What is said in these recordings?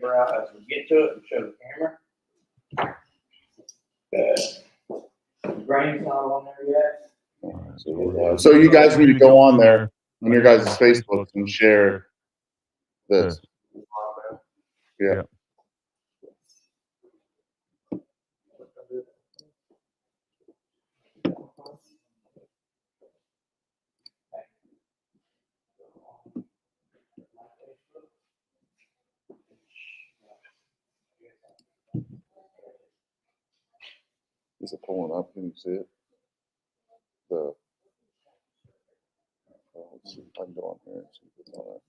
paper out as we get to it and show the camera. The grain's not on there yet. So you guys need to go on there on your guys' Facebook and share this. Yeah. Is it pulling up? Can you see it? Let's see if I can go on here and see if it's on it.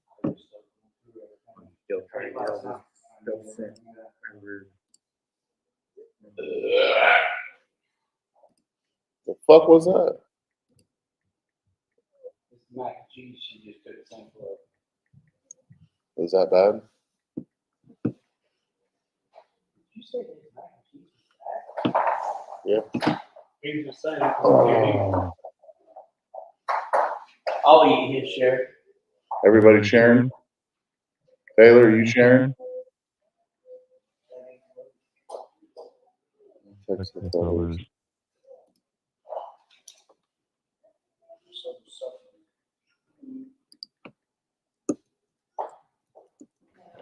The fuck was that? This mac and cheese, she just took a sample of. Is that bad? Did you say this mac and cheese was bad? Yeah. He was just saying. I'll eat his share. Everybody sharing? Taylor, are you sharing? Text the photos.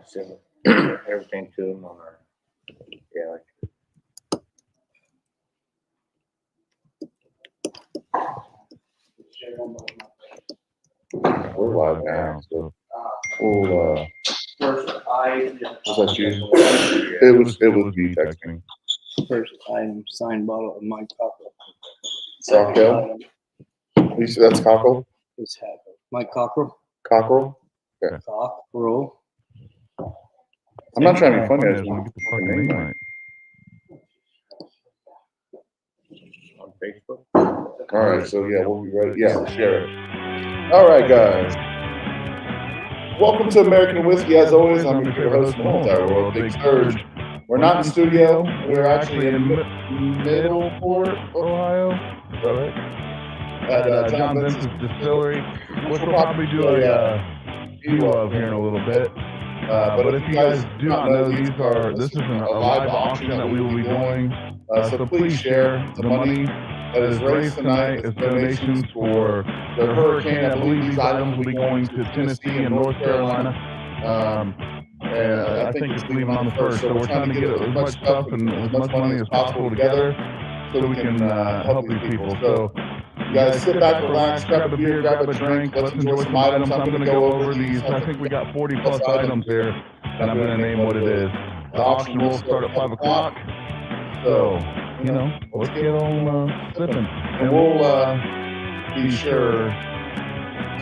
Send everything to them on our, like. We're live now, so we'll First item. was that you? It was me texting. First item, signed bottle of Mike Cockrell. Cocktail? You said that's Cockle? This happened. Mike Cockrell. Cockerel? Yeah. Cockrell. I'm not trying to be funny, I just want to get the fucking name right. On Facebook. All right, so yeah, we'll be ready. Yeah, share it. All right, guys. Welcome to American Whiskey. As always, I'm your favorite host from the whole entire world, Big Sturge. We're not in the studio. We're actually in Middleport, Ohio. All right. At John Vincent's Distillery, which we'll probably do a view of here in a little bit. But if you guys do not know, this is a live auction that we will be doing. So please share the money that is raised tonight as donations for the hurricane. I believe these items will be going to Tennessee and North Carolina. And I think it's leaving on the 1st. So we're trying to get as much stuff and as much money as possible together so we can help these people. So you guys sit back, relax, grab a beer, grab a drink. Let's enjoy some items. I'm going to go over these. I think we got 40 plus items here, and I'm going to name what it is. The auction will start at 5 o'clock. So, let's get on sipping. And we'll be sure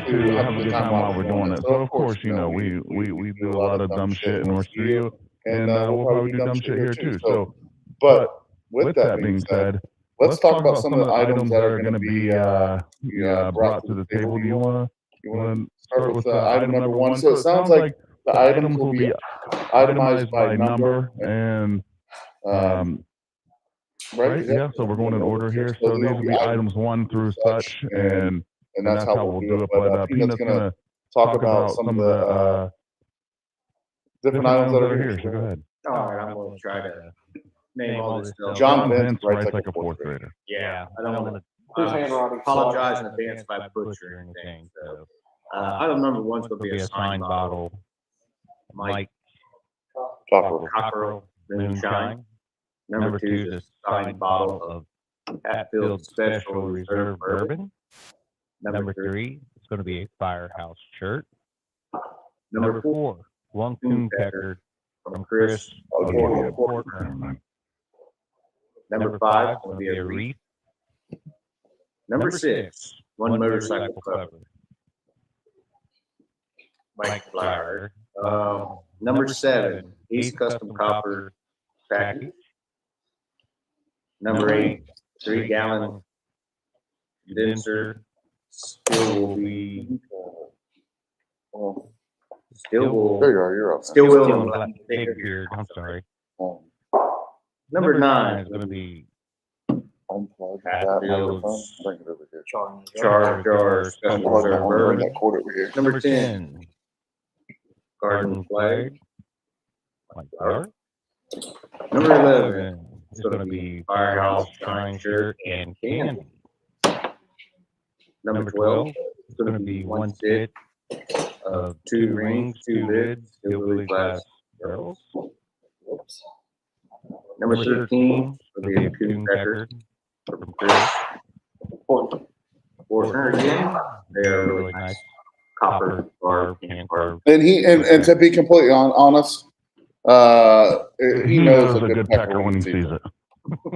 to have a good time while we're doing it. So, of course, we do a lot of dumb shit in our studio, and we'll probably do dumb shit here too. So, but with that being said, let's talk about some of the items that are going to be brought to the table. Do you want to start with item number one? So it sounds like the items will be itemized by number and right? Yeah. So we're going in order here. So these will be items 1 through such, and that's how we'll do it. But Peanut's going to talk about some of the different items that are here. So go ahead. All right, I'm going to try to name all this stuff. John Vince writes like a fourth grader. Yeah, I don't want to His handwriting apologize in advance if I butcher anything. So, item number 1 is going to be a signed bottle. Mike Cockrell Moonshine. Number 2 is a signed bottle of Hatfield Special Reserve Bourbon. Number 3 is going to be a Firehouse shirt. Number 4, one coon pecker from Chris. Number 5 is going to be a wreath. Number 6, one motorcycle cover. Mike Flower. Number 7, East Custom Copper package. Number 8, 3-gallon condenser. Still will be. Still will. There you are. You're up. Still will. I'm sorry. Number 9 is going to be Unplug Hatfield's bring it over here. Charge Special Reserve Bring Bourbon. that cord over here. Number 10, Garden Flag. like they are. Number 11. It's going to be firehouse, shine shirt, and candy. Number 12. It's going to be one set of 2 rings, 2 lids, hillbilly glass barrels. Whoops. Number 13 will be a coon pecker from Chris. Fortner again. They are really nice copper barb, hand carved. And to be completely honest, he knows a good pecker when he sees it.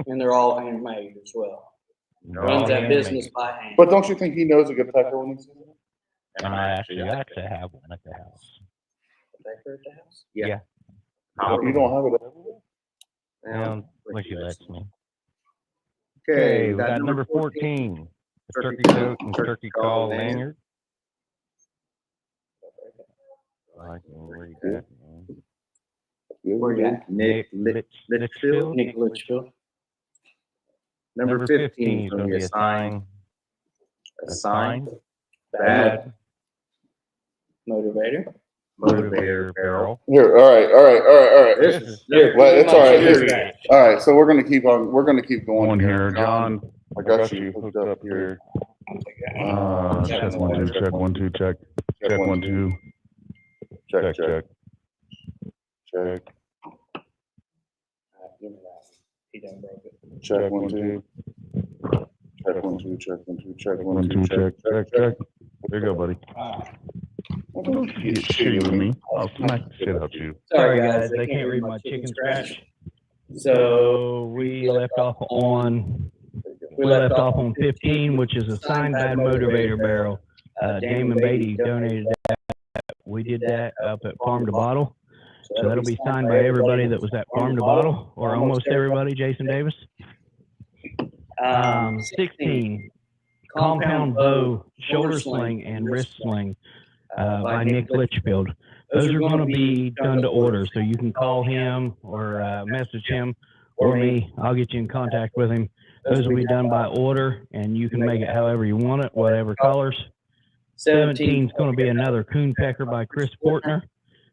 And they're all handmade as well. Runs that business by hand. But don't you think he knows a good pecker when he sees it? And I actually have one at the house. Pecker at the house? Yeah. You don't have it everywhere? And when she lets me. Okay, We got number 14. The turkey coat and turkey call lanyard. I can read that. Where you at? Nick Litchfield. Nick Litchfield. Number 15 is going to be a sign. A sign. Bad. Motivator barrel. Here, all right. This is Well, it's all right. Here. All right, so we're gonna keep on. We're gonna keep going here, John. I got you hooked up here. Check 1 2, check 1 2, check 1 2, check. He done broke it. Check 1 2. Check 1 2. Check 1 2. Check 1 2, check. There you go, buddy. Get shitty with me. I'll smack the shit out you. Sorry guys, they can't read my chicken scratch. So we left off on 15, which is a signed bad motivator barrel. Damon Beatty donated that. We did that up at Farm to Bottle. So that'll be signed by everybody that was at Farm to Bottle, or almost everybody, Jason Davis. 16, compound bow, shoulder sling, and wrist sling by Nick Litchfield. Those are going to be done to order, so you can call him or message him or me. I'll get you in contact with him. Those will be done by order, and you can make it however you want it, whatever colors. 17 is going to be another coon pecker by Chris Fortner,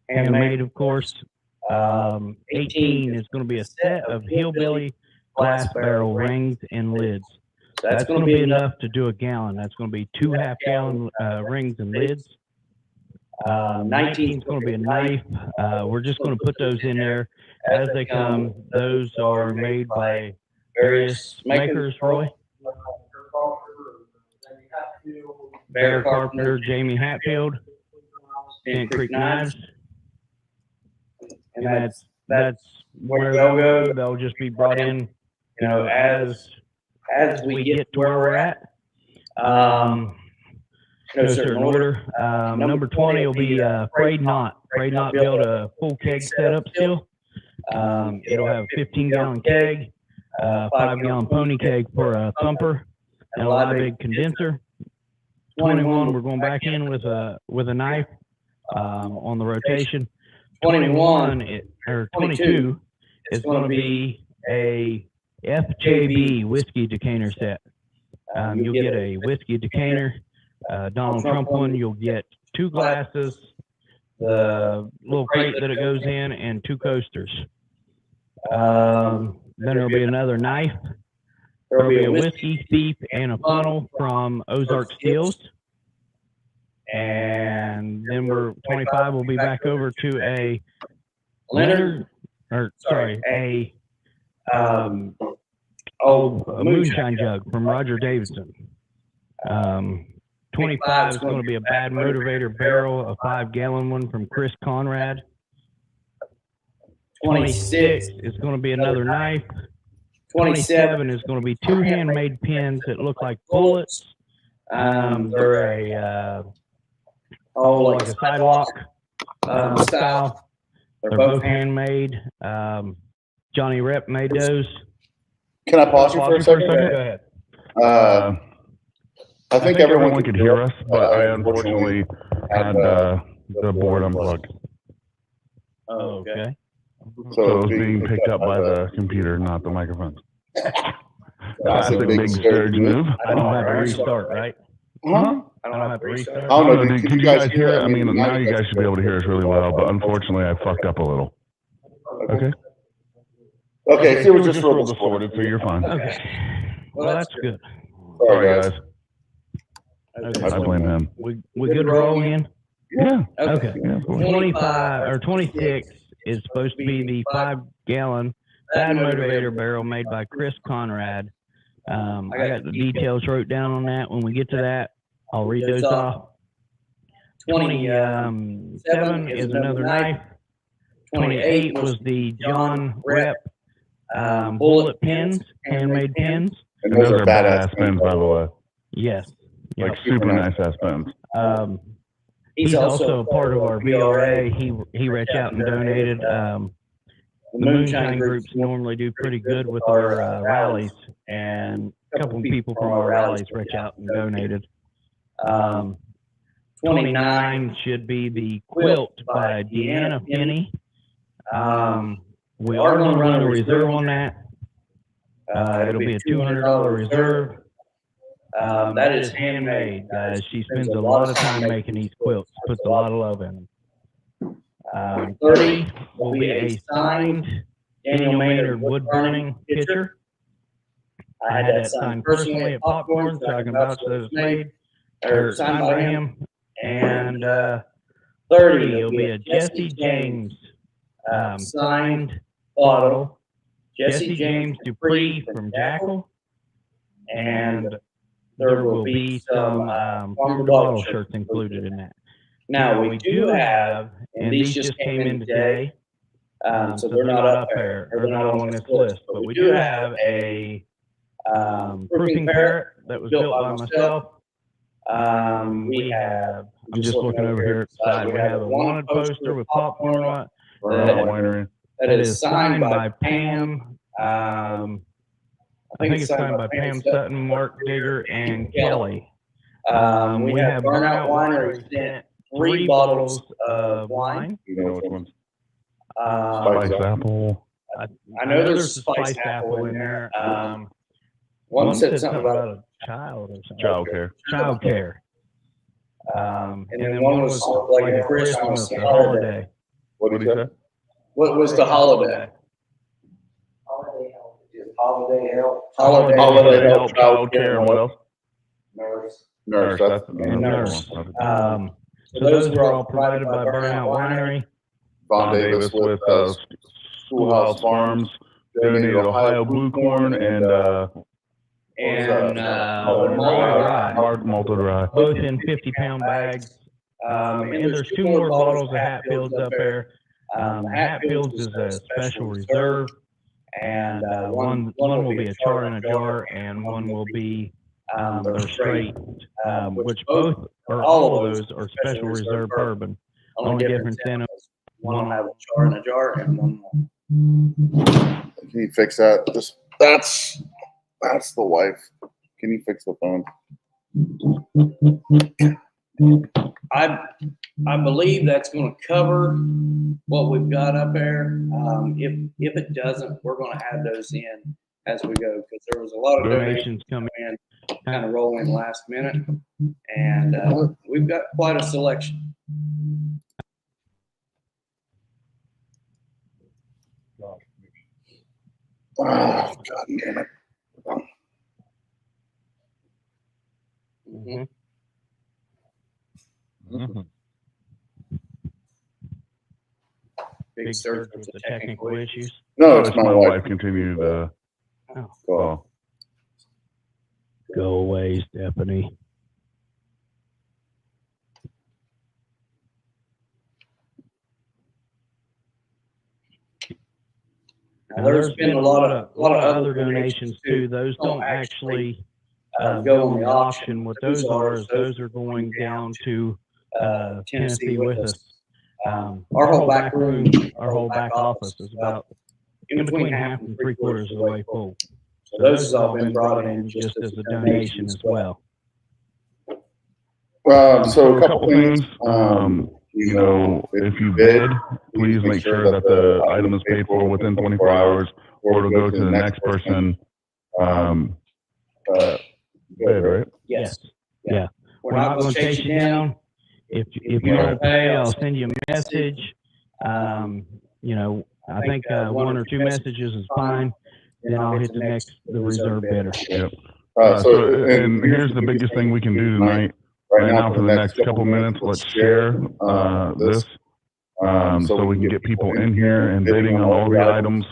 handmade, of course. 18 is going to be a set of hillbilly glass barrel rings and lids. That's going to be enough to do a gallon. That's going to be 2 half-gallon rings and lids. 19 is going to be a knife. We're just going to put those in there as they come. Those are made by various makers, Roy. Bear Carpenter, Jamie Hatfield, and Creek Knives. And that's where they'll go. They'll just be brought in, as we get to where we're at. No certain order. Number 20 will be Frayed Knot. Frayed Knot built a full keg setup still. It'll have a 15-gallon keg, 5-gallon pony keg for a thumper, and a live big condenser. 21, we're going back in with a knife on the rotation. 22 is going to be a FJB whiskey decanter set. You'll get a whiskey decanter, Donald Trump one. You'll get 2 glasses, the little crate that it goes in, and 2 coasters. Then there'll be another knife. There'll be a whiskey thief and a funnel from Ozark Steels. And then 25 will be back over to a moonshine jug from Roger Davidson. 25 is going to be a bad motivator barrel, a 5-gallon one from Chris Conrad. 26 is going to be another knife. 27 is going to be 2 handmade pins that look like bullets. They're like a sidewalk style. They're both handmade. Johnny Rep made those. Can I pause you for a second? Go ahead. I think everyone could hear us, but I unfortunately had the board unplugged. Oh, okay. So it was being picked up by the computer, not the microphone. That's a big sturge move. I don't have to restart, right? Huh? I don't have to restart. I don't know. Can you guys hear it? I mean, now you guys should be able to hear us really well, but unfortunately, I fucked up a little. Okay. Okay, see, we just rolled the score. sorted, so you're fine. Okay. Well, that's good. Sorry, guys. Okay. I blame him. We good to roll in? Yeah. Okay. Yeah, of course. 25 or 26 is supposed to be the 5-gallon Bad Motivator barrel made by Chris Conrad. I got the details wrote down on that. When we get to that, I'll read those off. 27 is another knife. 28 was the John Rep bullet pins, handmade pins. And And those are badass pens, by the way. Yes. Like super nice ass pens. He's also a part of our VRA. He reached out and donated. The moonshine groups normally do pretty good with our rallies, and a couple of people from our rallies reached out and donated. 29 should be the quilt by Deanna Finney. We are going to run a reserve on that. It'll be a $200 reserve. That is handmade, guys. She spends a lot of time making these quilts, puts a lot of love in them. 30 will be a signed Daniel Maynard wood burning picture. I had that signed personally at Popcorn, so I can vouch that it's made, or signed by him. And 30 will be a Jesse James signed bottle. Jesse James Dupree from Jackal. And there will be some Farmer Bottle shirts included in that. Now, we do have, and these just came in today, so they're not up there, they're not on this list, but we do have a proofing parrot that was built by myself. We have, I'm just looking over here at the side, we have a wanted poster with popcorn on it. That is signed by Pam. I think it's signed by Pam Sutton, Mark Digger, and Kelly. We have Burnout Winery sent 3 bottles of wine. You know which ones? Spice apple. I know there's a spiced apple in there. One said something about a child or something. Child care. And then one was like a Christmas, a holiday. What did you say? What was the holiday? Holiday help, child care, and what else? Nurse. That's the And nurse. So those were all provided by Burnout Winery. Von Davis with Schoolhouse Farms, donated Ohio Blue Corn, and malted rye. Both in 50-pound bags. And there's 2 more bottles of Hatfields up there. Hatfields is a special reserve, and one will be a char in a jar, and one will be their straight, which both or all of those are special reserve bourbon. Only difference in them, one will have a char in a jar, and one won't. Can you fix that? That's the wife. Can you fix the phone? I believe that's going to cover what we've got up there. If it doesn't, we're going to add those in as we go, because there was a lot of donations coming in, kind of rolling last minute, and we've got quite a selection. Oh, God damn it. Mm-hmm. Mm-hmm. Big surge with the technical issues. No, it's my wife. Wife continued to call. Go away, Stephanie. Now, there's been a lot of other donations too. Those don't actually go on the auction. What those are is those are going down to Tennessee with us. Our whole back room, our whole back office is about in between half and 3/4 of the way full. So those have all been brought in just as a donation as well. So a couple things. You know, if you bid, please make sure that the item is paid for within 24 hours, or it'll go to the next person. Bid, right? Yes. Yeah. We're not going to chase you down. If you don't pay, I'll send you a message. You know, I think 1 or 2 messages is fine. Then I'll hit the reserve bidder. Yep. And here's the biggest thing we can do tonight. Right now, for the next couple minutes, let's share this so we can get people in here and bidding on all the items.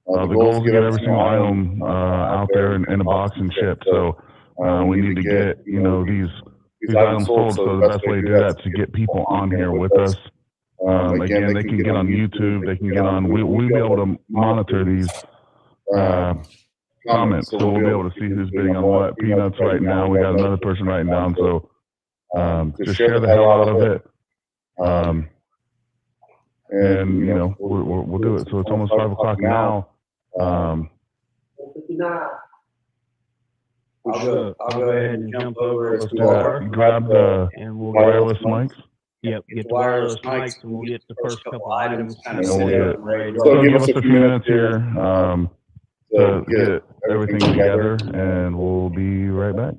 The goal is to get every single item out there in a box and shipped. So we need to get these items sold. So the best way to do that is to get people on here with us. Again, they can get on YouTube. They can get on. We'll be able to monitor these comments, so we'll be able to see who's bidding on what. Peanuts right now. We got another person writing down. So just share the hell out of it. And we'll do it. So it's almost 5 o'clock now. I'll go ahead and jump over. Let's do that. Grab the wireless mics. Yep, get the wireless mics, and we'll get the first couple items kind of And we'll set get up and ready to So go. give us a few minutes here to get everything together, and we'll be right back.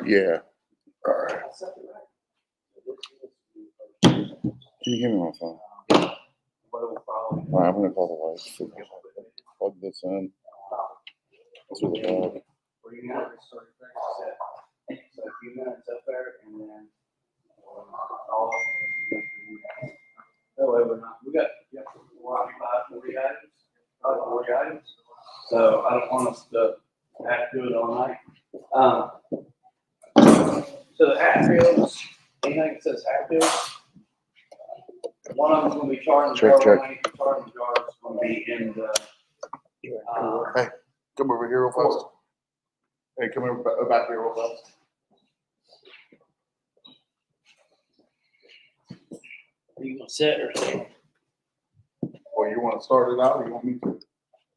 Yeah. All right. Can you give me my phone? All right, I'm gonna call the wife. Plug this in. To the dog. We got 40 items. So I don't want us to have to do it all night. So the Hatfields, anything that says Hatfields, one of them's going to be charging the jar. Charging jar is going to be in the. Hey, come over here real fast. Hey, come over back here real fast. Are you going to sit or stand? Well, you want to start it out, or you want me to?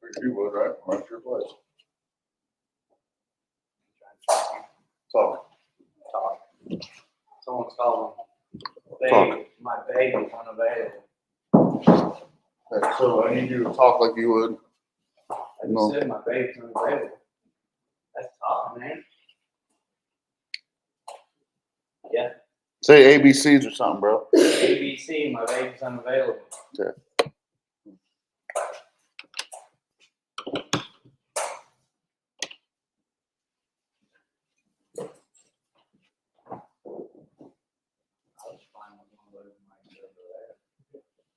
If you would, right? Right to your place. Talk. Someone's calling. Talk. My baby's unavailable. Okay, so I need you to talk like you would. I just said my baby's unavailable. That's tough, man. Yeah. Say ABCs or something, bro. ABC, my baby's unavailable. Okay.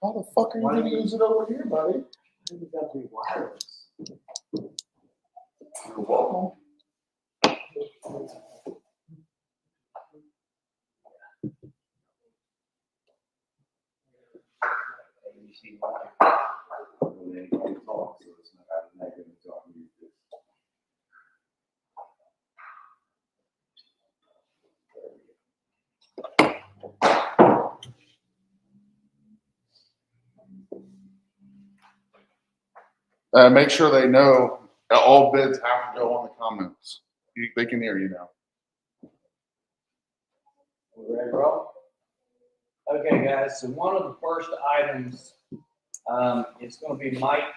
How the fuck are you going to use it over here, buddy? It's got to be wireless. You're welcome. Make sure they know that all bids have to go on the comments. They can hear you now. We ready to roll? Okay, guys. So one of the first items is going to be Mike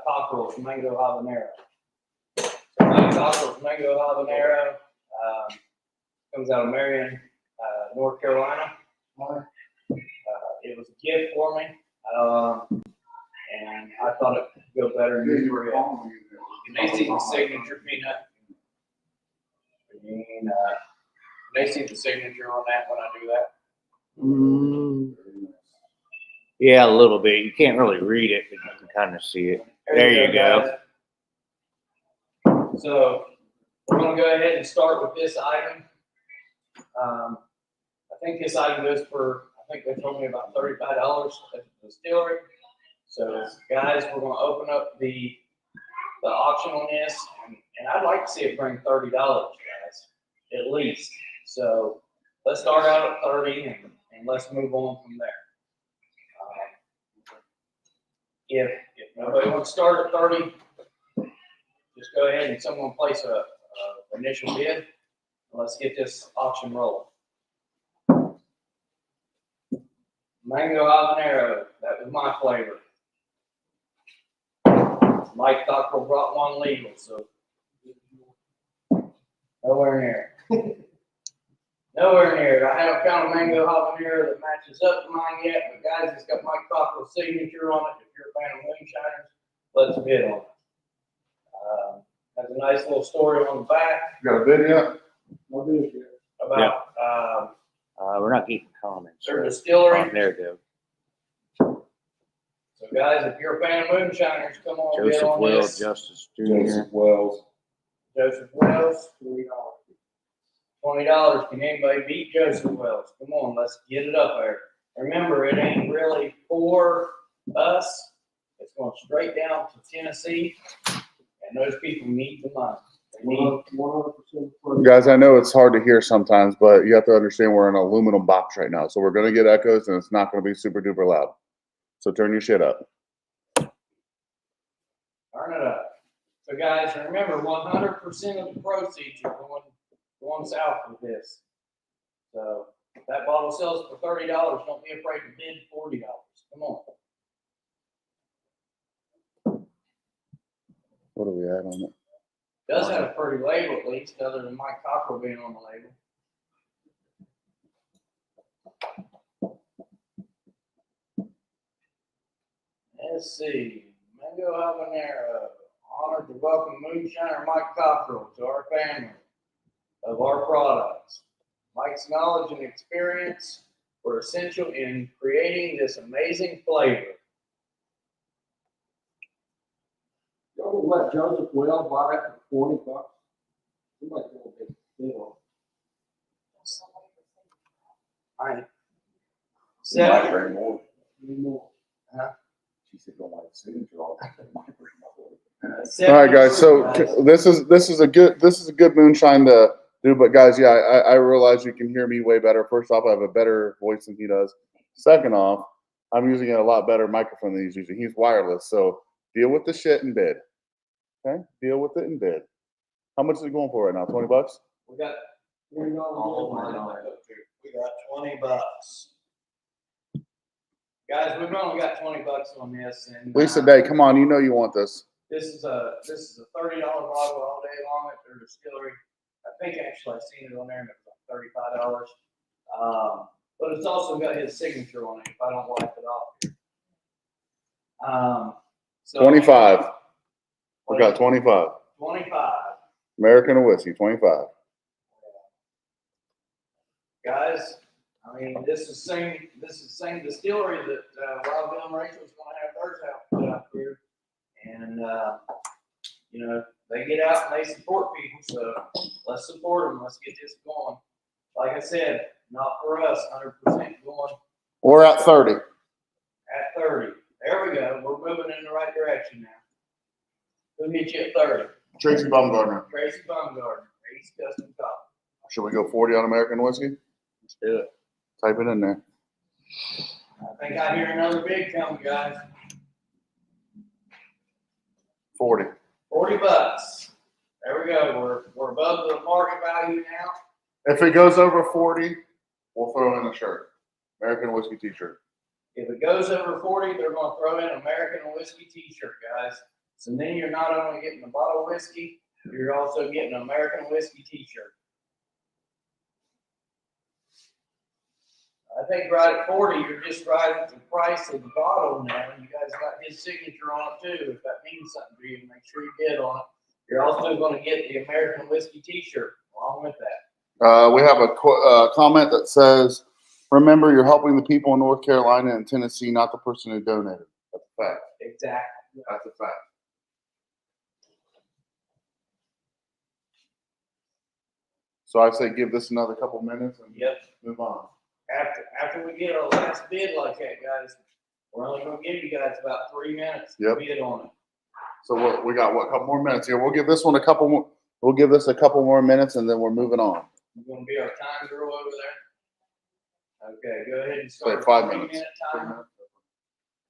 Cockrell's Mango Habanero. So Mike Cockrell's Mango Habanero comes out of Marion, North Carolina. It was a gift for me, and I thought it could go better than you were. You may see the signature, Peanut. And they see the signature on that when I do that. Yeah, a little bit. You can't really read it, but you can kind of see it. There you go. So we're going to go ahead and start with this item. I think this item goes for, I think they told me about $35 at the distillery. So guys, we're going to open up the auction on this, and I'd like to see it bring $30, guys, at least. So let's start out at 30 and let's move on from there. If nobody wants to start at 30, just go ahead and someone place a initial bid, and let's get this auction rolling. Mango habanero, that was my flavor. Mike Cockrell brought one legal, so nowhere near. Nowhere near. I haven't found a mango habanero that matches up to mine yet, but guys, it's got Mike Cockrell's signature on it. If you're a fan of moonshiners, let's bid on it. Has a nice little story on the back. You got a bid yet? No bid yet. About We're not getting comments. their distillery. Oh, there it goes. So guys, if you're a fan of moonshiners, come on, bid Joseph on Wells, this. Justice Joseph Jr. Wells. Joseph Wells, $20. Can anybody beat Joseph Wells? Come on, let's get it up there. Remember, it ain't really for us. It's going straight down to Tennessee, and those people need the money. They need 100%. Guys, I know it's hard to hear sometimes, but you have to understand we're in an aluminum box right now. So we're going to get echoes and it's not going to be super duper loud. So turn your shit up. Turn it up. So guys, remember, 100% of the proceeds are going south with this. So if that bottle sells for $30, don't be afraid to bid $40. Come on. What do we add on it? Does have a pretty label at least, other than Mike Cockrell being on the label. Let's see, Mango Habanero, honored to welcome moonshiner Mike Cockrell to our family of our products. Mike's knowledge and experience were essential in creating this amazing flavor. Don't let Joseph Wells buy it for $20. Somebody will get bid on All right. it. Seven. Anymore. She said, don't like signature all Seven. right, guys. So this is a good moonshine to do. But guys, yeah, I realize you can hear me way better. First off, I have a better voice than he does. Second off, I'm using a lot better microphone than he's using. He's wireless, so deal with the shit and bid. Okay, deal with it and bid. How much is it going for right now? $20? We got $20 We got $20. Guys, we've only got $20 on this, and Lisa Day, come on, you know you want this. This is a $30 bottle all day long at their distillery. I think actually I've seen it on there and it was like $35. But it's also got his signature on it if I don't wipe it off here. So 25. We got 25. 25. American whiskey, 25. Guys, I mean, this is the same distillery that Wild Bill and Rachel's going to have theirs put out here, and you know, they get out and they support people, so let's support them. Let's get this going. Like I said, not for us, 100% going. We're at 30. At 30. There we go. We're moving in the right direction now. Who hit you at 30? Tracy Baumgartner. Tracy Baumgartner, East Custom Coffee. Should we go 40 on American whiskey? Let's do it. Type it in there. I think I hear another bid coming, guys. 40. $40. There we go. We're above the market value now. If it goes over 40, we'll throw in a shirt. American whiskey t-shirt. If it goes over 40, they're going to throw in an American whiskey t-shirt, guys. So then you're not only getting a bottle of whiskey, you're also getting an American whiskey t-shirt. I think right at 40, you're just right at the price of the bottle now. You guys got his signature on it too. If that means something to you, make sure you bid on it. You're also going to get the American whiskey t-shirt along with that. We have a comment that says, remember, you're helping the people in North Carolina and Tennessee, not the person who donated. That's a fact. Exactly. That's a fact. So I say give this another couple minutes and move on. After we get our last bid like that, guys, we're only going to give you guys about 3 minutes to bid on it. So we got a couple more minutes here. We'll give this one a couple more. We'll give this a couple more minutes and then we're moving on. You're going to be our time girl over there. Okay, go ahead and start Say 5 a 3 minutes. minute timer.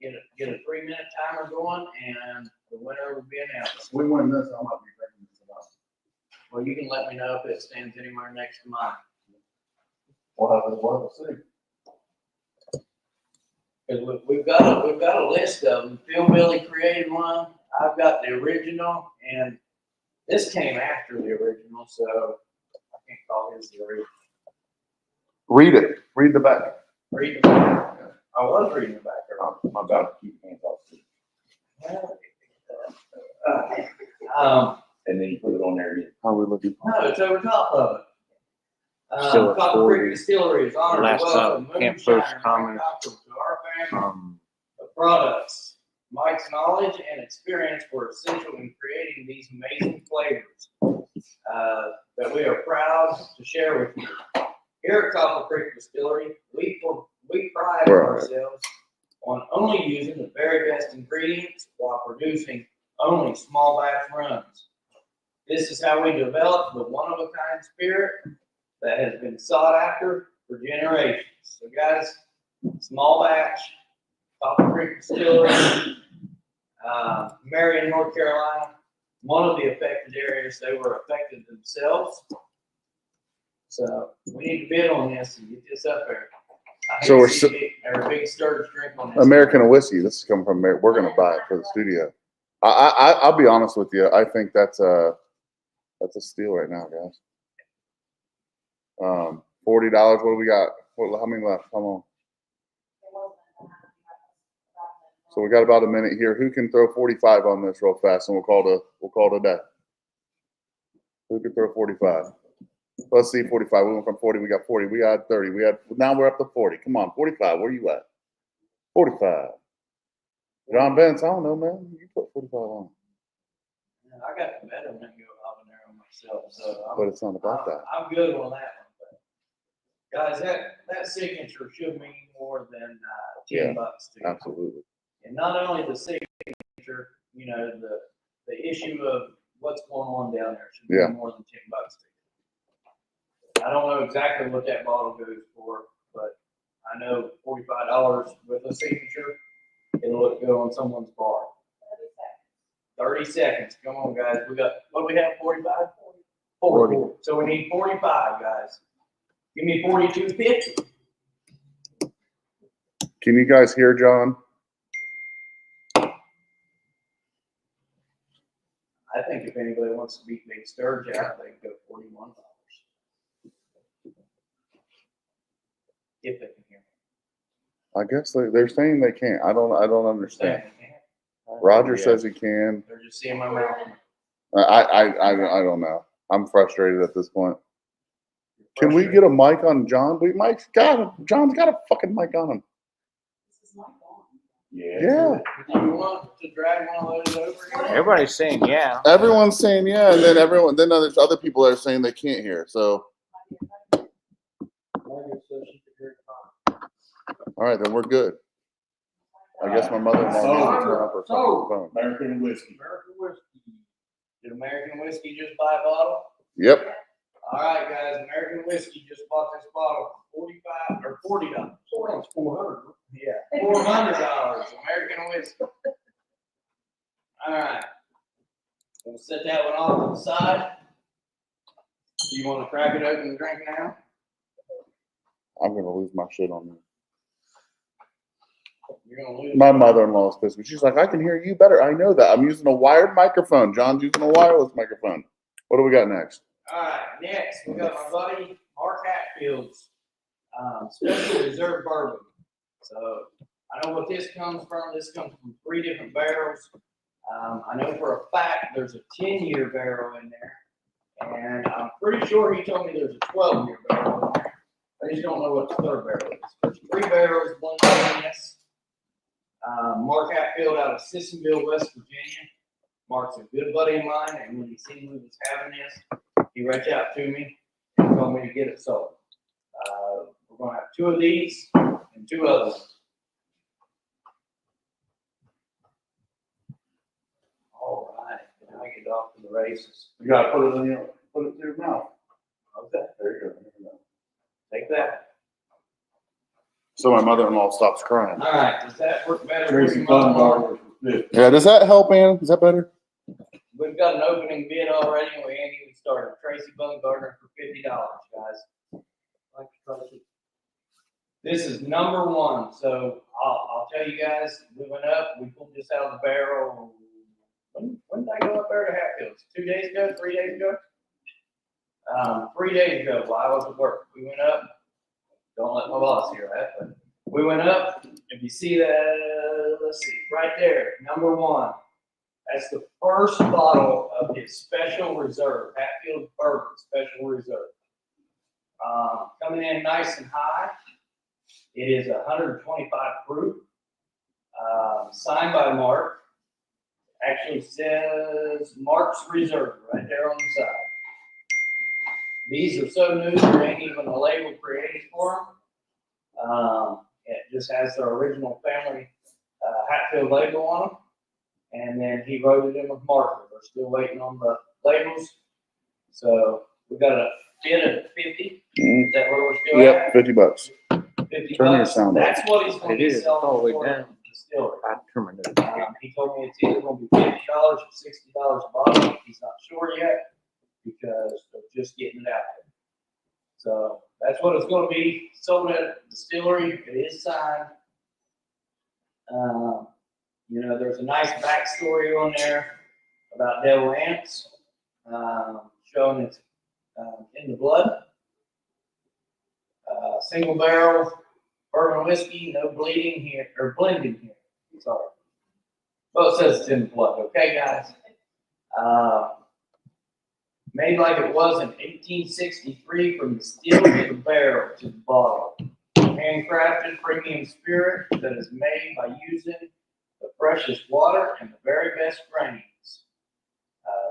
Get a 3 minute timer going, and the winner will be announced. We win this. I might be taking this about. Well, you can let me know if it stands anywhere next to mine. We'll see. Because we've got a list of them. Phil Billy created one. I've got the original, and this came after the original, so I can't call his the original. Read it. Read the back. Read the back. I was reading the back. My bad. Keep your hands off. And then you put it on there again. How are we looking? No, it's over top of it. Still at Copper 40. Creek Distillery is honored Last to welcome Camp moonshine First and Commons. copper to our family of Um, products. Mike's knowledge and experience were essential in creating these amazing flavors that we are proud to share with you. Here at Copper Creek Distillery, we pride ourselves on only using the very best ingredients while producing only small batch runs. This is how we develop the one-of-a-kind spirit that has been sought after for generations. So guys, small batch, Copper Creek Distillery, Marion, North Carolina, one of the affected areas. They were affected themselves. So we need to bid on this and get this up there. So we're a big sturge drink on this. American whiskey. This is coming from We're going to buy it for the studio. I'll be honest with you. I think that's a steal right now, guys. $40. What do we got? How many left? Come on. So we got about a minute here. Who can throw 45 on this real fast, and we'll call it a day. Who can throw 45? Let's see, 45. We went from 40. We got 40. We got 30. Now we're up to 40. Come on, 45. Where you at? 45. John Benz, I don't know, man. You put 45 on. I got the better mango habanero myself, so But it's not about that. I'm good on that one. But guys, that signature should mean more than $10 to you. Absolutely. And not only the signature, you know, the issue of what's going on down there should be more than $10 to you. I don't know exactly what that bottle goes for, but I know $45 with a signature, it'll look good on someone's bar. 30 seconds. Come on, guys. What do we have? 45? 40. So we need 45, guys. Give me 42.50. Can you guys hear John? I think if anybody wants to beat Big Sturge out, they can go $41. If they can hear me. I guess they're saying they can't. I don't understand. They can't. Roger says he can. They're just seeing my mouth. I don't know. I'm frustrated at this point. Can we get a mic on John? John's got a fucking mic on him. Yeah. Do you want to drag one of those over here? everybody's saying yeah. Everyone's saying yeah, and then there's other people that are saying they can't hear. So all right, then we're good. I guess my mother-in-law needs to turn up her fucking phone. American whiskey. American whiskey. Did American whiskey just buy a bottle? Yep. All right, guys. American whiskey just bought this bottle for $45 or $40. It's 400. Yeah, $400. American whiskey. All right. We'll set that one off to the side. Do you want to crack it open and drink now? I'm gonna lose my shit on you. You're gonna lose. My mother-in-law's pissed me. She's like, I can hear you better. I know that. I'm using a wired microphone. John's using a wireless microphone. What do we got next? All right, next we got my buddy Mark Hatfield's Special Reserve Bourbon. So I know what this comes from. This comes from 3 different barrels. I know for a fact there's a 10-year barrel in there, and I'm pretty sure he told me there's a 12-year barrel in there. I just don't know what the 3rd barrel is. There's 3 barrels, one in this. Mark Hatfield out of Sissonville, West Virginia. Mark's a good buddy of mine, and when he seen we was having this, he reached out to me and told me to get it sold. We're going to have 2 of these and 2 other ones. All right, now I get off to the races. You gotta put it through your mouth. Okay, There you go. take that. So my mother-in-law stops crying. All right, does that work better? Tracy for you, Mom? Bungardner. Yeah, does that help, Ann? Is that better? We've got an opening bid already, and we ain't even started. Tracy Bungardner for $50, guys. This is number 1, so I'll tell you guys, we went up, we pulled this out of the barrel When did I go up there to Hatfields? 2 days ago, 3 days ago? 3 days ago while I was at work, we went up. Don't let my boss hear that, but we went up. If you see that, let's see, right there, number 1. That's the first bottle of his special reserve, Hatfield Bourbon Special Reserve. Coming in nice and high. It is 125 proof. Signed by Mark. Actually says Mark's Reserve right there on the side. These are so new, there ain't even a label created for them. It just has their original family Hatfield label on them. And then he wrote it in with marker. We're still waiting on the labels. So we got a bid at 50. Is that where we're still Yep, at? $50. 50 Turn your bucks. sound up. That's what he's going to It be is. selling All the way for down. the distillery. I determined it. He told me it's either going to be $50 or $60 a bottle. He's not sure yet because they're just getting it out there. So that's what it's going to be sold at the distillery. It is signed. You know, there's a nice backstory on there about devil ants, showing it's in the blood. Single barrel bourbon whiskey, no bleeding here or blending here. Sorry. Well, it says it's in the blood. Okay, guys. Made like it was in 1863 from the still to the barrel to the bottle. Handcrafted premium spirit that is made by using the freshest water and the very best grains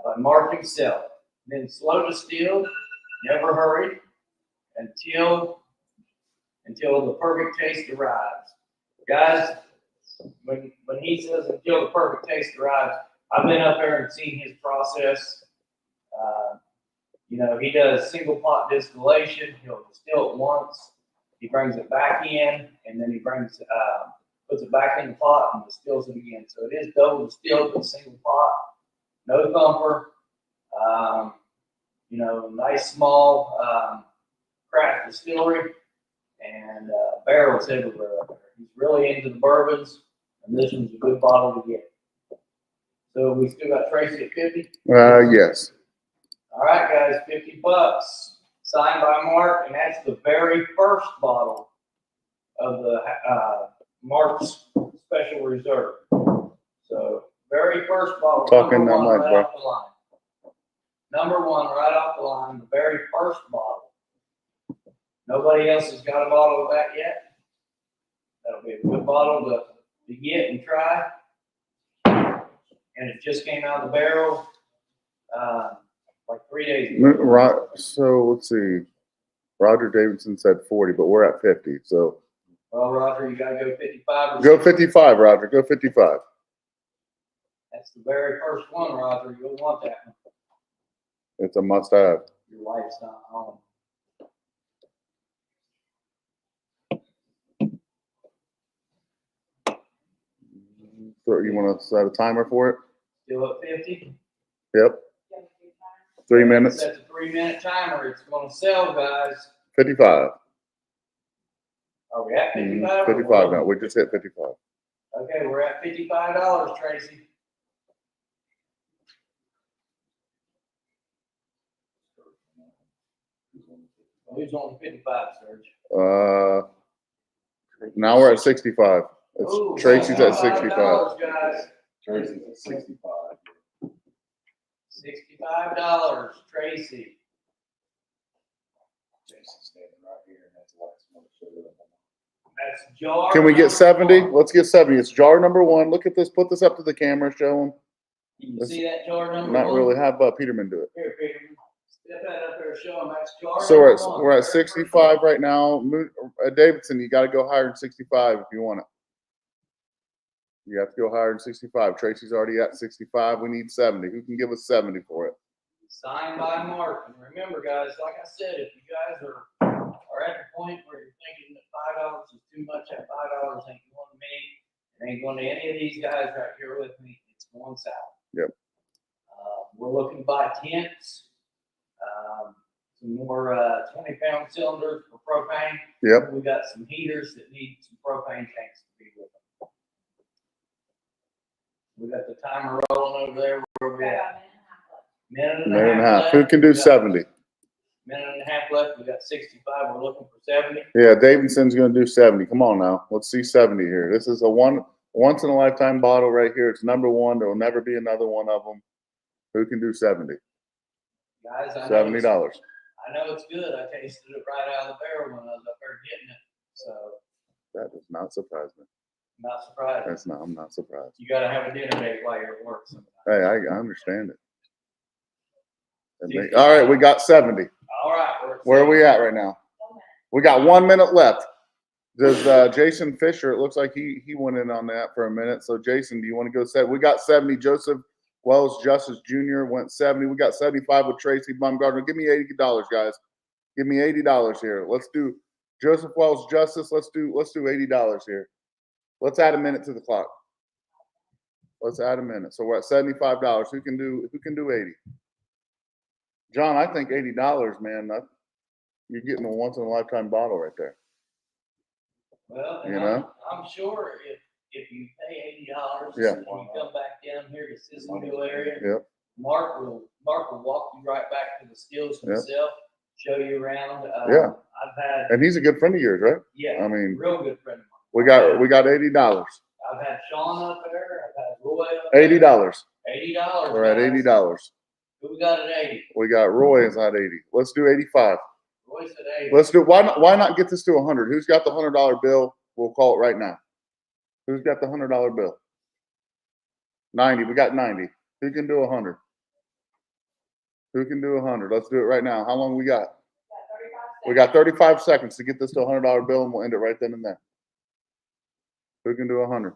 by Mark himself. Then slow distilled, never hurried until the perfect taste arrives. Guys, when he says until the perfect taste arrives, I've been up there and seen his process. You know, he does single pot distillation. He'll distill it once. He brings it back in, and then he puts it back in the pot and distills it again. So it is double distilled with single pot, no thumper. You know, nice small craft distillery and barrels everywhere up there. He's really into the bourbons, and this one's a good bottle to get. So we still got Tracy at 50? Yes. All right, guys, 50 bucks. Signed by Mark, and that's the very first bottle of the Mark's Special Reserve. So, very first bottle. Talking number that one much, right bro. off the line. Number 1 right off the line, the very first bottle. Nobody else has got a bottle of that yet. That'll be a good bottle to get and try. And it just came out of the barrel like 3 days ago. So let's see. Roger Davidson said 40, but we're at 50. So Well, Roger, you gotta go 55. go 55, Roger. Go 55. That's the very first one, Roger. You'll want that one. It's a must-have. Your wife's not home. So you want to set a timer for it? Still at 50? Yep. 3 minutes. That's a 3-minute timer. It's gonna sell, guys. 55. Are we at 55? 55 now. We just hit 55. Okay, we're at $55, Tracy. Who's on 55, Serge? Now we're at 65. It's Ooh, Tracy's at 65. $65, guys. Tracy's at 65. $65, Tracy. Jason's standing right here, and that's the last one to show up. That's jar. Can we get number 70? one. Let's get 70. It's jar number 1. Look at this. Put this up to the camera. Show them. Can you see that jar number Not 1? really. Have Peterman do it. Here, Peter. Step that up there, show them that's jar So number 1. we're at 65 right now. Davidson, you got to go higher than 65 if you want it. You have to go higher than 65. Tracy's already at 65. We need 70. Who can give us 70 for it? Signed by Mark. And remember, guys, like I said, if you guys are at the point where you're thinking that $5 is too much, that $5 ain't going to me, it ain't going to any of these guys right here with me, it's going south. Yep. We're looking to buy tents, some more 20-pound cylinders for propane. Yep. We got some heaters that need some propane tanks to be with them. We got the timer rolling over there. Where we at? Minute and a half. Who can do 70? Minute and a half left. We got 65. We're looking for 70. Yeah, Davidson's going to do 70. Come on now. Let's see 70 here. This is a once in a lifetime bottle right here. It's number one. There will never be another one of them. Who can do 70? Guys, I know $70. I know it's good. I tasted it right out of the barrel when I was up there getting it. So That does not surprise me. I'm not surprised. I'm not surprised. You got to have a dinner date while you're at work sometimes. Hey, I understand it. All right, we got 70. All right. Where are we at right now? We got 1 minute left. Does Jason Fisher, it looks like he went in on that for a minute. So, Jason, do you want to go set? We got 70. Joseph Wells Justice Jr. went 70. We got 75 with Tracy Baumgartner. Give me $80, guys. Give me $80 here. Let's do Joseph Wells Justice. Let's do $80 here. Let's add a minute to the clock. Let's add a minute. So we're at $75. Who can do 80? John, I think $80, man. You're getting a once in a lifetime bottle right there. Well, you know, I'm sure if you pay $80, yeah, and you come back down here to Sisselville area, yep. Mark will walk you right back to the stills himself, show you around. Yeah. I've had, and he's a good friend of yours, right? Yeah. I mean, real good friend of mine. We got $80. I've had Sean up there. I've had Roy up $80. there. $80. We're at $80. Who we got at 80? We got Roy is at 80. Let's do 85. Roy's at 80. Let's do. Why not get this to 100? Who's got the $100 bill? We'll call it right now. Who's got the $100 bill? 90. We got 90. Who can do 100? Who can do 100? Let's do it right now. How long we got? We got 35 seconds to get this to a $100 bill, and we'll end it right then and there. Who can do 100?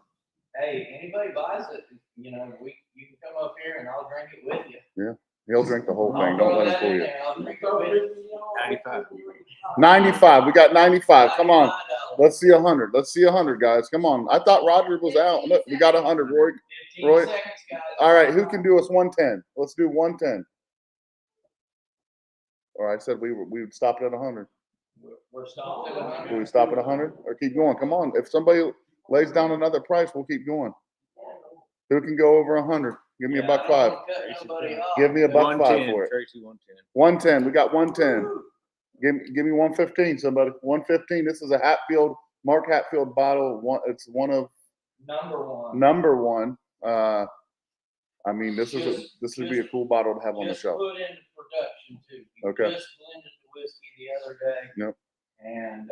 Hey, anybody buys it, you can come up here and I'll drink it with you. Yeah, he'll drink the whole thing. Don't let him fool you. I'll drink it with you. 95. 95. We got 95. Come on. Let's see 100. Let's see 100, guys. Come on. I thought Roger was out. Look, we got 100, Roy. 15 seconds, guys. All right, who can do us 110? Let's do 110. Or I said we would stop it at 100. We're stopped at 100. Do we stop at 100 or keep going? Come on. If somebody lays down another price, we'll keep going. Who can go over 100? Give me a $1.05. Give me a $1.05 for it. Tracy, 110. 110. We got 110. Give me 115. Somebody 115. This is a Hatfield, Mark Hatfield bottle. It's one of number one. I mean, this would be a cool bottle to have on the shelf. Put into production too. Okay. Just blended the whiskey the other day. Yep. And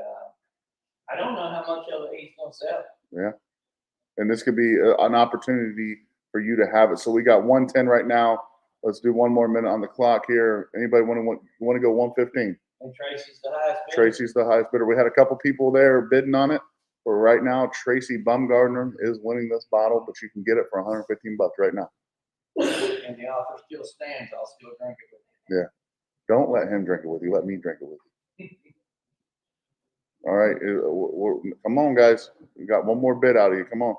I don't know how much of it he's gonna sell. Yeah. And this could be an opportunity for you to have it. So we got 110 right now. Let's do one more minute on the clock here. Anybody want to go 115? And Tracy's the highest bidder. Tracy's the highest bidder. We had a couple people there bidding on it. But right now, Tracy Baumgartner is winning this bottle, but you can get it for $115 right now. And the offer still stands. I'll still drink it with you. Yeah. Don't let him drink it with you. Let me drink it with you. All right. Come on, guys. We got one more bid out of you. Come on.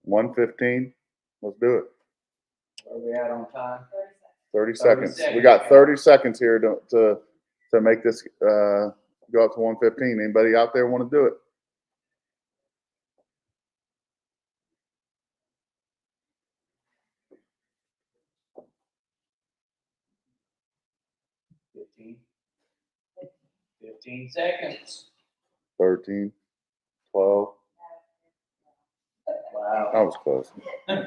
115. Let's do it. Where are we at on time? 30 seconds. We got 30 seconds here to make this go up to 115. Anybody out there want to do it? Fifteen seconds. 13, 12. Wow. That was close. All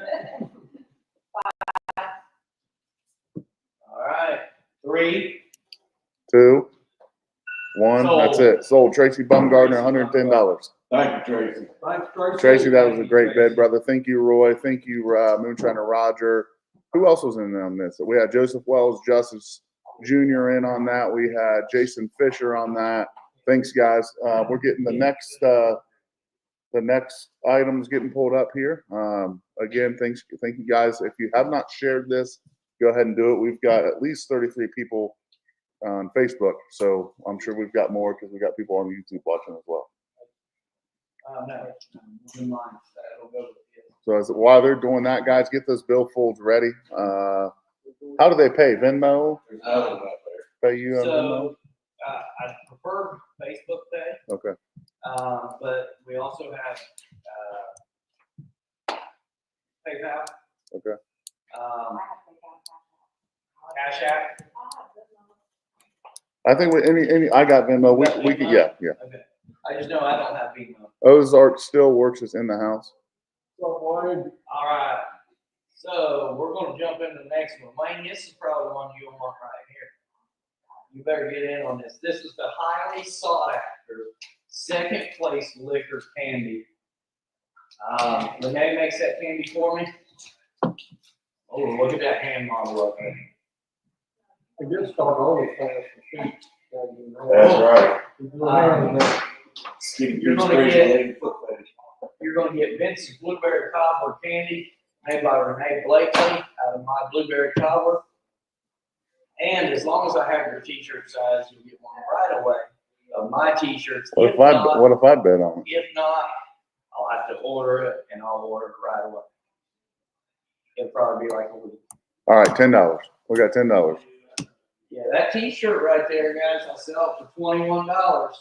right. 3, 2, 1. Sold. That's it. Sold. Tracy Baumgartner, $110. Thank you, Tracy. Thanks, Tracy. Tracy, that was a great bid, brother. Thank you, Roy. Thank you, Moonshiner Roger. Who else was in on this? We had Joseph Wells, Justice Jr. in on that. We had Jason Fisher on that. Thanks, guys. We're getting the next items getting pulled up here. Again, thank you, guys. If you have not shared this, go ahead and do it. We've got at least 33 people on Facebook, so I'm sure we've got more because we got people on YouTube watching as well. no. In line. That'll go with you. So while they're doing that, guys, get those billfolds ready. How do they pay? Venmo? Pay you on Venmo? So I prefer Facebook Pay. Okay. But we also have PayPal. Okay. Cash App. I think with any I got Venmo. We could, yeah. Okay. I just know I don't have Venmo. Ozark still works is in the house. All right. So we're going to jump into the next one. Wayne, this is probably the one you want right here. You better get in on this. This is the highly sought after second place liquor candy. Renee makes that candy for me. Oh, look at that hand model up there. It did start over fast. That's right. You're going to get Vince's blueberry cobbler candy made by Renee Blakely out of my blueberry cobbler. And as long as I have your t-shirt size, you'll get one right away of my t-shirts. What if I bet on it? If not, I'll have to order it, and I'll order it right away. It'll probably be like a week. All right, $10. We got $10. Yeah, that t-shirt right there, guys, I sell it for $21.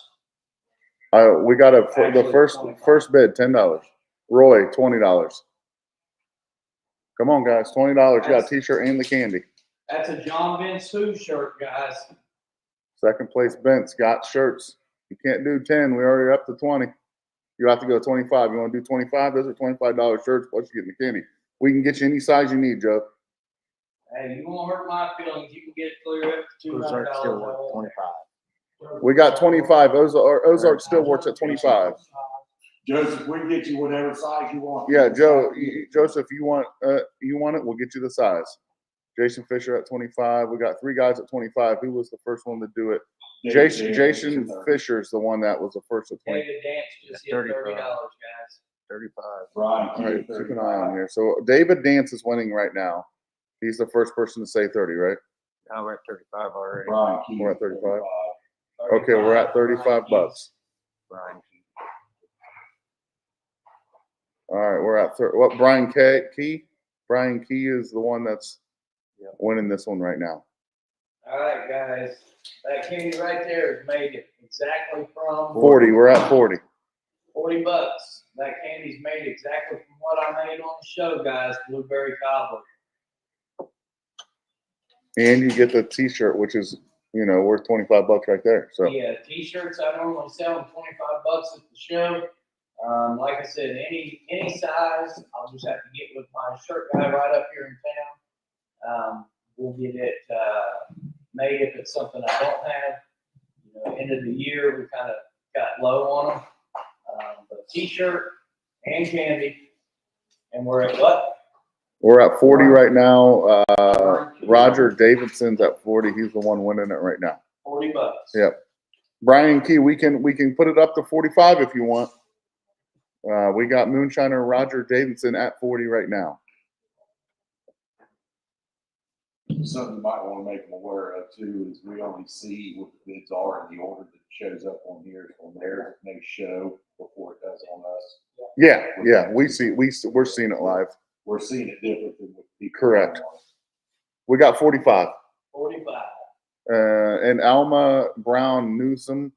We got the Actually, first bid, $10. Roy, $20. Come on, guys, $20. You got a t-shirt and the candy. That's a John Vince Who shirt, guys. Second place, Vince got shirts. You can't do 10. We already up to 20. You have to go 25. You want to do 25? Those are $25 shirts. Plus you get the candy. We can get you any size you need, Joe. Hey, you won't hurt my feelings. You can get it clear up to $200. Still work 25. We got 25. Ozark still works at 25. Joseph, we can get you whatever size you want. Yeah, Joe, Joseph, you want it? We'll get you the size. Jason Fisher at 25. We got 3 guys at 25. Who was the first one to do it? Jason Fisher is the one that was the first at 20. David Dance just hit $30, guys. 35. Right. All right, keep an eye on here. So David Dance is winning right now. He's the first person to say 30, right? Now we're at 35 already. Brian We're at 35. Okay, we're at $35. Brian. All right, we're at what? Brian Key. Brian Key is the one that's winning this one right now. All right, guys. That candy right there is made exactly from 40. We're at 40. $40. That candy's made exactly from what I made on the show, guys. Blueberry cobbler. And you get the T-shirt, which is worth $25 right there. So Yeah, t-shirts I normally sell them $25 at the show. Like I said, any size, I'll just have to get with my shirt guy right up here in town. We'll get it made if it's something I don't have. End of the year, we kind of got low on them. But t-shirt and candy, and we're at what? we're at 40 right now. Roger Davidson's at 40. He's the one winning it right now. $40. Yep. Brian Key, we can put it up to 45 if you want. We got Moonshiner Roger Davidson at 40 right now. Something you might want to make them aware of too is we only see what the bids are in the order that shows up on here. On there, it may show before it does on us. Yeah, we're seeing it live. We're seeing it different than what people. Correct. We got 45. 45. And Alma Brown Newsom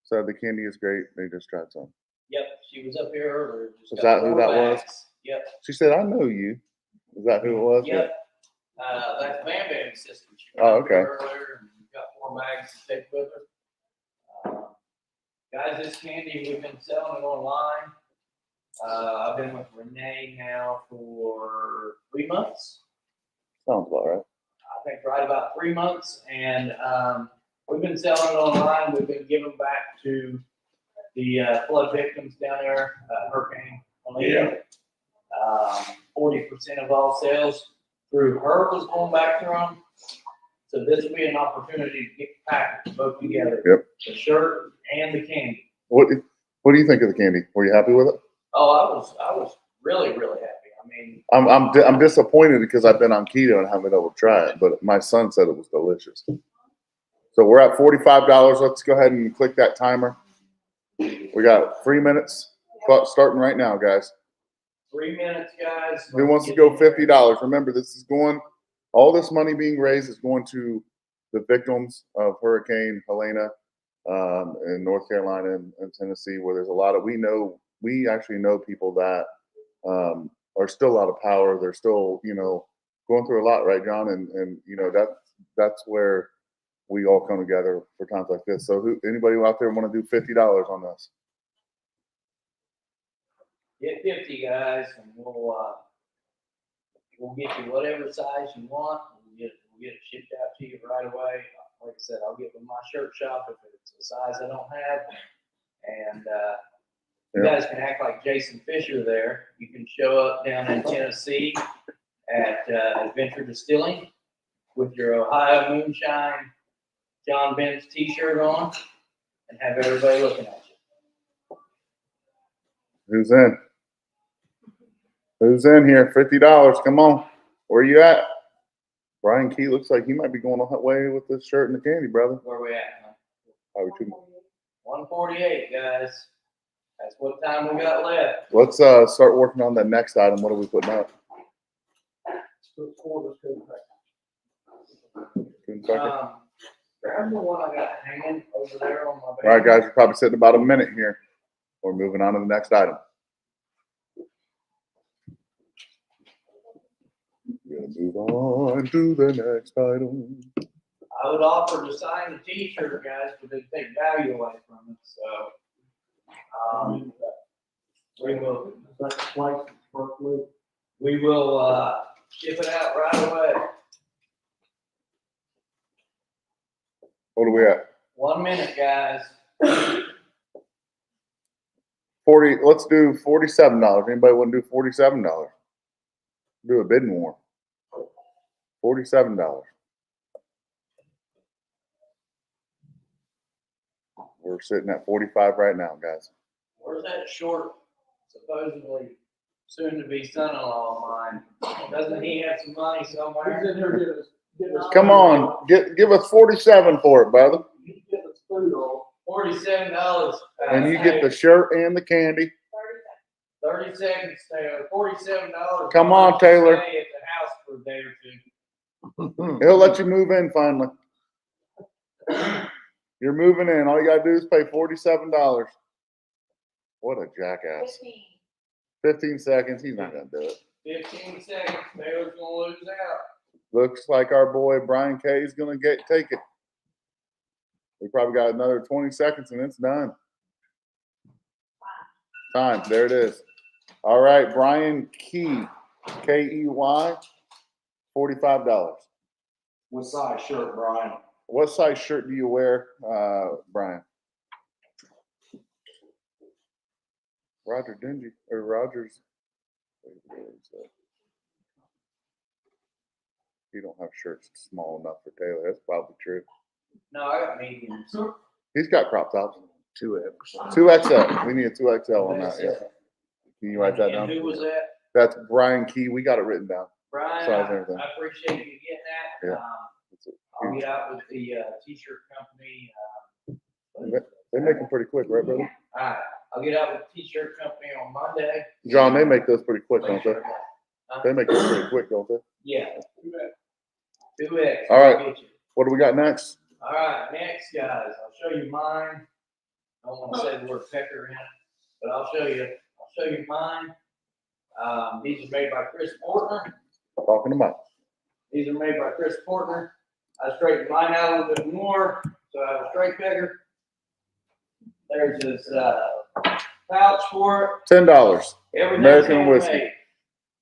said the candy is great. They just tried some. Yep, she was up here earlier. Is that who that was? Yep. She said, "I know you." Is that who it was? Yep. That's Bam Bam's sister. She Oh, was up here okay. earlier and got 4 bags to take with her. Guys, this candy, we've been selling it online. I've been with Renee now for 3 months. Sounds about right. I think right about 3 months, and we've been selling it online. We've been giving back to the flood victims down there, Hurricane Helene. 40% of all sales through her was going back to them. So this will be an opportunity to get the package both together. Yep. The shirt and the candy. What do you think of the candy? Were you happy with it? Oh, I was really, really happy. I mean, I'm disappointed because I've been on keto and haven't been able to try it, but my son said it was delicious. So we're at $45. Let's go ahead and click that timer. We got 3 minutes starting right now, guys. 3 minutes, guys. Who wants to go $50? Remember, this is going. All this money being raised is going to the victims of Hurricane Helena in North Carolina and Tennessee, where there's a lot of we actually know people that are still out of power. They're still, going through a lot, right, John? And that's where we all come together for times like this. So anybody out there want to do $50 on this? Get 50 guys, and we'll get you whatever size you want. We'll get it shipped out to you right away. Like I said, I'll get with my shirt shop if it's a size I don't have. And you guys can act like Jason Fisher there. You can show up down in Tennessee at Adventure Distilling with your Ohio Moonshine John Ben's t-shirt on and have everybody looking at you. Who's in? Who's in here? $50. Come on. Where you at? Brian Key looks like he might be going away with this shirt and the candy, brother. Where we at, huh? Probably 148, guys. That's what time we got left. Let's start working on the next item. What are we putting up? Grab the one I got hanging over there on my All right, guys, we're probably sitting about a minute here. We're moving on to the next item. We're going to move on to the next item. I would offer to sign the t-shirt, guys, but they take value away from it. So we will ship it out right away. What are we at? 1 minute, guys. 40. Let's do $47. Anybody want to do $47? Do a bidding war. $47. We're sitting at 45 right now, guys. Where's that short, supposedly soon-to-be son-in-law of mine? Doesn't he have some money somewhere? Come on, give us 47 for it, brother. $47. And you get the shirt and the candy. 30 seconds, Taylor. $47. Come on, Taylor. Stay at the house for a day or two. He'll let you move in finally. You're moving in. All you gotta do is pay $47. What a jackass. 15 seconds. He's not gonna do it. 15 seconds. Taylor's gonna lose out. Looks like our boy Brian K is gonna take it. We probably got another 20 seconds and it's done. Time. There it is. All right, Brian Key, Key, $45. What size shirt, Brian? What size shirt do you wear, Brian? Roger Dingy or Rogers. You don't have shirts small enough for Taylor. That's probably true. No, I got mediums. He's got crop tops. 2X. 2XL. We need a 2XL on that. Yeah. Can you write that down? And who was that? That's Brian Key. We got it written down. Brian, Size and everything. I appreciate you getting that. Yeah. I'll get out with the t-shirt company. They make them pretty quick, right, brother? All right. I'll get out with the t-shirt company on Monday. John, they make those pretty quick, don't they? They make those pretty quick, don't they? Yeah. 2X. All right. I'll get you. What do we got next? All right, next, guys. I'll show you mine. I don't want to say the word pecker in it, but I'll show you mine. These are made by Chris Portner. Talking about. These are made by Chris Portner. I straightened mine out a little bit more, so I have a straight pecker. There's this pouch for it. $10. Everything's American whiskey.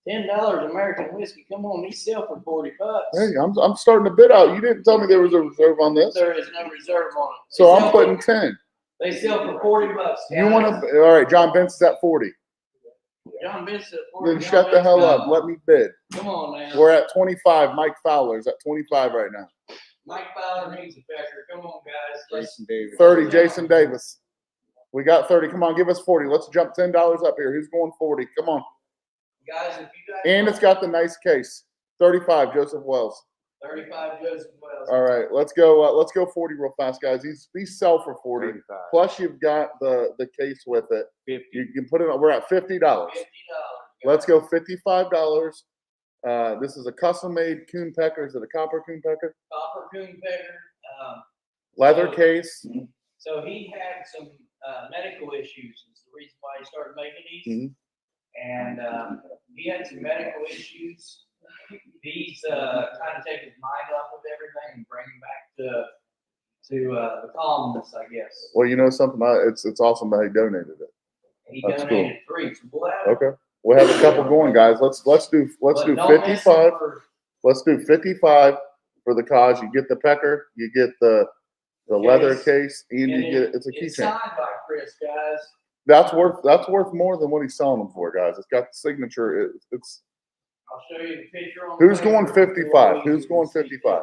handmade. $10 American whiskey. Come on, these sell for $40. Hey, I'm starting to bid out. You didn't tell me there was a reserve on this. There is no reserve on it. So I'm putting 10. They sell for $40. You want to? All right, John Benson's at 40. John Benson at 40. Then shut the hell up. Let me bid. Come on now. We're at 25. Mike Fowler's at 25 right now. Mike Fowler needs a pecker. Come on, guys. Let's 30. Jason Davis. We got 30. Come on, give us 40. Let's jump $10 up here. Who's going 40? Come on. guys, if you guys And it's got the nice case. 35. Joseph Wells. 35 Joseph Wells. All right, let's go 40 real fast, guys. These sell for 40. 35. Plus, you've got the case with it. 50. You can put it on. We're at $50. $50. Let's go $55. This is a custom-made coon pecker. Is it a copper coon pecker? Copper coon pecker. Leather case. So he had some medical issues. Is the reason why he started making these. Mhm. And he had some medical issues. These kind of take his mind off of everything and bring him back to the calmness, I guess. Well, you know something? It's awesome that he donated it. He That's donated 3. So we'll have, Okay, we'll have a couple going, guys. Let's do but don't miss 55. him for Let's do 55 for the cause. You get the pecker, you get the leather case, and you get it's a It's keychain. signed by Chris, guys. That's worth more than what he's selling them for, guys. It's got the signature. It's I'll show you the picture on. who's the going paper 55? before Who's you going see it. 55?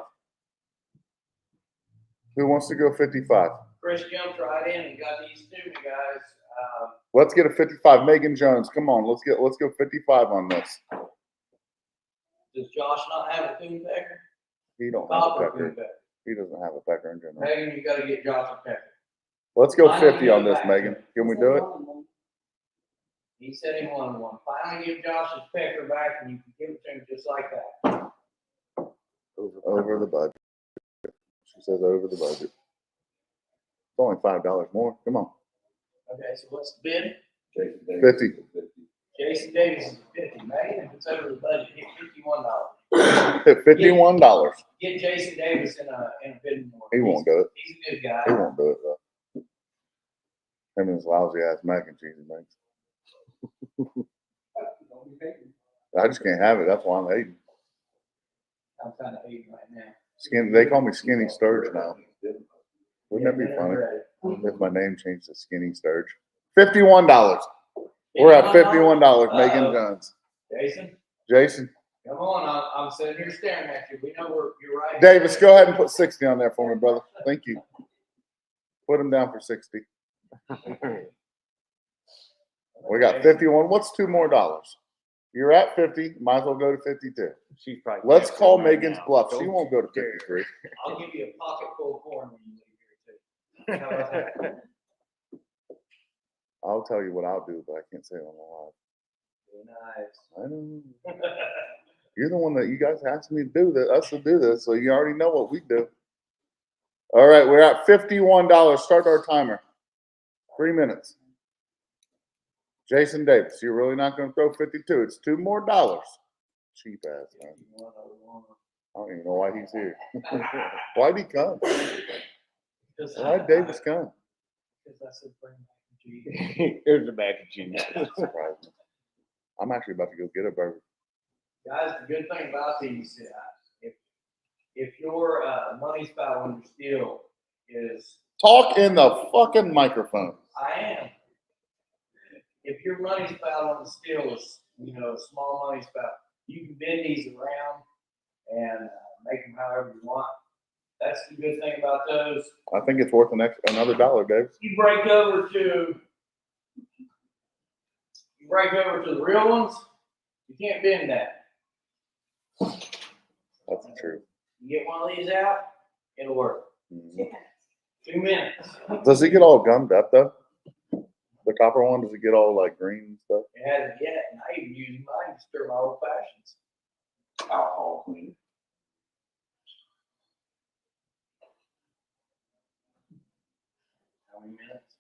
Who wants to go 55? Chris jumped right in and got these to me, guys. Let's get a 55. Megan Jones, come on. Let's go 55 on this. Does Josh not have a tune pecker? He don't have a Copper pecker. tune pecker. He doesn't have a pecker in general. Megan, you gotta get Josh a pecker. Let's go Finally 50 on get this, back. Megan. Can we do it? He said he wanted one. Finally give Josh his pecker back and you can give it to him just like that. Over the budget. She says over the budget. It's only $5 more. Come on. Okay, so what's the bid? Jason Davis 50. is 50. Jason Davis is 50. Megan, if it's over the budget, hit $51. Hit $51. Get Jason Davis in a bidding war. He won't do it. He's a good guy. He won't do it though. Him and his lousy ass mac and cheese and things. I just can't have it. That's why I'm hating. I'm kind of hating right now. They call me Skinny Sturge now. Wouldn't that be Yeah, funny right. if my name changed to Skinny Sturge? $51. We're at $51. Megan Jones. Jason, Jason come on. I'm sitting here staring at you. We know you're right. Davis, go ahead and put 60 on there for me, brother. Thank you. Put him down for 60. We got 51. What's $2 more? You're at 50. Might as well go to 52. She's probably. Let's call texting right Megan's now. bluff. She Don't won't go to you dare. 53. I'll give you a pocket full of corn when you leave here too. How about that? I'll tell you what I'll do, but I can't say it on the Nice. live. I know. You're the one that you guys asked me to do this, us to do this, so you already know what we do. All right, we're at $51. Start our timer. 3 minutes. Jason Davis, you're really not going to throw 52. It's $2 more. Cheap ass, man. I don't even know why he's here. Why'd he come? Why'd Davis come? Because I said bring mac and cheese. Here's the mac and cheese. Surprised me. I'm actually about to go get a burger. Guys, the good thing about these, if your money spout on your steel is, Talk in the fucking microphone. I am. If your money spout on the steel is, a small money spout, you can bend these around and make them however you want. That's the good thing about those. I think it's worth another $1, Davis. You break over to the real ones, you can't bend that. That's the truth. You get one of these out, it'll work. Mhm. 2 minutes. Does it get all gummed up though? The copper one, does it get all like green and stuff? It hasn't yet, and I even use mine to stir my old fashions. Alcohol clean. How many minutes?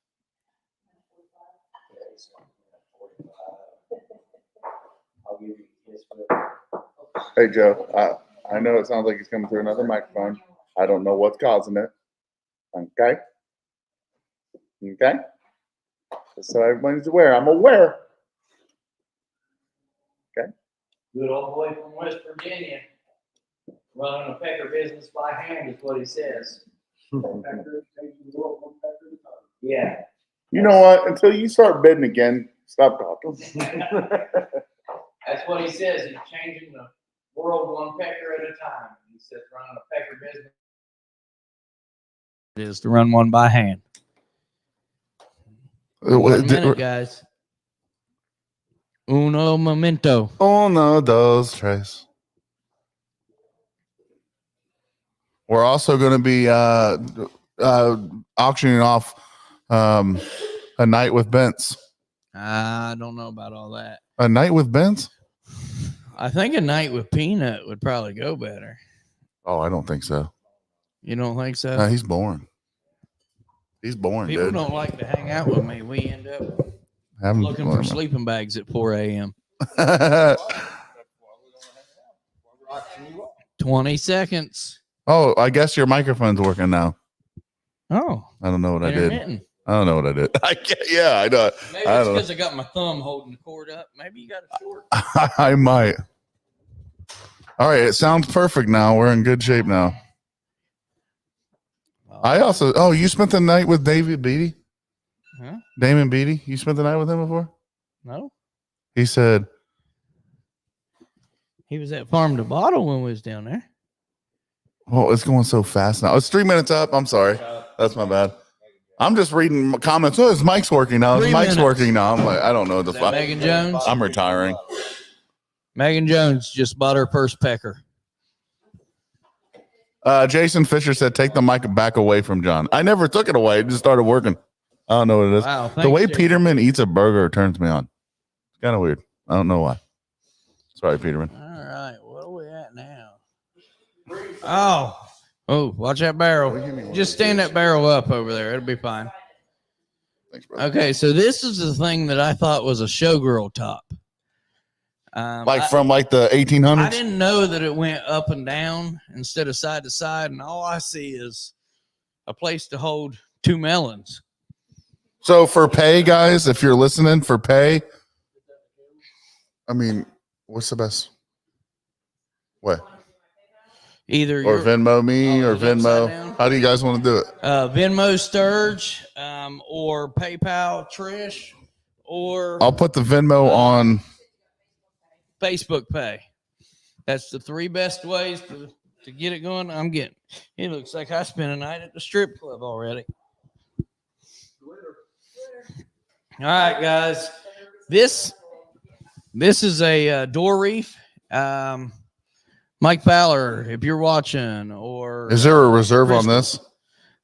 Okay, so 45. I'll give you a kiss with it. Hey Joe, I know it sounds like he's coming through another microphone. I don't know what's causing it. Okay? Okay? Just so everybody's aware. I'm aware. Okay? Good old boy from West Virginia, running a pecker business by hand is what he says. Yeah. You know what? Until you start bidding again, stop talking. That's what he says. He's changing the world one pecker at a time. He says running a pecker business. It is to run one by hand. 1 minute, guys. Uno momento. Uno, dos, tres. We're also going to be auctioning off a night with Bents. I don't know about all that. A night with Bents? I think a night with Peanut would probably go better. Oh, I don't think so. You don't think so? No, he's boring. He's boring, People dude. don't like to hang out with me. We end up Having looking for sleeping bags at 4 a.m. Oh, 20 seconds. I guess your microphone's working now. Oh, I don't know what I did. intermittent. I don't know what I did. I can't, yeah, I know. Maybe I it's don't because I got my thumb holding the cord up. Maybe you got a short. I might. All right, it sounds perfect now. We're in good shape now. I also, you spent the night with David Beatty? Huh? Damon Beatty? You spent the night with him before? No. He said, He was at Farm to Bottle when we was down there. oh, it's going so fast now. It's 3 minutes up. I'm sorry. That's my bad. I'm just reading comments. Oh, his mic's working now. His 3 mic's minutes. working now. I'm like, I don't know. Is that Megan Jones? I'm retiring. Megan Jones just bought her first pecker. Jason Fisher said, take the mic back away from John. I never took it away. It just started working. I don't know what it is. Wow, The way Jason. Peterman eats a burger turns me on. It's kind of weird. I don't know why. Sorry, Peterman. All right, where are we at now? Oh, watch that barrel. Just stand that barrel up over there. It'll be fine. Thanks, brother. Okay, so this is the thing that I thought was a showgirl top. From the 1800s? I didn't know that it went up and down instead of side to side, and all I see is a place to hold 2 melons. So for pay, guys, if you're listening, for pay, I mean, what's the best? What? Either Or Venmo me or is it upside Venmo. down? How do you guys want to do it? Venmo Sturge, or PayPal Trish, or I'll put the Venmo on. Facebook Pay. That's the 3 best ways to get it going. It looks like I spent a night at the strip club already. All right, guys. This is a door reef. Mike Fowler, if you're watching, or Is there a reserve on Crystal.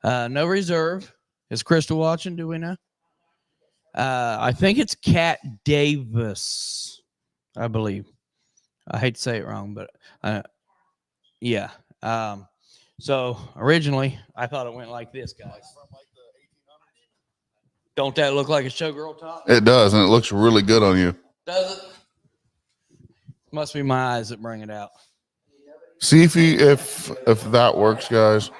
this? No reserve. Is Crystal watching? Do we know? I think it's Kat Davis, I believe. I hate to say it wrong, but yeah. So originally, I thought it went like this, guys. Don't that look like a showgirl top? It does, and it looks really good on you. Does it? Must be my eyes that bring it out. See if that works, guys.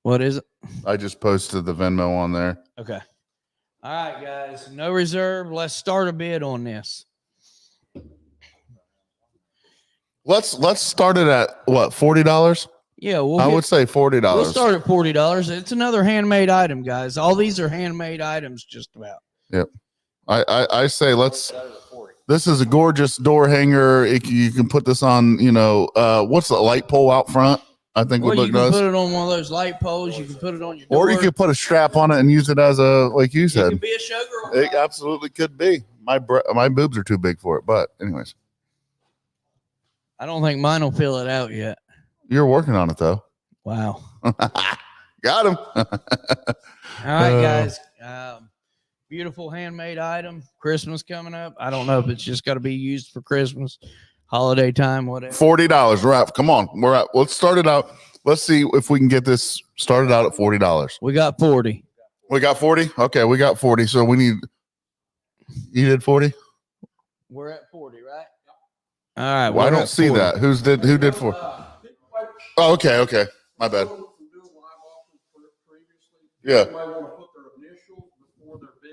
What is it? I just posted the Venmo on there. Okay. All right, guys. No reserve. Let's start a bid on this. Let's start it at what, $40? Yeah, I would say $40. We'll start at $40. It's another handmade item, guys. All these are handmade items, just about. Yep. I say this is a gorgeous door hanger. You can put this on, what's the light pole out front? I think would Well, look you can nice. put it on one of those light poles. You can put it on your door. Or you could put a strap on it and use it as a, like you It said. could be a showgirl. It absolutely could be. My boobs are too big for it, but anyways, I don't think mine will fill it out yet. you're working on it though. Wow. Got him. All right, guys. Beautiful handmade item. Christmas coming up. I don't know if it's just got to be used for Christmas, holiday time, whatever. $40. We're up. Come on. We're up. Let's start it out. Let's see if we can get this started out at $40. We got 40. We got 40. Okay, we got 40. So we need. You did 40. We're at 40, right? All right. Well, I we're don't at see 40. that. Who did 4? Oh, okay. My bad. Yeah. You might want to put their initials before their bid.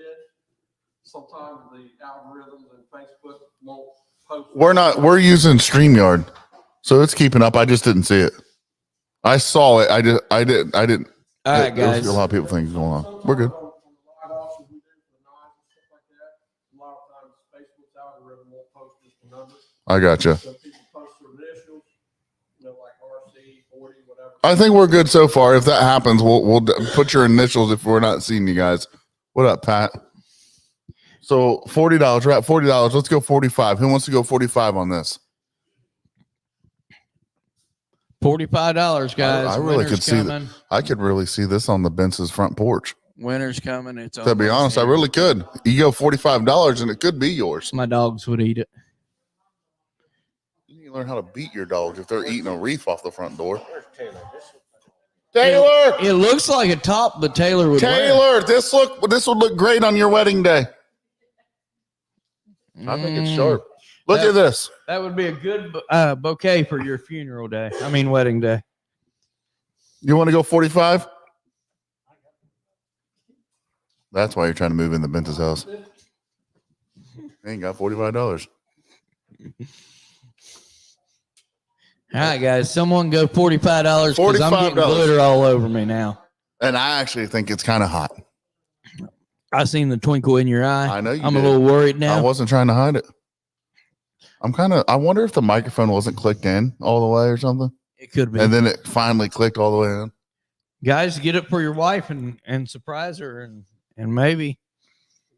Sometimes the algorithms and Facebook won't post. We're using StreamYard. So it's keeping up. I just didn't see it. I saw it. I didn't. All right, There was guys. a lot of people think going on. We're good. I gotcha. So people post their initials, like RC, 40, whatever. I think we're good so far. If that happens, we'll put your initials if we're not seeing you guys. What up, Pat? So $40. We're at $40. Let's go 45. Who wants to go 45 on this? $45, guys. I really Winter's could see coming. that. I could really see this on the Bence's front porch. Winter's coming. It's To be almost honest, I here. really could. You go $45 and it could be yours. My dogs would eat it. You need to learn how to beat your dogs if they're eating a reef off the front door. Taylor! It looks like a top, but Taylor would wear. Taylor, this would look great on your wedding day. I think it's sharp. Look at this. That would be a good bouquet for your funeral day. I mean, wedding day. You want to go 45? That's why you're trying to move into Ben's house. Ain't got $45. All right, guys. Someone go $45 because I'm getting glitter all over me now. And I actually think it's kind of hot. I seen the twinkle in your eye. I know you I'm did. a little worried now. I wasn't trying to hide it. I wonder if the microphone wasn't clicked in all the way or something. It could be. And then it finally clicked all the way in. Guys, get it for your wife and surprise her and maybe,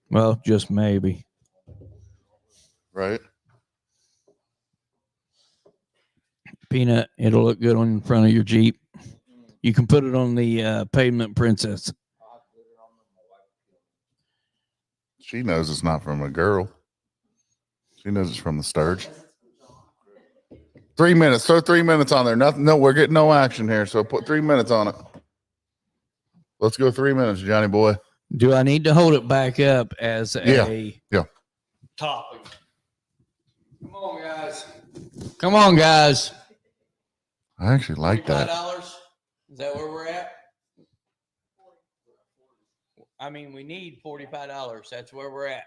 well, just maybe. Right. Peanut, it'll look good on in front of your Jeep. You can put it on the Pavement Princess. She knows it's not from a girl. She knows it's from the Sturge. 3 minutes. Throw 3 minutes on there. Nothing. No, we're getting no action here. So put 3 minutes on it. Let's go 3 minutes, Johnny boy. Do I need to hold it back up as a topic? Come on, guys. Come on, guys. I actually like that. $45? Is that where we're at? I mean, we need $45. That's where we're at.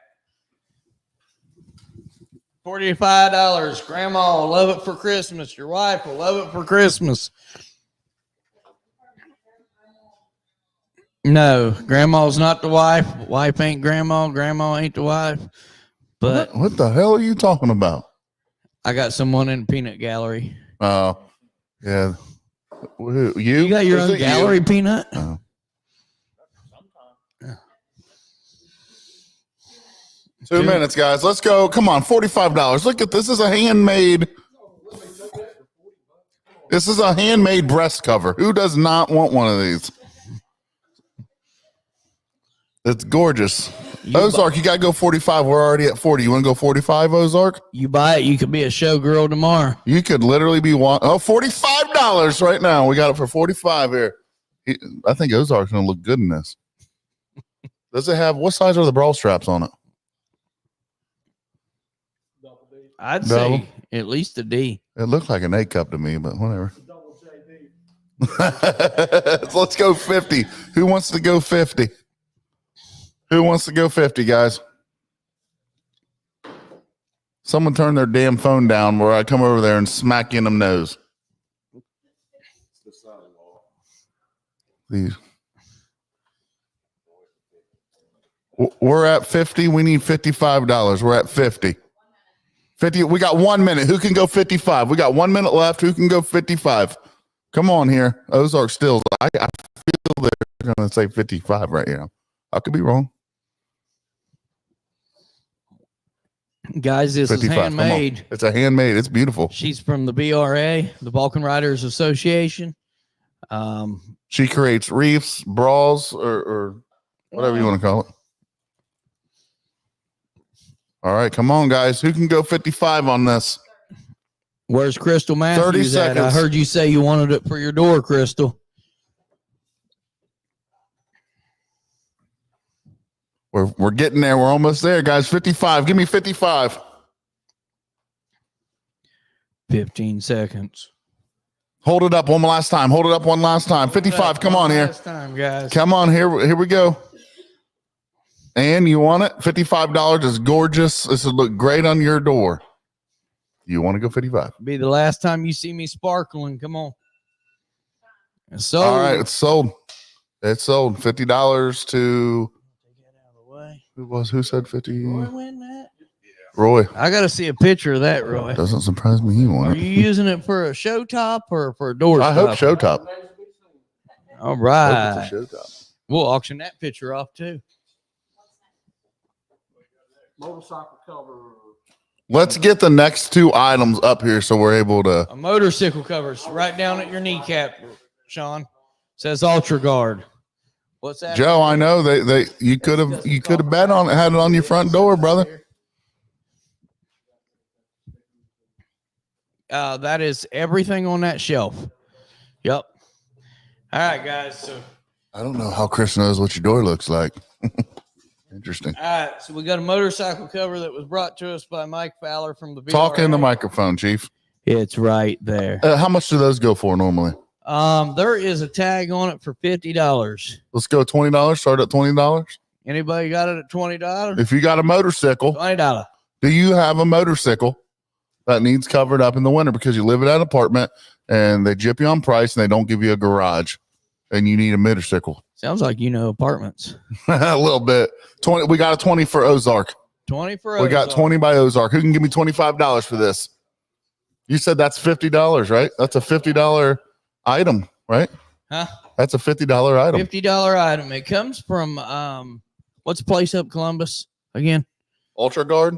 $45. Grandma will love it for Christmas. Your wife will love it for Christmas. No, grandma's not the wife. Wife ain't grandma. Grandma ain't the wife. But what the hell are you talking about? I got someone in the peanut gallery. Oh, yeah. You? You got your own gallery, Peanut? Oh. 2 minutes, guys. Let's go. Come on, $45. Look at this. Is a handmade. This is a handmade breast cover. Who does not want one of these? It's gorgeous. Ozark, you got to go 45. We're already at 40. You want to go 45, Ozark? You buy it, you could be a showgirl tomorrow. You could literally be $45 right now. We got it for 45 here. I think Ozark's going to look good in this. Does it have, what size are the bra straps on it? I'd say at least a D. It looked like an A cup to me, but whatever. Let's go 50. Who wants to go 50? Who wants to go 50, guys? Someone turn their damn phone down where I come over there and smack you in the nose. Please. We're at 50. We need $55. We're at 50. 50. We got 1 minute. Who can go 55? We got 1 minute left. Who can go 55? Come on here. Ozark Stills. I feel they're going to say 55 right now. I could be wrong. Guys, this 55, is handmade. It's a handmade. It's beautiful. She's from the BRA, the Balkan Riders Association. She creates reefs, bras, or whatever you want to call it. All right, come on, guys. Who can go 55 on this? Where's Crystal Matthews 30 seconds. at? I heard you say you wanted it for your door, Crystal. We're getting there. We're almost there, guys. 55. Give me 55. 15 seconds. Hold it up one last time. Hold it up one last time. 55. Come on here. Last time, guys. Come on here. Here we go. And you want it? $55 is gorgeous. This would look great on your door. You want to go 55? Be the last time you see me sparkling. Come on. It's sold. All right, it's sold. It's sold. $50 to. Who said 50? Roy win that? Roy. I got to see a picture of that, Roy. Doesn't surprise me he won Are it. you using it for a show top or for a door I hope show top. All right. I hope it's a show top. We'll auction that picture off too. Motorcycle cover. Let's get the next two items up here so we're able to. A motorcycle covers right down at your kneecap, Sean. Says Ultra Guard. What's that? Joe, I know you could have bet on it, had it on your front door, brother. That is everything on that shelf. Yep. All right, guys. So I don't know how Chris knows what your door looks like. Interesting. All right, so we got a motorcycle cover that was brought to us by Mike Fowler from the Talk in the VRA. microphone, Chief. It's right there. How much do those go for normally? There is a tag on it for $50. Let's go $20. Start at $20. Anybody got it at $20? If you got a motorcycle, $20. do you have a motorcycle that needs covered up in the winter because you live in an apartment and they jip you on price and they don't give you a garage and you need a motorcycle? Sounds like you know apartments. A little bit. 20. We got a 20 for Ozark. 20 for We got 20 by Ozark. Who can give me $25 for this? You said that's $50, right? That's a $50 item, right? Huh? That's a $50 item. $50 item. It comes from what's the place up Columbus again? Ultra Guard?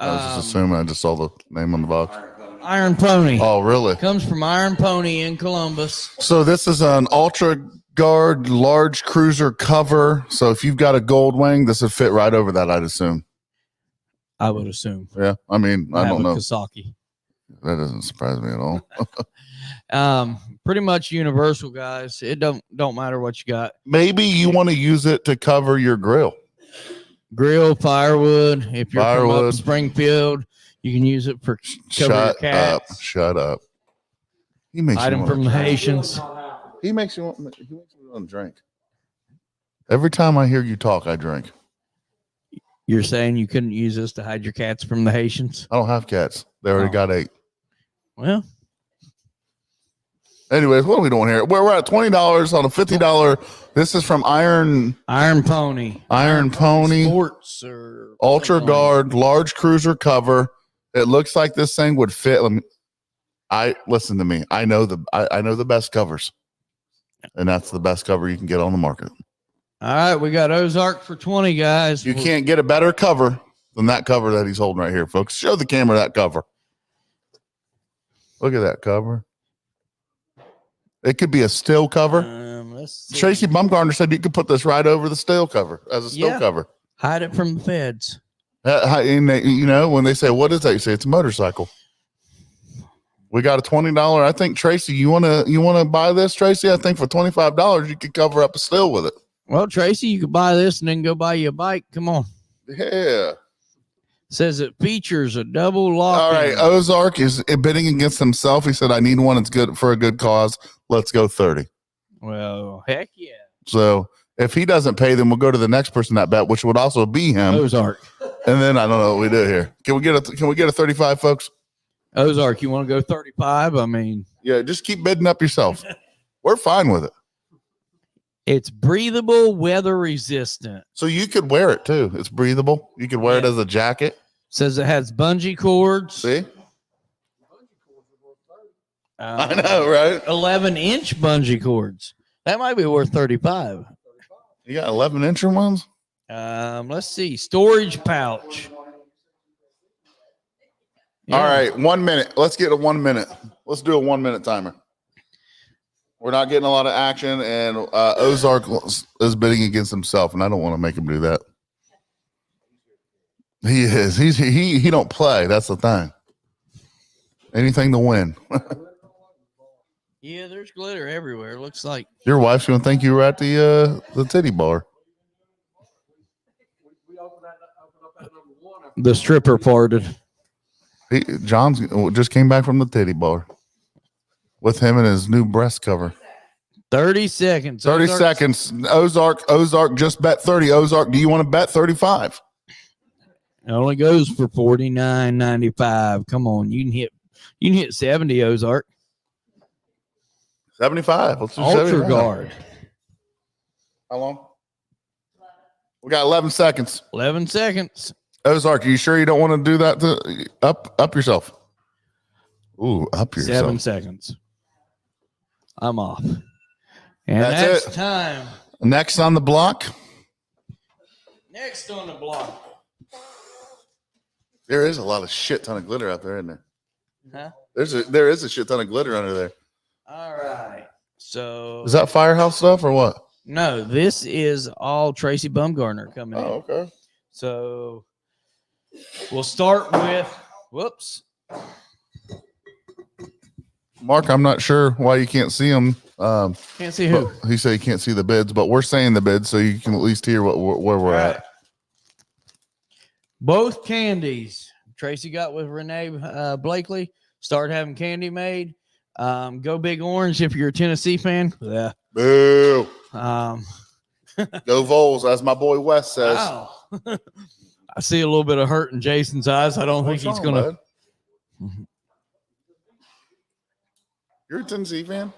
I was just assuming. I just saw the name on the box. Iron Pony. Oh, really? Comes from Iron Pony in Columbus. So this is an Ultra Guard large cruiser cover. So if you've got a gold wing, this would fit right over that, I'd assume. I would assume. Yeah. I mean, I don't know. Kawasaki. That doesn't surprise me at all. Pretty much universal, guys. It don't matter what you got. Maybe you want to use it to cover your grill. Grill, firewood. If you're from up Firewood. Springfield, you can use it for cover your cats. Shut up. He makes Item you from want the Haitians. He makes you want to drink. Every time I hear you talk, I drink. You're saying you couldn't use this to hide your cats from the Haitians? I don't have cats. They already got 8. Well, anyways, what are we doing here? We're at $20 on a $50. This is from Iron Pony. Iron Pony Sports or Ultra Guard large cruiser cover. It looks like this thing would fit. Listen to me. I know the best covers, and that's the best cover you can get on the market. All right, we got Ozark for 20, guys. You can't get a better cover than that cover that he's holding right here, folks. Show the camera that cover. Look at that cover. It could be a still cover. Let's see. Tracy Bumgarner said you could put this right over the still cover as a still cover. Hide it from the feds. And when they say, what is that? You say, it's a motorcycle. We got a $20. I think, Tracy, you want to buy this, Tracy? I think for $25, you could cover up a still with it. Well, Tracy, you could buy this and then go buy you a bike. Come on. Yeah. Says it features a double lock. All right. Ozark is bidding against himself. He said, I need one that's good for a good cause. Let's go 30. Well, heck yeah. So if he doesn't pay, then we'll go to the next person that bet, which would also be him. Ozark. And then I don't know what we do here. Can we get a 35, folks? Ozark, you want to go 35? I mean, yeah, just keep bidding up yourself. We're fine with it. It's breathable, weather resistant. So you could wear it too. It's breathable. You could wear it as a jacket. Says it has bungee cords. See? I know, right? 11-inch bungee cords. That might be worth 35. You got 11-inch ones? Let's see. Storage pouch. Yeah. All right, 1 minute. Let's get a 1 minute. Let's do a 1 minute timer. We're not getting a lot of action, and Ozark is bidding against himself, and I don't want to make him do that. He is. He don't play. That's the thing. Anything to win. Yeah, there's glitter everywhere. Looks like Your wife's gonna think you were at the titty bar. the stripper parted. John's just came back from the titty bar with him and his new breast cover. 30 seconds. 30 seconds. Ozark just bet 30. Ozark, do you want to bet 35? It only goes for $49.95. Come on, you can hit 70, Ozark. 75. Let's do Ultra 75. Guard. How long? We got 11 seconds. 11 seconds. Ozark, are you sure you don't want to do that to up yourself? Ooh, up yourself. 7 seconds. I'm off. And That's that's it. time. Next on the block. Next on the block. There is a lot of shit ton of glitter out there, isn't there? Huh? There is a shit ton of glitter under there. All right. So Is that Firehouse stuff or what? no, this is all Tracy Bumgarner coming in. Oh, okay. So we'll start with Mark, I'm not sure why you can't see them. Can't see who. He said he can't see the bids, but we're saying the bids so you can at least hear where we're All right. at. Both candies Tracy got with Renee Blakely. Started having candy made. Go Big Orange if you're a Tennessee fan. Yeah. Boo. Go Vols, as my boy Wes says. Wow. I see a little bit of hurt in Jason's eyes. I don't think he's going to. You're a Tennessee fan?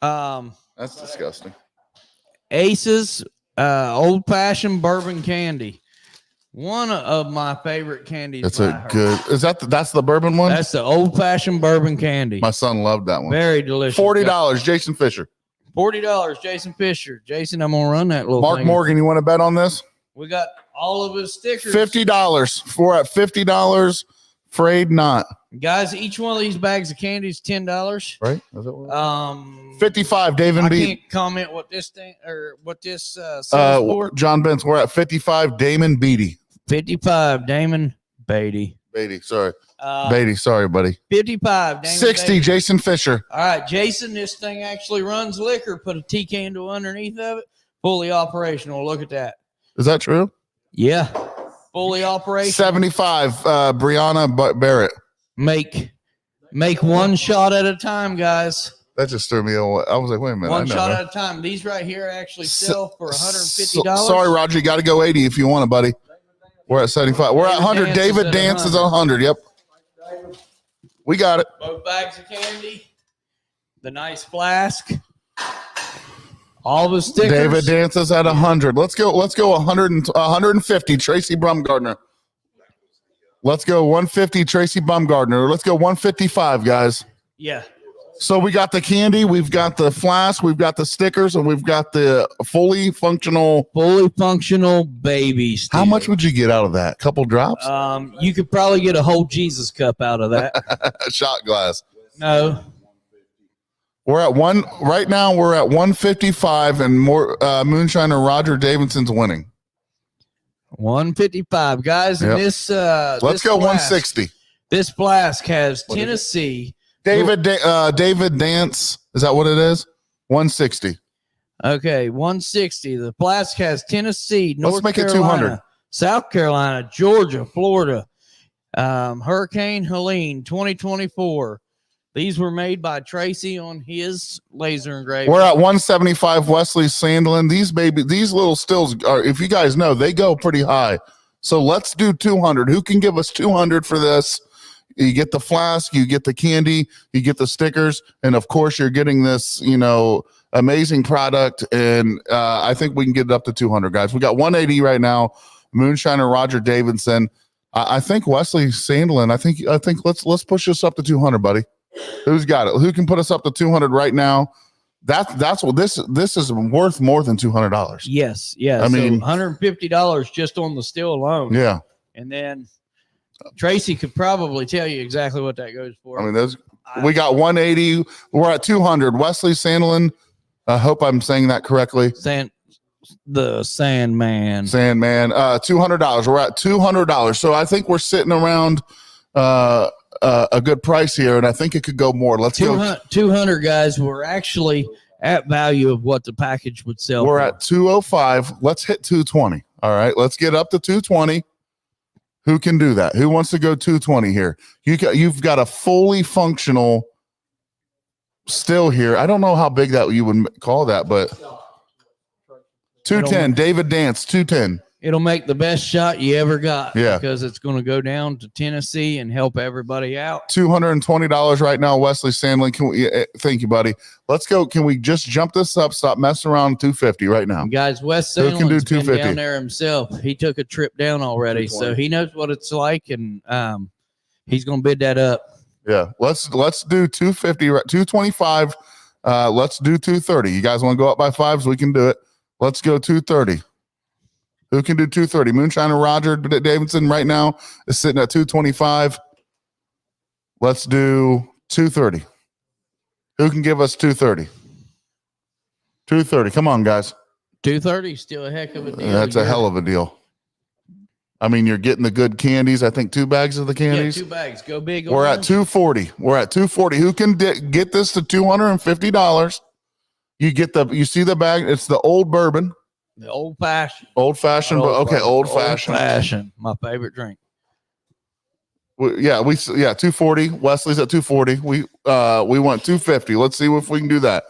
That's disgusting. Aces Old Fashioned Bourbon Candy. One of my favorite candies. It's a good. That's the bourbon one? That's the Old Fashioned Bourbon Candy. My son loved that one. Very delicious. $40, Jason Fisher. $40, Jason Fisher. Jason, I'm gonna run that little Mark thing. Morgan, you want to bet on this? We got all of his stickers. $50. We're at $50. Afraid not. Guys, each one of these bags of candy is $10. Right? Is that what 55, David I B. can't comment what this thing or what this sells for. John Benz, we're at 55. Damon Beatty. 55, Damon Beatty. Sorry. Beatty, sorry, buddy. 55, Damon 60, Beatty. Jason Fisher. All right, Jason, this thing actually runs liquor. Put a tea candle underneath of it. Fully operational. Look at that. Is that true? Yeah. Fully operational. 75, Brianna Barrett. Make one shot at a time, guys. That just threw me away. I was like, wait a minute. One shot at a time. These right here actually sell for $150. Sorry, Roger. You got to go 80 if you want it, buddy. We're at 75. We're at 100. David Dance is 100. Yep. We got it. Both bags of candy. The nice flask. All the stickers. David Dance is at 100. Let's go 150. Tracy Baumgartner. Let's go 150. Tracy Baumgartner. Let's go 155, guys. Yeah. So we got the candy, we've got the flask, we've got the stickers, and we've got the fully functional baby steel. How much would you get out of that? Couple drops? You could probably get a whole Jesus cup out of that. Shot glass. No. We're at one right now. We're at 155, and more Moonshiner Roger Davidson's winning. 155, guys. Yep. And this let's go 160. This flask has Tennessee. David Dance, is that what it is? 160. Okay, 160. The flask has Tennessee, North Let's make Carolina, it 200. South Carolina, Georgia, Florida, Hurricane Helene 2024. These were made by Tracy on his laser engraver. We're at 175 Wesley Sandlin. These little stills are, if you guys know, they go pretty high. So let's do 200. Who can give us 200 for this? You get the flask, you get the candy, you get the stickers, and of course you're getting this, amazing product. And I think we can get it up to 200, guys. We got 180 right now. Moonshiner Roger Davidson. I think Wesley Sandlin. I think let's push this up to 200, buddy. Who's got it? Who can put us up to 200 right now? That's what this is worth more than $200. Yes. I mean $150 just on the still alone. Yeah. And then Tracy could probably tell you exactly what that goes for. I mean, we got 180. We're at 200. Wesley Sandlin. I hope I'm saying that correctly. The Sandman. $200. We're at $200. So I think we're sitting around a good price here, and I think it could go more. Let's go 200, guys. We're actually at value of what the package would sell. We're for. at 205. Let's hit 220. All right, let's get up to 220. Who can do that? Who wants to go 220 here? You've got a fully functional still here. I don't know how big that you would call that, but 210. David Dance 210. It'll make the best shot you ever got. Yeah, because it's going to go down to Tennessee and help everybody out. $220 right now. Wesley Sandlin, thank you, buddy. Let's go. Can we just jump this up? Stop messing around. 250 right now, guys. Wes Sandlin's been down there himself. He took a trip down already, so he knows what it's like, and he's going to bid that up. Yeah, let's do 250, 225. Let's do 230. You guys want to go up by fives? We can do it. Let's go 230. Who can do 230? Moonshiner Roger Davidson right now is sitting at 225. Let's do 230. Who can give us 230? 230. Come on, guys. 230, still a heck of a deal. That's a hell of a deal. I mean, you're getting the good candies. I think 2 bags of the candies. Yeah, 2 bags. Go big. We're at 240. We're at 240. Who can get this to $250? You see the bag. It's the old bourbon. The old fashioned. Old fashioned, but okay, old fashioned. Old fashioned. My favorite drink. Yeah, 240. Wesley's at 240. We want 250. Let's see if we can do that.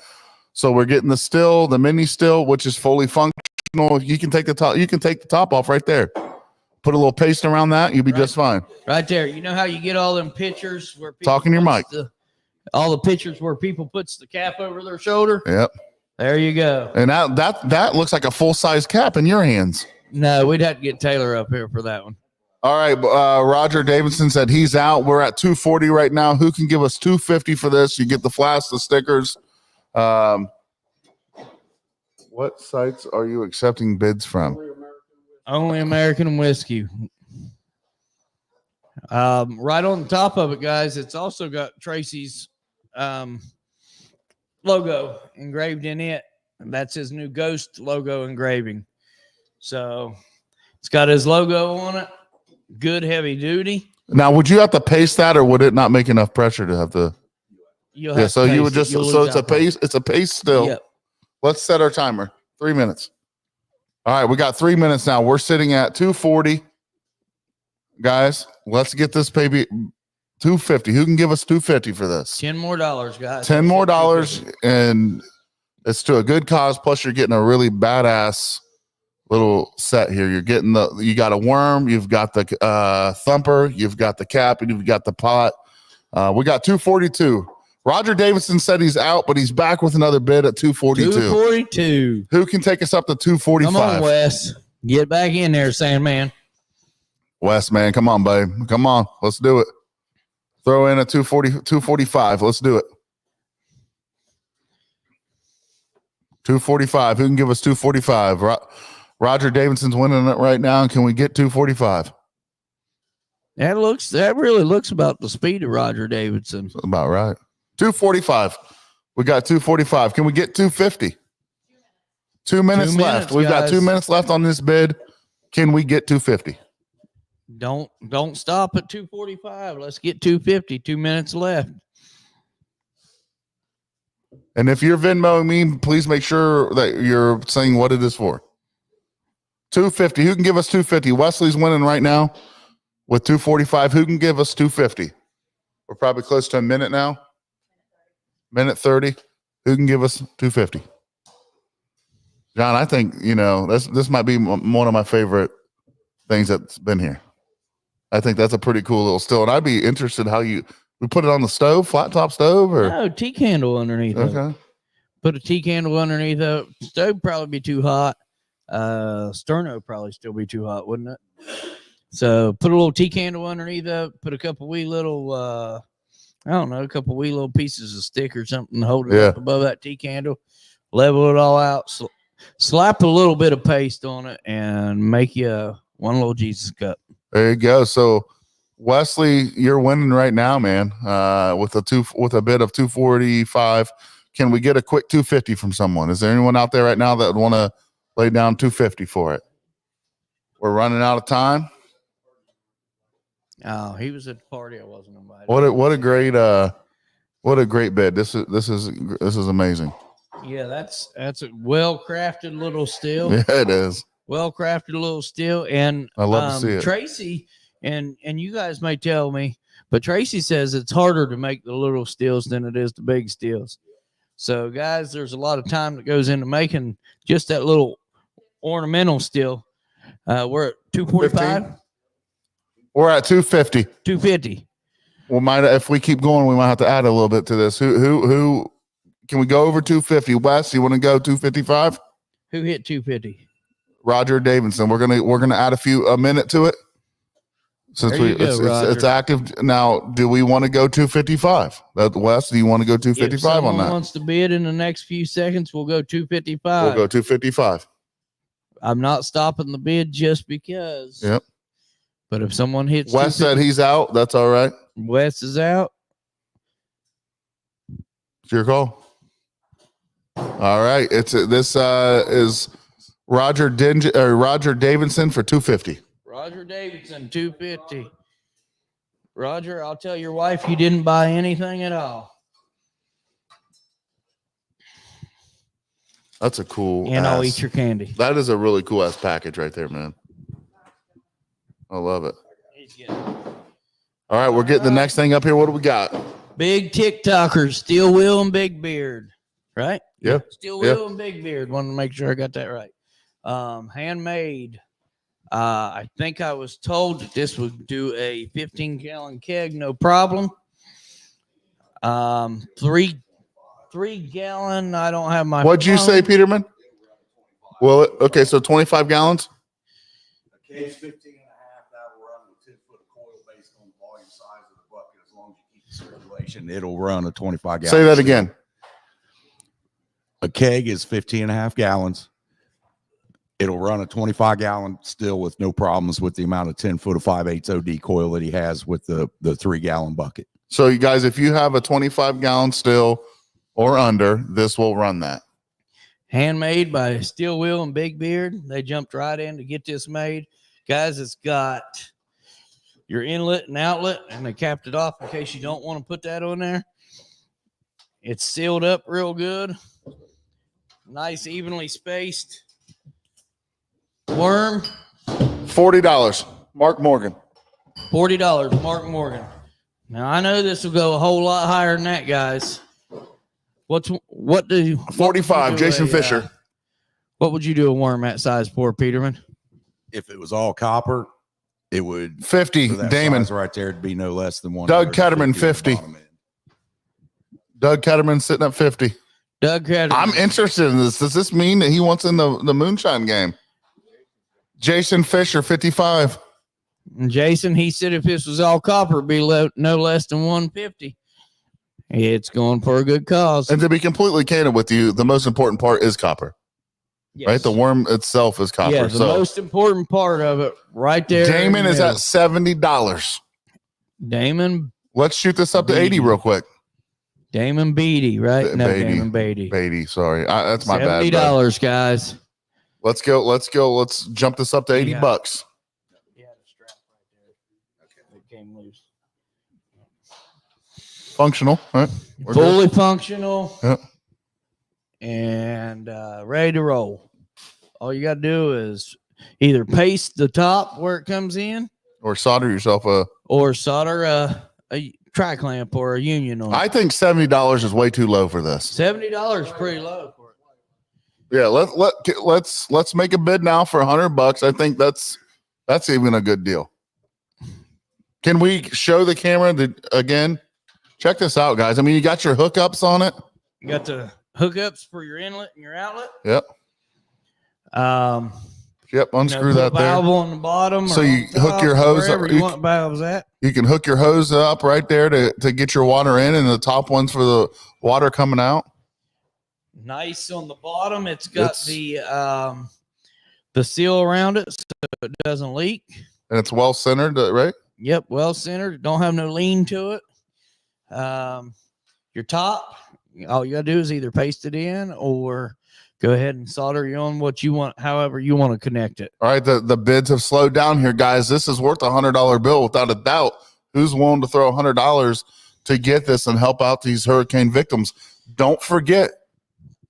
So we're getting the mini still, which is fully functional. You can take the top. You can take the top off right there. Put a little paste around that. You'll be just fine. Right there. You know how you get all them pictures where people talking your mic. All the pictures where people puts the cap over their shoulder. Yep. There you go. And that looks like a full size cap in your hands. No, we'd have to get Taylor up here for that one. All right. Roger Davidson said he's out. We're at 240 right now. Who can give us 250 for this? You get the flask, the stickers. What sites are you accepting bids from? Only American whiskey. Right on the top of it, guys, it's also got Tracy's logo engraved in it. And that's his new Ghost logo engraving. So it's got his logo on it. Good heavy duty. Now, would you have to paste that, or would it not make enough pressure to have to? So you would just it's a paste. It's a paste still. Yep. Let's set our timer. 3 minutes. All right, we got 3 minutes now. We're sitting at 240. Guys, let's get this baby 250. Who can give us 250 for this? $10 more, guys. $10 more, and it's to a good cause. Plus, you're getting a really badass little set here. You got a worm, you've got the thumper, you've got the cap, and you've got the pot. We got 242. Roger Davidson said he's out, but he's back with another bid at 242. 242. Who can take us up to 245? Come on, Wes. Get back in there, Sandman. Wes, man, come on, babe. Come on. Let's do it. Throw in a 245. Let's do it. 245. Who can give us 245? Roger Davidson's winning it right now. Can we get 245? That really looks about the speed of Roger Davidson. That's about right. 245. We got 245. Can we get 250? 2 minutes left. We've got 2 minutes left on this bid. Can we get 250? Don't stop at 245. Let's get 250. 2 minutes left. And if you're Venmoing me, please make sure that you're saying what it is for. 250. Who can give us 250? Wesley's winning right now with 245. Who can give us 250? We're probably close to a minute now. Minute 30. Who can give us 250? John, I think, this might be one of my favorite things that's been here. I think that's a pretty cool little still. And I'd be interested how we put it on the stove, flat top stove, or no tea candle underneath. Okay. Put a tea candle underneath it. Stove probably be too hot. Sterno probably still be too hot, wouldn't it? So put a little tea candle underneath it. Put a couple wee little, a couple wee little pieces of stick or something. Hold it up above that tea candle. Level it all out. Slap a little bit of paste on it and make you one little Jesus cup. There you go. So Wesley, you're winning right now, man. With a bid of 245. Can we get a quick 250 from someone? Is there anyone out there right now that would want to lay down 250 for it? We're running out of time. Oh, he was at the party. I wasn't invited. What a great bid. This is amazing. Yeah, that's a well-crafted little still. Yeah, it is. Well-crafted little still. And I love to see it. Tracy, and you guys may tell me, but Tracy says it's harder to make the little stills than it is the big stills. So, guys, there's a lot of time that goes into making just that little ornamental still. We're at 245. We're at 250. 250. If we keep going, we might have to add a little bit to this. Who can we go over 250? Wes, you want to go 255? Who hit 250? Roger Davidson. We're gonna add a minute to it since it's active now. Do we want to go 255? Wes, do you want to go 255 on that? If wants to bid in the next few seconds, we'll go 255. We'll go 255. I'm not stopping the bid just because. Yep. But if someone hits, Wes said he's out. That's all right. Wes is out. It's your call. All right. This is Roger Davidson for 250. Roger Davidson, 250. Roger, I'll tell your wife you didn't buy anything at all. That's a cool. And I'll ass- eat your candy. That is a really cool ass package right there, man. I love it. All right, we're getting the next thing up here. What do we got? Big TikTokers, Steel Wheel and Big Beard, right? Yeah. Steel Wheel and Big Beard. Wanted to make sure I got that right. Handmade. I think I was told that this would do a 15-gallon keg, no problem. 3-gallon. I don't have my. What'd you say, Peterman? Well, okay, so 25 gallons. A cage 15 and a half, that will run with 10-foot coil based on the volume size of the bucket. As long as you keep the circulation, it'll run a 25 gallon. Say that again. A keg is 15 and a half gallons. It'll run a 25 gallon still with no problems with the amount of 10-foot of 5/8 OD coil that he has with the 3-gallon bucket. So you guys, if you have a 25 gallon still or under, this will run that. Handmade by Steel Wheel and Big Beard. They jumped right in to get this made. Guys, it's got your inlet and outlet, and they capped it off in case you don't want to put that on there. It's sealed up real good. Nice, evenly spaced. Worm. $40. Mark Morgan. $40, Mark Morgan. Now, I know this will go a whole lot higher than that, guys. What do you 45, Jason Fisher. What would you do a worm that size for, Peterman? If it was all copper, it would 50, for that Damon. size right there, it'd be no less than one. Doug Ketterman, 50. Doug Ketterman sitting at 50. Doug Ketterman. I'm interested in this. Does this mean that he wants in the moonshine game? Jason Fisher, 55. And Jason, he said if this was all copper, it'd be no less than 150. It's going for a good cause. And to be completely candid with you, the most important part is copper. Yes. Right? The worm itself is copper. Yeah, the most important part of it right there. Damon is at $70. Damon. Let's shoot this up to 80 real quick. Damon Beatty, right? No, Beatty. Damon Beatty. Beatty, sorry. That's my bad. $70, guys. Let's go. Let's jump this up to 80 bucks. Yeah, the strap right there. Okay, it came loose. Functional, right? We're Fully functional. Yep. And ready to roll. All you got to do is either paste the top where it comes in, or solder yourself or solder a tri-clamp or a union on it. I think $70 is way too low for this. $70 is pretty low for it. Yeah, let's make a bid now for $100. I think that's even a good deal. Can we show the camera again? Check this out, guys. I mean, you got your hookups on it. You got the hookups for your inlet and your outlet. Yep. Yep. Unscrew that there. Valve on the bottom. So or you on hook top, your hose wherever up. you want valves at. You can hook your hose up right there to get your water in, and the top one's for the water coming out. Nice on the bottom. It's got the seal around it so it doesn't leak. And it's well centered, right? Yep, well centered. Don't have no lean to it. Your top, all you gotta do is either paste it in or go ahead and solder you on what you want, however you want to connect it. All right, the bids have slowed down here, guys. This is worth $100 bill without a doubt. Who's willing to throw $100 to get this and help out these hurricane victims? Don't forget,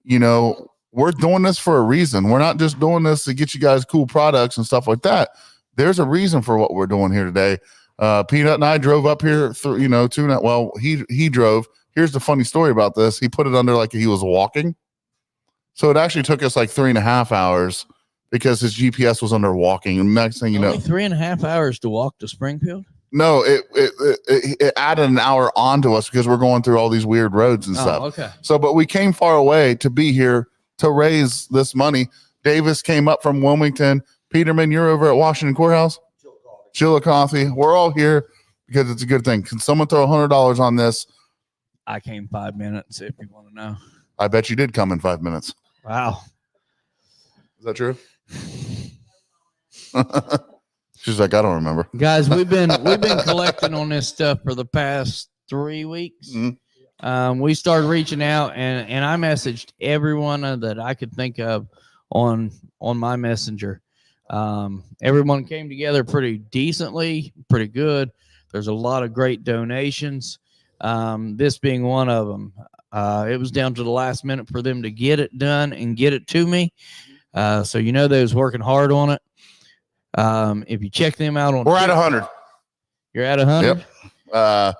we're doing this for a reason. We're not just doing this to get you guys cool products and stuff like that. There's a reason for what we're doing here today. Peanut and I drove up here through, he drove. Here's the funny story about this. He put it under like he was walking. So it actually took us like 3.5 hours because his GPS was under walking. And next thing you know, 3.5 hours to walk to Springfield. No, it added an hour onto us because we're going through all these weird roads and stuff. Okay. So, but we came far away to be here to raise this money. Davis came up from Wilmington. Peterman, you're over at Washington Courthouse. Chillicothe. We're all here because it's a good thing. Can someone throw $100 on this? I came 5 minutes if you want to know. I bet you did come in 5 minutes. Wow. Is that true? She's like, I don't remember. Guys, we've been collecting on this stuff for the past 3 weeks. Mm-hmm. We started reaching out and I messaged everyone that I could think of on my messenger. Everyone came together pretty decently, pretty good. There's a lot of great donations. This being one of them. It was down to the last minute for them to get it done and get it to me. So they was working hard on it. If you check them out on, we're at 100. You're at 100. Yep.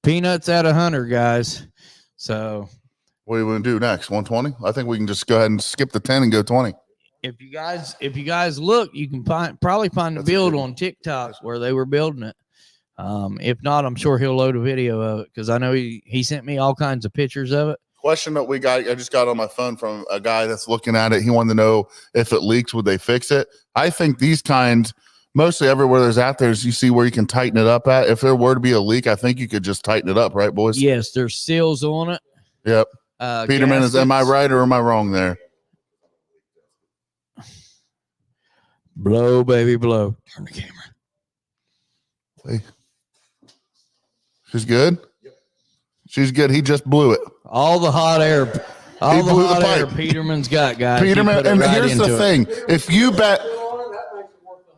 Peanuts at 100, guys. So what do you want to do next? 120? I think we can just go ahead and skip the 10 and go 20. If you guys look, you can probably find the build on TikTok where they were building it. If not, I'm sure he'll load a video of it because I know he sent me all kinds of pictures of it. Question that I just got on my phone from a guy that's looking at it. He wanted to know if it leaks, would they fix it? I think these kinds, mostly everywhere there's you see where you can tighten it up at. If there were to be a leak, I think you could just tighten it up, right, boys? Yes, there's seals on it. Yep. Peterman, am I right or am I wrong there? Blow, baby, blow. Turn the camera. Hey. She's good? Yep. She's good. He just blew it. All the hot air. All the hot air Peterman's got, guys. Peterman, and here's the thing.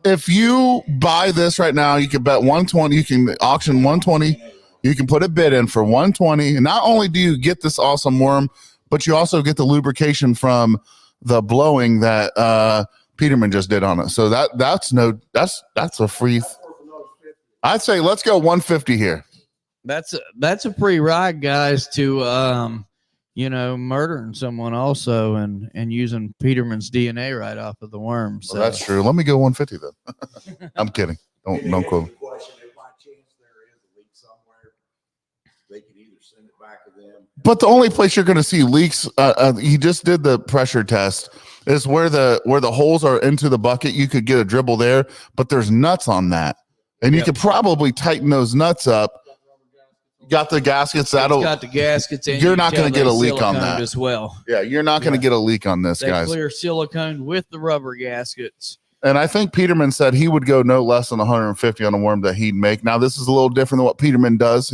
If you buy this right now, you can bet 120. You can auction 120. You can put a bid in for 120. And not only do you get this awesome worm, but you also get the lubrication from the blowing that Peterman just did on it. So that's a free. I'd say let's go 150 here. That's a free ride, guys, to murdering someone also and using Peterman's DNA right off of the worm. So well, that's true. Let me go 150 then. I'm kidding. Don't quote. If by chance there is a leak somewhere, they can either send it back to them. But the only place you're going to see leaks, he just did the pressure test, is where the holes are into the bucket. You could get a dribble there, but there's nuts on that, and you could probably tighten those nuts up. Got the gaskets. Got the gaskets. And you're not going to get a leak on that as well. Yeah, you're not going to get a leak on this, guys. Clear silicone with the rubber gaskets. And I think Peterman said he would go no less than 150 on a worm that he'd make. Now this is a little different than what Peterman does.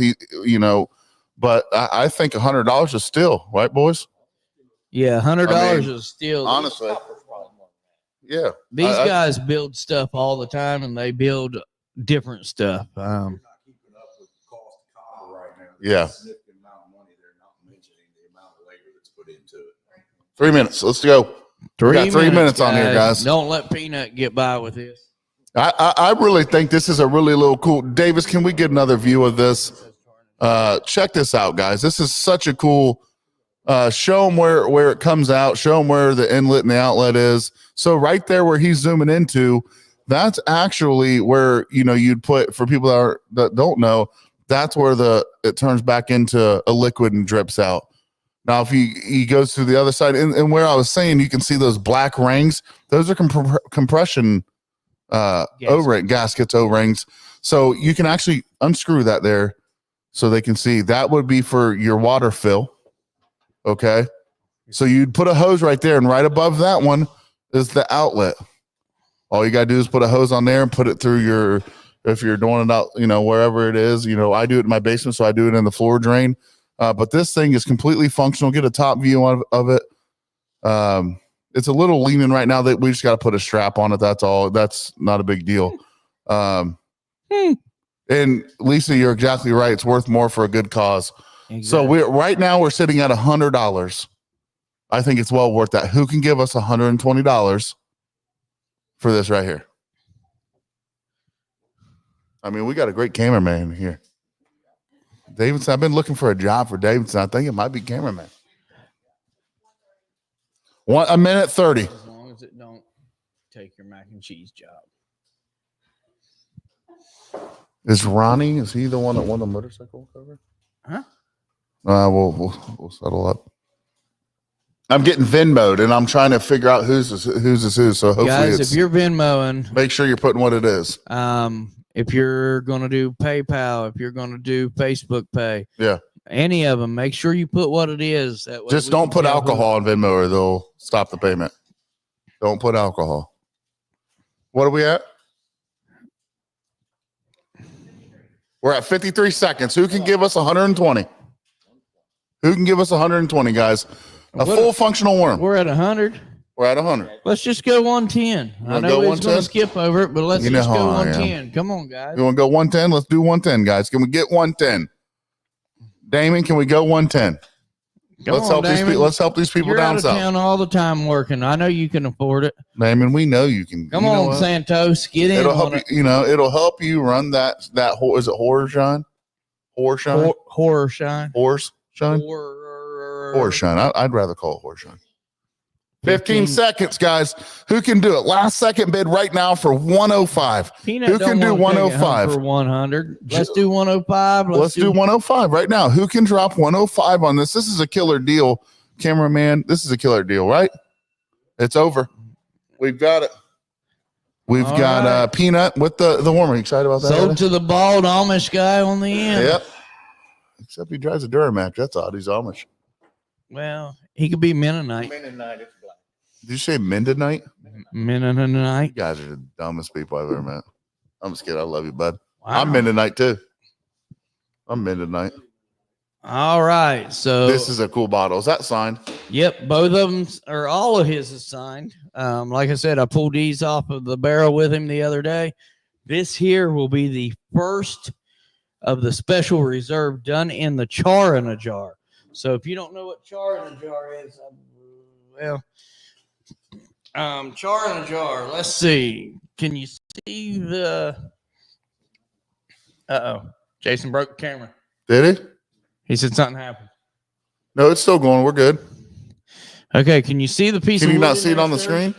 But I think $100 is still right, boys. Yeah, $100 is still honestly. Yeah, these guys build stuff all the time, and they build different stuff. Yeah. Significant amount of money they're not mentioning the amount of labor that's put into it. 3 minutes. Let's go. We got 3 minutes on here, guys. Don't let Peanut get by with this. I really think this is a really little cool. Davis, can we get another view of this? Check this out, guys. This is such a cool. Show them where it comes out. Show them where the inlet and the outlet is. So right there where he's zooming into, that's actually where you'd put, for people that don't know, that's where it turns back into a liquid and drips out. Now, if he goes to the other side, and where I was saying, you can see those black rings. Those are compression gaskets, O-rings. So you can actually unscrew that there, so they can see. That would be for your water fill. Okay, so you'd put a hose right there, and right above that one is the outlet. All you gotta do is put a hose on there and put it through if you're doing it out, wherever it is. I do it in my basement, so I do it in the floor drain. But this thing is completely functional. Get a top view of it. It's a little leaning right now. That we just got to put a strap on it. That's all. That's not a big deal. And Lisa, you're exactly right. It's worth more for a good cause. Exactly. So we're sitting at $100. I think it's well worth that. Who can give us $120 for this right here? I mean, we got a great cameraman here. Davidson, I've been looking for a job for Davidson. I think it might be cameraman. 1 minute 30. As long as it don't take your mac and cheese job. Is he the one that won the motorcycle cover? Huh? We'll settle up. I'm getting Venmo'd, and I'm trying to figure out whose is whose. So hopefully, guys, if you're Venmoing, make sure you're putting what it is. If you're going to do PayPal, if you're going to do Facebook Pay, any of them, make sure you put what it is. That way just don't put alcohol on Venmo, or they'll stop the payment. Don't put alcohol. What are we at? We're at 53 seconds. Who can give us 120? Who can give us 120, guys? Full functional worm. We're at 100. We're at 100. Let's just go 110. I wanna know go we was going 110? to skip over it, but let's You know just go how I am. 110. Come on, guys. You want to go 110? Let's do 110, guys. Can we get 110? Damon, can we go 110? Come on, Damon. Let's help these people You're down out of south. town all the time working. I know you can afford it. Damon, we know you can. Come you know on, what? Santos. Get in It'll on help it. you. You know, it'll help you run that. Is it horror shine? Horror shine. Horror shine. Horse shine. Horror shine. I'd rather call it horror shine. 15 seconds, guys. Who can do it? Last second bid right now for 105. Peanut Who can do don't wanna take it home 105? for 100? Let's do 105. Let's do 105 right now. Who can drop 105 on this? This is a killer deal, cameraman. This is a killer deal, right? It's over. We've got it. We've All got right. Peanut with the warmer. You excited about that? Sold Heather? to the bald Amish guy on the end. Yep. Except he drives a Duramax. That's odd. He's Amish. Well, he could be Mennonite. Mennonite is black. Did you say Mennonite? You Mennonite. guys are the dumbest people I've ever met. I'm just kidding. I love you, bud. Wow. I'm Mennonite too. I'm Mennonite. All right. So This is a cool bottle. Is that signed? yep, both of them or all of his is signed. Like I said, I pulled these off of the barrel with him the other day. This here will be the first of the special reserve done in the char in a jar. So if you don't know what char in a jar is, char in a jar. Let's see. Can you see the? Jason broke the camera. Did he? He said something happened. No, it's still going. We're good. Okay, can you see the piece? Can of you wood not in see it there, on the sir? screen?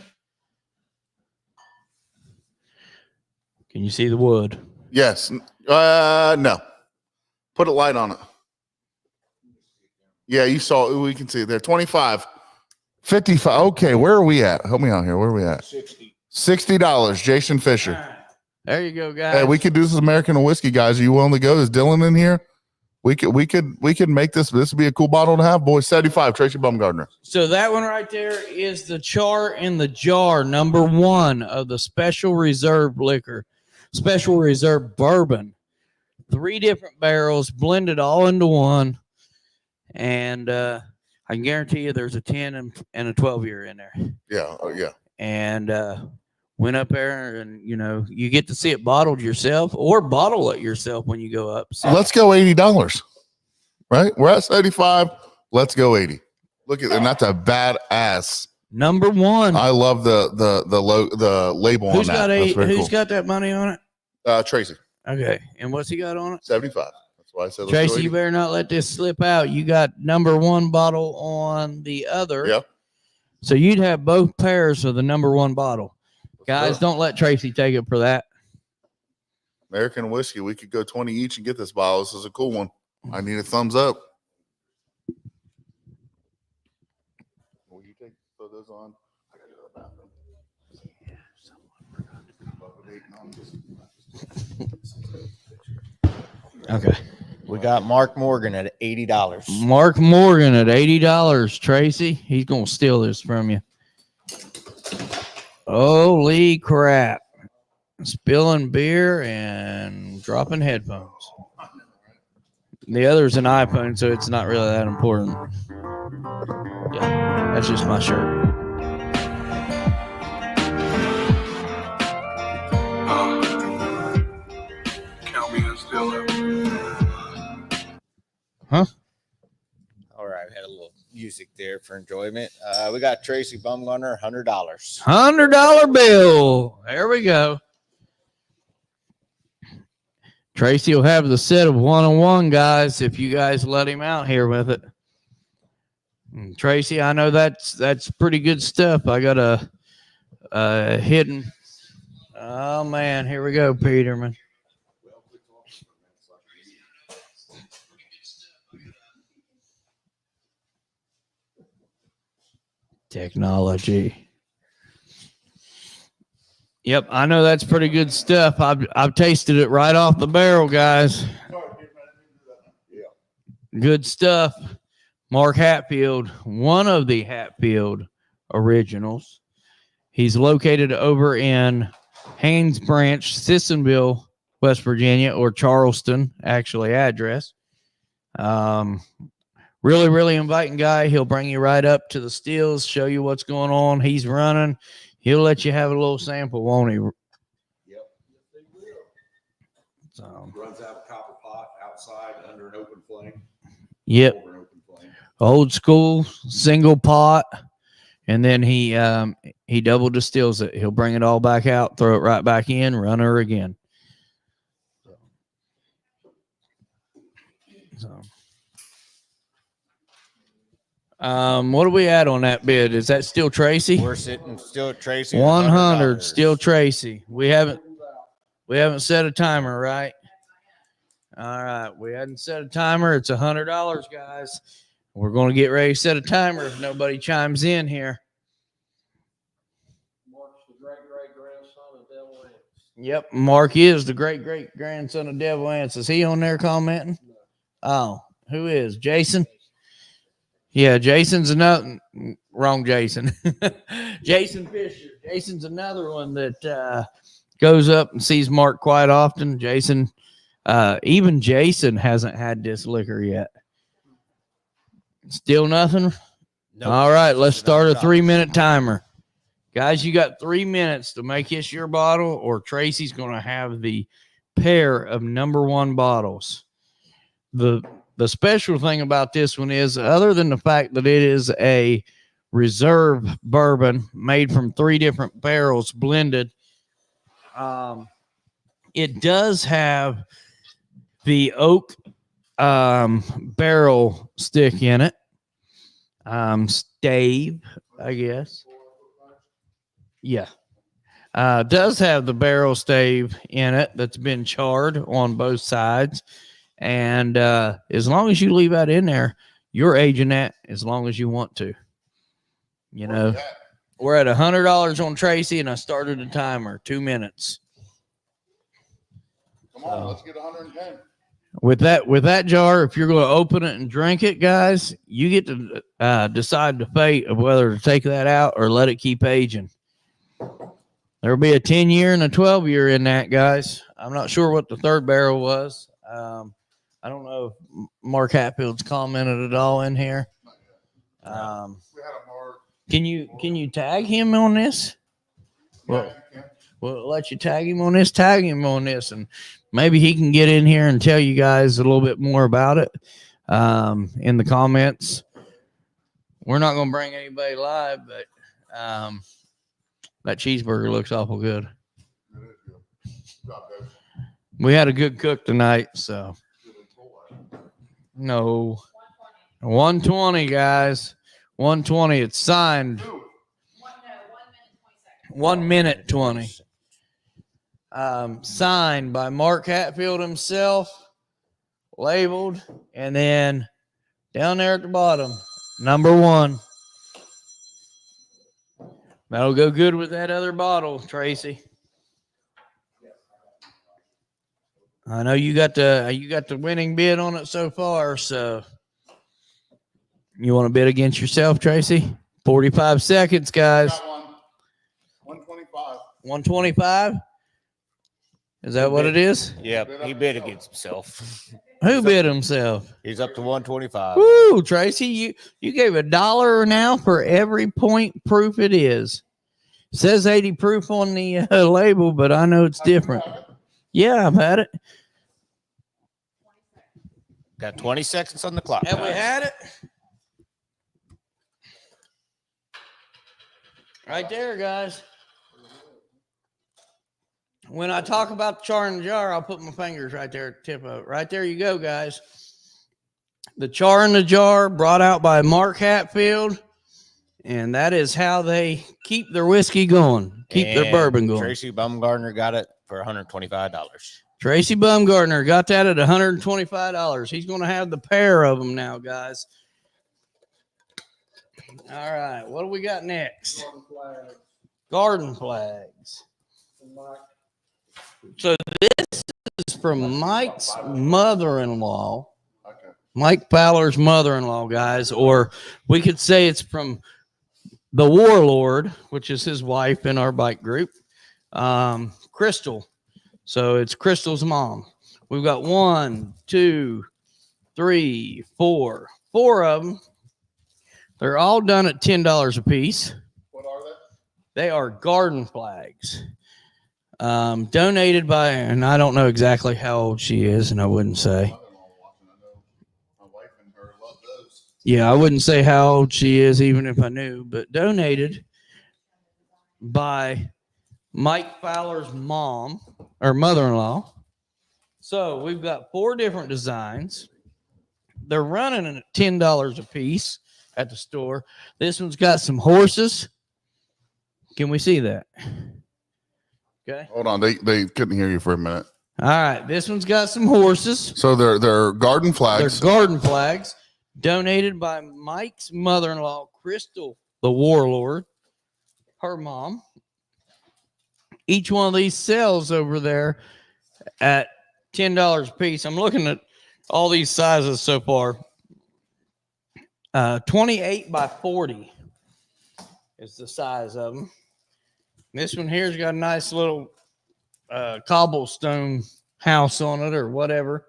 Can you see the wood? Yes. No. Put a light on it. Yeah, you saw it. We can see it there. 25. 55. Okay, where are we at? Help me out here. Where are we at? $60. Jason Fisher. There you go, guys. Hey, we could do this American whiskey, guys. Are you willing to go? Is Dylan in here? We could make this. This would be a cool bottle to have, boys. 75. Tracy Baumgartner. So that one right there is the char in the jar, number 1 of the special reserve liquor, special reserve bourbon. 3 different barrels blended all into one, and I can guarantee you there's a 10 and a 12 year in there. Yeah. Oh, yeah. And went up there, and you get to see it bottled yourself or bottle it yourself when you go up. So Let's go $80. Right? We're at 75. Let's go 80. Look at, and that's a badass. number 1. I love the label Who's on that. got That's very who's cool. got that money on it? Tracy. Okay, and what's he got on it? 75. That's why I said let's go Tracy, 80. you better not let this slip out. You got number 1 bottle on the other. Yeah. So you'd have both pairs of the number 1 bottle. Guys, go. don't let Tracy take it for that. American whiskey. We could go 20 each and get this bottle. This is a cool one. I need a thumbs up. Will you put those on? I gotta go to the bathroom. Okay. We got Mark Morgan at $80. Mark Morgan at $80. Tracy, he's going to steal this from you. Holy crap. Spilling beer and dropping headphones. The other's an iPhone, so it's not really that important. Yeah, that's just my shirt. Count me as still there. All right, we had a little music there for enjoyment. We got Tracy Baumgartner, $100. $100 bill. There we go. Tracy will have the set of 101, guys, if you guys let him out here with it. And Tracy, I know that's pretty good stuff. I got a hidden. Oh man, here we go, Peterman. Technology. Yep, I know that's pretty good stuff. I've tasted it right off the barrel, guys. Good stuff. Mark Hatfield, one of the Hatfield originals. He's located over in Haynes Branch, Sissonville, West Virginia, or Charleston, actually address. Really, really inviting guy. He'll bring you right up to the stills, show you what's going on. He's running. He'll let you have a little sample, won't he? Yep. So, Runs out of copper pot outside under an open flame. yep. Over an open flame. Old school, single pot. And then he double distills it. He'll bring it all back out, throw it right back in, run her again. So, what are we at on that bid? Is that still Tracy? We're sitting still at Tracy. 100 $100. still Tracy. We haven't set a timer, right? All right, we hadn't set a timer. It's $100, guys. We're going to get ready to set a timer if nobody chimes in here. Mark's the great-great-grandson of Devil Ants. Yep, Mark is the great-great-grandson of Devil Ants. Is he on there commenting? Oh, who is? Jason? Yeah, Jason's another wrong Jason. Jason Fisher. Jason's another one that goes up and sees Mark quite often. Jason, even Jason hasn't had this liquor yet. Still nothing? Nope. All right, let's start a $100. 3-minute timer. Guys, you got 3 minutes to make this your bottle, or Tracy's going to have the pair of #1 bottles. The special thing about this one is, other than the fact that it is a reserve bourbon made from 3 different barrels blended, it does have the oak barrel stick in it. Stave, I guess. Yeah. Does have the barrel stave in it that's been charred on both sides. And as long as you leave that in there, you're aging that as long as you want to. You know, we're at $100 on Tracy, and I started a timer, 2 minutes. Come on, let's get 110. With that jar, if you're going to open it and drink it, guys, you get to decide the fate of whether to take that out or let it keep aging. There'll be a 10-year and a 12-year in that, guys. I'm not sure what the third barrel was. I don't know if Mark Hatfield's commented at all in here. We had a Mark. Can you tag him on this? Well, let you tag him on this, and maybe he can get in here and tell you guys a little bit more about it in the comments. We're not going to bring anybody live, but that cheeseburger looks awful good. We had a good cook tonight, so. No. 120, guys. 120. It's signed. 1 minute 20. Signed by Mark Hatfield himself, labeled, and then down there at the bottom, #1. That'll go good with that other bottle, Tracy. I know you got the winning bid on it so far, so you want to bid against yourself, Tracy? 45 seconds, guys. 125. 125? Is that what it is? Yep, he bid against himself. Who bid himself? He's up to 125. Woo, Tracy, you gave $1 now for every point proof it is. It says 80 proof on the label, but I know it's different. Yeah, I've had it. Got 20 seconds on the clock. Have we had it? Right there, guys. When I talk about the char in the jar, I'll put my fingers right there at the tip of it. Right there you go, guys. The char in the jar brought out by Mark Hatfield. And that is how they keep their whiskey going, keep their bourbon going. Tracy Baumgartner got it for $125. Tracy Baumgartner got that at $125. He's going to have the pair of them now, guys. All right, what do we got next? Garden flags. So this is from Mike's mother-in-law. Okay. Mike Fowler's mother-in-law, guys, or we could say it's from the Warlord, which is his wife in our bike group, Crystal. So it's Crystal's mom. We've got 1, 2, 3, 4, 4 of them. They're all done at $10 a piece. What are they? They are garden flags. Donated by, and I don't know exactly how old she is, and I wouldn't say. My wife and her love those. Yeah, I wouldn't say how old she is, even if I knew, but donated by Mike Fowler's mom or mother-in-law. So we've got 4 different designs. They're running at $10 a piece at the store. This one's got some horses. Can we see that? Okay. Hold on, they couldn't hear you for a minute. All right. This one's got some horses. So they're garden flags. They're garden flags donated by Mike's mother-in-law, Crystal, the warlord, her mom. Each one of these sells over there at $10 a piece. I'm looking at all these sizes so far. 28 by 40 is the size of them. This one here's got a nice little cobblestone house on it or whatever.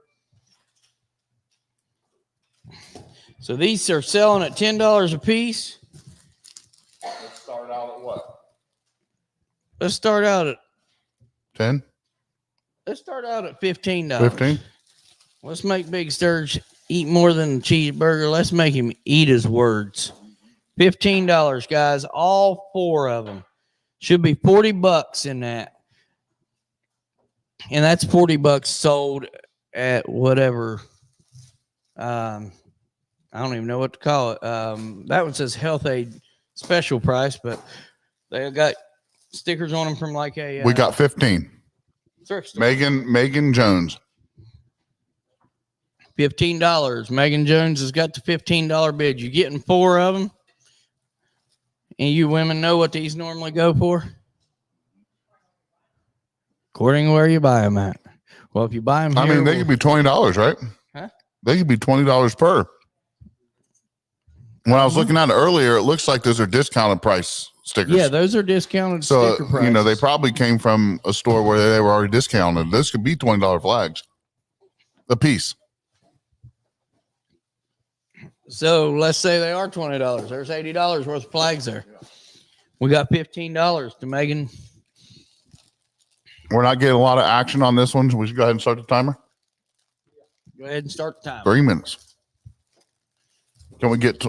So these are selling at $10 a piece. Let's start out at what? Let's start out at 10? Let's start out at $15. 15? Let's make Big Sturge eat more than a cheeseburger. Let's make him eat his words. $15, guys. All 4 of them. Should be $40 in that. And that's $40 sold at whatever. I don't even know what to call it. That one says Health Aid special price, but they got stickers on them from like a. We got 15. Thrift store. Megan Jones. $15. Megan Jones has got the $15 bid. You're getting 4 of them. And you women know what these normally go for? According to where you buy them at. Well, if you buy them here, They could be $20, right? Huh? They could be $20 per. When I was looking at it earlier, it looks like those are discounted price stickers. Yeah, those are discounted So, sticker prices. they probably came from a store where they were already discounted. This could be $20 flags a piece. So let's say they are $20. There's $80 worth of flags there. We got $15 to Megan. We're not getting a lot of action on this one. So we should go ahead and start the timer. Go ahead and start the time. 3 minutes. Can we get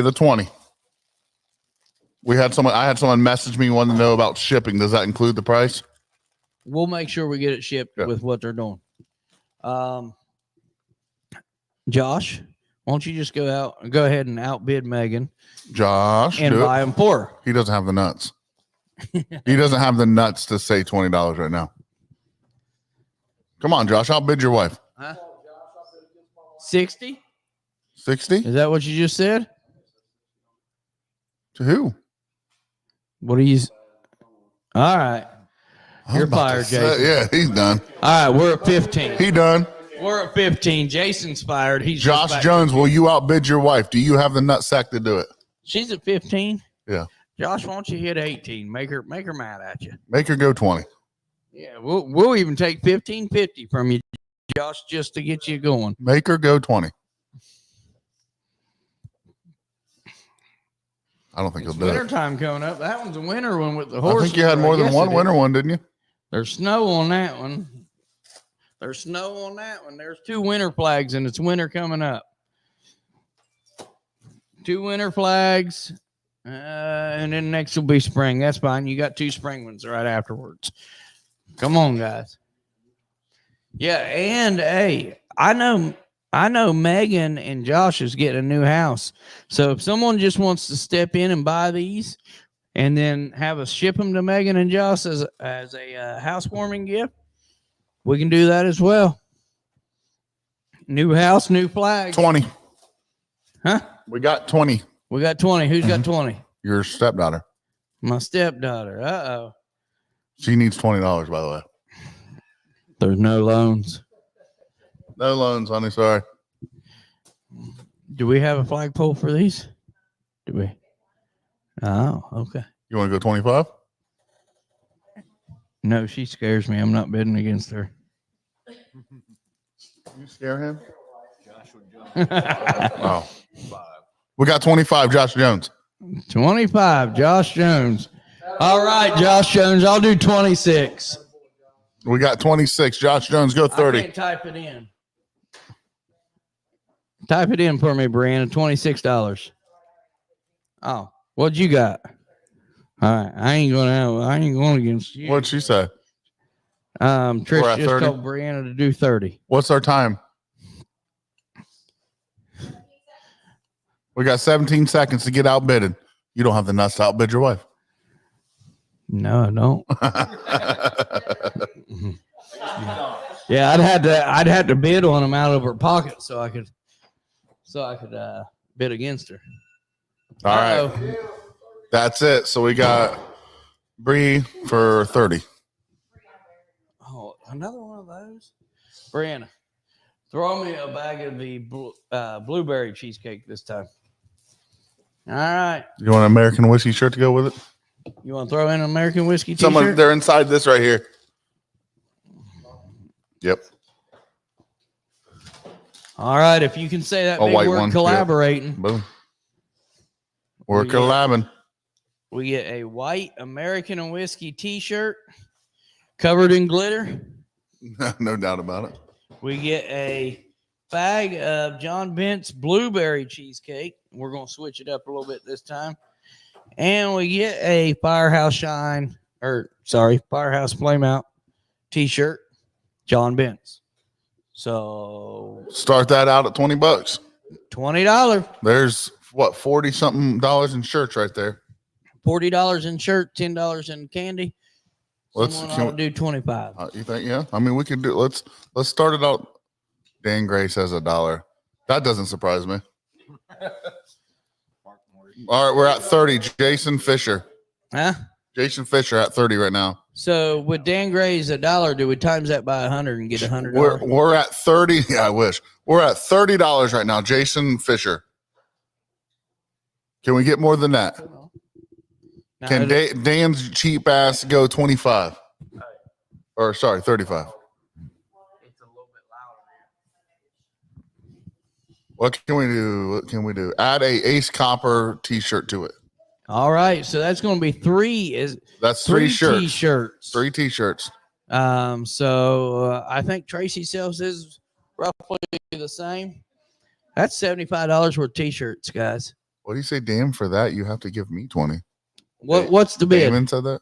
a 20? I had someone message me wanting to know about shipping. Does that include the price? We'll make sure we get it shipped Yeah. with what they're doing. Josh, why don't you just go ahead and outbid Megan Josh, and buy them for her? He doesn't have the nuts. He doesn't have the nuts to say $20 right now. Come on, Josh, outbid your wife. Huh? 60? 60? Is that what you just said? To who? What are you? All right. You're fired, Jason. Yeah, he's done. All right, we're at 15. He done. We're at 15. Jason's fired. He's Josh Jones, will you outbid your wife? Do you have the nut sack to do it? She's at 15. Yeah. Josh, why don't you hit 18? Make her mad at you. Make her go 20. Yeah, we'll even take 15.50 from you, Josh, just to get you going. Make her go 20. I don't think It's he'll do it. wintertime coming up. That one's a winter one with the horse. I think you had more than one winter one, didn't you? There's snow on that one. There's snow on that one. There's 2 winter flags, and it's winter coming up. 2 winter flags, and then next will be spring. That's fine. You got 2 spring ones right afterwards. Come on, guys. Yeah, and hey, I know Megan and Josh is getting a new house. So if someone just wants to step in and buy these and then have us ship them to Megan and Josh as a housewarming gift, we can do that as well. New house, new flag. 20. Huh? We got 20. We got 20. Who's got 20? Your stepdaughter. My stepdaughter. Uh-oh. She needs $20, by the way. There's no loans. No loans, honey. Sorry. Do we have a flagpole for these? Do we? Oh, okay. You want to go 25? No, she scares me. I'm not bidding against her. You scare him? Oh, we got 25. Josh Jones. 25, Josh Jones. All right, Josh Jones, I'll do 26. We got 26. Josh Jones, go I 30. can't type it in. Type it in for me, Brianna. $26. Oh, what'd you got? All right, I ain't going against you. What'd she say? We're Trish at just 30? told Brianna to do 30. What's our time? We got 17 seconds to get outbidded. You don't have the nuts to outbid your wife. No, I don't. Yeah, I'd had to bid on them out of her pocket so I could bid against her. All right. That's it. So we got Bree for 30. Oh, another one of those? Brianna, throw me a bag of the blueberry cheesecake this time. All right. You want an American whiskey shirt to go with it? You want to throw in an American whiskey t-shirt? They're inside this right here. Yep. All right. If you can say that A big white word, one, collaborating. Yep. Boom. We're collabing. We get a white American and whiskey t-shirt covered in glitter. No doubt about it. We get a bag of John Bent's blueberry cheesecake. We're going to switch it up a little bit this time. And we get a Firehouse Flame Out t-shirt, John Bent's. So start that out at $20. $20. There's what, 40 something dollars in shirts right there. $40 in shirt, $10 in candy. Let's do 25. You think? Yeah. I mean, we could do. Let's start it out. Dan Gray says $1. That doesn't surprise me. All right, we're at 30. Jason Fisher. Huh? Jason Fisher at 30 right now. So with Dan Gray's $1, do we times that by 100 and get $100? We're at 30. Yeah, I wish. We're at $30 right now. Jason Fisher. Can we get more than that? Now, Can Dan's cheap ass go 25? Or sorry, 35. it's a little bit louder. What can we do? What can we do? Add a Ace Copper t-shirt to it. All right, so that's going to be That's three shirts. T-shirts. 3 t-shirts. So I think Tracy sells his roughly the same. That's $75 worth of t-shirts, guys. What do you say, Dan? For that, you have to give me 20. What's the bid? Damon said that.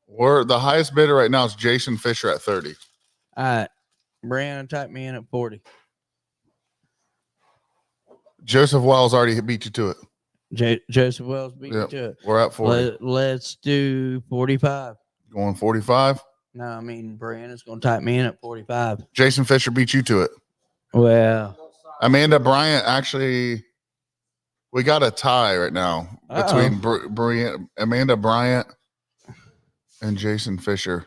The highest bidder right now is Jason Fisher at 30. All right, Brandon, type me in at 40. Joseph Wells already beat you to it. Joseph Wells beat you to it. We're at 40. Let's do 45. Going 45. No, I mean Brandon's going to type me in at 45. Jason Fisher beat you to it. Well, Amanda Bryant actually. We got a tie right now between Amanda Bryant and Jason Fisher.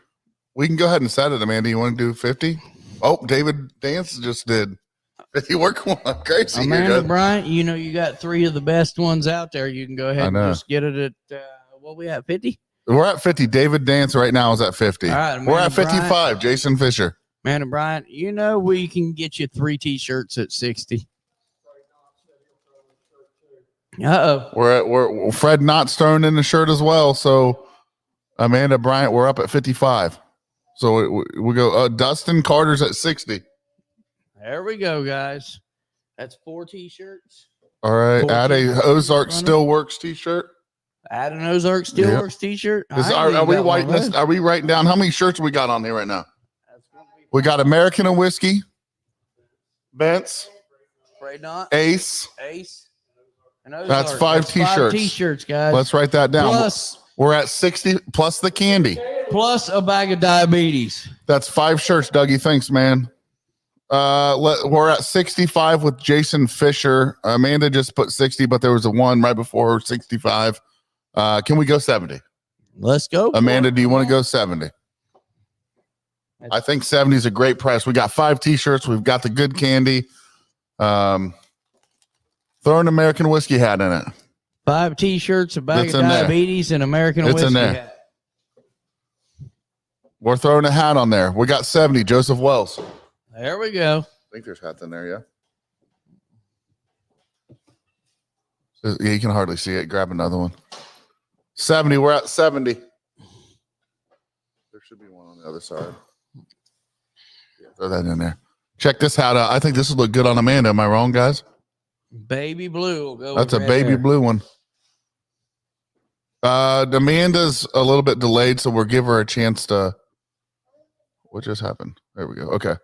We can go ahead and set it, Amanda. You want to do 50? Oh, David Dance just did. We're going crazy. Amanda Bryant, you got 3 of the best ones out there. You can go ahead and just get it at, what we at, 50? We're at 50. David Dance right now is at 50. All right, we're at 55. Bryant, Jason Fisher. Amanda Bryant, we can get you 3 t-shirts at 60. We're Fred Knott's throwing in the shirt as well. So Amanda Bryant, we're up at 55. So we go. Dustin Carter's at 60. There we go, guys. That's 4 t-shirts. All right, add a Ozark Still Works t-shirt. Add an Ozark Still Works t-shirt. Are we writing down how many shirts we got on here right now? We got American and Whiskey, Bent's, Ace. That's 5 t-shirts. 5 t-shirts, guys. Let's write that down. Plus, we're at 60 plus the candy. Plus a bag of diabetes. That's 5 shirts, Dougie. Thanks, man. We're at 65 with Jason Fisher. Amanda just put 60, but there was a 1 right before her, 65. Can we go 70? Let's go. Amanda, do you want to go 70? I think 70 is a great price. We got 5 t-shirts. We've got the good candy. Throw an American whiskey hat in it. 5 t-shirts, a bag of diabetes, and American whiskey hat. We're throwing a hat on there. We got 70. Joseph Wells. There we go. I think there's hats in there, yeah. Yeah, you can hardly see it. Grab another one. 70. We're at 70. There should be one on the other side. Yeah, throw that in there. Check this out. I think this will look good on Amanda. Am I wrong, guys? Baby blue will go. That's a with red baby hair. blue one. Amanda's a little bit delayed, so we'll give her a chance to. What just happened? There we go. Okay.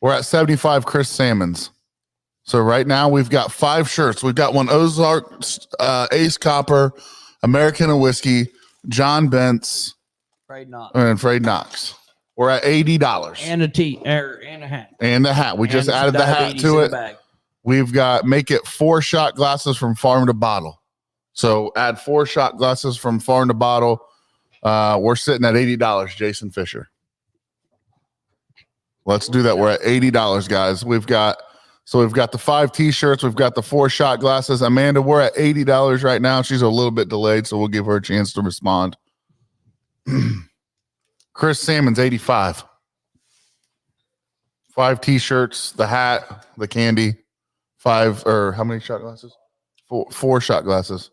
We're at 75 Chris Salmons. So right now we've got 5 shirts. We've got one Ozark, Ace Copper, American and Whiskey, John Bent's, Afraid not. and Frayed Knox. We're at $80. And a tee and a hat. And the hat. We just And some added the hat diabetes to in the it. bag. We've got make it 4 shot glasses from farm to bottle. So add 4 shot glasses from farm to bottle. We're sitting at $80, Jason Fisher. Let's do that. We're at $80, guys. We've got the 5 t-shirts. We've got the 4 shot glasses. Amanda, we're at $80 right now. She's a little bit delayed, so we'll give her a chance to respond. Chris Salmon's 85. 5 t-shirts, the hat, the candy, 5 or how many shot glasses? 4 shot glasses.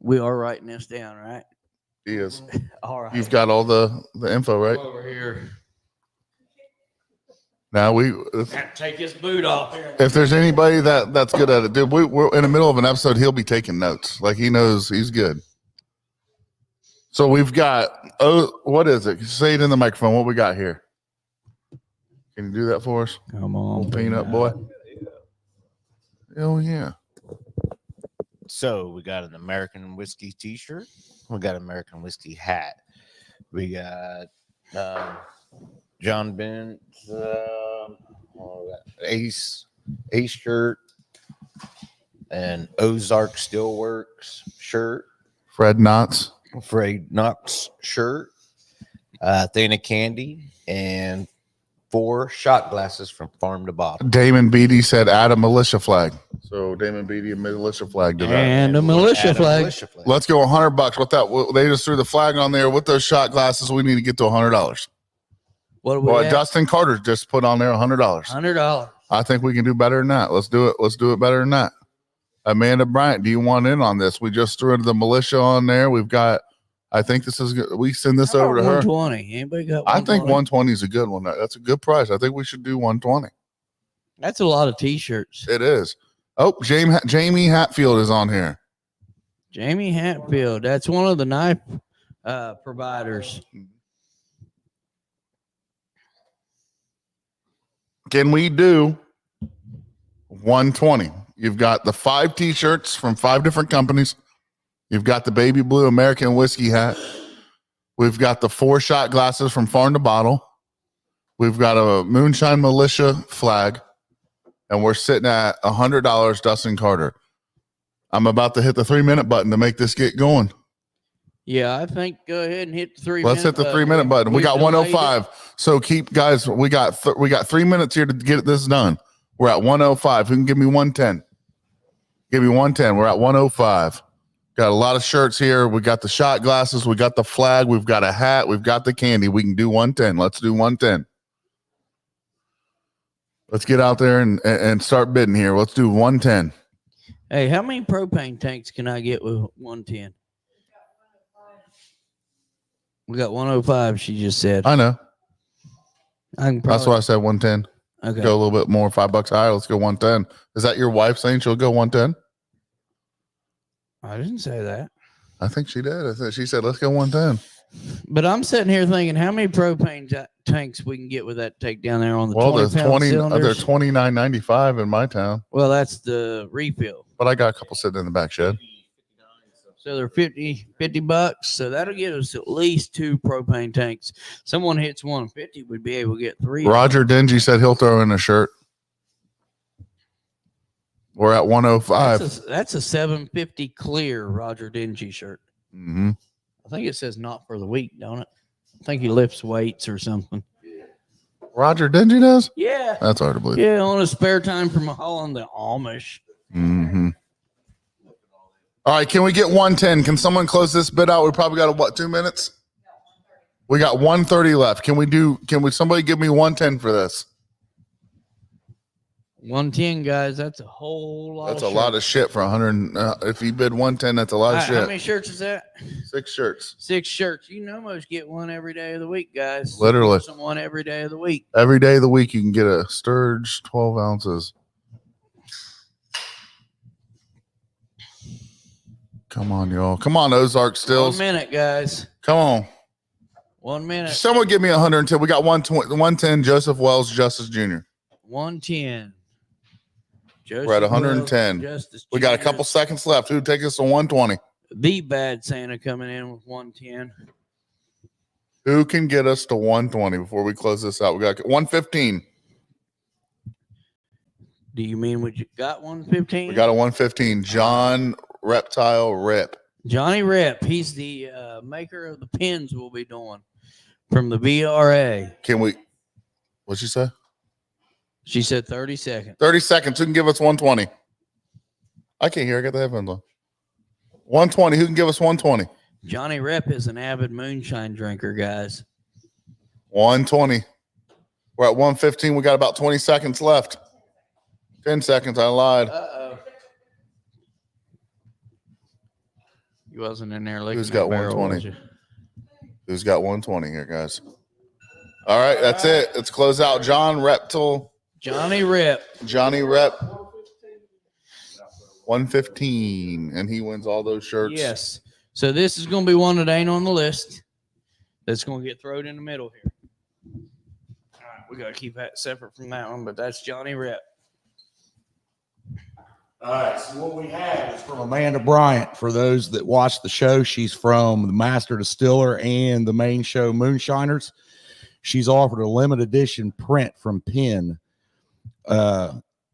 We are writing this down, right? He is. All right. You've got all the info, right? Over here. Now Take his boot off here. if there's anybody that's good at it, dude, we're in the middle of an episode. He'll be taking notes. Like he knows he's good. So we've got, what is it? Say it in the microphone. What we got here? Can you do that for us? Come on, Peanut boy. Oh yeah. So we got an American whiskey T-shirt. We got an American whiskey hat. We got John Bent's Ace shirt and Ozark Steelworks shirt. Fred Knotts. Frayed Knox shirt. Thing of candy and 4 shot glasses from farm to bottle. Damon Beatty said add a militia flag. So Damon Beatty, a militia flag to that. And a militia flag. Let's go $100. What that? They just threw the flag on there with those shot glasses. We need to get to $100. What do we Well, have? Dustin Carter just put on there $100. $100. I think we can do better than that. Let's do it. Let's do it better than that. Amanda Bryant, do you want in on this? We just threw the militia on there. We've got. I think this is good. We send this How over to about her. 120. Anybody got I think 120? 120 is a good one. That's a good price. I think we should do 120. That's a lot of t-shirts. It is. Oh, Jamie Hatfield is on here. Jamie Hatfield. That's one of the knife providers. Can we do 120? You've got the 5 t-shirts from 5 different companies. You've got the baby blue American whiskey hat. We've got the 4 shot glasses from farm to bottle. We've got a Moonshine Militia flag. And we're sitting at $100, Dustin Carter. I'm about to hit the 3-minute button to make this get going. Yeah, I think go ahead and hit the 3 Let's hit the 3-minute button. We got 105. So keep, guys, we got 3 minutes here to get this done. We're at 105. Who can give me 110? Give me 110. We're at 105. Got a lot of shirts here. We got the shot glasses. We got the flag. We've got a hat. We've got the candy. We can do 110. Let's do 110. Let's get out there and start bidding here. Let's do 110. Hey, how many propane tanks can I get with 110? We got 105, she just said. I know. That's That's why I said 110. Okay. Go a little bit more, $5 higher. Let's go 110. Is that your wife saying she'll go 110? I didn't say that. I think she did. I think she said, let's go 110. But I'm sitting here thinking how many propane tanks we can get with that take down there on the Well, 20 there's pound 20. cylinders. They're $29.95 in my town, Well, that's the refill. but I got a couple sitting in the back shed. So they're $50. So that'll get us at least 2 propane tanks. Someone hits 150, we'd be able to get 3. Roger Dingy said he'll throw in a shirt. We're at 105. That's a 750 clear Roger Dingy shirt. Mm-hmm. I think it says not for the week, don't it? I think he lifts weights or something. Roger Dingy does? Yeah. That's hard to believe. Yeah, on his spare time from hauling the Amish. Mm-hmm. All right, can we get 110? Can someone close this bid out? We probably got 2 minutes? We got 130 left. Can somebody give me 110 for this? 110, guys. That's a whole lot. That's of a lot of shirts. shit for 100. If you bid 110, that's a lot of How shit. many shirts is that? 6 shirts. 6 shirts. You can almost get one every day of the week, guys. Literally. One every day of the week. Every day of the week, you can get a Sturge 12 ounces. Come on, y'all. Come on, Ozark Stills. 1 minute, guys. Come on. 1 minute. Someone give me 110. We got 110. Joseph Wells, Justice Jr. 110. We're at 110. We got a couple seconds left. Who take us to 120? The Bad Santa coming in with 110. Who can get us to 120 before we close this out? We got 115. Do you mean we got 115? We got a 115. John Reptile Rip. Johnny Rip. He's the maker of the pins we'll be doing from the VRA. Can we? What'd she say? She said 30 seconds. 30 seconds. Who can give us 120? I can't hear. I got the headphones on. 120. Who can give us 120? Johnny Rip is an avid moonshine drinker, guys. 120. We're at 115. We got about 20 seconds left. 10 seconds. I lied. Uh-oh. You wasn't in there looking. Who's got 120? Who's got 120 here, guys? All right, that's it. Let's close out. Johnny Rep. Johnny Rep. 115, and he wins all those shirts. Yes. So this is going to be one that ain't on the list. That's going to get thrown in the middle here. All right, we got to keep that separate from that one, but that's Johnny Rep. All right, so what we have is from Amanda Bryant. For those that watch the show, she's from the Master Distiller and the main show Moonshiners. She's offered a limited edition print from Penn.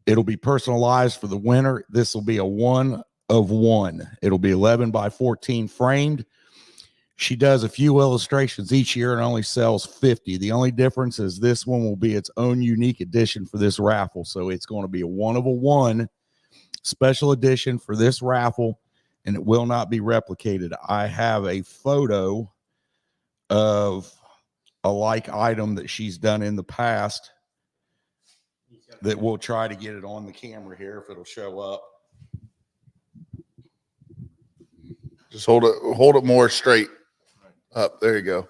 It'll be personalized for the winner. This will be a 1 of 1. It'll be 11 by 14 framed. She does a few illustrations each year and only sells 50. The only difference is this one will be its own unique edition for this raffle. So it's going to be a 1 of 1 special edition for this raffle, and it will not be replicated. I have a photo of a like item that she's done in the past that we'll try to get it on the camera here if it'll show up. Just hold it more straight up. There you go.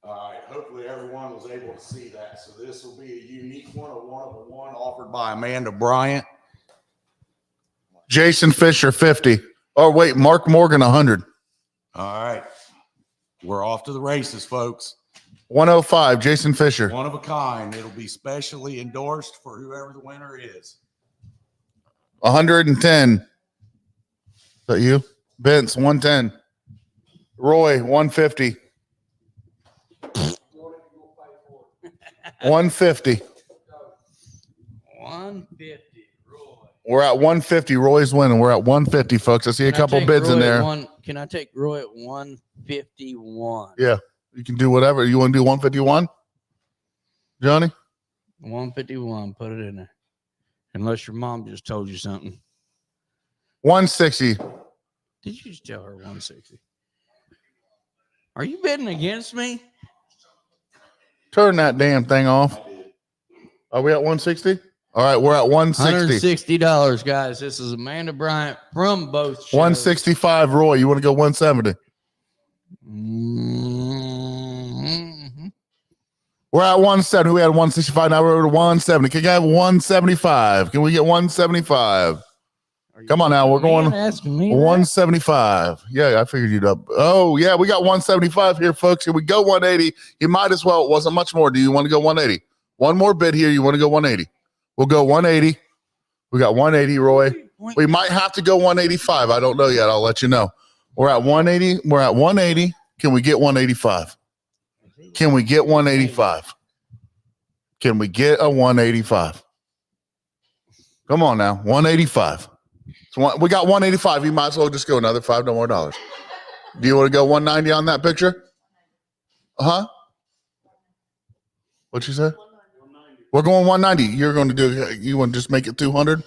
All right, hopefully everyone was able to see that. So this will be a unique one, a 1 of 1 offered by Amanda Bryant. Jason Fisher, 50. Oh, wait, Mark Morgan, 100. All right, we're off to the races, folks. 105, Jason Fisher. One of a kind. It'll be specially endorsed for whoever the winner is. 110. Is that you? Vince, 110. Roy, 150. 150. 150. Roy. We're at 150. Roy's winning. We're at 150, folks. I see a couple bids in there. Can I take Roy at 151? Yeah, you can do whatever. You want to do 151? Johnny? 151. Put it in there. Unless your mom just told you something. 160. Did you just tell her 160? Are you betting against me? Turn that damn thing off. Are we at 160? All right, we're at 160. $160, guys. This is Amanda Bryant from both shows. 165, Roy. You want to go 170? Mm-hmm. We're at 170. We had 165. Now we're at 170. Can you have 175? Can we get 175? Come on now. We're going 175. Yeah, I figured you'd up. Oh, yeah, we got 175 here, folks. Here we go 180. You might as well. It wasn't much more. Do you want to go 180? One more bid here. You want to go 180? We'll go 180. We got 180, Roy. We might have to go 185. I don't know yet. I'll let you know. We're at 180. We're at 180. Can we get 185? Can we get 185? Can we get a 185? Come on now. 185. So we got 185. You might as well just go another $5 more. Do you want to go 190 on that picture? Huh? What'd you say? We're going 190. You're going to do, you want to just make it 200?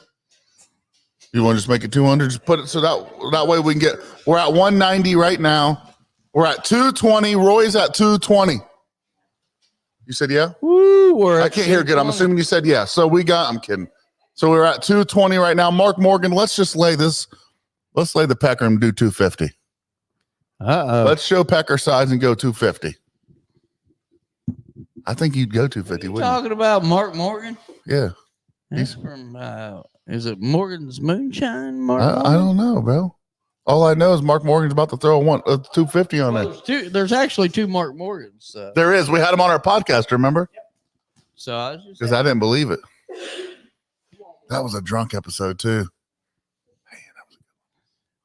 You want to just make it 200? Just put it so that way we can get, we're at 190 right now. We're at 220. Roy's at 220. You said yeah? Woo, I can't hear good. I'm assuming you said yeah. So I'm kidding. So we're at 220 right now. Mark Morgan, let's just lay this. Let's lay the pecker and do 250. Let's show pecker size and go 250. I think you'd go 250. What are you talking about Mark Morgan? Yeah. He's from, is it Morgan's Moonshine? I don't know, bro. All I know is Mark Morgan's about to throw a 250 on there. There's actually two Mark Morgans. There is. We had him on our podcast, remember? So I was just because I didn't believe it. That was a drunk episode too.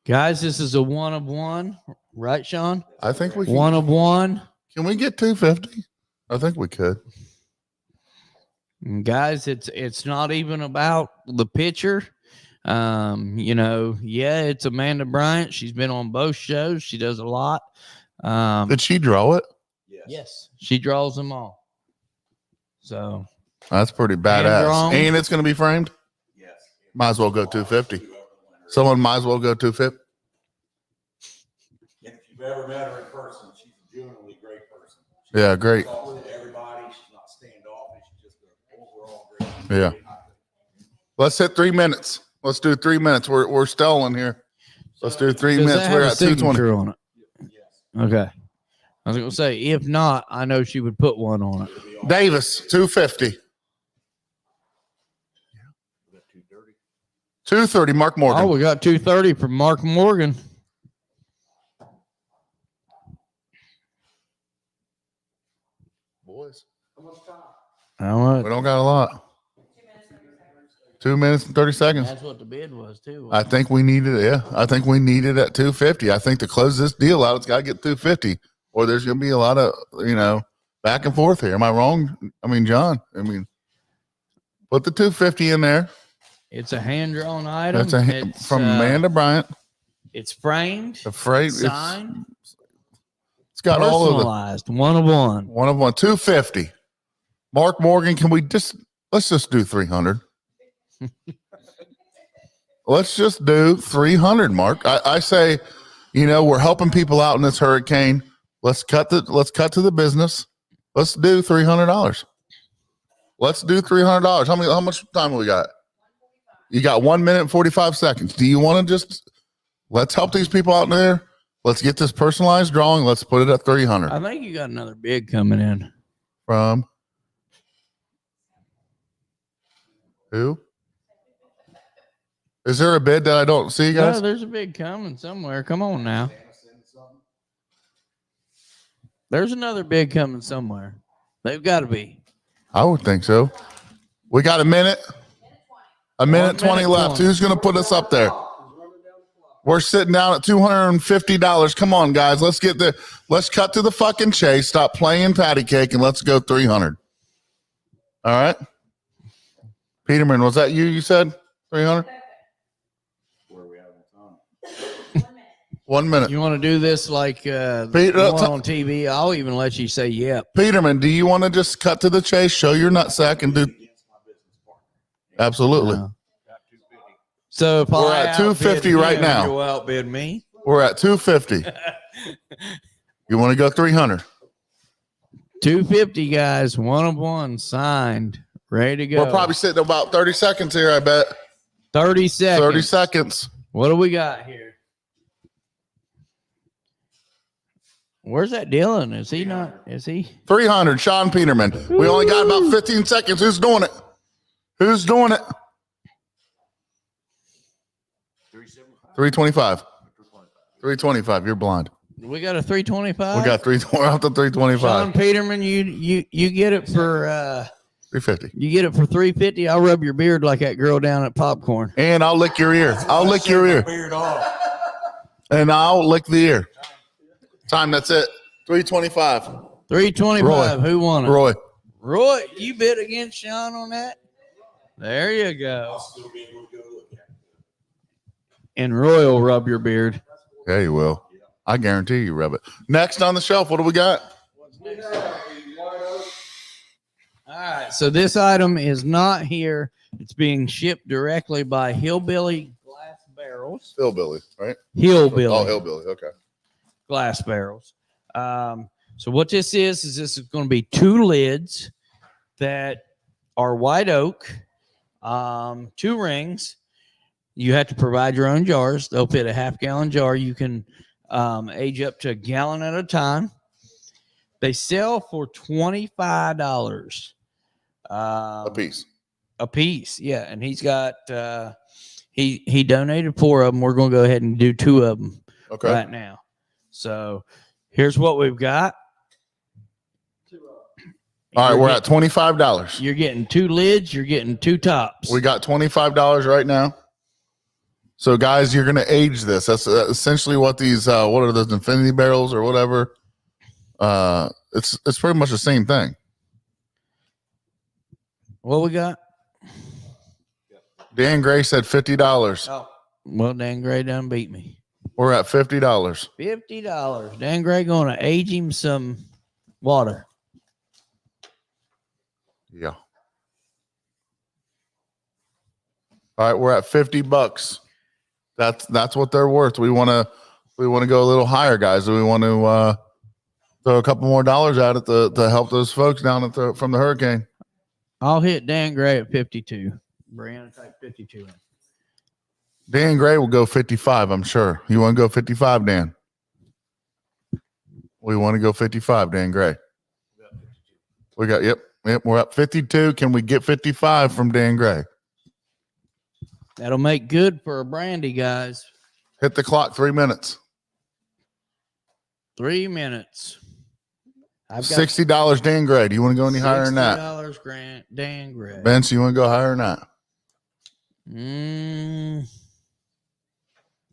Guys, this is a 1 of 1, right, Sean? I think we can. 1 of 1. Can we get 250? I think we could. And guys, it's not even about the pitcher. It's Amanda Bryant. She's been on both shows. She does a lot. Did she draw it? Yes. She draws them all. So that's pretty badass. And it's going to be framed? Yes. Might as well go 250. Someone might as well go 250. If you've ever met her in person, she's a genuinely great person. Yeah, great. Talks to everybody. She's not standoffish. She's just an overall great. Yeah. Let's hit 3 minutes. Let's do 3 minutes. We're stalling here. Let's do 3 minutes. We're at 220 on it. Yes. Okay. I was going to say, if not, I know she would put one on it. Davis, 250. 230, Mark Morgan. Oh, we got 230 from Mark Morgan. Boys. How much? We don't got a lot. 2 minutes and 30 seconds. That's what the bid was, too. I think we needed it. Yeah. I think we needed at 250. I think to close this deal out, it's got to get 250 or there's going to be a lot of, back and forth here. Am I wrong? John, put the 250 in there. It's a hand-drawn item. It's from Amanda Bryant. It's framed. Signed. It's got all of the personalized. 1 of 1. 1 of 1. 250. Mark Morgan, let's just do 300. Let's just do 300, Mark. I say, we're helping people out in this hurricane. Let's cut to the business. Let's do $300. Let's do $300. How much time we got? You got 1 minute and 45 seconds. Do you want to let's help these people out there? Let's get this personalized drawing. Let's put it at 300. I think you got another bid coming in. From who? Is there a bid that I don't see, guys? No, there's a bid coming somewhere. Come on now. There's another bid coming somewhere. They've got to be. I would think so. We got a minute. A minute 20 left. Who's going to put us up there? We're sitting down at $250. Come on, guys. Let's cut to the fucking chase. Stop playing patty cake and let's go 300. All right. Peterman, was that you said 300? Where are we having time? 1 minute. You want to do this like on TV? I'll even let you say yep. Peterman, do you want to just cut to the chase, show your nutsack, and do? Absolutely. So if we're at 250 right now. You'll outbid me. We're at 250. You want to go 300? 250, guys. 1 of 1 signed, ready to go. We're probably sitting about 30 seconds here. I bet. 30 seconds. 30 seconds. What do we got here? Where's that Dylan? Is he not? Is he? 300. Sean Peterman. We only got about 15 seconds. Who's doing it? Who's doing it? 325. 325. You're blind. We got a 325. We got we're up to 325. Sean Peterman, you get it for 350. You get it for 350. I'll rub your beard like that girl down at Popcorn. And I'll lick your ear. I'll lick your ear. And I'll lick the ear. Time. That's it. 325. 325. Roy. Who won it? Roy, you bid against Sean on that? There you go. I'll still be able to go look at it. And Roy will rub your beard. Yeah, you will. I guarantee you rub it. Next on the shelf, what do we got? All right. So this item is not here. It's being shipped directly by Hillbilly Glass Barrels. Hillbilly, right? Hillbilly. Oh, Hillbilly. Okay. glass barrels. So what this is this is going to be 2 lids that are white oak, 2 rings. You have to provide your own jars. They'll fit a half-gallon jar. You can age up to a gallon at a time. They sell for $25 A piece. a piece. Yeah, and he's got he donated 4 of them. We're going to go ahead and do 2 of them right now. So here's what we've got. All right, we're at $25. You're getting 2 lids. You're getting 2 tops. We got $25 right now. So, guys, you're going to age this. That's essentially what these, what are those, infinity barrels or whatever? It's pretty much the same thing. What we got? Dan Gray said $50. Oh, well, Dan Gray done beat me. We're at $50. $50. Dan Gray going to age him some water. Yeah. All right, we're at $50. That's what they're worth. We want to go a little higher, guys. We want to throw a couple more dollars at it to help those folks down from the hurricane. I'll hit Dan Gray at 52. Brianna, type 52 in. Dan Gray will go 55, I'm sure. You want to go 55, Dan? We want to go 55, Dan Gray. We got, yep, we're at 52. Can we get 55 from Dan Gray? That'll make good for a brandy, guys. Hit the clock, 3 minutes. 3 minutes. I've got $60, Dan Gray. Do you want to go any higher than that? $60 Grant, Dan Gray. Vince, you want to go higher than that?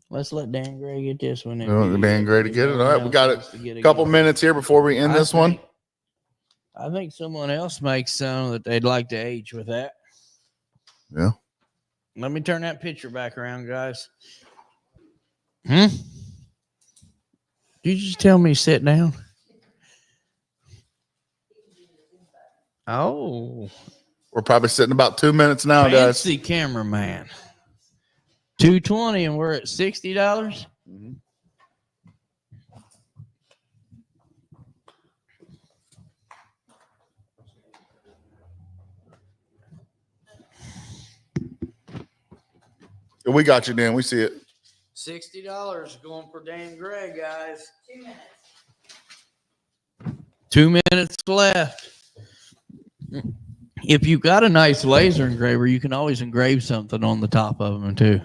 Let's let Dan Gray get this one. Dan Gray to get it. All right, we got it. A couple minutes here before we end this one. I think someone else makes some that they'd like to age with that. Yeah. Let me turn that picture back around, guys. Did you just tell me to sit down? Oh. We're probably sitting about 2 minutes now, guys. Fancy cameraman. $220 and we're at $60. Mm-hmm. We got you, Dan. We see it. $60 going for Dan Gray, guys. 2 minutes. 2 minutes left. If you've got a nice laser engraver, you can always engrave something on the top of them too.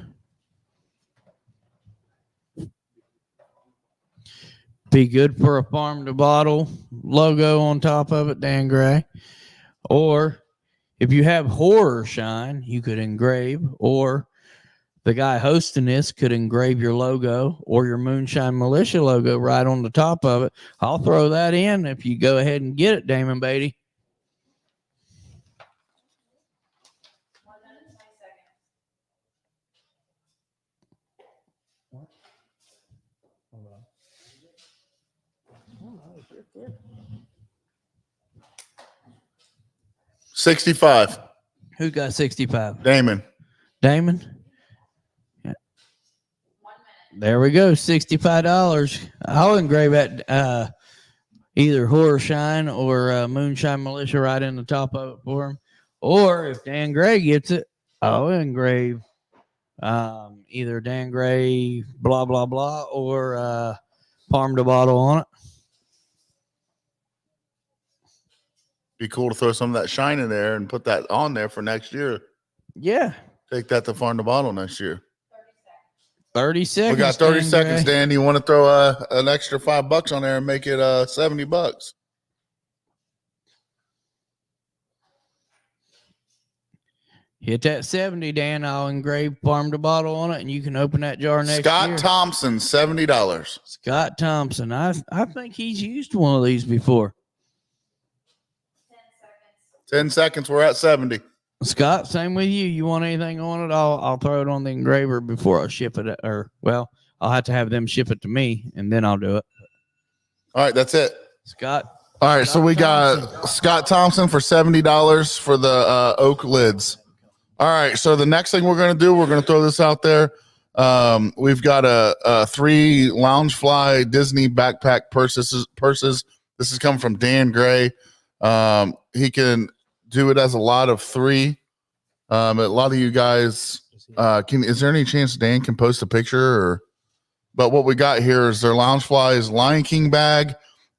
Be good for a farm to bottle logo on top of it, Dan Gray. Or if you have horror shine, you could engrave, or the guy hosting this could engrave your logo or your Moonshine Militia logo right on the top of it. I'll throw that in if you go ahead and get it, Damon Beatty. 1 minute, 20 seconds. 65. Who got 65? Damon. Damon? Yeah. 1 minute. There we go. $65. I'll engrave that either Horror Shine or Moonshine Militia right in the top of it for him. Or if Dan Gray gets it, I'll engrave either Dan Gray blah blah blah or Farm to Bottle on it. Be cool to throw some of that shine in there and put that on there for next year. Yeah. Take that to Farm to Bottle next year. 30 seconds. We got 30 Dan seconds, Gray. Dan. You want to throw an extra $5 on there and make it $70? Hit that 70, Dan. I'll engrave Farm to Bottle on it, and you can open that jar next Scott year. Thompson, $70. Scott Thompson. I think he's used one of these before. 10 seconds. We're at 70. Scott, same with you. You want anything on it? I'll throw it on the engraver before I ship it. Or, well, I'll have to have them ship it to me, and then I'll do it. All right, that's it. Scott. All right, so we got Scott Thompson for $70 for the oak lids. All right, so the next thing we're going to do, we're going to throw this out there. We've got a 3 Loungefly Disney backpack purses. This is coming from Dan Gray. He can do it as a lot of 3. A lot of you guys, is there any chance Dan can post a picture? But what we got here is their Loungefly's Lion King bag,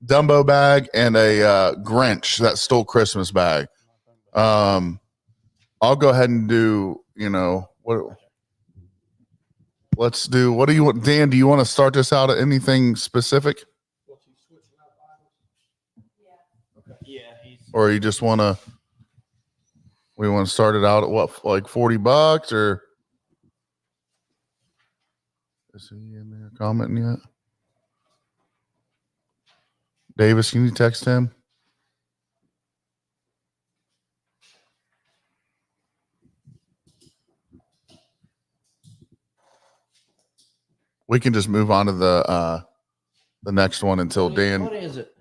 Dumbo bag, and a Grinch that stole Christmas bag. I'll go ahead and do, what do you want, Dan? Do you want to start this out at anything specific? Or you just want to, we want to start it out at what, like $40 or? Is he in there commenting yet? Davis, can you text him? We can just move on to the next one until Dan. What is it?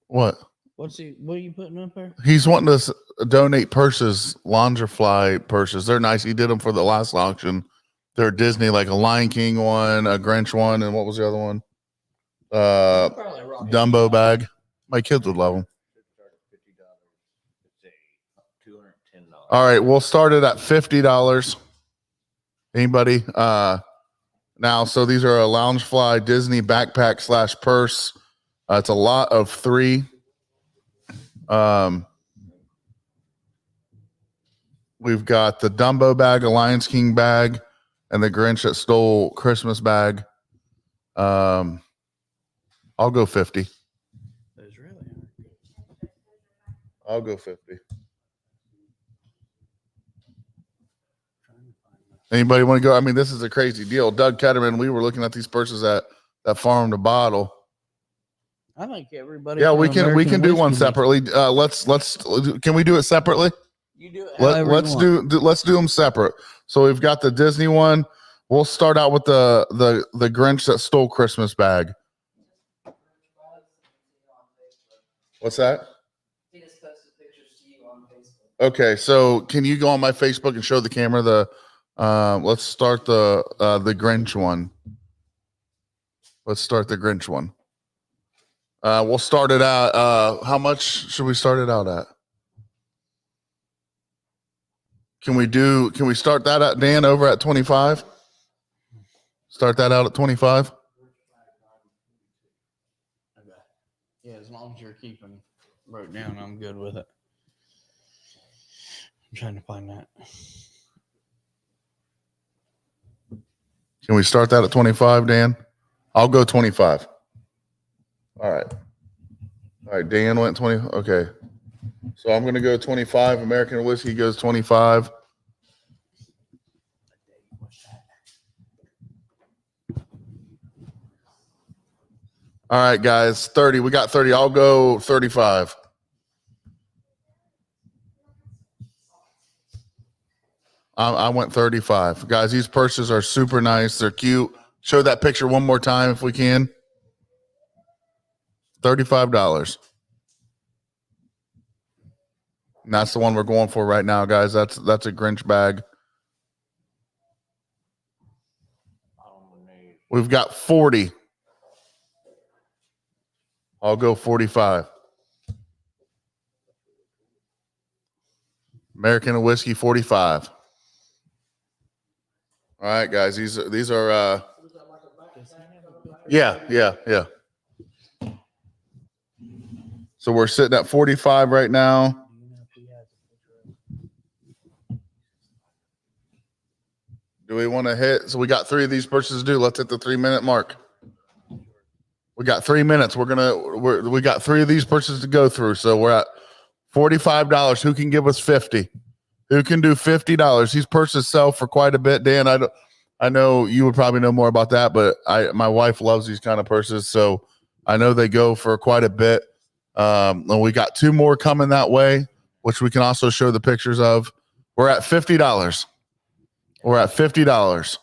What? What are you putting up there? He's wanting to donate purses, Loungefly purses. They're nice. He did them for the last auction. They're Disney, like a Lion King one, a Grinch one, and what was the other one? Dumbo bag. My kids would love them. All right, we'll start it at $50. Anybody? Now, so these are a Loungefly Disney backpack / purse. It's a lot of 3. We've got the Dumbo bag, a Lion King bag, and the Grinch that stole Christmas bag. I'll go 50. I'll go 50. Anybody want to go? I mean, this is a crazy deal. Doug Ketterman, we were looking at these purses at Farm to Bottle. I think everybody. Yeah, we can do one separately. Can we do it separately? You do it. Let's do them separate. So we've got the Disney one. We'll start out with the Grinch that stole Christmas bag. What's that? He just posted pictures to you on Facebook. Okay, so can you go on my Facebook and show the camera let's start the Grinch one. Let's start the Grinch one. We'll start it at how much should we start it out at? Can we start that at Dan over at 25? Start that out at 25? Okay. Yeah, as long as you're keeping wrote down, I'm good with it. I'm trying to find that. Can we start that at 25, Dan? I'll go 25. All right. Dan went 20. Okay. So I'm going to go 25. American Whiskey goes 25. All right, guys. 30. We got 30. I'll go 35. I went 35. Guys, these purses are super nice. They're cute. Show that picture one more time if we can. $35. And that's the one we're going for right now, guys. That's a Grinch bag. We've got 40. I'll go 45. American Whiskey 45. All right, guys. These are yeah. So we're sitting at 45 right now. Do we want to hit? So we got 3 of these purses to do. Let's hit the 3-minute mark. We got 3 minutes. We got 3 of these purses to go through. So we're at $45. Who can give us 50? Who can do $50? These purses sell for quite a bit. Dan, I know you would probably know more about that, but my wife loves these kind of purses, so I know they go for quite a bit. And we got 2 more coming that way, which we can also show the pictures of. We're at $50. We're at $50.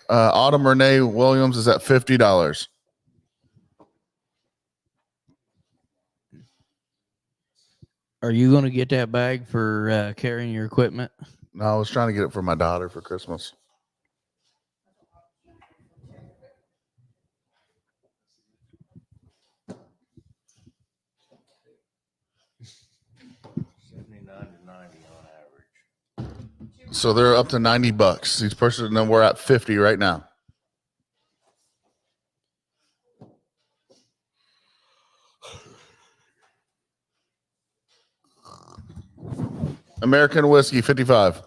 Autumn Renee Williams is at $50. Are you going to get that bag for carrying your equipment? No, I was trying to get it for my daughter for Christmas. on average. So they're up to $90. These persons, and then we're at 50 right now. American whiskey, 55. 1:45,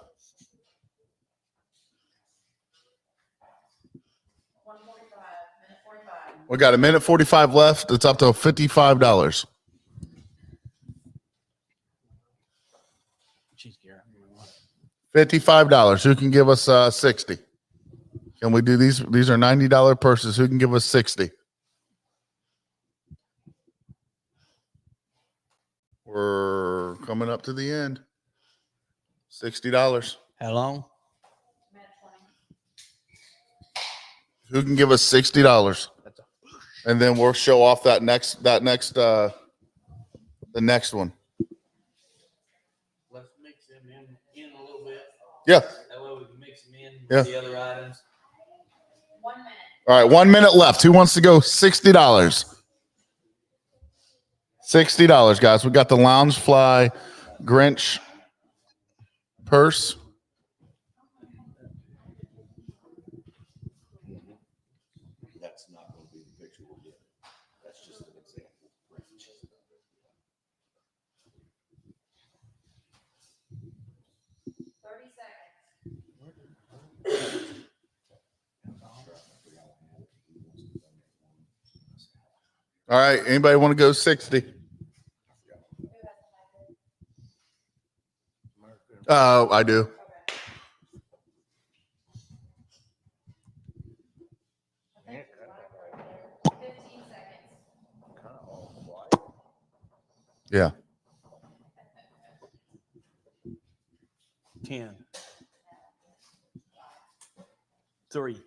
minute 45. We got a minute 45 left. It's up to $55. $55. Who can give us 60? Can we do these? These are $90 purses. Who can give us 60? We're coming up to the end. $60. How long? Minute 20. Who can give us $60? And then we'll show off the next one. Let's mix them in a little bit. Yeah. That way we can mix them in Yeah. with the other items. 1 minute. All right, 1 minute left. Who wants to go $60? $60, guys. We got the Loungefly Grinch purse. That's not going to be the picture we'll get. That's just an example. 30 seconds. All right, anybody want to go 60? Oh, I do. Okay. 15 seconds. Yeah. 10. 3.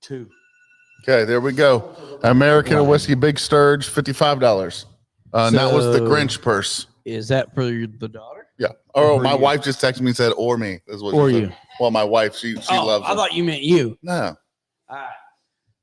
2. Okay, there we go. American whiskey big sturge, $55. And that was the So- Grinch purse. Is that for the daughter? Yeah. Oh, Or my you. wife just texted me and said, "Or me." Is what Or she said. you. Well, my wife, she loves I it. thought you meant you. No. All right.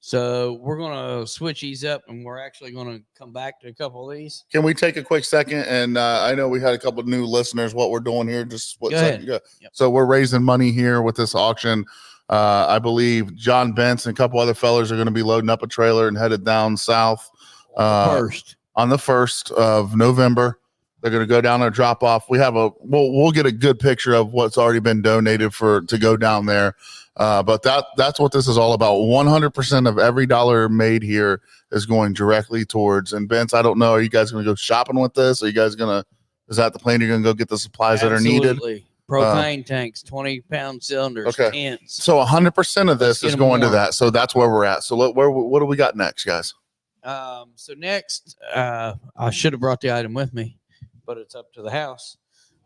So we're gonna switch these up, and we're actually gonna come back to a couple of these. Can we take a quick second? And I know we had a couple of new listeners. What we're doing here, just what Go second? ahead. Yeah. Yep. So we're raising money here with this auction. I believe John Bentz and a couple other fellas are going to be loading up a trailer and headed down south First, on the 1st of November. They're going to go down there, drop off. We'll get a good picture of what's already been donated to go down there. But that's what this is all about. 100% of every dollar made here is going directly towards. And Vince, I don't know, are you guys going to go shopping with this? Are you guys is that the plan? You're going to go get the supplies that are needed? absolutely. Propane tanks, 20-pound cylinders, Okay. tents. So 100% of this Let's get is 'em going to warm. that. So that's where we're at. So what do we got next, guys? So next, I should have brought the item with me, but it's up to the house.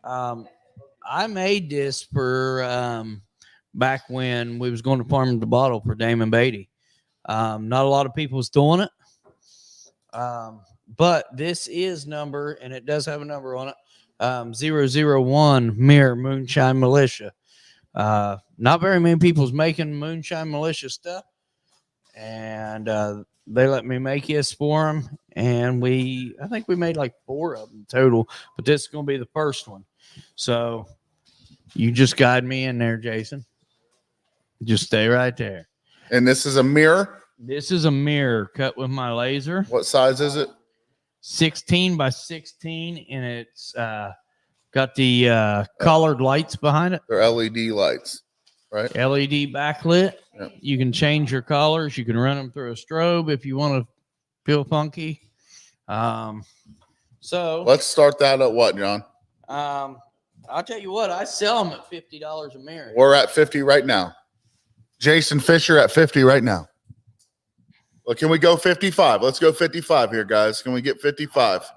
I made this for back when we was going to farm the bottle for Damon Beatty. Not a lot of people was doing it. But this is number, and it does have a number on it. 001 Mirror Moonshine Militia. Not very many people's making Moonshine Militia stuff. And they let me make this for them. And I think we made like 4 of them total, but this is going to be the first one. So you just guide me in there, Jason. Just stay right there. And this is a mirror. This is a mirror cut with my laser. What size is it? 16 by 16, and it's got the colored lights behind it. They're LED lights, right? LED backlit. Yep. You can change your colors. You can run them through a strobe if you want to feel funky. So Let's start that at what, John? I'll tell you what, I sell them at $50 a mirror. We're at 50 right now. Jason Fisher at 50 right now. Well, can we go 55? Let's go 55 here, guys. Can we get 55?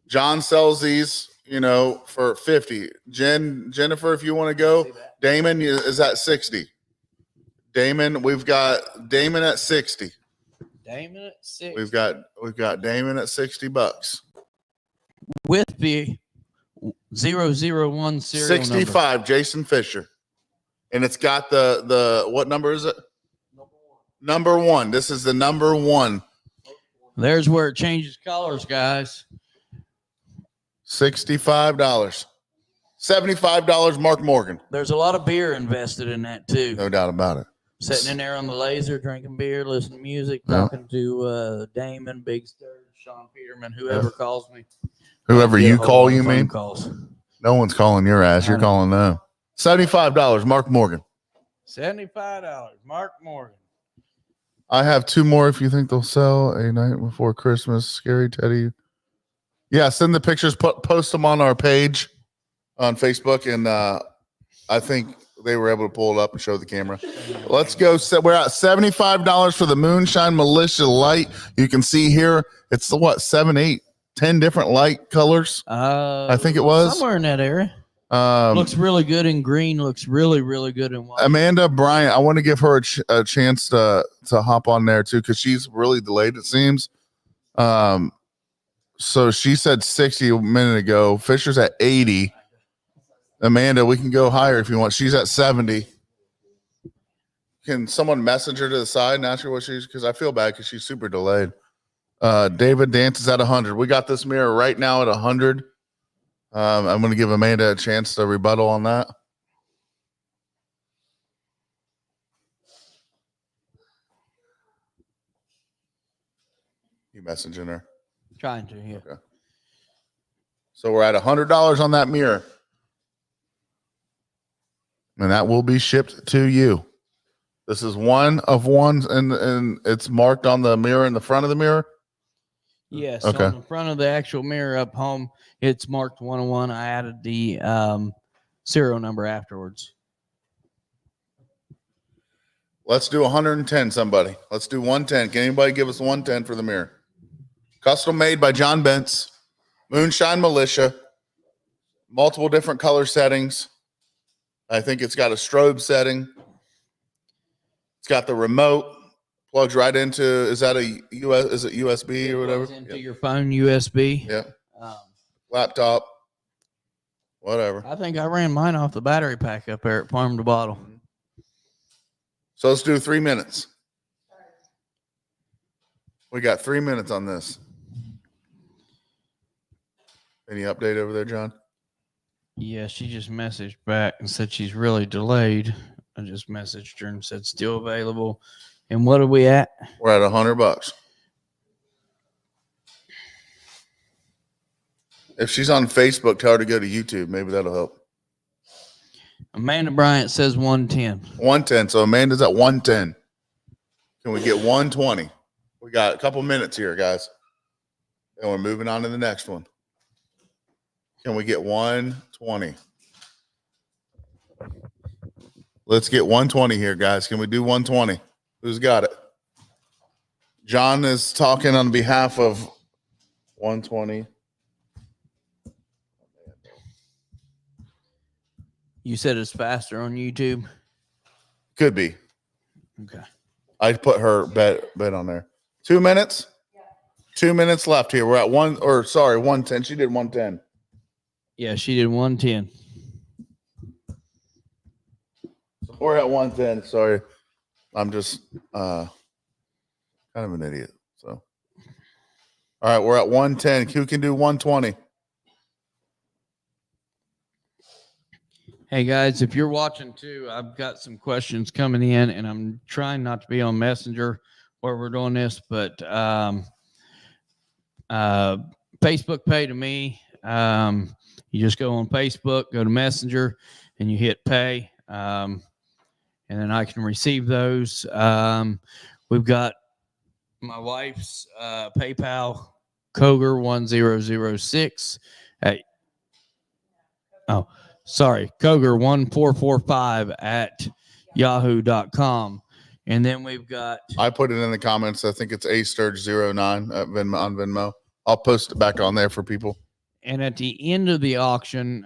John sells these, for 50. Jennifer, if you want to go. Damon is at 60. Damon, we've got Damon at 60. Damon at 6. We've got Damon at $60. With the 001 serial 65, number. Jason Fisher. And it's got the what number is it? Number 1. This is the number 1. There's where it changes colors, guys. $65. $75, Mark Morgan. There's a lot of beer invested in that too. No doubt about it. Sitting in there on the laser, drinking beer, listening to music, Yeah. talking to Damon, Big Sturge, Sean Peterman, whoever calls me. Whoever Get a you whole call, lot of you phone mean? calls. No one's calling your ass. You're I know. calling them. $75, Mark Morgan. $75, Mark Morgan. I have two more if you think they'll sell. A Night Before Christmas, Scary Teddy. Yeah, send the pictures, post them on our page on Facebook, and I think they were able to pull it up and show the camera. Let's go. We're at $75 for the Moonshine Militia light. You can see here, it's the what, 7, 8, 10 different light colors. I think it was somewhere in that area. Looks really good in green. Looks really, really good in white. Amanda Bryant, I want to give her a chance to hop on there too, because she's really delayed, it seems. So she said 60 a minute ago. Fisher's at 80. Amanda, we can go higher if you want. She's at 70. Can someone message her to the side and ask her what she's, because I feel bad because she's super delayed. David Dance is at 100. We got this mirror right now at 100. I'm going to give Amanda a chance to rebuttal on that. You messaging her? Trying to, yeah. Okay. So we're at $100 on that mirror. And that will be shipped to you. This is one of ones, and it's marked on the mirror in the front of the mirror. Yes. Okay. On the front of the actual mirror up home, it's marked 101. I added the serial number afterwards. Let's do 110, somebody. Let's do 110. Can anybody give us 110 for the mirror? Custom made by John Bentz. Moonshine Militia. Multiple different color settings. I think it's got a strobe setting. It's got the remote. Plugs right into, is that a US, is it USB or whatever? Plugs into your phone USB. Yeah. Laptop. Whatever. I think I ran mine off the battery pack up there at Farm to Bottle. So let's do 3 minutes. We got 3 minutes on this. Any update over there, John? Yeah, she just messaged back and said she's really delayed. I just messaged her and said still available. And what are we at? We're at $100. If she's on Facebook, tell her to go to YouTube. Maybe that'll help. Amanda Bryant says 110. 110. So Amanda's at 110. Can we get 120? We got a couple minutes here, guys. And we're moving on to the next one. Can we get 120? Let's get 120 here, guys. Can we do 120? Who's got it? John is talking on behalf of 120. You said it's faster on YouTube? Could be. Okay. I put her bet on there. 2 minutes? 2 minutes left here. We're at 110. She did 110. Yeah, she did 110. We're at 110. Sorry. I'm just kind of an idiot. So, all right, we're at 110. Who can do 120? Hey guys, if you're watching too, I've got some questions coming in, and I'm trying not to be on Messenger where we're doing this, but Facebook Pay to me. You just go on Facebook, go to Messenger, and you hit pay, and then I can receive those. We've got my wife's PayPal, Koger1006 at Koger1445 at yahoo.com. And then we've got, I put it in the comments. I think it's asturge09 at Venmo, on Venmo. I'll post it back on there for people. and at the end of the auction,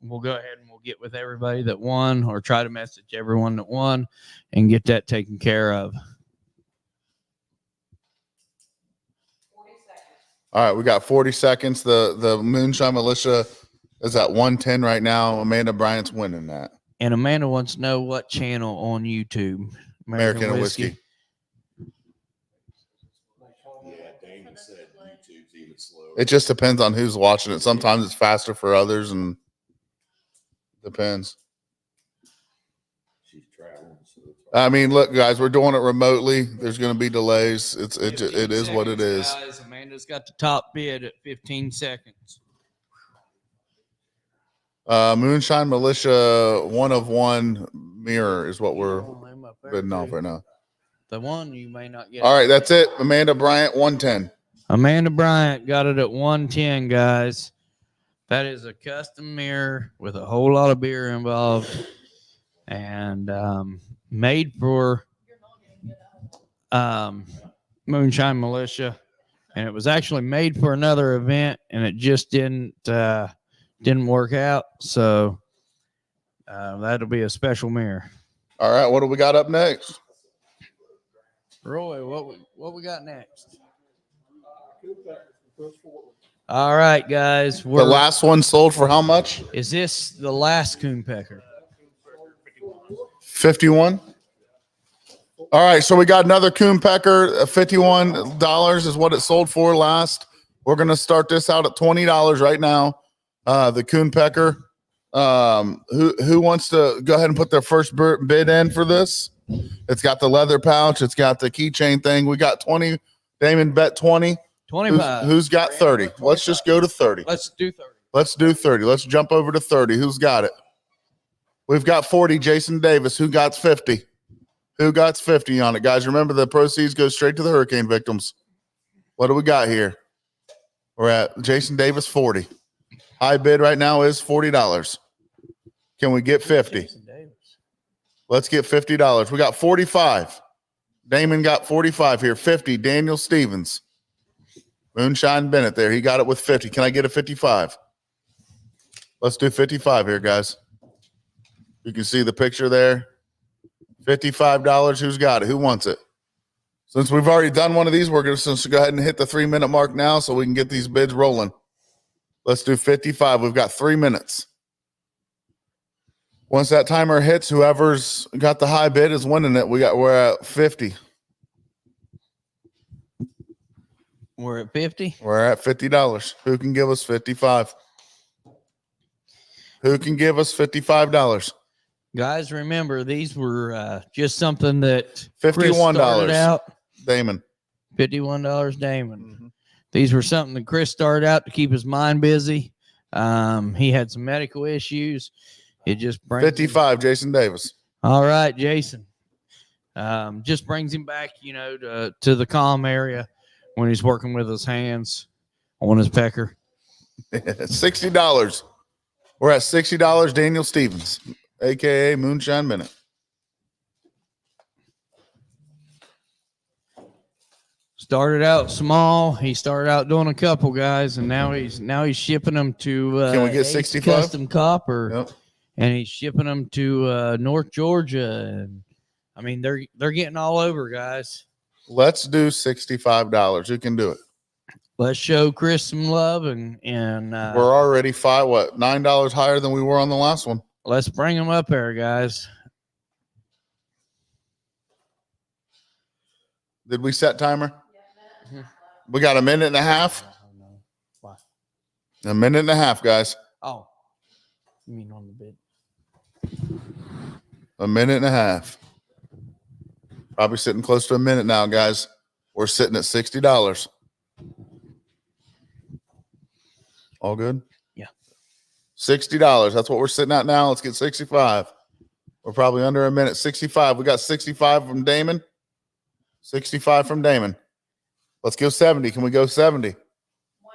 we'll go ahead and we'll get with everybody that won, or try to message everyone that won and get that taken care of. 40 seconds. All right, we got 40 seconds. The Moonshine Militia is at 110 right now. Amanda Bryant's winning that. And Amanda wants to know what channel on YouTube. American Whiskey. Yeah, Damon said YouTube's even it slow. It just depends on who's watching it. Sometimes it's faster for others, and depends. She's traveling. So I mean, look, guys, we're doing it remotely. There's going to be delays. It is what it is. Guys, Amanda's got the top bid at 15 seconds. Moonshine Militia 1 of 1 mirror is what we're bidding off right now. The one you may not get. All right, that's it. Amanda Bryant 110. Amanda Bryant got it at 110, guys. That is a custom mirror with a whole lot of beer involved, and made for Moonshine Militia, and it was actually made for another event, and it just didn't work out. So that'll be a special mirror. All right, what do we got up next? Roy, what we got next? All right, guys. The last one sold for how much? Is this the last coon pecker? 51. All right, so we got another coon pecker. $51 is what it sold for last. We're gonna start this out at $20 right now. The coon pecker. Who wants to go ahead and put their first bid in for this? It's got the leather pouch. It's got the keychain thing. We got 20. Damon bet 20. 25. Who's got 30? Let's just go to 30. Let's do 30. Let's do 30. Let's jump over to 30. Who's got it? We've got 40. Jason Davis. Who got 50? Who got 50 on it? Guys, remember the proceeds go straight to the hurricane victims. What do we got here? We're at Jason Davis 40. High bid right now is $40. Can we get 50? Let's get $50. We got 45. Damon got 45 here. 50. Daniel Stevens. Moonshine Bennett there. He got it with 50. Can I get a 55? Let's do 55 here, guys. You can see the picture there. $55. Who's got it? Who wants it? Since we've already done one of these, we're going to go ahead and hit the 3-minute mark now so we can get these bids rolling. Let's do 55. We've got 3 minutes. Once that timer hits, whoever's got the high bid is winning it. We're at 50. We're at 50. We're at $50. Who can give us 55? Who can give us $55? Guys, remember these were just something that $51 out. Damon. $51 Damon. Mm-hmm. These were something that Chris started out to keep his mind busy. He had some medical issues. It just brings 55, Jason Davis. All right, Jason. Just brings him back, to the calm area when he's working with his hands on his pecker. $60. We're at $60, Daniel Stevens, a.k.a. Moonshine Bennett. Started out small. He started out doing a couple, guys, and now he's shipping them to Can we get 65? Custom Copper. Yep. And he's shipping them to North Georgia. And I mean, they're getting all over, guys. Let's do $65. Who can do it? Let's show Chris some love, and we're already $9 higher than we were on the last one. Let's bring them up there, guys. Did we set timer? Yeah, we got a minute and a half. Why? A minute and a half, guys. Oh, you mean on the bid? A minute and a half. Probably sitting close to a minute now, guys. We're sitting at $60. All good? Yeah. $60. That's what we're sitting at now. Let's get 65. We're probably under a minute. 65. We got 65 from Damon. 65 from Damon. Let's go 70. Can we go 70? 1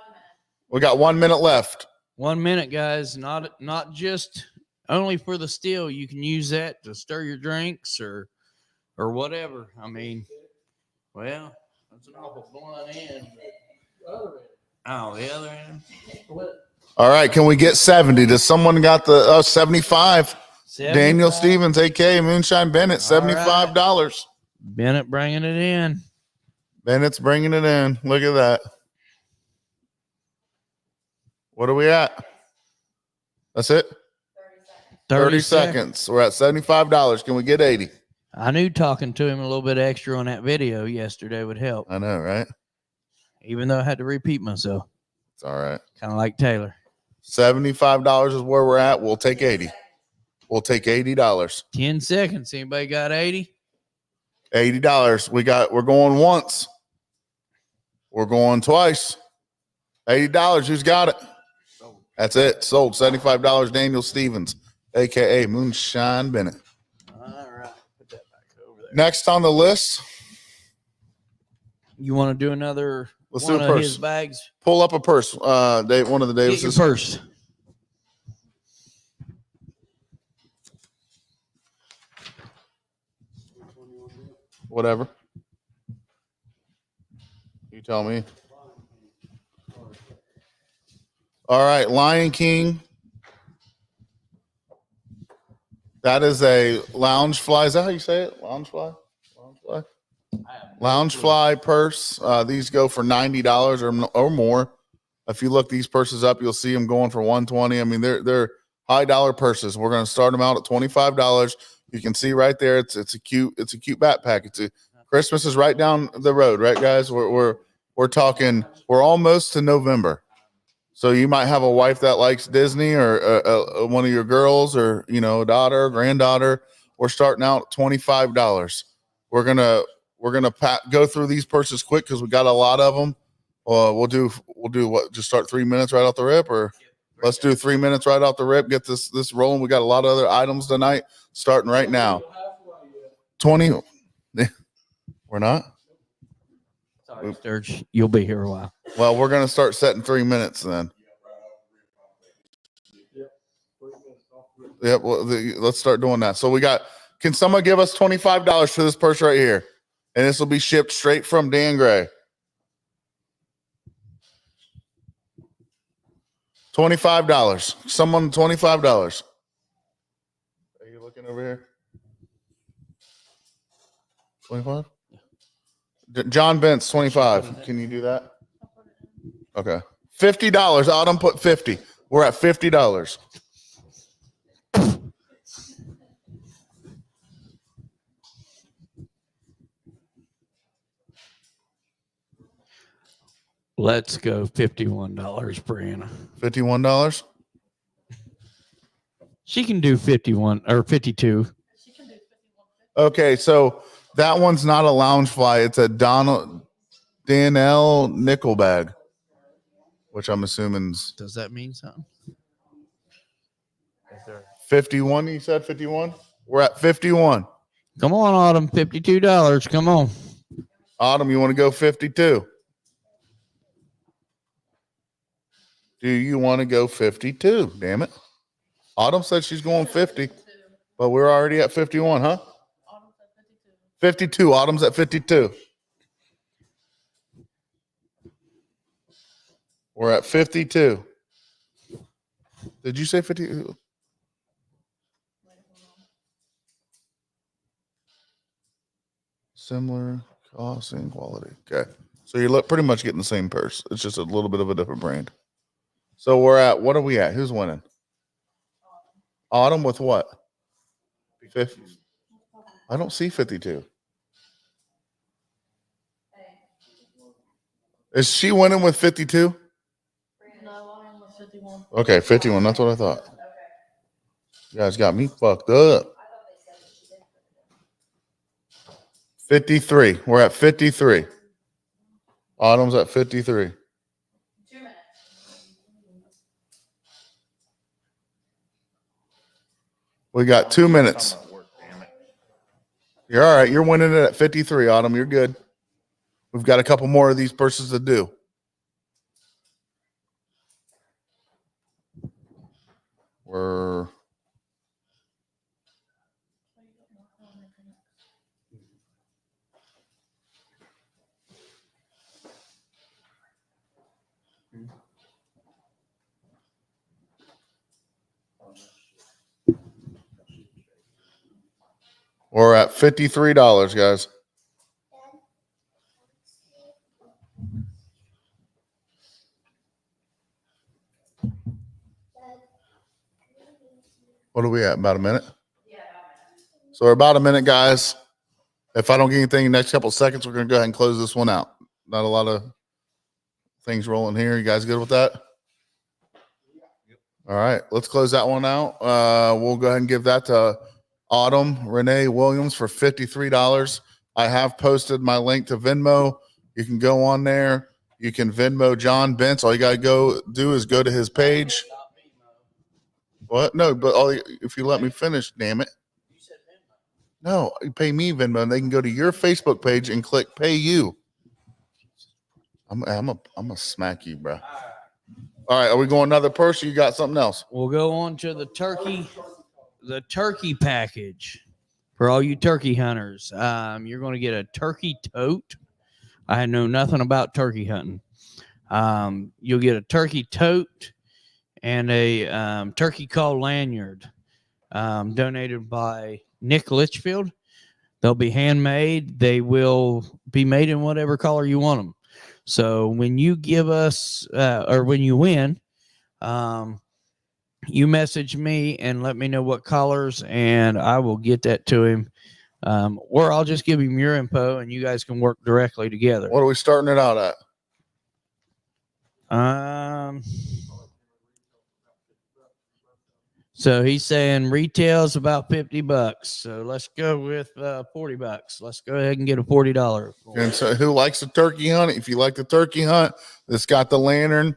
minute. We got 1 minute left. 1 minute, guys. Not just only for the still. You can use that to stir your drinks or whatever. I mean, well, that's an awful blunt end. Oh, the other end. All right. Can we get 70? Does someone got the 75? 75. Daniel Stevens, a.k.a. Moonshine Bennett, $75. Right. Bennett bringing it in. Bennett's bringing it in. Look at that. What are we at? That's it? 30 seconds. We're at $75. Can we get 80? I knew talking to him a little bit extra on that video yesterday would help. I know, right? even though I had to repeat myself, It's all right. kind of like Taylor. $75 is where we're at. We'll take 80. We'll take $80. 10 seconds. Anybody got 80? $80. We're going once. We're going twice. $80. Who's got it? That's it. Sold. $75. Daniel Stevens, aka Moonshine Bennett. All right. Put that back over there. Next on the list, You want to do another let's one do a of purse. his bags? Pull up a purse. Dave, one of the Get your Davises. purse. Whatever. You tell me. All right, Lion King. That is a lounge fly. Is that how you say it? Lounge fly? Lounge fly? Lounge fly purse. These go for $90 or more. If you look these purses up, you'll see them going for $120. I mean, they're high dollar purses. We're going to start them out at $25. You can see right there. It's a cute backpack. Christmas is right down the road, right, guys? We're talking. We're almost to November. So you might have a wife that likes Disney, or one of your girls, or a daughter, or granddaughter. We're starting out at $25. We're gonna go through these purses quick because we got a lot of them. We'll do what? Just start 3 minutes right off the rip, or let's do 3 minutes right off the rip. Get this rolling. We got a lot of other items tonight, starting right now. 20. We're not. Sorry, Sturge. You'll be here a while. Well, we're gonna start setting 3 minutes then. Yep. Well, let's start doing that. So can someone give us $25 for this purse right here? And this will be shipped straight from Dan Gray. $25. Someone $25. Are you looking over here? 25? John Bent's 25. Can you do that? Okay. $50. Autumn put 50. We're at $50. Let's go $51, Brianna. $51. She can do 51 or 52. Okay, so that one's not a lounge fly. It's a Danelle nickel bag, which I'm assuming Does that mean something? 51. You said 51? We're at 51. Come on, Autumn. $52. Come on. Autumn, you want to go 52? Do you want to go 52? Damn it. Autumn said she's going 50, but we're already at 51, huh? 52. Autumn's at 52. We're at 52. Did you say 50? Similar cost and quality. Okay. So you're pretty much getting the same purse. It's just a little bit of a different brand. So what are we at? Who's winning? Autumn with what? 50. I don't see 52. Is she winning with 52? No, I'm with 51. Okay, 51. That's what I thought. You guys got me fucked up. 53. We're at 53. Autumn's at 53. 2 minutes. We got 2 minutes. You're all right. You're winning it at 53, Autumn. You're good. We've got a couple more of these purses to do. We're at $53, guys. What are we at? About a minute? So we're about a minute, guys. If I don't get anything in the next couple of seconds, we're going to go ahead and close this one out. Not a lot of things rolling here. You guys good with that? All right, let's close that one out. We'll go ahead and give that to Autumn Renee Williams for $53. I have posted my link to Venmo. You can go on there. You can Venmo John Bentz. All you got to go do is go to his page. What? No, but if you let me finish, damn it. No, you pay me Venmo, and they can go to your Facebook page and click Pay You. I'm a smack you, bro. All right, are we going another person? You got something else? We'll go on to the turkey package for all you turkey hunters. You're going to get a turkey tote. I know nothing about turkey hunting. You'll get a turkey tote and a turkey call lanyard donated by Nick Litchfield. They'll be handmade. They will be made in whatever color you want them. So when you give us or when you win, you message me and let me know what colors, and I will get that to him. Or I'll just give him your info, and you guys can work directly together. What are we starting it out at? So he's saying retail's about $50. So let's go with $40. Let's go ahead and get a $40. And so who likes the turkey hunt? If you like the turkey hunt, it's got the lantern.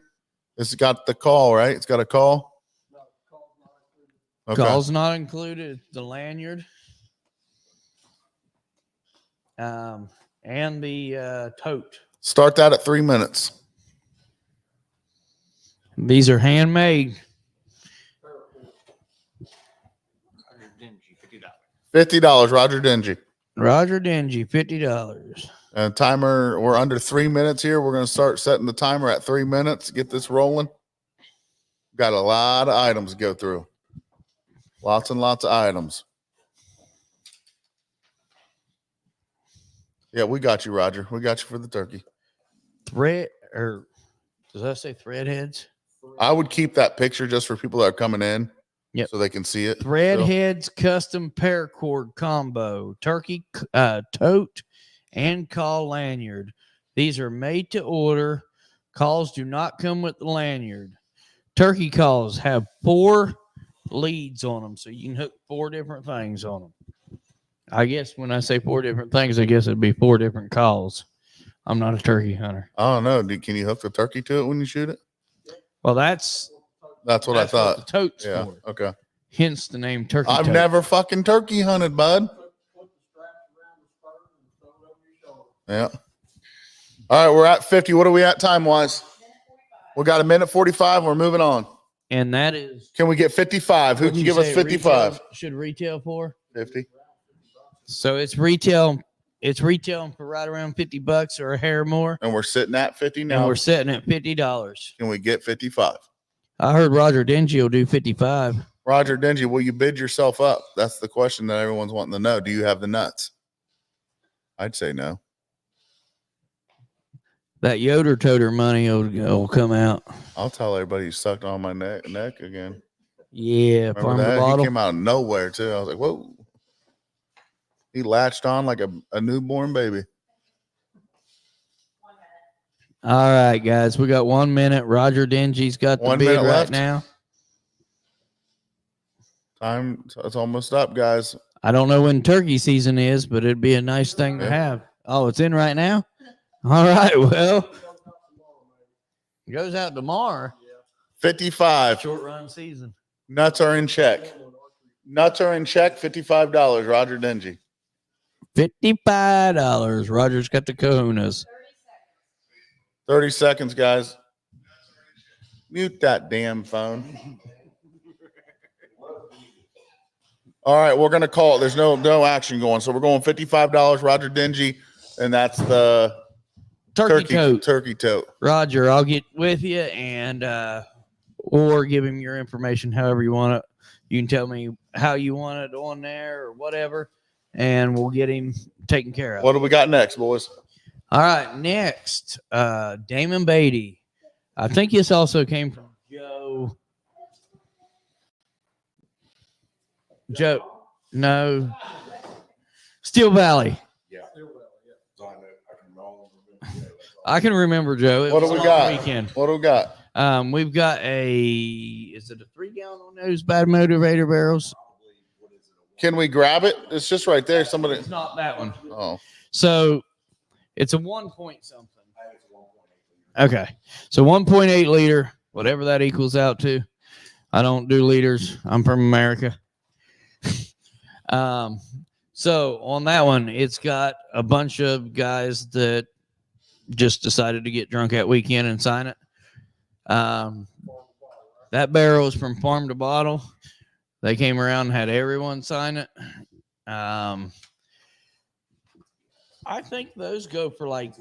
It's got the call, right? It's got a call. Okay. Call's not included. The lanyard. And the tote. Start that at 3 minutes. These are handmade. $50, Roger Dingy. Roger Dingy, $50. And timer, we're under 3 minutes here. We're going to start setting the timer at 3 minutes. Get this rolling. Got a lot of items to go through. Lots and lots of items. Yeah, we got you, Roger. We got you for the turkey. Does that say thread heads? I would keep that picture just for people that are coming in. Yep. So they can see it. Thread heads custom paracord combo, turkey tote, and call lanyard. These are made to order. Calls do not come with the lanyard. Turkey calls have 4 leads on them, so you can hook 4 different things on them. I guess when I say 4 different things, I guess it'd be 4 different calls. I'm not a turkey hunter. I don't know. Can you hook the turkey to it when you shoot it? Well, that's what I thought. What the tote's Yeah. for. Okay. Hence the name turkey. I've tote. never fucking turkey hunted, bud. Yeah. All right, we're at 50. What are we at time wise? We got 1:45. We're moving on. And that is. Can we get 55? Who can give us 55? Should retail for 50. So it's retail. It's retailing for right around $50 or a hair more. And we're sitting at 50 now. And we're sitting at $50. Can we get 55? I heard Roger Dingy will do 55. Roger Dingy, will you bid yourself up? That's the question that everyone's wanting to know. Do you have the nuts? I'd say no. That Yoder toter money will come out. I'll tell everybody you sucked on my neck again. Yeah, Remember that? He came out of nowhere too. I was like, whoa. He latched on like a newborn baby. All right, guys, we got 1 minute. Roger Dingy's got the 1 bid minute right left. now. Time, it's almost up, guys. I don't know when turkey season is, but it'd be a nice thing to have. Oh, it's in right now? All right, well, it goes out tomorrow. 55. Short run season. Nuts are in check. Nuts are in check. $55. Roger Dingy. $55. Roger's got the kahunas. 30 seconds, guys. Mute that damn phone. All right, we're going to call it. There's no action going. So we're going $55, Roger Dingy, and that's the Turkey tote. Turkey tote. Roger, I'll get with you and or give him your information however you want it. You can tell me how you want it on there or whatever, and we'll get him taken care of. What do we got next, boys? All right, next, Damon Beatty. I think this also came from Joe. No. Steel Valley. Yeah. I can remember, Joe. It What was do a we long got? weekend. What do we got? We've got is it a 3-gallon on those bad motivator barrels? Can we grab it? It's just right there. Somebody. It's not that one. Oh, So it's a 1 point something. Okay. So 1.8 liter, whatever that equals out to. I don't do liters. I'm from America. So on that one, it's got a bunch of guys that just decided to get drunk at weekend and sign it. That barrel is from farm to bottle. They came around and had everyone sign it. I think those go for like,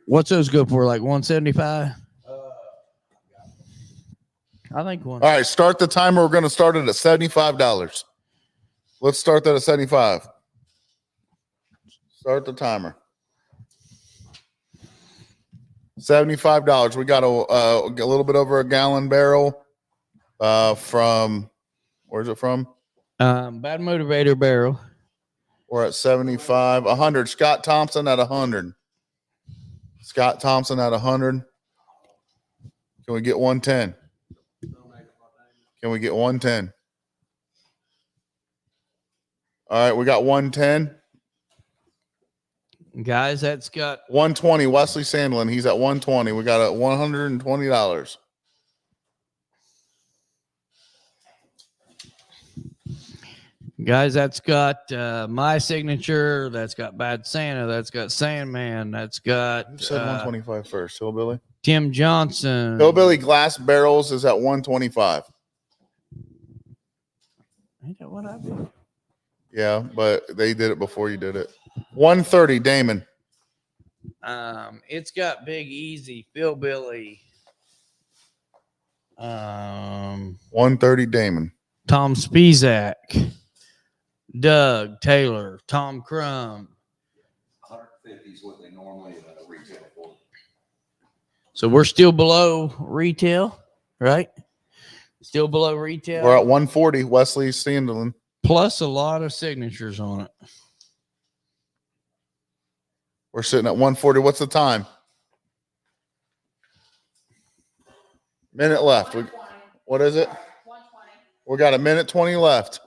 what's those go for? Like 175? I think one. all right. Start the timer. We're going to start it at $75. Let's start that at 75. Start the timer. $75. We got a little bit over a gallon barrel from, where's it from? Bad motivator barrel. We're at 75. 100. Scott Thompson at 100. Scott Thompson at 100. Can we get 110? Can we get 110? All right, we got 110. Guys, that's got 120. Wesley Sandlin, he's at 120. We got a $120. Guys, that's got my signature. That's got Bad Santa. That's got Sandman. That's got Who said 125 first? Hillbilly? Tim Johnson. Hillbilly Glass Barrels is at 125. Ain't that what I did? Yeah, but they did it before you did it. 130, Damon. It's got Big Easy, Philbilly, 130, Damon. Tom Spizak, Doug Taylor, Tom Crum. 150 is what they normally retail for. So we're still below retail, right? Still below retail. We're at 140, Wesley Sandlin. Plus a lot of signatures on it. We're sitting at 140. What's the time? Minute left. What is it? 120. We got a minute 20 left.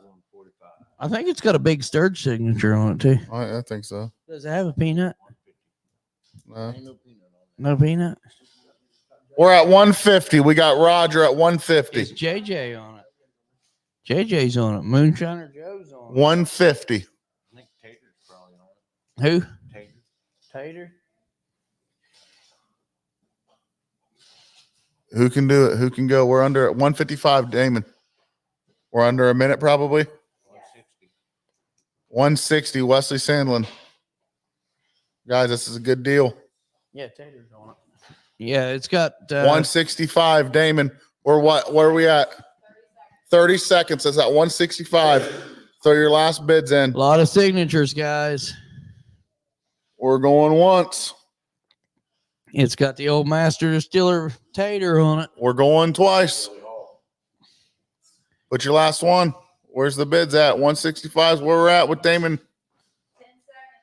I think it's got a big Sturge signature on it too. I think so. Does it have a peanut? No. No peanut? We're at 150. We got Roger at 150. It's JJ on it. JJ's on it. Moonshiner Joe's on it. 150. I think Tater's probably on it. Who? Tater. Tater? Who can do it? Who can go? We're under at 155, Damon. We're under a minute probably. 160. 160, Wesley Sandlin. Guys, this is a good deal. Yeah, Tater's on it. Yeah, it's got 165, Damon. Where are we at? 30 seconds. That's at 165. Throw your last bids in. a lot of signatures, guys. We're going once. It's got the old master distiller Tater on it. We're going twice. Put your last one. Where's the bids at? 165 is where we're at with Damon.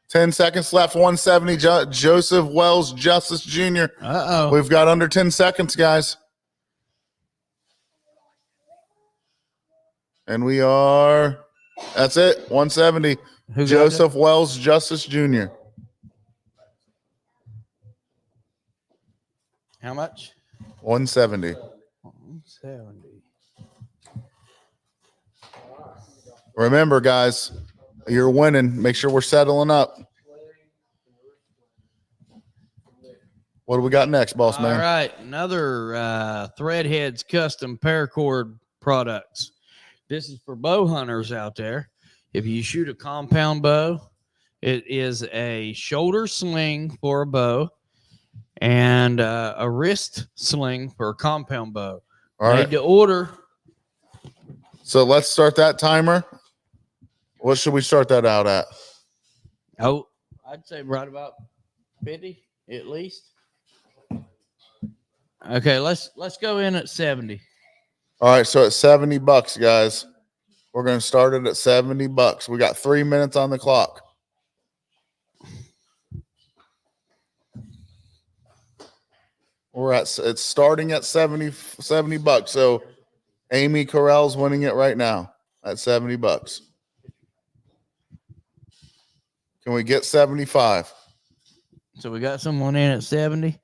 10 seconds left. 170. Joseph Wells Justice Jr. Uh-oh. We've got under 10 seconds, guys. And we are, that's it. 170. Who got Joseph Wells Justice Jr. How much? 170. 170. Remember, guys, you're winning. Make sure we're settling up. What do we got next, boss man? All right, another Threadheads custom paracord products. This is for bow hunters out there. If you shoot a compound bow, it is a shoulder sling for a bow and a wrist sling for a compound bow. All right. Made to order. So let's start that timer. What should we start that out at? Oh, I'd say right about 50 at least. Okay, let's go in at 70. All right, so at $70, guys. We're going to start it at $70. We got 3 minutes on the clock. we're at, it's starting at 70 bucks. So Amy Correll's winning it right now at 70 bucks. Can we get 75? So we got someone in at 70.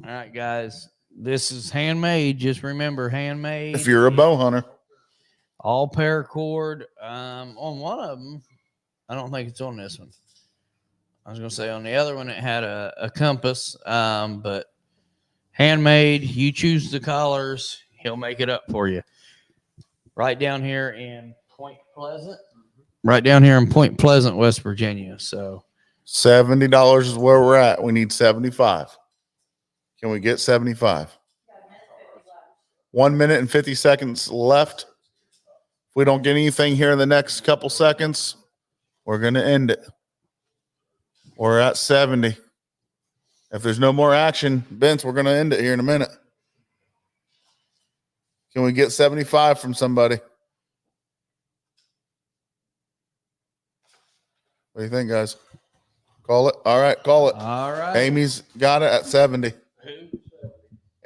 All right, guys. This is handmade. Just remember, handmade. If you're a bow hunter. All paracord. On one of them, I don't think it's on this one. I was going to say on the other one, it had a compass, but handmade. You choose the colors. He'll make it up for you. Right down here in Point Pleasant. Right down here in Point Pleasant, West Virginia. So $70 is where we're at. We need 75. Can we get 75? 1 minute and 50 seconds left. If we don't get anything here in the next couple seconds, we're going to end it. We're at 70. If there's no more action, Vince, we're going to end it here in a minute. Can we get 75 from somebody? What do you think, guys? Call it. All right, call it. all right. Amy's got it at 70.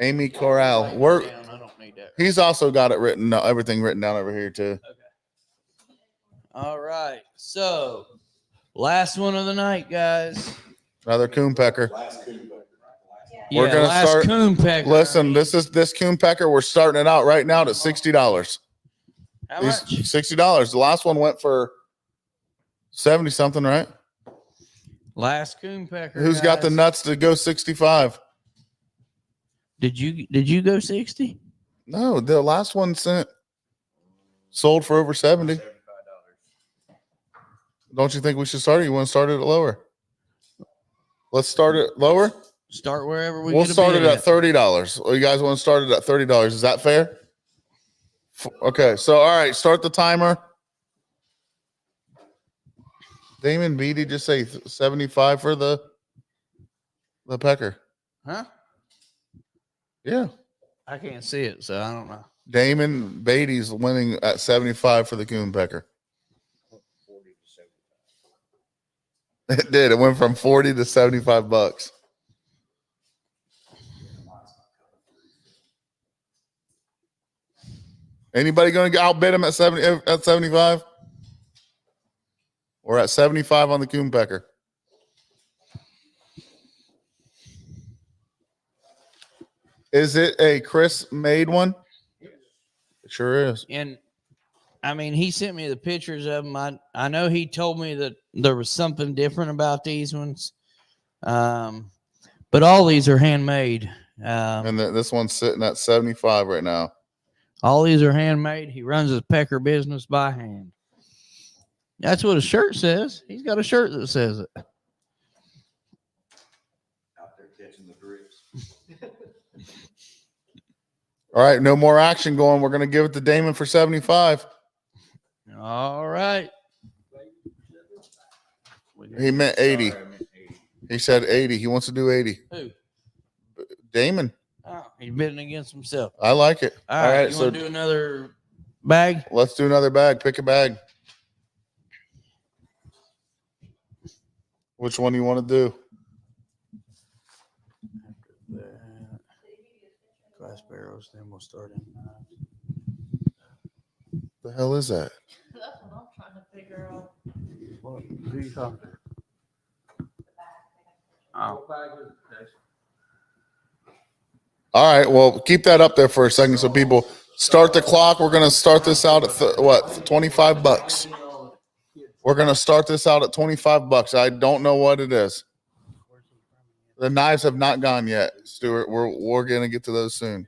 Amy Corral. I don't need that. He's also got it written, everything written down over here too. Okay. All right. So, last one of the night, guys. Another coon pecker. Yeah, We're gonna last start. coon pecker. Listen, this coon pecker. We're starting it out right now at $60. How much? $60. The last one went for 70 something, right? Last coon pecker. Who's got the guys. nuts to go 65? Did you go 60? No, the last one sold for over 70. Don't you think we should start it? You want to start it at lower? Let's start it lower. Start wherever we We'll get a start it bid at $30. Well, you guys want to start it at $30? Is that fair? Okay, so all right, start the timer. Damon Beatty just say 75 for the pecker. Huh? Yeah. I can't see it, so I don't know. Damon Beatty's winning at 75 for the coon pecker. It did. It went from 40 to 75 bucks. Anybody going to outbid him at 75? We're at 75 on the coon pecker. Is it a Chris made one? It sure is. And I mean, he sent me the pictures of them. I know he told me that there was something different about these ones. But all these are handmade. And this one's sitting at 75 right now. All these are handmade. He runs his pecker business by hand. That's what his shirt says. He's got a shirt that says it. Out there catching the drips. All right, no more action going. We're going to give it to Damon for 75. All right. He meant 80. He said 80. He wants to do 80. Who? Damon. Oh, he's bidding against himself. I like it. All right. You so want to do another bag? let's do another bag. Pick a bag. Which one do you want to do? Glass barrels, then we'll start in. The hell is that? That's what I'm trying to figure out. What? Who are you talking to? Oh. All right. Well, keep that up there for a second so people start the clock. We're going to start this out at 25 bucks. We're going to start this out at 25 bucks. I don't know what it is. The knives have not gone yet, Stuart. We're going to get to those soon.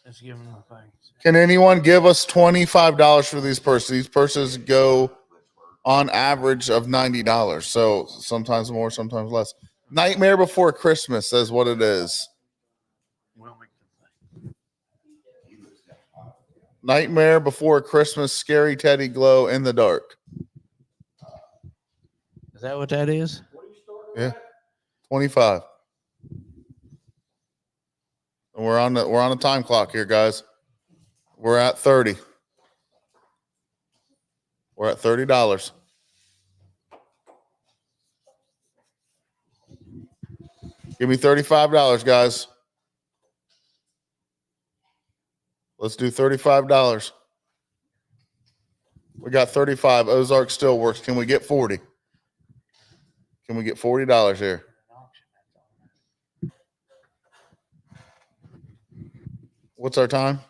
Let's give him the thing. Can anyone give us $25 for these purses? These purses go on average of $90. So sometimes more, sometimes less. Nightmare Before Christmas says what it is. Nightmare Before Christmas, Scary Teddy Glow in the Dark. Is that what that is? Yeah. 25. And we're on the time clock here, guys. We're at 30. We're at $30. Give me $35, guys. Let's do $35. We got 35. Ozark still works. Can we get 40? Can we get $40 here? What's our time?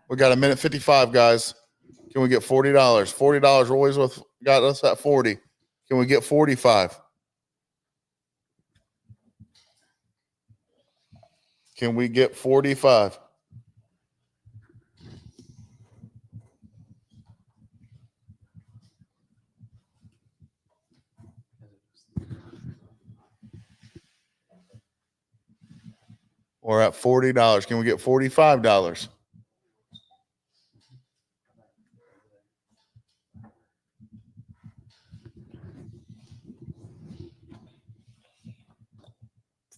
We got 1:55, guys. Can we get $40? $40. Roy's with got us at 40. Can we get 45? Can we get 45? We're at $40. Can we get $45?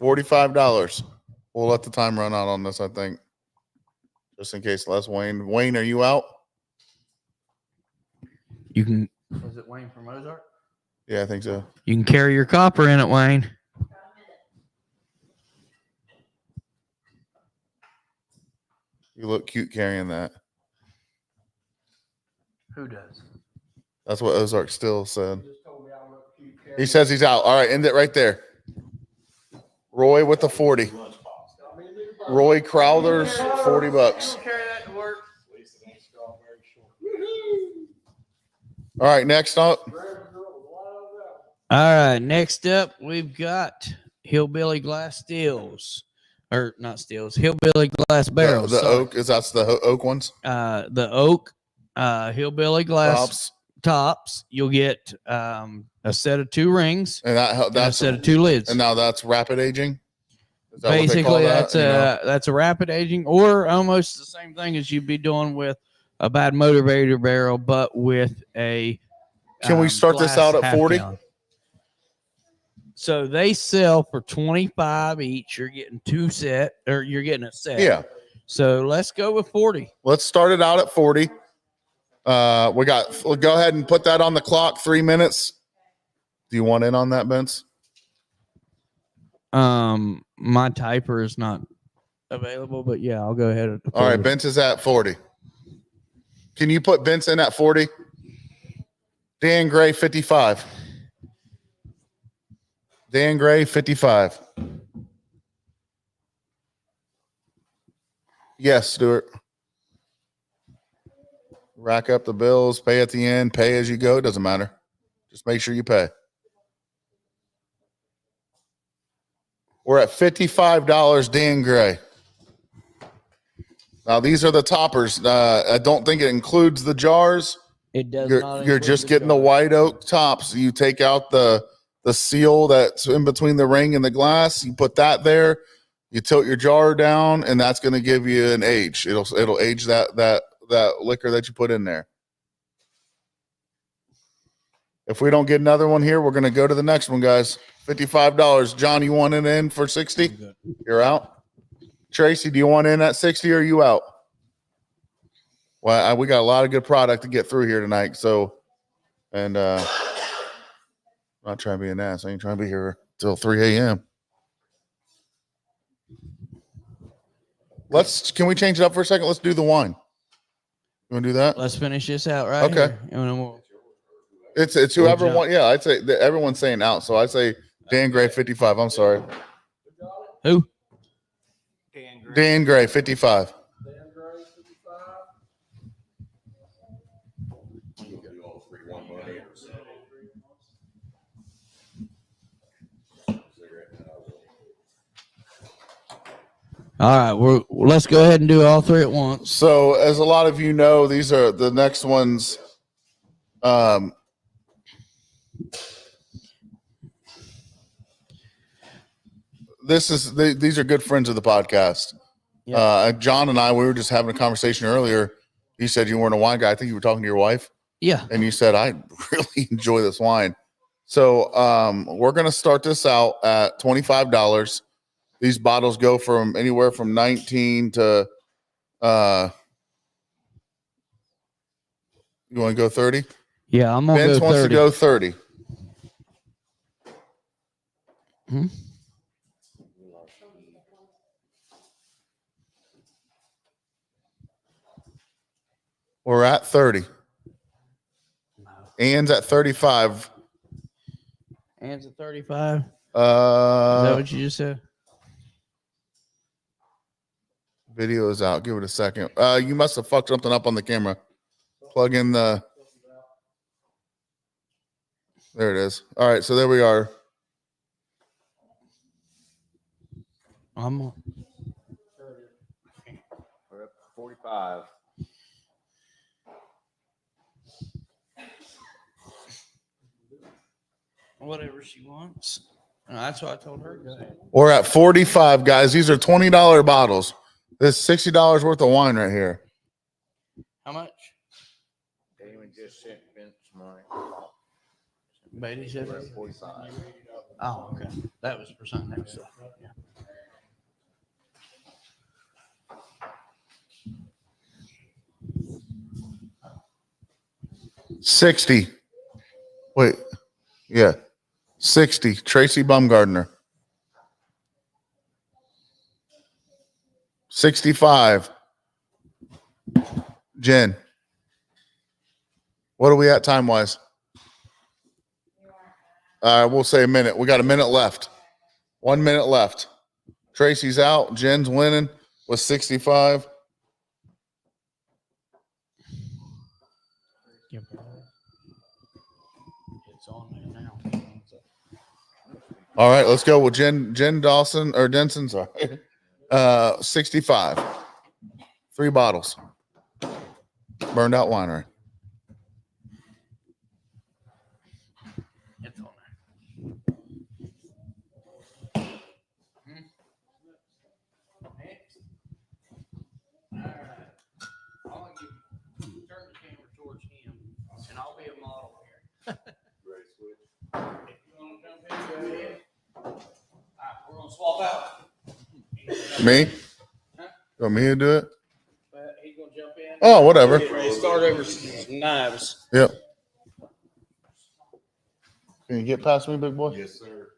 $45. We'll let the time run out on this, I think. Just in case Les Wayne. Wayne, are you out? You can. Is it Wayne from Ozark? Yeah, I think so. You can carry your copper in it, Wayne. You look cute carrying that. Who does? That's what Ozark still said. He says he's out. All right, end it right there. Roy with the 40. Roy Crowther's $40. All right, next up. All right, next up we've got Hillbilly Glass Steels, or not steels, Hillbilly Glass Barrels. The oak that's the oak ones. The oak, Hillbilly Glass tops. You'll get a set of 2 rings And that's a set of 2 lids. And now that's rapid aging. Is that what they Basically, call that? that's a rapid aging, or almost the same thing as you'd be doing with a bad motivator barrel, but with a. Can we start this out at 40? Gallon. So they sell for 25 each. You're getting 2 set, or you're getting a set. Yeah. So let's go with 40. Let's start it out at 40. We'll go ahead and put that on the clock. 3 minutes. Do you want in on that, Vince? My typer is not available, but yeah, I'll go ahead. All right, Vince is at 40. Can you put Vince in at 40? Dan Gray, 55. Dan Gray, 55. Yes, Stuart. Rack up the bills, pay at the end, pay as you go. It doesn't matter. Just make sure you pay. We're at $55, Dan Gray. Now, these are the toppers. I don't think it includes the jars. It does not. You're just getting the white oak tops. You take out the seal that's in between the ring and the glass. You put that there. You tilt your jar down, and that's going to give you an age. It'll age that liquor that you put in there. If we don't get another one here, we're going to go to the next one, guys. $55. John, you want it in for 60? You're out. Tracy, do you want in at 60 or are you out? Well, we got a lot of good product to get through here tonight. So, and I'm not trying to be an ass. I ain't trying to be here till 3 a.m. Can we change it up for a second? Let's do the wine. You want to do that? Let's finish this out right Okay. here. And then we'll It's whoever wants. Yeah, I'd say that everyone's saying out. So I'd say Dan Gray, 55. I'm sorry. Who? Dan Gray, 55. All right, let's go ahead and do all 3 at once. So, as a lot of you know, these are the next ones. These are good friends of the podcast. Yep. John and I, we were just having a conversation earlier. You said you weren't a wine guy. I think you were talking to your wife. Yeah. And you said, I really enjoy this wine. So we're going to start this out at $25. These bottles go from anywhere from 19 to, you want to go 30? Yeah, I'm going to go 30. Vince wants to go 30. We're at 30. Ann's at 35. Ann's at 35. Is that Uh, what you just said? video is out. Give it a second. You must have fucked something up on the camera. Plug in the. There it is. All right, so there we are. I'm on. We're up to 45. Whatever she wants. That's what I told her. Go ahead. We're at 45, guys. These are $20 bottles. This $60 worth of wine right here. How much? Damon just sent Vince money. Beatty said We're at 45. Oh, okay. That was for something else. Yeah. 60. Wait. Yeah. 60. Tracy Baumgartner. 65. Jen. What are we at time wise? We'll say a minute. We got a minute left. 1 minute left. Tracy's out. Jen's winning with 65. It's on there now. All right, let's go with Jen Dawson or Denson. Sorry. 65. 3 bottles. Burned out winery. It's on there. All right. I'll turn the camera towards him, and I'll be a model here. If you want to jump in, go ahead. All right, we're gonna swap out. Me? You want me to do it? He's gonna jump in. Oh, whatever. Get ready to start over some knives. Yep. Can you get past me, big boy? Yes, sir.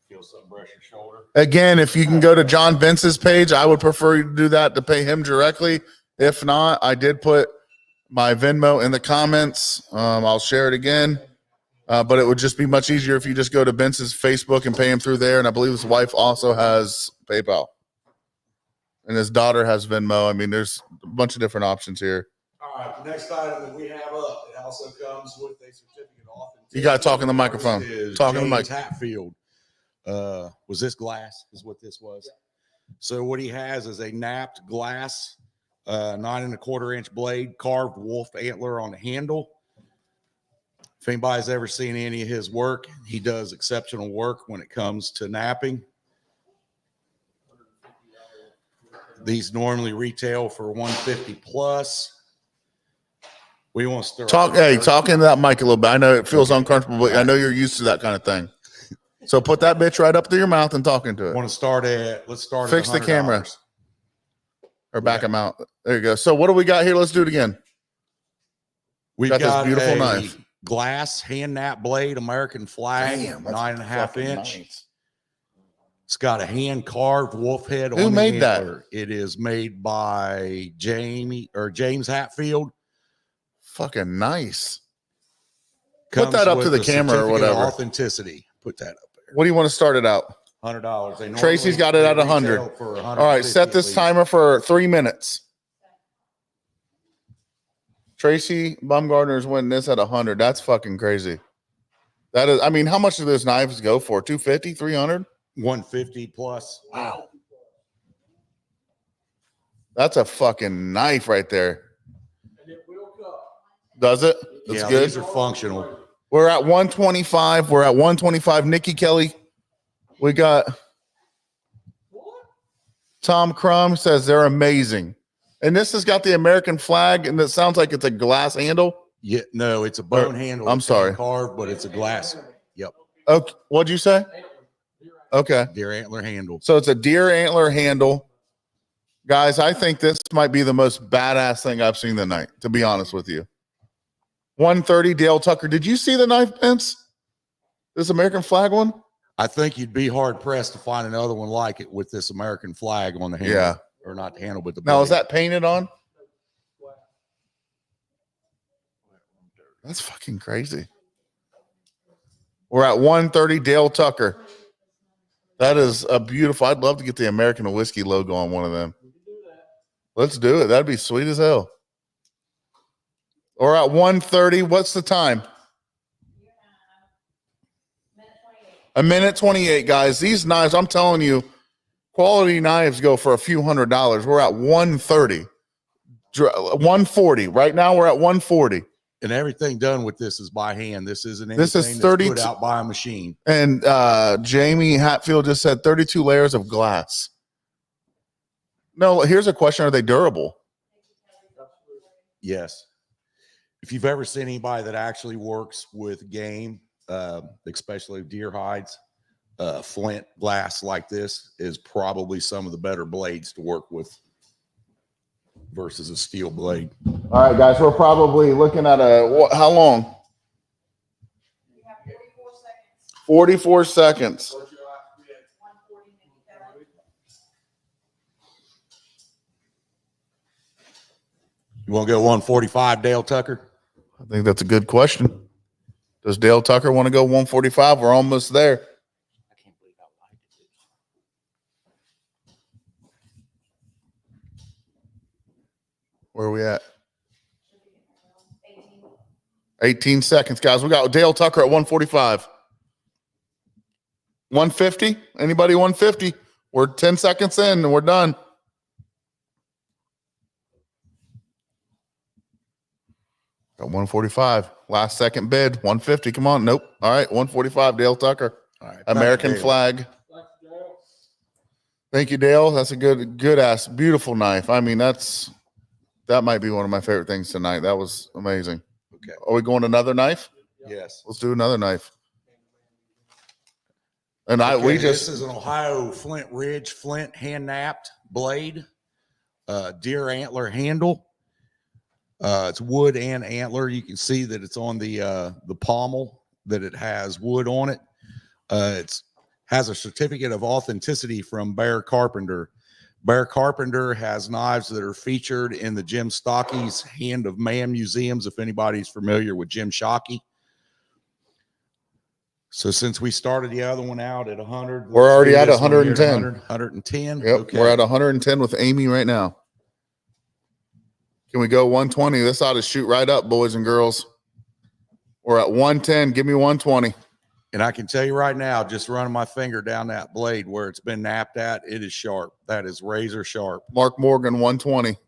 Feel something brush your shoulder. Again, if you can go to John Vince's page, I would prefer you to do that to pay him directly. If not, I did put my Venmo in the comments. I'll share it again. But it would just be much easier if you just go to Vince's Facebook and pay him through there. And I believe his wife also has PayPal. And his daughter has Venmo. I mean, there's a bunch of different options here. All right, the next item that we have up, it also comes with a certificate of authenticity. You got to talk in the microphone. Talk in the mic. Hatfield. Was this glass? Is what this was. Yeah. So what he has is a napped glass, 9 1/4 inch blade, carved wolf antler on the handle. If anybody's ever seen any of his work, he does exceptional work when it comes to napping. These normally retail for $150 plus. We want to start. Talk into that mic a little bit. I know it feels uncomfortable, but I know you're used to that kind of thing. So put that bitch right up to your mouth and talk into it. Want to start at, let's start Fix at the camera. $100. Or back him out. There you go. So what do we got here? Let's do it again. We've Got this got beautiful a knife. glass hand nap blade, American flag, Damn, that's 9 1/2 fucking inch. nice. It's got a hand carved wolf head. Who on made the that? antler. It is made by James Hatfield. Fucking nice. Comes Put that up with to the a camera or certificate of whatever. Authenticity. Put that up there. What do you want to start it out? $100. They normally- Tracy's got it they at 100. retail for All right, set this 150 at least. timer for 3 minutes. Tracy Baumgartner's winning this at 100. That's fucking crazy. That is, I mean, how much do those knives go for? 250, 300? 150 plus. Wow. That's a fucking knife right there. And it will cut. Does it? That's Yeah, good. these are functional. We're at 125. We're at 125. Nikki Kelly. We got Tom Crum says they're amazing. And this has got the American flag, and it sounds like it's a glass handle. Yeah, no, it's a bone handle. I'm It's sorry. hand carved, but it's a glass. Yep, Okay, what'd you say? Okay. deer antler handle. So it's a deer antler handle. Guys, I think this might be the most badass thing I've seen tonight, to be honest with you. 130 Dale Tucker. Did you see the knife, Vince? This American flag one? I think you'd be hard pressed to find another one like it with this American flag on the handle. Yeah. Or not the handle, but the Now, is blade. that painted on? That's fucking crazy. We're at 130 Dale Tucker. That is a beautiful. I'd love to get the American Whiskey logo on one of them. Let's do it. That'd be sweet as hell. We're at 130. What's the time? A minute 28, guys. These knives, I'm telling you, quality knives go for a few $100s. We're at 130. 140. Right now we're at 140. And everything done with this is by hand. This isn't anything This is that's 30 put out by a machine. And Jamie Hatfield just said 32 layers of glass. No, here's a question. Are they durable? Yes. If you've ever seen anybody that actually works with game, especially deer hides, flint glass like this is probably some of the better blades to work with versus a steel blade. All right, guys, we're probably looking at how long? 44 seconds. You want to go 145, Dale Tucker? I think that's a good question. Does Dale Tucker want to go 145? We're almost there. Where are we at? 18 seconds, guys. We got Dale Tucker at 145. 150? Anybody 150? We're 10 seconds in and we're done. Got 145. Last second bid. 150. Come on. Nope. All right. 145. Dale Tucker. All right. American flag. Thank you, Dale. That's a good ass, beautiful knife. I mean, that might be one of my favorite things tonight. That was amazing. Okay. Are we going another knife? Yes. Let's do another knife. And this is an Ohio Flint Ridge Flint hand napped blade, deer antler handle. It's wood and antler. You can see that it's on the pommel, that it has wood on it. It has a certificate of authenticity from Bear Carpenter. Bear Carpenter has knives that are featured in the Jim Stocky's Hand of Man museums, if anybody's familiar with Jim Shockey. So since we started the other one out at 100, we're already at 110. 110. Yep, okay. We're at 110 with Amy right now. Can we go 120? This ought to shoot right up, boys and girls. We're at 110. Give me 120. And I can tell you right now, just running my finger down that blade where it's been napped at, it is sharp. That is razor sharp. Mark Morgan, 120.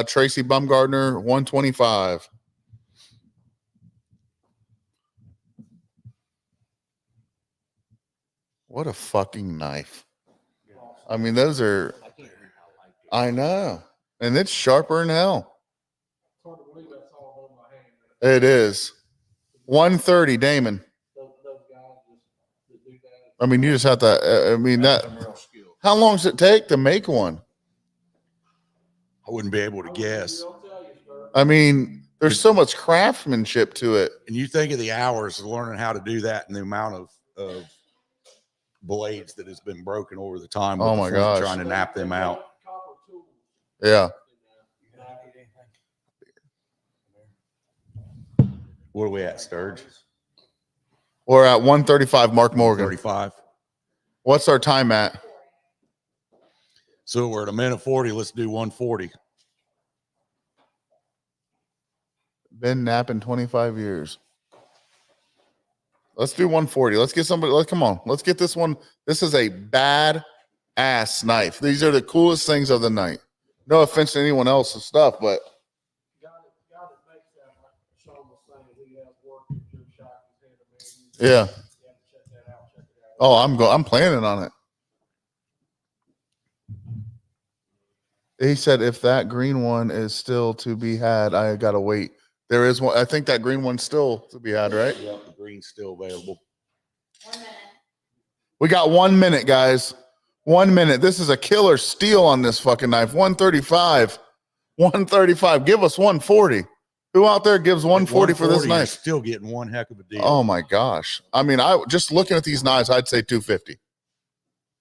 Tracy Bumgardner, 125. What a fucking knife. I mean, those are, I know. And it's sharper than hell. It is. 130, Damon. I mean, you just have to, how long does it take to make one? I wouldn't be able to guess. I mean, there's so much craftsmanship to it. And you think of the hours of learning how to do that and the amount of blades that has been broken over the time. Oh my gosh. Trying to nap them out. Yeah. What are we at, Sturge? We're at 135, Mark Morgan. 35. What's our time at? So we're at a minute 40. Let's do 140. Been napping 25 years. Let's do 140. Let's get somebody. Come on. Let's get this one. This is a bad ass knife. These are the coolest things of the night. No offense to anyone else's stuff, but yeah. Oh, I'm planning on it. He said if that green one is still to be had, I gotta wait. There is one. I think that green one's still to be had, right? Yeah, the green's still available. 1 minute. We got 1 minute, guys. 1 minute. This is a killer steal on this fucking knife. 135. 135. Give us 140. Who out there gives 140 for this knife? Still getting one heck of a deal. Oh my gosh. I mean, I just looking at these knives, I'd say 250.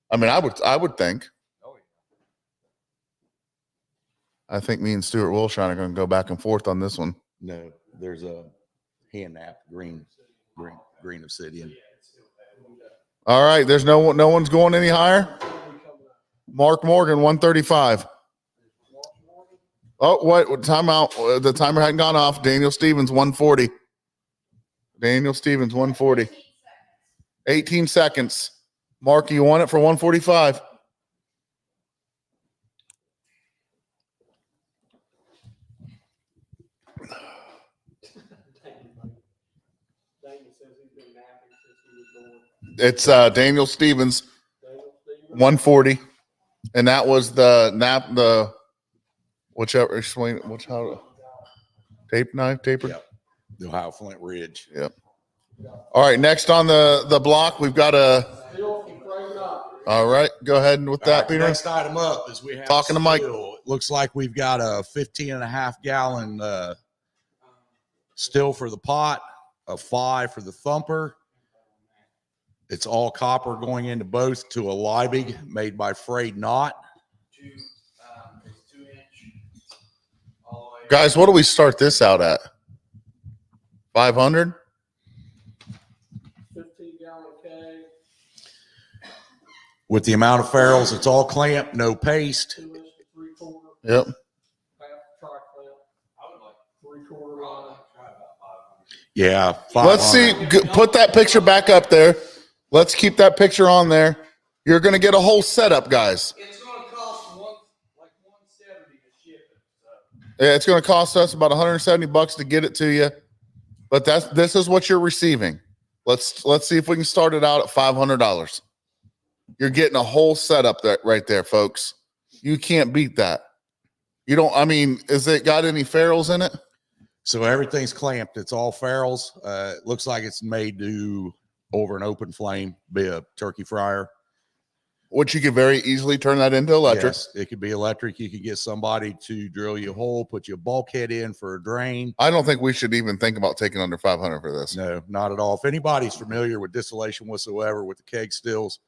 I mean, I would think. I think me and Stuart Wilshire are going to go back and forth on this one. No, there's a hand nap green obsidian. All right. There's no one's going any higher. Mark Morgan, 135. Oh, what timeout? The timer hadn't gone off. Daniel Stevens, 140. Daniel Stevens, 140. 18 seconds. Mark, you want it for 145? It's Daniel Stevens, 140, and that was the whichever explain which how taper. Yep. The Ohio Flint Ridge. Yep. All right, next on the block we've got a. All right, go ahead with that, Peter. Next item up is we have talking to Mike. It looks like we've got a 15.5 gallon still for the pot, a 5 for the thumper. It's all copper going into both to a Liebig made by Frayed Knot. Guys, what do we start this out at? 500? 15-gallon keg. With the amount of ferrules, it's all clamped, no paste. 2 inch to 3/4. Yep. Half tri clamp. I would like 3/4 line. Yeah. Let's see. Put that picture back up there. Let's keep that picture on there. You're going to get a whole setup, guys. It's going to cost $170 to ship it. Yeah, it's going to cost us about $170 to get it to you. But this is what you're receiving. Let's see if we can start it out at $500. You're getting a whole setup right there, folks. You can't beat that. You don't. I mean, is it got any ferrules in it? So everything's clamped. It's all ferrules. It looks like it's made to over an open flame, be a turkey fryer. Which you could very easily turn that into electric. Yes, it could be electric. You could get somebody to drill you a hole, put you a bulkhead in for a drain. I don't think we should even think about taking under 500 for this. No, not at all. If anybody's familiar with distillation whatsoever with the keg stills,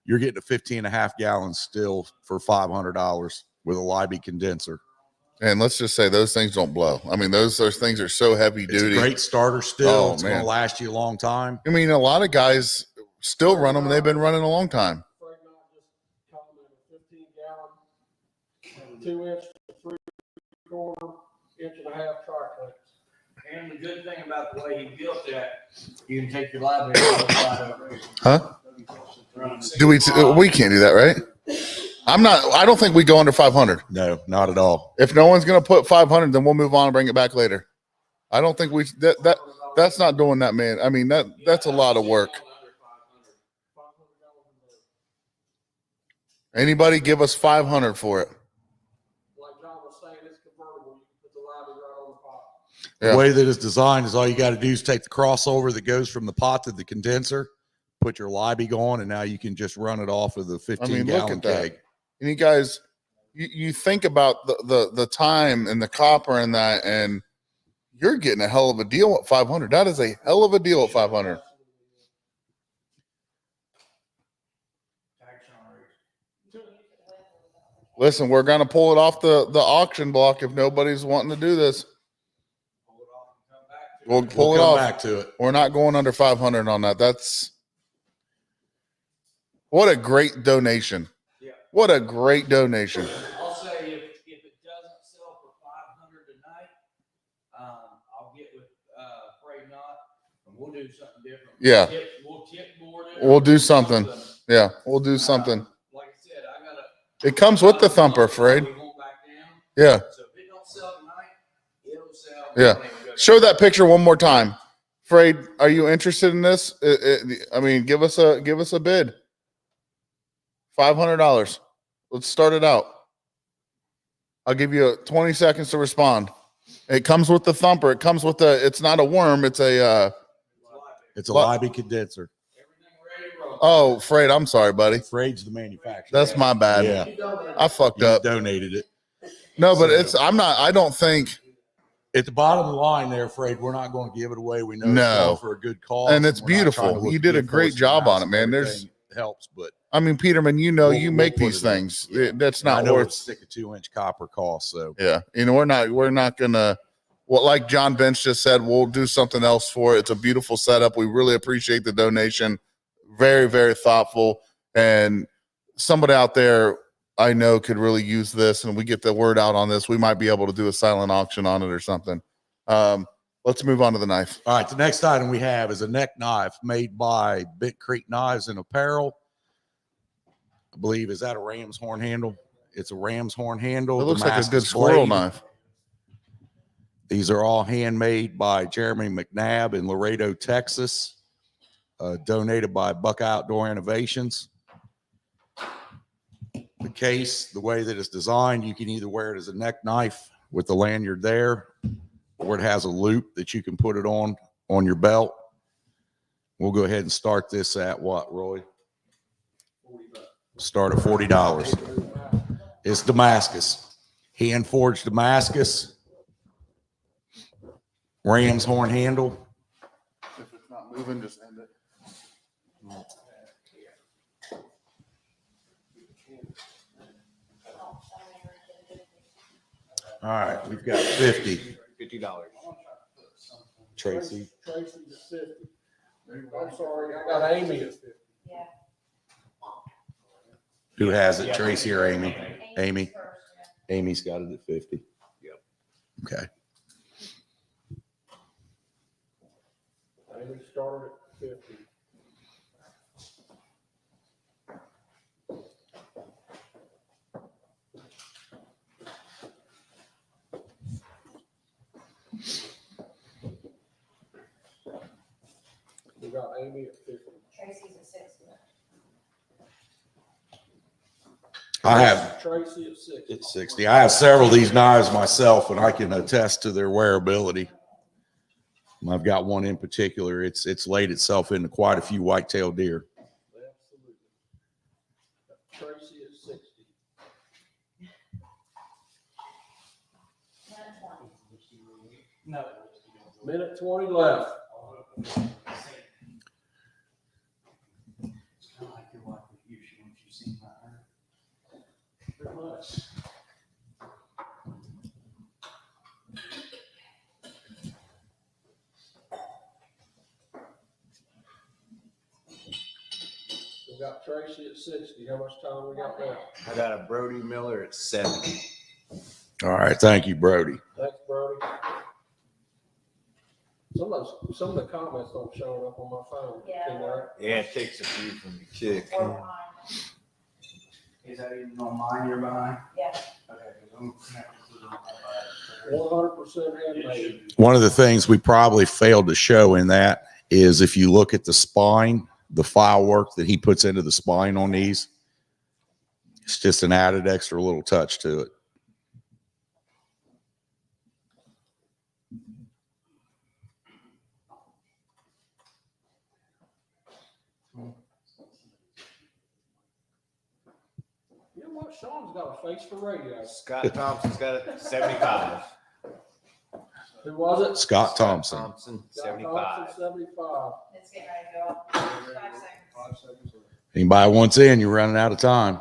you're getting a 15.5 gallon still for $500 with a Liebig condenser. And let's just say those things don't blow. I mean, those things are so heavy duty. It's a great starter still. Oh, it's going to last you a long time. I mean, a lot of guys still run them, and they've been running a long time. 2 inch to 3/4 inch and a half tri clamp. And the good thing about the way he built that, you can take your library. Huh? We can't do that, right? I don't think we go under 500. No, not at all. If no one's going to put 500, then we'll move on and bring it back later. I don't think that's not doing that, man. I mean, that's a lot of work. Anybody give us 500 for it? Like John was saying, it's convertible. You can put the library right on the pot. Yeah. The way that it's designed is all you got to do is take the crossover that goes from the pot to the condenser, put your Liebig on, and now you can just run it off of the 15-gallon keg. And you guys, you think about the time and the copper and that, and you're getting a hell of a deal at 500. That is a hell of a deal at 500. Listen, we're going to pull it off the auction block if nobody's wanting to do this. We'll pull it off. Back to it. We're not going under 500 on that. That's what a great donation. Yeah. What a great donation. I'll say if it doesn't sell for 500 tonight, I'll get with Frayed Knot and we'll do something different. Yeah. We'll tip board it. We'll do something. Yeah, we'll do something. Like I said, I got It comes with the thumper, Fred. Yeah. So if it don't sell tonight, it'll sell. Yeah. Show that picture one more time. Fred, are you interested in this? I mean, give us a bid. $500. Let's start it out. I'll give you 20 seconds to respond. It comes with the thumper. It comes with it's not a worm. It's a Liebig condenser. Oh, Fred, I'm sorry, buddy. Fred's the manufacturer. That's my bad. Yeah. I fucked You up. donated it. No, but I don't think. At the bottom of the line there, Fred, we're not going to give it away. We know No. it's all for a good cause. And it's we're not trying to beautiful. look You did a good great for us job on and it, man. everything helps, but I mean, Peterman, you we'll make put these it in. things. Yeah. That's I not know worth. it's stick a 2-inch copper cost. So Yeah, we're not gonna like John Bench just said, we'll do something else for it. It's a beautiful setup. We really appreciate the donation. Very, very thoughtful. And somebody out there I know could really use this, and we get the word out on this. We might be able to do a silent auction on it or something. Let's move on to the knife. All right, the next item we have is a neck knife made by Bent Creek Knives and Apparel. I believe, is that a ram's horn handle? It's a ram's horn handle. It looks like a good squirrel knife. These are all handmade by Jeremy McNabb in Laredo, Texas. Donated by Buck Outdoor Innovations. The case, the way that it's designed, you can either wear it as a neck knife with the lanyard there, or it has a loop that you can put it on your belt. We'll go ahead and start this at what, Roy? Start at $40. It's Damascus. Hand forged Damascus. Ram's horn handle. If it's not moving, just end it. All right, we've got $50. Tracy. Tracy's at 50. I'm sorry, I got Amy at 50. Who has it, Tracy or Amy? Amy. Amy's got it at 50. Yep. Okay. Amy started at 50. We got Amy at 50. Tracy's at 60. I have Tracy at 60. it's 60. I have several of these knives myself, and I can attest to their wearability. I've got one in particular. It's laid itself into quite a few white-tailed deer. Absolutely. Tracy at 60. No. Minute 20 left. Pretty much. We got Tracy at 60. How much time we got left? I got a Brody Miller at 70. All right, thank you, Brody. Thanks, Brody. Some of the comments don't show up on my phone. Yeah. Yeah, it takes a few from the chick. Is that even on mine you're behind? Yeah. Okay, because I'm connected to the 100% handmade. One of the things we probably failed to show in that is if you look at the spine, the file work that he puts into the spine on these, it's just an added extra little touch to it. You know what? Sean's got a face for radio. Scott Thompson's got it at 75. Who was it? Scott Thompson. Thompson, Scott 75. Thompson, 75. It's getting ready to go up. 5 seconds. 5 seconds. Anybody wants in, you're running out of time.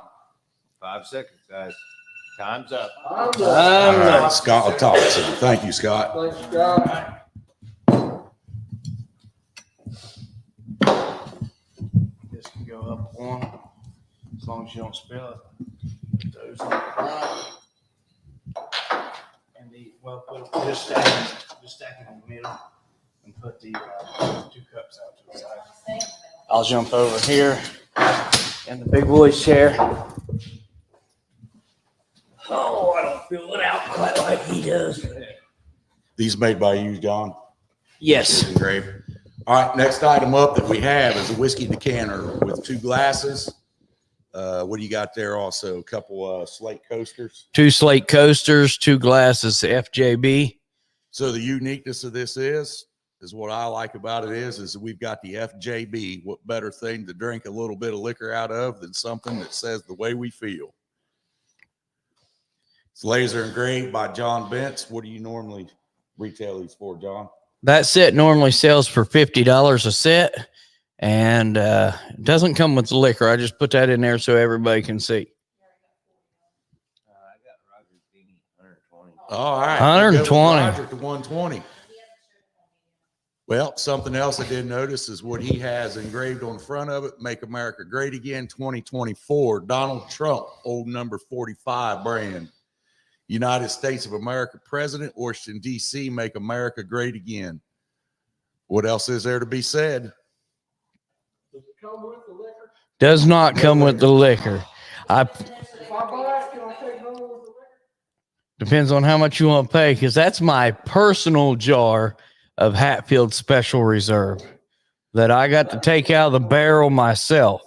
5 seconds, guys. Time's up. All right, Scott Thompson. Thank you, Scott. Thanks, Scott. This can go up one, as long as you don't spill it. Those in the front. And just stack it in the middle and put the 2 cups out to the side. I'll jump over here in the big boy's chair. Oh, I don't fill it out quite like he does. These made by you, John. Yes. Great. All right, next item up that we have is a whiskey decanter with 2 glasses. What do you got there also? A couple slate coasters. 2 slate coasters, 2 glasses FJB. So the uniqueness of this is what I like about it is we've got the FJB. What better thing to drink a little bit of liquor out of than something that says the way we feel? It's laser engraved by John Bentz. What do you normally retail these for, John? That set normally sells for $50 a set, and it doesn't come with the liquor. I just put that in there so everybody can see. I got Roger's Beanie, 120. All right. 120. Roger to 120. Well, something else I did notice is what he has engraved on the front of it, Make America Great Again 2024. Donald Trump, old number 45 brand. United States of America President, Washington, D.C., Make America Great Again. What else is there to be said? Does it come with the liquor? Does not come with the liquor. If I buy it, can I take home with the liquor? Depends on how much you want to pay, because that's my personal jar of Hatfield Special Reserve that I got to take out of the barrel myself.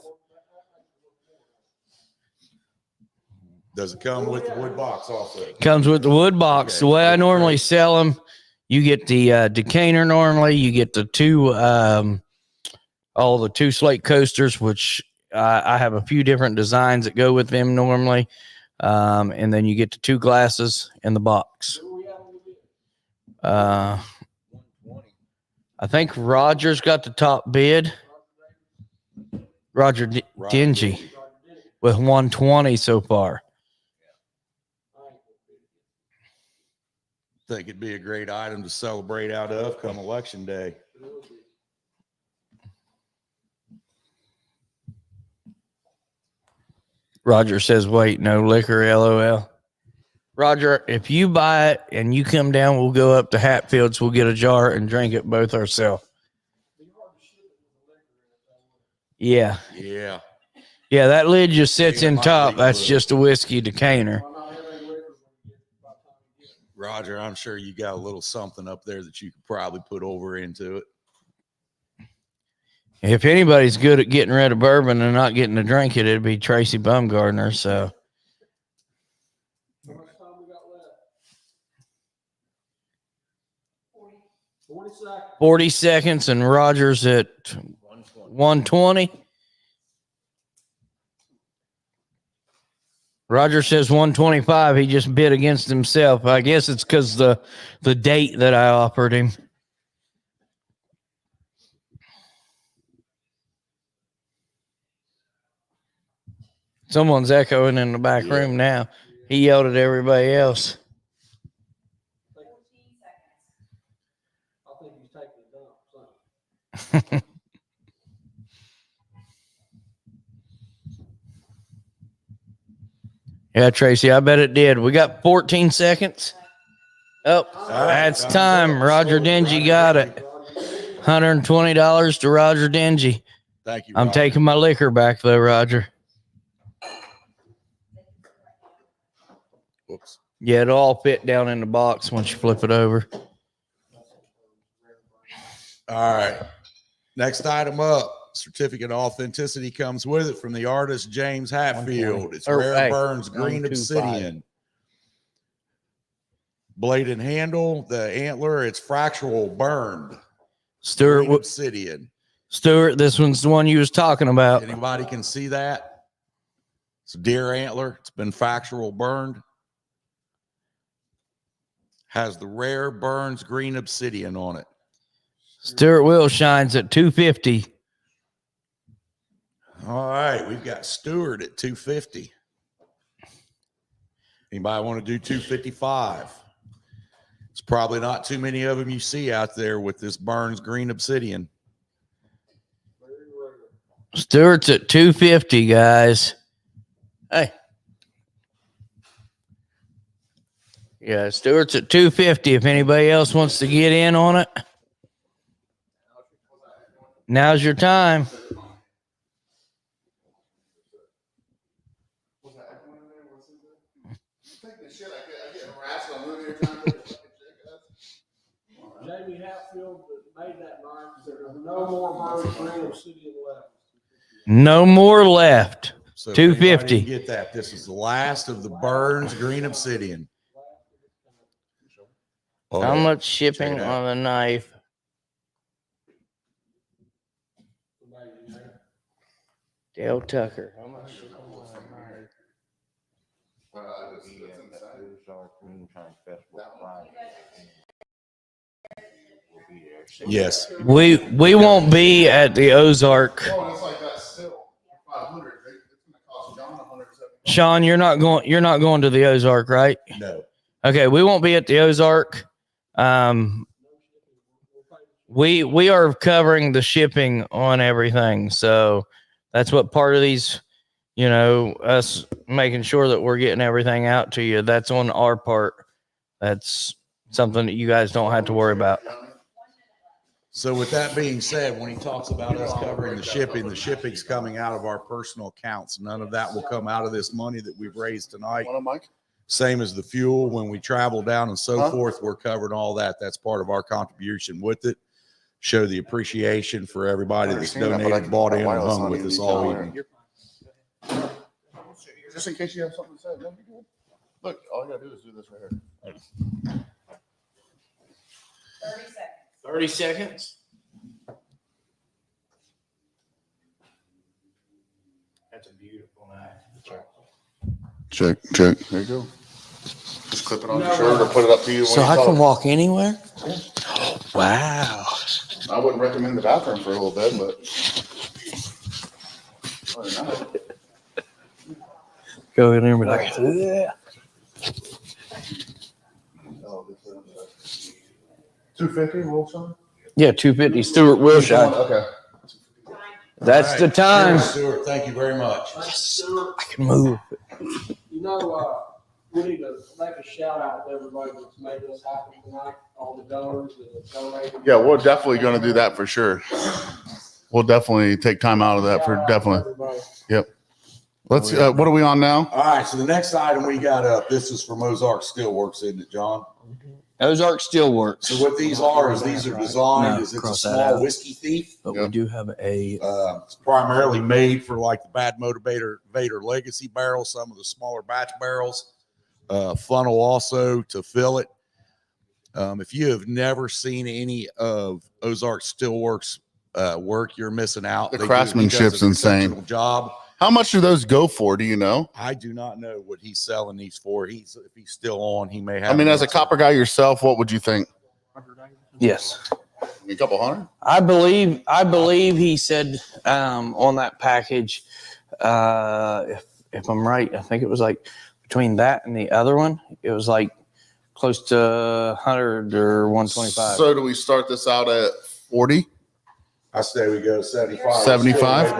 Does it come with the wood box also? Comes with the wood box. Okay, The way I great, normally great. sell them, you get the decanter normally. You get the two, all the 2 slate coasters, which I have a few different designs that go with them normally. And then you get the 2 glasses in the box. I think Roger's got the top bid. Roger Dingy with 120 so far. Think it'd be a great item to celebrate out of come election day. Roger says, wait, no liquor, LOL. Roger, if you buy it and you come down, we'll go up to Hatfields. We'll get a jar and drink it both ourselves. Yeah. Yeah. Yeah, that lid just sits Yeah, in might top. leak That's a just a whiskey decanter. Roger, I'm sure you got a little something up there that you could probably put over into it. If anybody's good at getting rid of bourbon and not getting to drink it, it'd be Tracy Bumgardner. So How much time we got left? 40 seconds. 40 seconds and Roger's at 120. Roger says 125. He just bid against himself. I guess it's because the date that I offered him. Someone's echoing in the back room now. He yelled at everybody else. 14 seconds. I think he's taking a dump. Yeah, Tracy, I bet it did. We got 14 seconds. Oh, that's time. Roger Dingy got it. $120 to Roger Dingy. Thank you, I'm Roger. taking my liquor back, though, Roger. Whoops. Yeah, it'll all fit down in the box once you flip it over. All right. Next item up. Certificate of authenticity comes with it from the artist James Hatfield. It's Or, rare hey, burns green 125. obsidian. Blade and handle, the antler, it's fractural burned. Stuart, Green obsidian. Stuart, this one's the one you was talking about. Anybody can see that? It's a deer antler. It's been fractural burned. Has the rare burns green obsidian on it. Stuart Will shines at 250. All right, we've got Stewart at 250. Anybody want to do 255? It's probably not too many of them you see out there with this Burns green obsidian. Stewart's at 250, guys. Hey. Yeah, Stewart's at 250. If anybody else wants to get in on it, now's your time. Jamie Hatfield that made that burn said there's no more burns green obsidian left. No more left. So if 250. anybody can get that. This is the last of the Burns green obsidian. Oh, How yeah. much Check shipping it out. on the knife? Dale Tucker. How much shipping on the knife? Yes. We won't be at the Ozark. Oh, it's like that still. 500. It's going to cost John 170. Sean, you're not going to the Ozark, right? No. Okay, we won't be at the Ozark. We are covering the shipping on everything, so that's what part of these, us making sure that we're getting everything out to you. That's on our part. That's something that you guys don't have to worry about. So with that being said, when he talks about us covering the shipping's coming out of our personal accounts. None of that will come out of this money that we've raised tonight. Same as the fuel when we travel down and so forth, we're covering all that. That's part of our contribution with it. Show the appreciation for everybody that's donated, bought in, and hung with us all evening. Just in case you have something to say. No, you're good. Look, all you gotta do is do this right here. 30 seconds. That's a beautiful night. Check. There you go. Just clip it on your shirt or put it up to you. So I can walk anywhere? Wow. I wouldn't recommend the bathroom for a little bit, but. Go in there and be like, yeah. 250 Wilson? Yeah, 250 Stuart Wilshire. Okay. That's the time. Stuart, thank you very much. I can move. We need to make a shout out to everybody that's made this happen tonight, all the donors that have donated. Yeah, we're definitely going to do that for sure. We'll definitely take time out of that for definitely. Yep. Let's, what are we on now? All right, so the next item we got up, this is from Ozark Steelworks, isn't it, John? Ozark Steelworks. So what these are designed as it's a small whiskey thief. But we do have it's primarily made for like the bad motivator legacy barrels, some of the smaller batch barrels, funnel also to fill it. If you have never seen any of Ozark Steelworks work, you're missing out. The craftsmanship's insane. Job. How much do those go for? Do you know? I do not know what he's selling these for. If he's still on, he may have. I mean, as a copper guy yourself, what would you think? yes. A couple hundred? I believe he said on that package, if I'm right, I think it was like between that and the other one, it was like close to 100 or 125. So do we start this out at 40? I say we go 75. 75?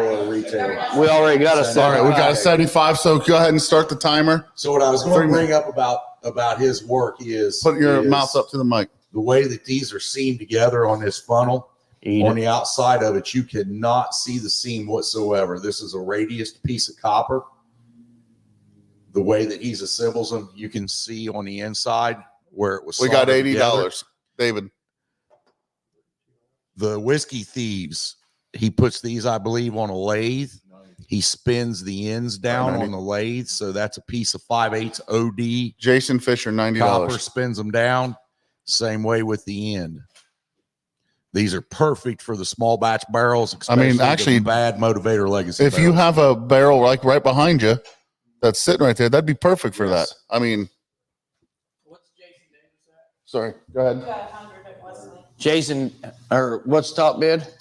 We already got a 75. All right, we got a 75. So go ahead and start the timer. So what I was going to bring up about his work is put your mouth up to the mic. The way that these are seamed together on this funnel, on the outside of it, you cannot see the seam whatsoever. This is a radiused piece of copper. The way that he assembles them, you can see on the inside where it was. We got $80, David. The whiskey thieves, he puts these, I believe, on a lathe. He spins the ends down on the lathe, so that's a piece of 5/8 OD. Jason Fisher, $90. Copper spins them down. Same way with the end. These are perfect for the small batch barrels. I mean, actually, bad motivator legacy. If you have a barrel like right behind you that's sitting right there, that'd be perfect for that. I mean, What's Jason Davis at? sorry, go ahead. You got 100 at Wesley. Jason, or what's top bid? 100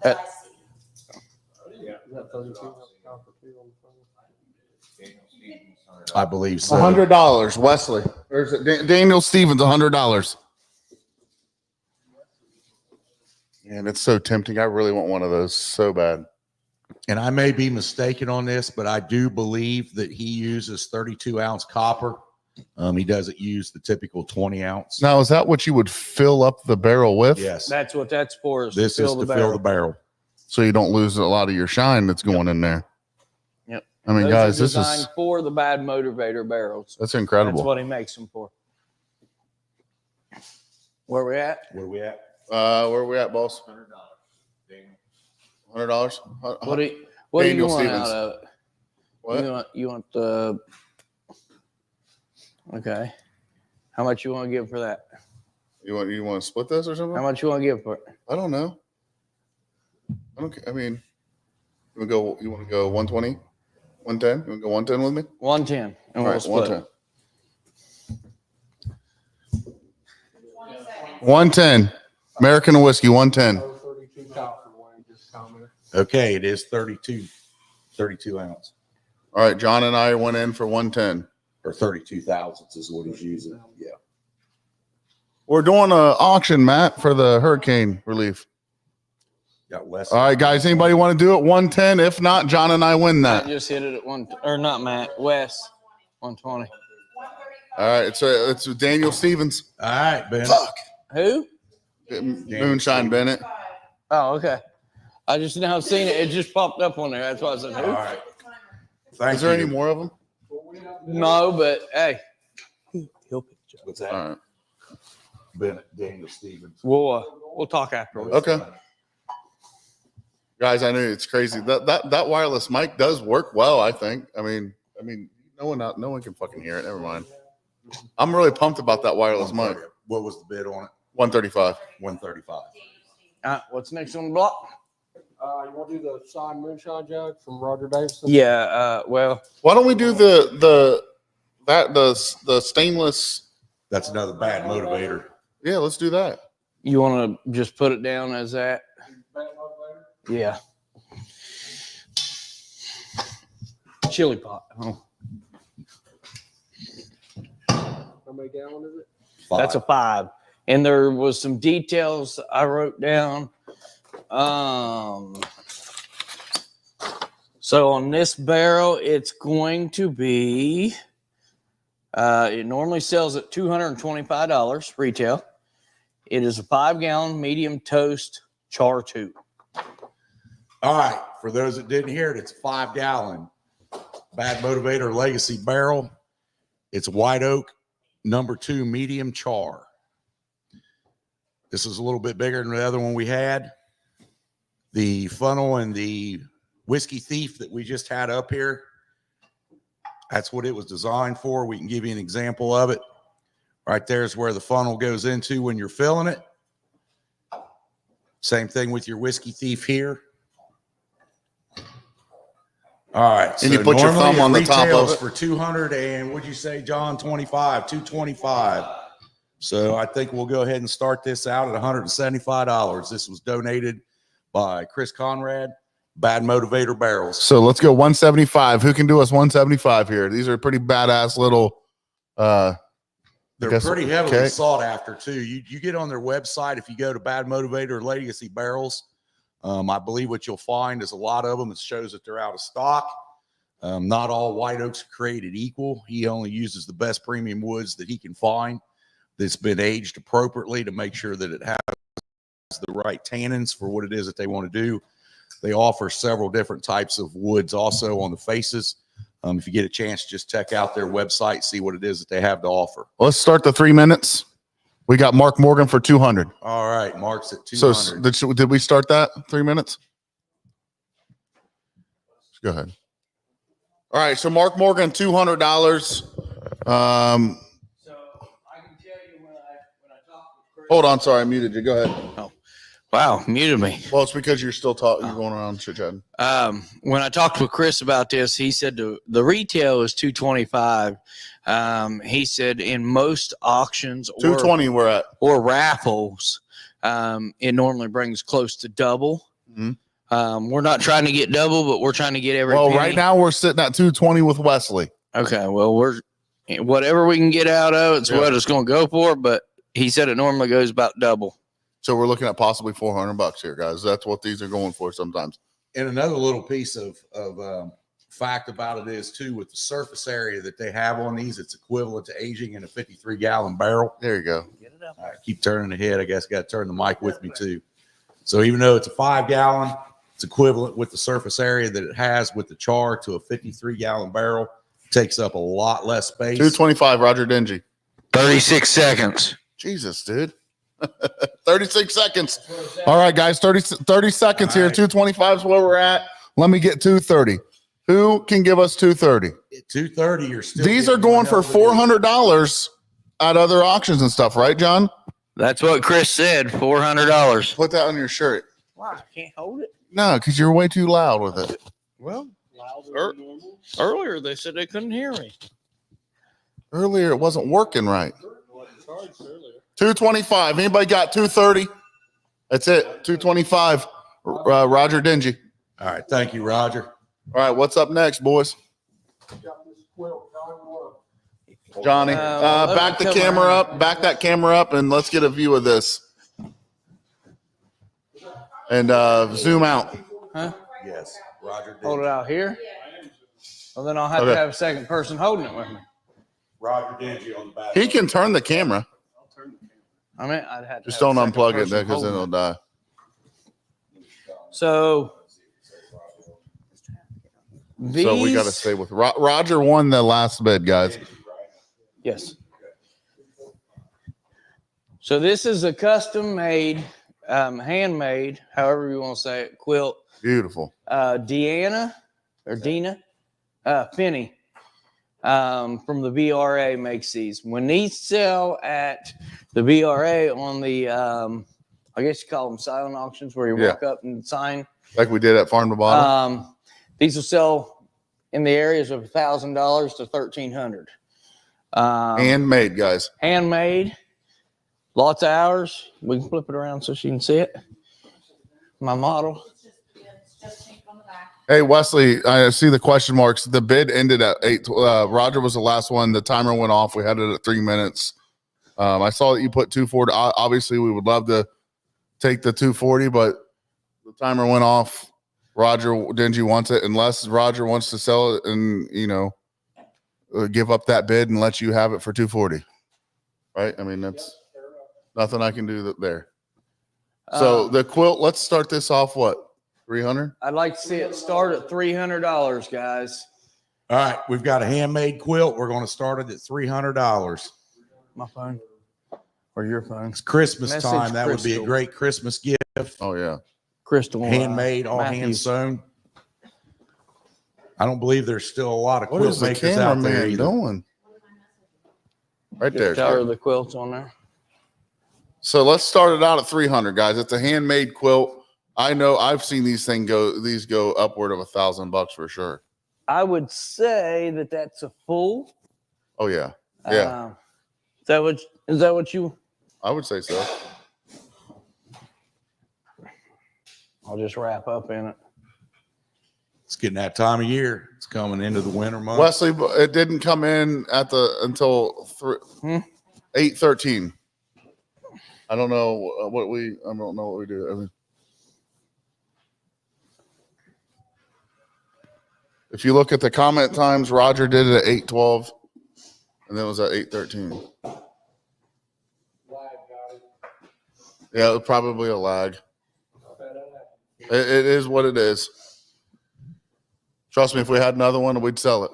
that I see. Is that 32? I believe so. $100, Wesley. Or is it Daniel Stevens? $100. And it's so tempting. I really want one of those so bad. And I may be mistaken on this, but I do believe that he uses 32-ounce copper. He doesn't use the typical 20-ounce. Now, is that what you would fill up the barrel with? Yes. That's what that's for. This is to fill the barrel. So you don't lose a lot of your shine that's going in there. Yep. I mean, Those guys, are this designed is for the bad motivator barrels. that's incredible. That's what he makes them for. Where we at? Where are we at? Where are we at, boss? $100. What do you Daniel want Stevens. out of it? What? You want the okay? How much you want to give for that? You want to split this or something? How much you want to give for it? I don't know. I don't. I mean, you want to go 120, 110? You want to go 110 with me? 110, and All we'll right, split. 110. 110. American whiskey, 110. 32 top for Wayne just commented. Okay, it is 32 ounce. All right, John and I went in for 110. or 32 thousandths is what he's using. Yeah. We're doing an auction, Matt, for the hurricane relief. Got Wes. All right, guys. Anybody want to do it? 110. If not, John and I win Matt that. just hit it at one, or not Matt, Wes, 120. All right. It's Daniel Stevens. All right, Ben. Fuck. Who? Moonshine Bennett. Oh, okay. I just now seen it. It just popped up on there. That's why I said who. All right. Thank Is there you. any more of them? No, but hey, What's that? All right. Bennett, Daniel Stevens. we'll talk afterwards. Okay. Guys, I know it's crazy. That wireless mic does work well, I think. I mean, no one can fucking hear it. Never mind. I'm really pumped about that wireless mic. What was the bid on it? 135. 135. What's next on the block? You want to do the signed moonshine jug from Roger Davidson? Yeah. Well, Why don't we do the stainless? That's another bad motivator. Yeah, let's do that. you want to just put it down as that? Yeah. Chili pot. Oh. How many gallon is it? That's a 5. And there was some details I wrote down. So on this barrel, it's going to be, it normally sells at $225 retail. It is a 5-gallon medium toast char tube. All right. For those that didn't hear it, it's a 5-gallon Bad Motivator Legacy barrel. It's white oak, number 2 medium char. This is a little bit bigger than the other one we had. The funnel and the Whiskey Thief that we just had up here, that's what it was designed for. We can give you an example of it. Right there is where the funnel goes into when you're filling it. Same thing with your Whiskey Thief here. All right. And you put your thumb on the top of it. For 200 and what'd you say, John? 225. So I think we'll go ahead and start this out at $175. This was donated by Chris Conrad, Bad Motivator Barrels. So let's go 175. Who can do us 175 here? These are pretty badass little. They're pretty heavily sought after too. You get on their website if you go to Bad Motivator Legacy Barrels. I believe what you'll find is a lot of them. It shows that they're out of stock. Not all white oaks are created equal. He only uses the best premium woods that he can find that's been aged appropriately to make sure that it has the right tannins for what it is that they want to do. They offer several different types of woods also on the faces. If you get a chance, just check out their website, see what it is that they have to offer. Let's start the 3 minutes. We got Mark Morgan for 200. All right, Mark's at 200. So did we start that 3 minutes? Go ahead. All right, so Mark Morgan, $200. So I can tell you when I talk with Chris. Hold on, sorry, I muted you. Go ahead. Oh, wow, muted me. Well, it's because you're still talking. You're going around chit-chatting. When I talked with Chris about this, he said the retail is $225. He said in most auctions or 220 we're at. or raffles, it normally brings close to double. Mhm. We're not trying to get double, but we're trying to get every penny. Right now we're sitting at 220 with Wesley. Okay, well, we're whatever we can get out of it's what it's going to go for. But he said it normally goes about double. So we're looking at possibly $400 here, guys. That's what these are going for sometimes. And another little piece of fact about it is too, with the surface area that they have on these, it's equivalent to aging in a 53-gallon barrel. There you go. All right, keep turning the head. I guess got to turn the mic with me too. So even though it's a 5-gallon, it's equivalent with the surface area that it has with the char to a 53-gallon barrel. Takes up a lot less space. 225, Roger Dingy. 36 seconds. Jesus, dude. 36 seconds. All right, guys, 30 seconds here. 225 is where we're at. Let me get 230. Who can give us 230? At 230, you're still. These are going for $400 at other auctions and stuff, right, John? That's what Chris said. $400. Put that on your shirt. Wow, I can't hold it. No, because you're way too loud with it. Well, earlier they said they couldn't hear me. Earlier, it wasn't working right. 225. Anybody got 230? That's it. 225. Roger Dingy. All right. Thank you, Roger. All right. What's up next, boys? Johnny, back the camera up. Back that camera up, and let's get a view of this. And zoom out. Huh? Yes, Roger. Hold it out here. Well, then I'll have to have a second person holding it with me. Roger did you on the back. He can turn the camera. I mean, I'd have to Just have don't a second unplug it person there because then holding it'll die. So So we got to stay with Roger. Won the last bid, guys. Yes. So this is a custom made, handmade, however you want to say it, quilt. Beautiful. Dina Finney from the VRA makes these. When these sell at the VRA on the, I guess you call them silent auctions where you walk up and sign. Like we did at Farm to Bottom. These will sell in the areas of $1,000 to $1,300. Handmade, guys. Handmade. Lots of hours. We can flip it around so she can see it. My model. Hey, Wesley, I see the question marks. The bid ended at 8. Roger was the last one. The timer went off. We had it at 3 minutes. I saw that you put 240. Obviously, we would love to take the 240, but the timer went off. Roger Dingy wants it. Unless Roger wants to sell it and, give up that bid and let you have it for 240. Right? I mean, that's nothing I can do there. So the quilt, let's start this off, what, 300? I'd like to see it start at $300, guys. All right, we've got a handmade quilt. We're going to start it at $300. My phone or your phone. It's Christmas Message time. That would be a Crystal. great Christmas gift. Oh, yeah. Crystal. Handmade, all hand Matthews. sewn. I don't believe there's still a lot of What quilt is the makers out there cameraman either. doing? Right there. Tell her the quilt's on there. So let's start it out at 300, guys. It's a handmade quilt. I know I've seen these go upward of $1,000 for sure. I would say that that's a full. Oh yeah. Yeah. Is that what you? I would say so. I'll just wrap up in it. It's getting that time of year. It's coming into the winter months. Wesley, it didn't come in until 8:13. I don't know what we do. I mean, if you look at the comment times, Roger did it at 8:12, and then it was at 8:13. Yeah, it was probably a lag. It is what it is. Trust me, if we had another one, we'd sell it.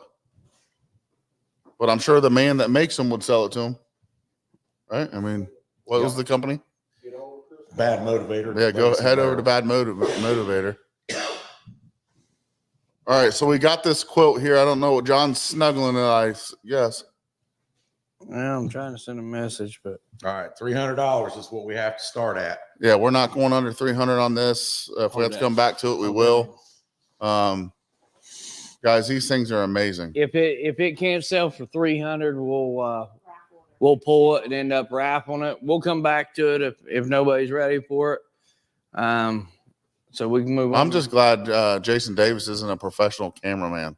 But I'm sure the man that makes them would sell it to him. Right? I mean, what was the company? Bad Motivator. Yeah, go head over to Bad Motivator. All right, so we got this quilt here. I don't know what John's snuggling it. Yes. Yeah, I'm trying to send a message, but All right, $300 is what we have to start at. Yeah, we're not going under 300 on this. If we have to come back to it, we will. Guys, these things are amazing. if it can't sell for 300, we'll pull it and end up raffling it. We'll come back to it if nobody's ready for it. So we can move on. I'm just glad Jason Davis isn't a professional cameraman.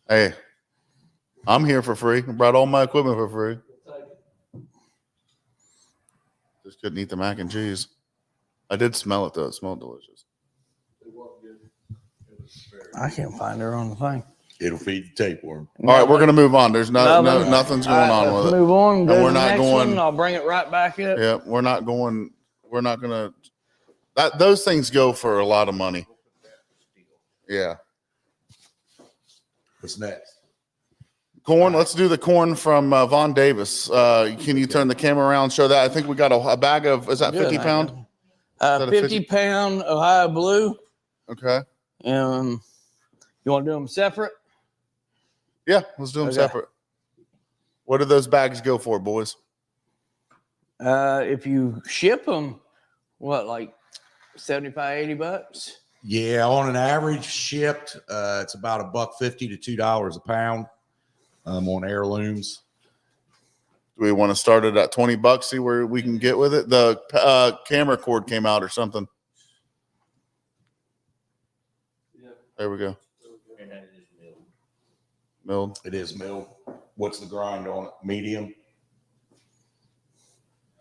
Hey, I'm here for free. I brought all my equipment for free. Just couldn't eat the mac and cheese. I did smell it though. It smelled delicious. I can't find her on the thing. It'll feed the tapeworm. All right, we're gonna move on. There's nothing's going on with it. Move on. Go And to we're the not next going- one, I'll bring it right back up. Yeah, we're not gonna. Those things go for a lot of money. Yeah. What's next? Corn. Let's do the corn from Von Davis. Can you turn the camera around and show that? I think we got a bag of. Is that 50 pound? that a 50-pound Ohio Blue. Okay. You want to do them separate? Yeah, let's do them Okay. separate. What do those bags go for, boys? If you ship them, what, like $75, $80? Yeah, on an average shipped, it's about $1.50 to $2 a pound on heirlooms. Do we want to start it at $20? See where we can get with it. The camera cord came out or something. There we go. Milled. It is milled. What's the grind on it? Medium?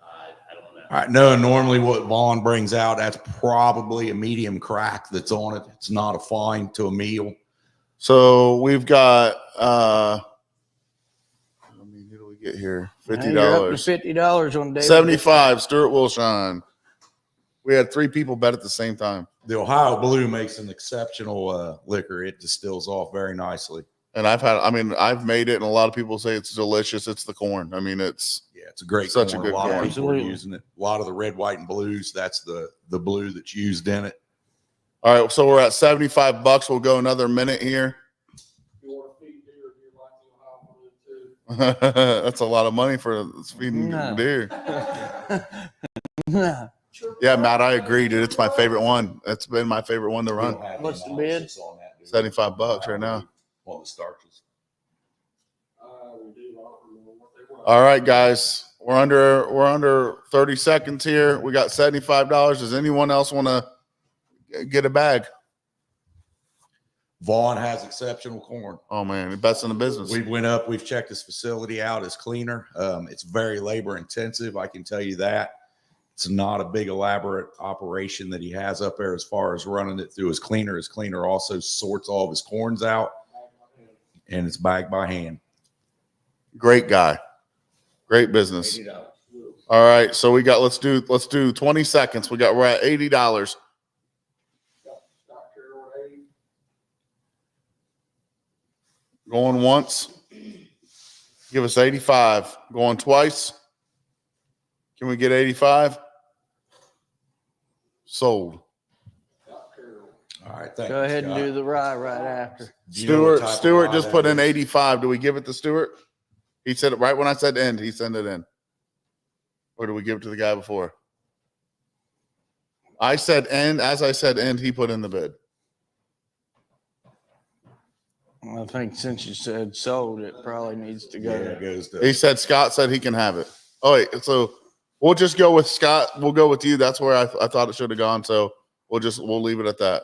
I don't know. All right. No, normally what Vaughn brings out, that's probably a medium crack that's on it. It's not a fine to a meal. So we've got who do we get here? $50. $50 on David. 75, Stuart Wilshine. We had 3 people bet at the same time. The Ohio Blue makes an exceptional liquor. It distills off very nicely. And I've made it, and a lot of people say it's delicious. It's the corn. I mean, it's a great such corn. a good A lot corn. of people are using it. A lot of the red, white, and blues, that's the blue that's used in it. All right, so we're at $75. We'll go another minute here. You want to feed deer, you like the Ohio Blue too. That's a lot of money for feeding No. deer. No. Yeah, Matt, I agree, dude. It's my favorite one. It's been my favorite one to run. What's the bid? $75 right now. All the starches. We do offer them what they want. All right, guys. We're under 30 seconds here. We got $75. Does anyone else want to get a bag? Vaughn has exceptional corn. Oh man, the best in the business. We went up, we've checked his facility out as cleaner. It's very labor intensive, I can tell you that. It's not a big elaborate operation that he has up there as far as running it through his cleaner. His cleaner also sorts all of his corns out, and it's bagged by hand. Great guy. Great business. All right, so we got let's do 20 seconds. We're at $80. Going once. Give us 85. Going twice. Can we get 85? Sold. All right, thank Go you, ahead and Scott. do the rye right after. Do you know what type of Stuart rye just that put in is? 85. Do we give it to Stuart? He said it right when I said end. He sent it in. Or do we give it to the guy before? I said end. As I said end, he put in the bid. I think since you said sold, it probably needs to go. Yeah, it goes to He said Scott said he can have it. Oh wait, so we'll just go with Scott. We'll go with you. That's where I thought it should have gone. So we'll leave it at that.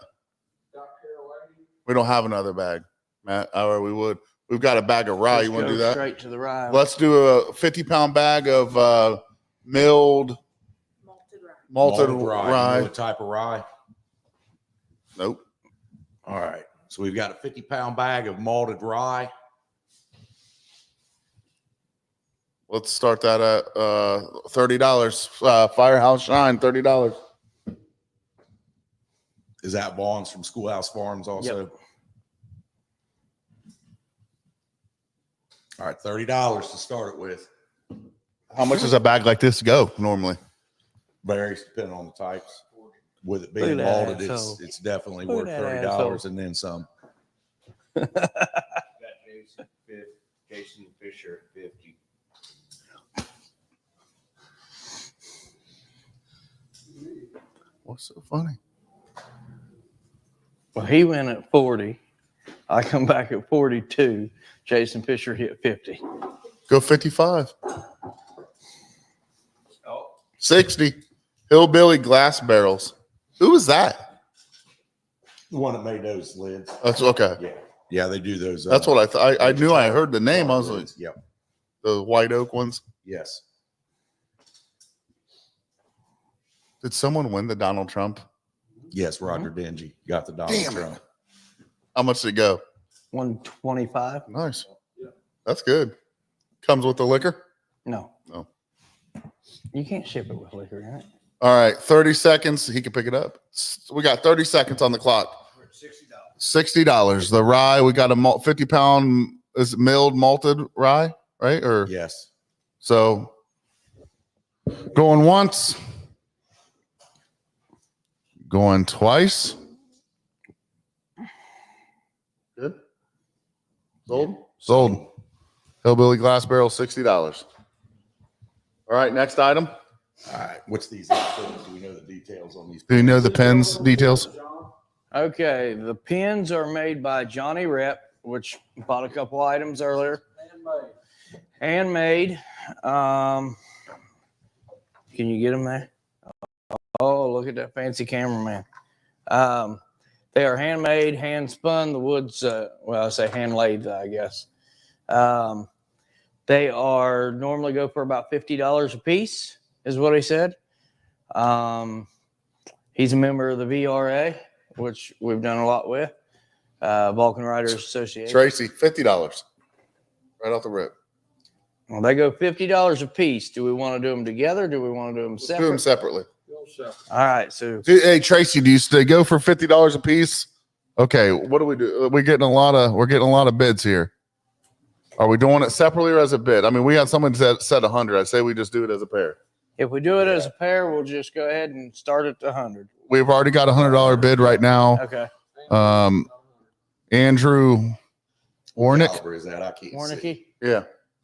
We don't have another bag, Matt. Or we would. We've got a bag of rye. Let's You want to go do that? straight to the rye. Let's do a 50-pound bag of milled malted rye. You know rye. what type of rye? Nope. All right. So we've got a 50-pound bag of malted rye. Let's start that at $30. Firehouse Shine, $30. Is that Vaughn's from Schoolhouse Farms also? Yep. All right, $30 to start it with. How much does a bag like this go normally? Varies depending on the types. With it Look being at that malted, asshole. it's definitely Look worth at that $30 asshole. and then some. Got Jason Fisher at 50. What's so funny? Well, he went at 40. I come back at 42. Jason Fisher hit 50. Go 55. Oh, 60. Hillbilly glass barrels. Who was that? The one that made those lids. That's okay. Yeah. Yeah, they do those. That's what I thought. I knew I heard the name. I was like, Yep. the white oak ones. Yes. Did someone win the Donald Trump? Yes, Roger Dingy got the Donald Damn it. Trump. How much did it go? 125? Nice. That's good. Comes with the liquor? No. No. You can't ship it with liquor, right? All right. 30 seconds. He can pick it up. We got 30 seconds on the clock. we're at $60. $60. The rye, we got a 50-pound is it milled malted rye, right? Or Yes. so going once, going twice. Good. Sold. Sold. Hillbilly glass barrel, $60. All right, next item. All right. What's these? Pins? Do we know the details on these? Do you know the pins details? Okay, the pins are made by Johnny Rep, which bought a couple items earlier. Handmade. Can you get them there? Oh, look at that fancy cameraman. They are handmade, hand spun. The wood's, well, I say hand lathe, I guess. They are normally go for about $50 a piece, is what he said. He's a member of the VRA, which we've done a lot with, Vulcan Riders Association. Tracy, $50 right off the rip. Well, they go $50 a piece. Do we want to do them together? Do we want to do them Let's separate? do them separately. All right. So, Hey, Tracy, do you go for $50 a piece? Okay, what do we do? We're getting a lot of bids here. Are we doing it separately or as a bid? I mean, we had someone said 100. I say we just do it as a pair. if we do it as a pair, we'll just go ahead and start at the 100. We've already got a $100 bid right now. Okay. Andrew Warnick. Caliber is that? I can't see. Warnicky? Yeah.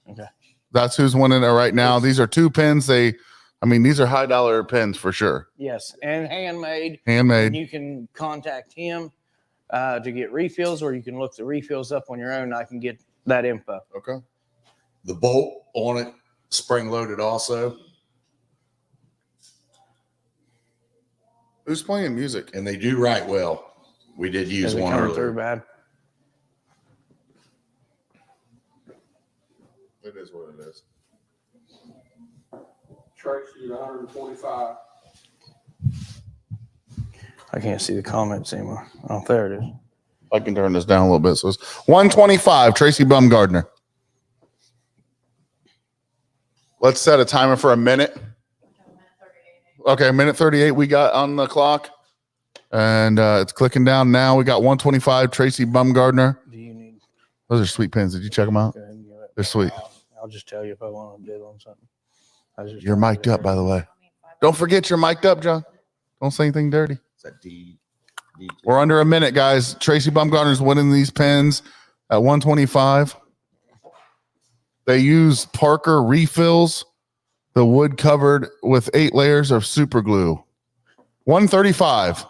Okay. That's who's winning it right now. These are 2 pins. These are high dollar pins for sure. Yes, and handmade. Handmade. And you can contact him to get refills, or you can look the refills up on your own. I can get that info. Okay. The bolt on it, spring loaded also. Who's playing music? And they do write well. We did use Is it one coming earlier. through bad? It is what it is. Tracy, 125. I can't see the comments anymore. Oh, there it is. I can turn this down a little bit. So it's 125, Tracy Bumgardner. Let's set a timer for a minute. Okay, minute 38 we got on the clock. And it's clicking down now. We got 125, Tracy Bumgardner. Do you need? Those are sweet pins. Did you check them out? Go ahead and give it. They're sweet. I'll just tell you if I want to bid on something. You're mic'd up, by the way. Don't forget you're mic'd up, John. Don't say anything dirty. Is that D? We're under a minute, guys. Tracy Bumgardner's winning these pins at 125. They use Parker refills, the wood covered with 8 layers of super glue. 135.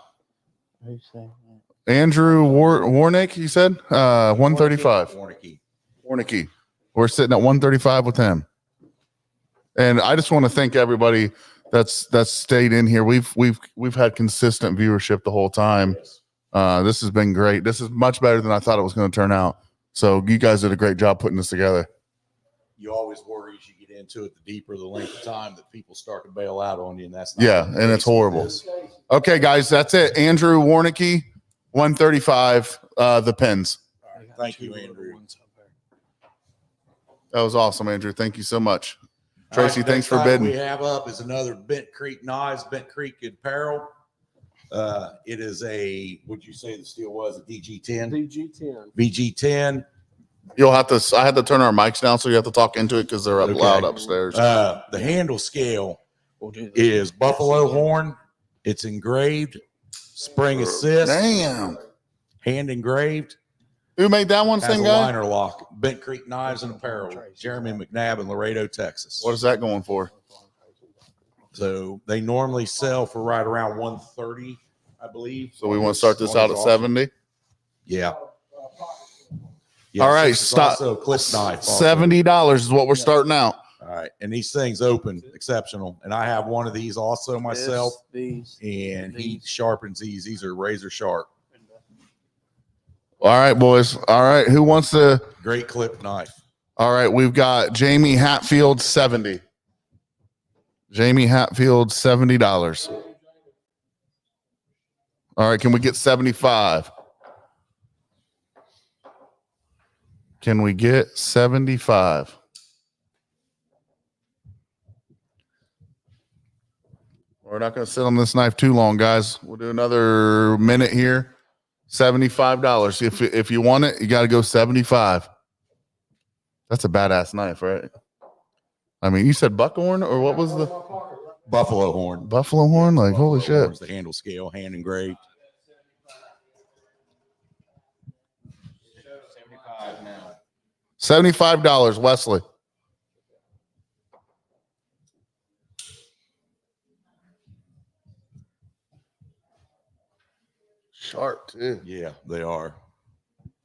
Andrew Warnick, you said? 135. Warnicky. We're sitting at 135 with him. And I just want to thank everybody that's stayed in here. We've had consistent viewership the whole time. This has been great. This is much better than I thought it was going to turn out. So you guys did a great job putting this together. You always worry as you get into it, the deeper the length of time that people start to bail out on you, and that's not Yeah, and it's horrible. Okay, guys, that's it. Andrew Warnicky, 135, the pins. Thank you, Andrew. That was awesome, Andrew. Thank you so much. Tracy, All right, thanks next for item bidding. We have up is another Bent Creek Knives, Bent Creek Apparel. It is a, what'd you say the steel was? A DG10? DG10. VG10. I had to turn our mics down, so you have to talk into it because they're up loud upstairs. The handle scale is buffalo horn. It's engraved, spring assist. Damn. Hand engraved. Who made that one, Has same a guy? liner lock. Bent Creek Knives and Apparel. Jeremy McNabb in Laredo, Texas. What is that going for? So they normally sell for right around 130, I believe. So we want to start this out at 70? Yeah. All right, this is stop. Also a clip knife. also. $70 is what we're starting out. All right. And these things open exceptional. And I have one of these also myself. These. And he sharpens these. These are razor sharp. All right, boys. All right. Who wants to? Great clip knife. All right. We've got Jamie Hatfield, 70. Jamie Hatfield, $70. All right. Can we get 75? Can we get 75? We're not going to sit on this knife too long, guys. We'll do another minute here. $75. If you want it, you got to go 75. That's a badass knife, right? I mean, you said buckhorn or what was the buffalo horn? Buffalo horn, like holy shit! Horn's the handle scale, hand engraved. 75 now. $75, Wesley. Sharp too. Yeah, they are.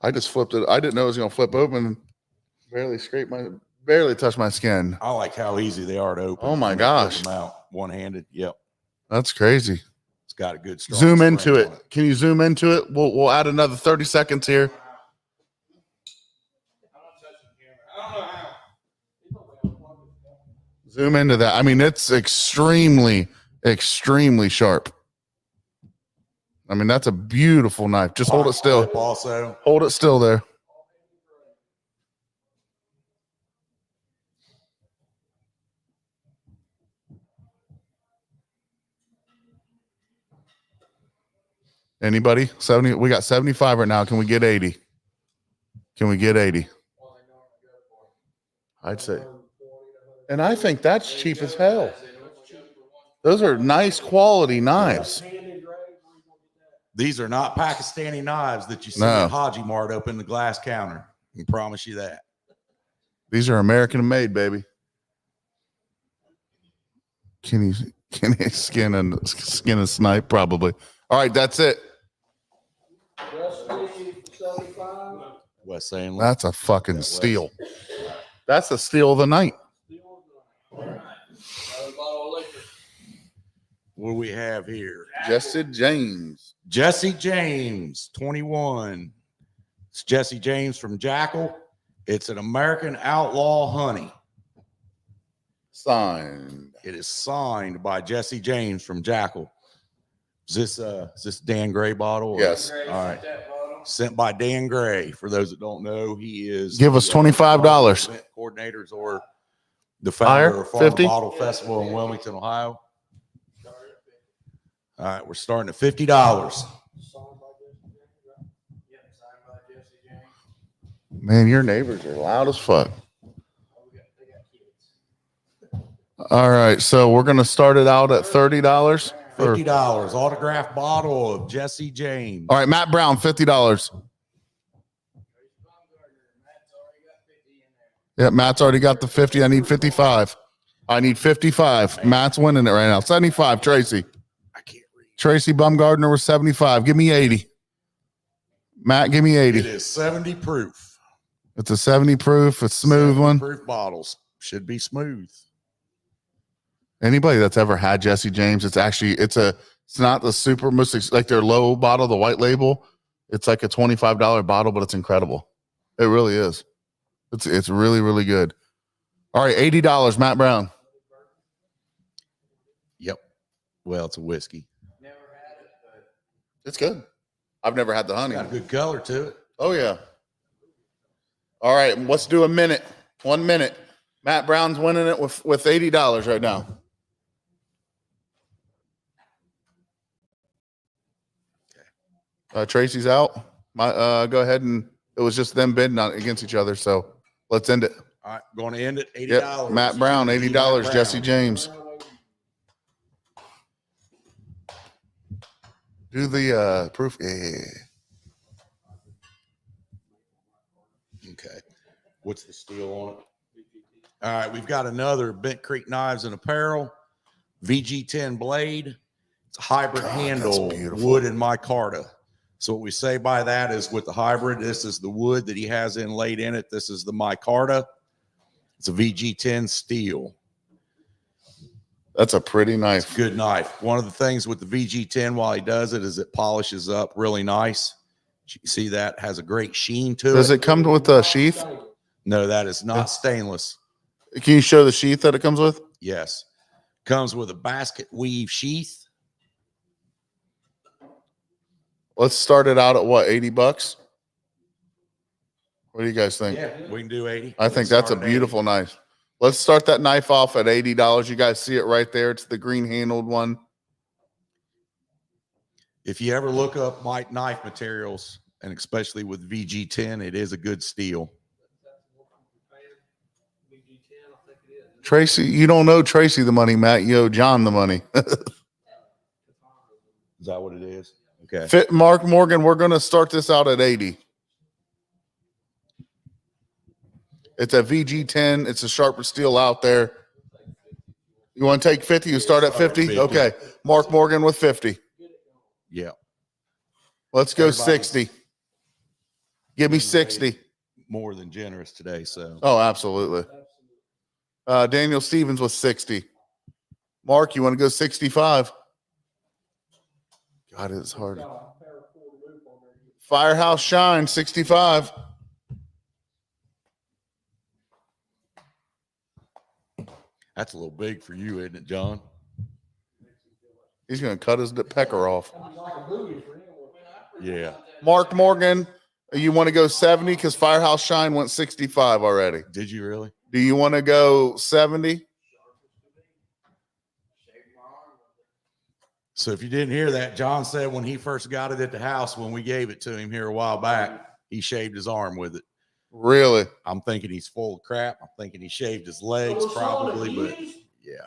I just flipped it. I didn't know it was gonna flip open. Barely touched my skin. I like how easy they are to open. Oh my Flip gosh. them out one-handed. Yep. That's crazy. It's got a good strong Zoom spring into on it. Can you zoom into it? We'll add another 30 seconds here. Zoom into that. I mean, it's extremely, extremely sharp. I mean, that's a beautiful knife. Just hold it still. Clip also. Hold it still there. Anybody? 70. We got 75 right now. Can we get 80? Can we get 80? I'd say. And I think that's cheap as hell. Those are nice quality knives. These are not Pakistani knives that you see No. at Haji Mart up in the glass counter. I can promise you that. These are American made, baby. Can he skin a snipe? Probably. All right, that's it. West St. Louis. That's a fucking steal. That's the steal of the night. What do we have here? Jesse James. Jesse James, 21. It's Jesse James from Jackal. It's an American Outlaw Honey. Signed. It is signed by Jesse James from Jackal. Is this Dan Gray bottle? Yes. All right. Sent by Dan Gray. For those that don't know, he is Give us $25. event coordinators or the founder of Farm 50? Bottle Festival in Wilmington, Ohio. All right, we're starting at $50. Man, your neighbors are loud as fuck. All right, so we're gonna start it out at $30. $50. Autographed bottle of Jesse James. All right, Matt Brown, $50. Yeah, Matt's already got the 50. I need 55. I need 55. Matt's winning it right now. 75, Tracy. I can't read. Tracy Bumgardner was 75. Give me 80. Matt, give me 80. It is 70 proof. It's a 70 proof. It's a smooth one. Proof bottles should be smooth. Anybody that's ever had Jesse James, it's not the super most like their low bottle, the white label. It's like a $25 bottle, but it's incredible. It really is. It's really, really good. All right, $80, Matt Brown. Yep. Well, it's a whiskey. It's good. I've never had the honey. Got a good color to it. Oh yeah. All right, let's do a minute. 1 minute. Matt Brown's winning it with $80 right now. Tracy's out. Go ahead, and it was just them bidding on against each other. So let's end it. All right, going to end it. $80. Yep. Matt Brown, $80. Jesse James. Do the proof. Yeah. Okay. What's the steel on it? All right, we've got another Bent Creek Knives and Apparel VG10 blade. It's a hybrid handle, wood and micarta. So what we say by that is with the hybrid, this is the wood that he has inlaid in it. This is the micarta. It's a VG10 steel. That's a pretty knife. It's a good knife. One of the things with the VG10 while he does it is it polishes up really nice. You see that has a great sheen to it. Does it come with a sheath? No, that is not stainless. Can you show the sheath that it comes with? Yes. Comes with a basket weave sheath. Let's start it out at what, $80? What do you guys think? Yeah, we can do 80. I think that's a beautiful knife. Let's start that knife off at $80. You guys see it right there. It's the green handled one. If you ever look up knife materials, and especially with VG10, it is a good steel. Tracy, you don't owe Tracy the money, Matt. You owe John the money. Is that what it is? Okay. Mark Morgan, we're going to start this out at 80. It's a VG10. It's a sharper steel out there. You want to take 50? You start at 50? Okay. Mark Morgan with 50. Yeah. Let's go 60. Give me 60. More than generous today, so. Oh, absolutely. Daniel Stevens with 60. Mark, you want to go 65? God, it's hard. Firehouse Shine 65. That's a little big for you, isn't it, John? He's gonna cut his pecker off. Yeah. Mark Morgan, you want to go 70 because Firehouse Shine went 65 already. Did you really? Do you want to go 70? So if you didn't hear that, John said when he first got it at the house, when we gave it to him here a while back, he shaved his arm with it. Really? I'm thinking he's full of crap. I'm thinking he shaved his legs probably, but yeah.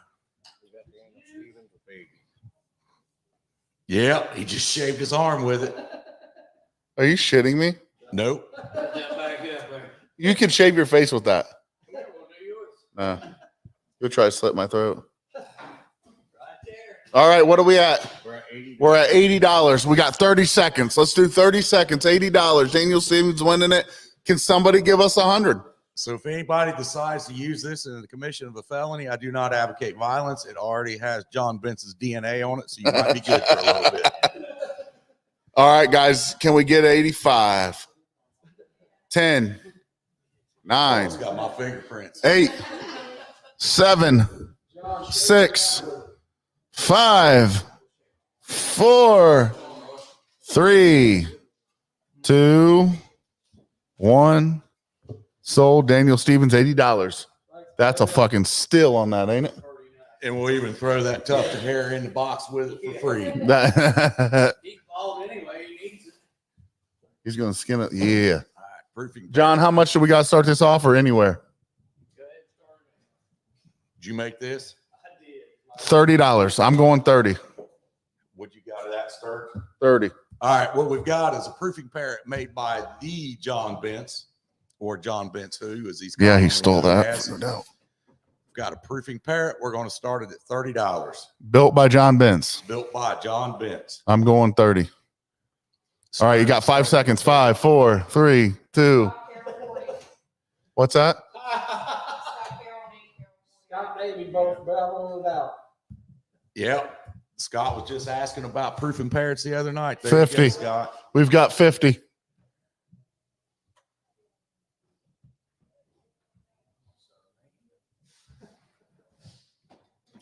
Yeah, he just shaved his arm with it. Are you shitting me? Nope. You can shave your face with that. You'll try to slit my throat. All right, what are we at? We're at $80. We got 30 seconds. Let's do 30 seconds. $80. Daniel Stevens winning it. Can somebody give us 100? So if anybody decides to use this in the commission of a felony, I do not advocate violence. It already has John Bence's DNA on it, so you might be good for a little bit. All right, guys, can we get 85? 10, 9, It's got my fingerprints. 8, 7, 6, 5, 4, 3, 2, 1. Sold. Daniel Stevens, $80. That's a fucking steal on that, ain't it? And we'll even throw that tufted hair in the box with it for free. He's bald anyway. He needs it. He's gonna skin it. Yeah. All right, proofing. John, how much do we got to start this off or anywhere? Did you make this? $30. I'm going 30. What you got of that, Stir? 30. All right, what we've got is a proofing parrot made by the John Bence, or John Bence who, as he's Yeah, he commonly stole known that. as. No doubt. We've got a proofing parrot. We're going to start it at $30. Built by John Bence. Built by John Bence. I'm going 30. All right, you got 5 seconds. 5, 4, 3, 2. What's that? Scott Davey both battling it out. Yep. Scott was just asking about proofing parrots the other night. There 50. You go, Scott. We've got 50.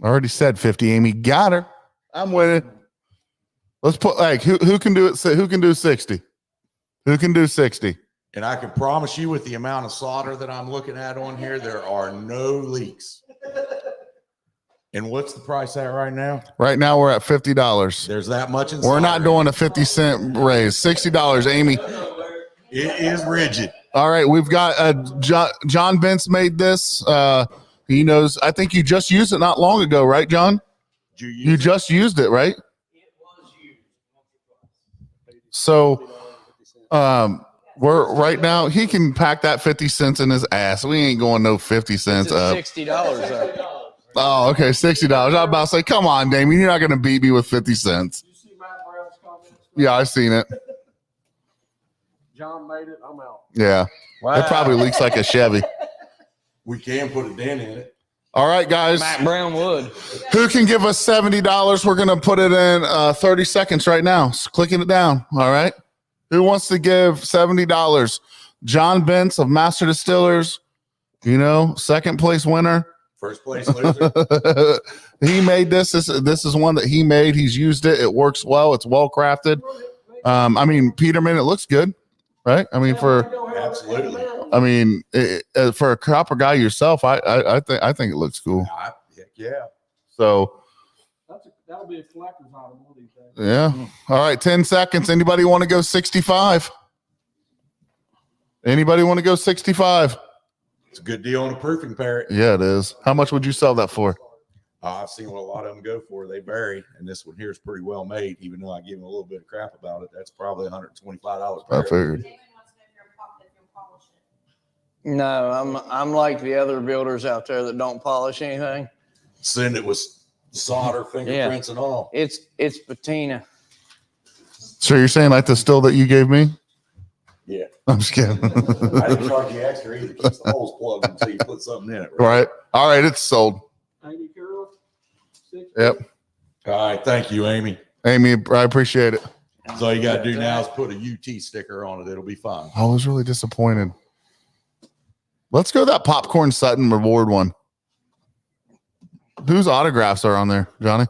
I already said 50, Amy. Got her. I'm winning. Let's put like who can do it? Who can do 60? Who can do 60? And I can promise you with the amount of solder that I'm looking at on here, there are no leaks. And what's the price at right now? Right now we're at $50. There's that much in We're not solder. doing a 50-cent raise. $60, Amy. It is rigid. All right, we've got John Bence made this. He knows. I think you just used it not long ago, right, John? You just used it, right? So, we're right now. He can pack that 50 cents in his ass. We ain't going no 50 cents up. $60. Oh, okay, $60. I was about to say, come on, Damien, you're not going to beat me with 50 cents. You see Matt Brown's comments? Yeah, I've seen it. John made it. I'm out. Yeah, it probably leaks like a Chevy. We can put a dent in it. All right, guys. Matt Brown would. Who can give us $70? We're going to put it in 30 seconds right now. Just clicking it down. All right. Who wants to give $70? John Bence of Master Distillers, second place winner. First place loser. He made this. This is one that he made. He's used it. It works well. It's well crafted. Peterman, it looks good, right? Absolutely. For a copper guy yourself, I think it looks cool. Heck yeah. So That'll be a collector's item one of these days. yeah. All right, 10 seconds. Anybody want to go 65? Anybody want to go 65? It's a good deal on a proofing parrot. Yeah, it is. How much would you sell that for? I've seen what a lot of them go for. They vary, and this one here is pretty well made. Even though I give them a little bit of crap about it, that's probably $125. I figured. No, I'm like the other builders out there that don't polish anything. Send it with solder, fingerprints, and all. It's patina. So you're saying like the still that you gave me? Yeah. I'm just kidding. I didn't charge you extra either. Keeps the holes plugged until you put something in it. Right. All right, it's sold. 80 Carol, 60. Yep. All right. Thank you, Amy. Amy, I appreciate it. So all you got to do now is put a UT sticker on it. It'll be fine. I was really disappointed. Let's go that popcorn Sutton reward one. Whose autographs are on there, Johnny?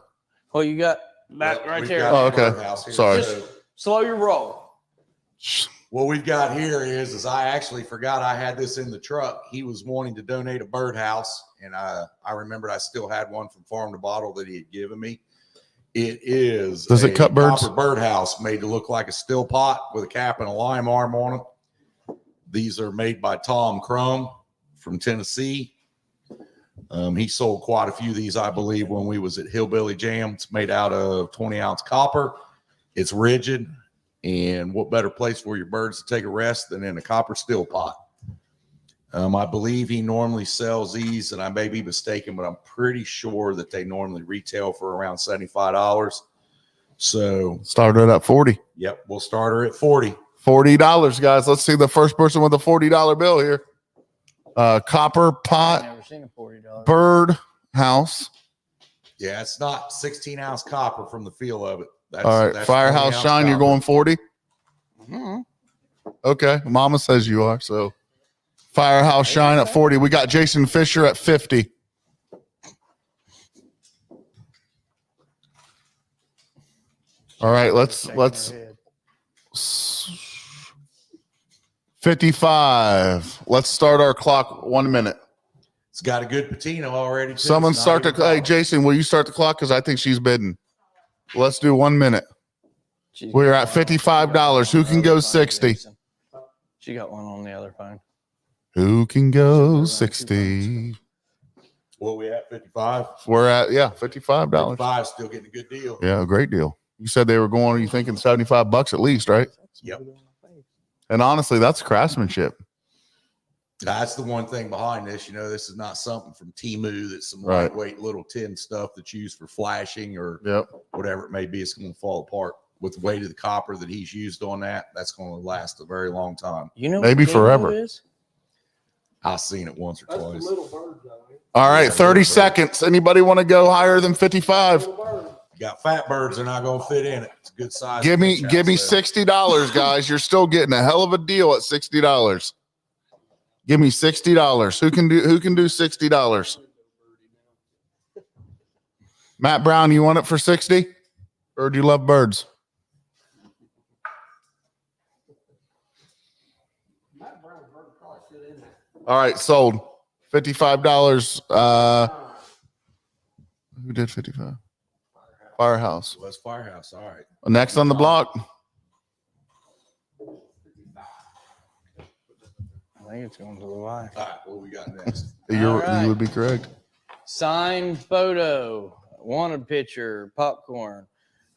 Well, you got that right there. Oh, okay. Sorry. Just slow your roll. What we've got here is I actually forgot I had this in the truck. He was wanting to donate a birdhouse, and I remembered I still had one from Farm to Bottle that he had given me. It is Does it cut birds? copper birdhouse made to look like a still pot with a cap and a lime arm on it. These are made by Tom Crum from Tennessee. He sold quite a few of these, I believe, when we was at Hillbilly Jam. It's made out of 20-ounce copper. It's rigid. And what better place for your birds to take a rest than in a copper still pot? I believe he normally sells these, and I may be mistaken, but I'm pretty sure that they normally retail for around $75. So Started at 40. Yep, we'll start her at 40. $40, guys. Let's see the first person with a $40 bill here. Copper pot. Never seen a $40 bird house. Yeah, it's not 16-ounce copper from the feel of it. All right, Firehouse Shine, you're going 40? Mm-hmm. Okay, Mama says you are, so Firehouse Shine at 40. We got Jason Fisher at 50. All right, let's 55. Let's start our clock 1 minute. It's got a good patina already. Someone start the hey Jason, will you start the clock? Because I think she's bidding. Let's do 1 minute. We're at $55. Who can go 60? She got one on the other phone. Who can go 60? What we at, 55? We're at, $55. 55, still getting a good deal. Yeah, a great deal. You said they were going, you thinking $75 at least, right? Yep. And honestly, that's craftsmanship. That's the one thing behind this. You know, this is not something from Temu that's some Right. lightweight little tin stuff that's used for flashing or whatever it may be. It's going to fall apart with the weight of the copper that he's used on that. That's going to last a very long time. You know, maybe what forever. is? I've seen it once or That's the twice. little bird, though. All right, 30 seconds. Anybody want to go higher than 55? Little bird. You got fat birds, they're not going to fit in it. It's a good size. Give me fish house there. $60, guys. You're still getting a hell of a deal at $60. Give me $60. Who can do $60? Matt Brown, you want it for 60? Or do you love birds? Matt Brown's bird probably fit in there. All right, sold. $55. Who did 55? Firehouse. Well, that's Firehouse. All right. Next on the block. I think it's going to the Y. All right, what we got next? You right. would be correct. Signed photo, wanted picture, popcorn,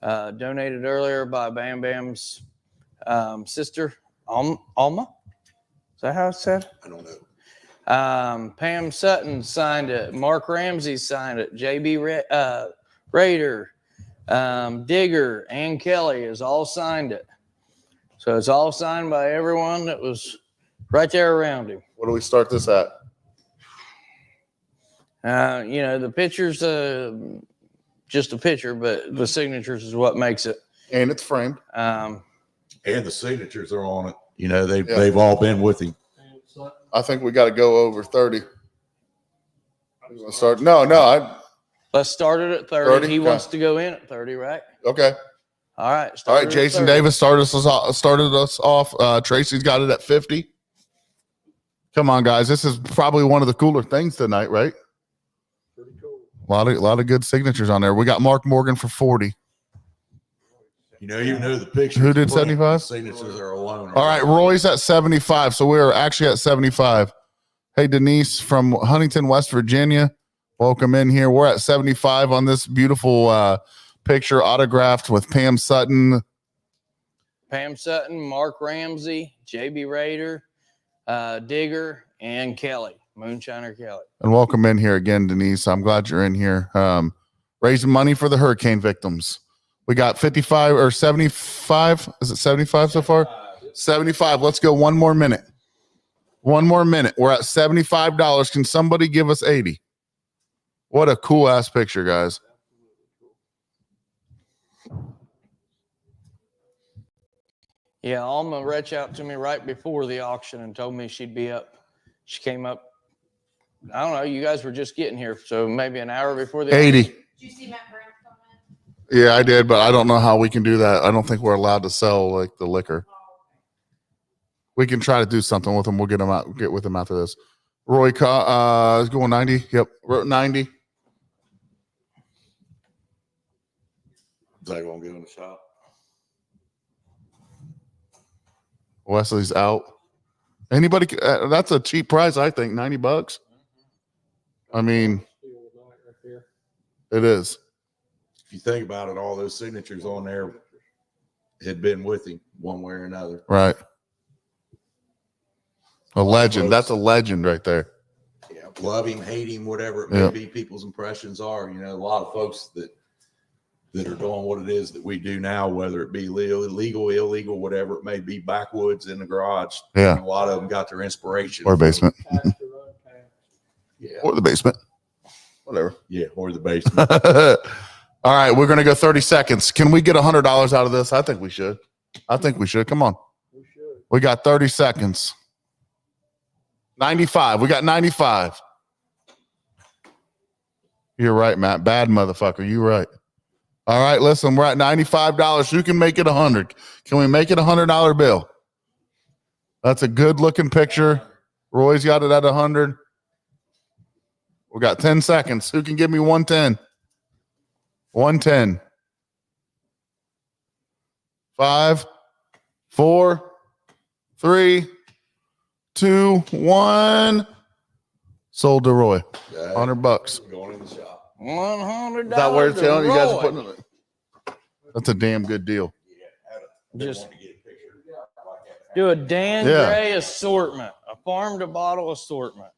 donated earlier by Bam Bam's sister, Alma. Is that how it's said? I don't know. Pam Sutton signed it. Mark Ramsey signed it. JB Raider, Digger, and Kelly has all signed it. So it's all signed by everyone that was right there around him. What do we start this at? The picture's just a picture, but the signatures is what makes it. And it's framed. And the signatures are on it. You know, they've all been with him. I think we got to go over 30. Start. Let's start it at 30. 30? He Okay. wants to go in at 30, right? Okay. All right. All start right. it at Jason 30. Davis started us off. Tracy's got it at 50. Come on, guys. This is probably one of the cooler things tonight, right? Pretty cool. A lot of good signatures on there. We got Mark Morgan for 40. You know, even though the picture. Who did 75? Signatures are alone. All right. Roy's at 75. So we're actually at 75. Hey, Denise from Huntington, West Virginia. Welcome in here. We're at 75 on this beautiful picture autographed with Pam Sutton. Pam Sutton, Mark Ramsey, JB Raider, Digger, and Kelly, Moonshiner Kelly. And welcome in here again, Denise. I'm glad you're in here. Raising money for the hurricane victims. We got 55 or 75. Is it 75 so far? 75. Let's go one more minute. One more minute. We're at $75. Can somebody give us 80? What a cool ass picture, guys. Yeah, Alma reached out to me right before the auction and told me she'd be up. She came up, I don't know, you guys were just getting here, so maybe an hour before the 80. auction. Did you see Matt Brown's comment? Yeah, I did, but I don't know how we can do that. I don't think we're allowed to sell like the liquor. We can try to do something with them. We'll get with them after this. Roy is going 90. Yep, 90. Is that going to go in the shop? Wesley's out. Anybody? That's a cheap price, I think. $90. I mean, it is. If you think about it, all those signatures on there had been with him one way or another. Right. A legend. That's a legend right there. Yeah, love him, hate him, whatever it may be. People's impressions are, you know, a lot of folks that are doing what it is that we do now, whether it be legal, illegal, whatever it may be, backwoods in the garage. Yeah. A lot of them got their inspiration. Or basement. Yeah. Or the basement. Whatever. Yeah, or the basement. All right, we're gonna go 30 seconds. Can we get $100 out of this? I think we should. Come on. We got 30 seconds. 95. We got 95. You're right, Matt. Bad motherfucker. You're right. All right, listen, we're at $95. Who can make it 100? Can we make it $100 bill? That's a good looking picture. Roy's got it at 100. We got 10 seconds. Who can give me 110? 110. 5, 4, 3, 2, 1. Sold to Roy. $100. Going in the shop. $100. Is that where it's going? You guys are Roy. putting it. That's a damn good deal. Just do a Dan Gray assortment, a farm to bottle assortment.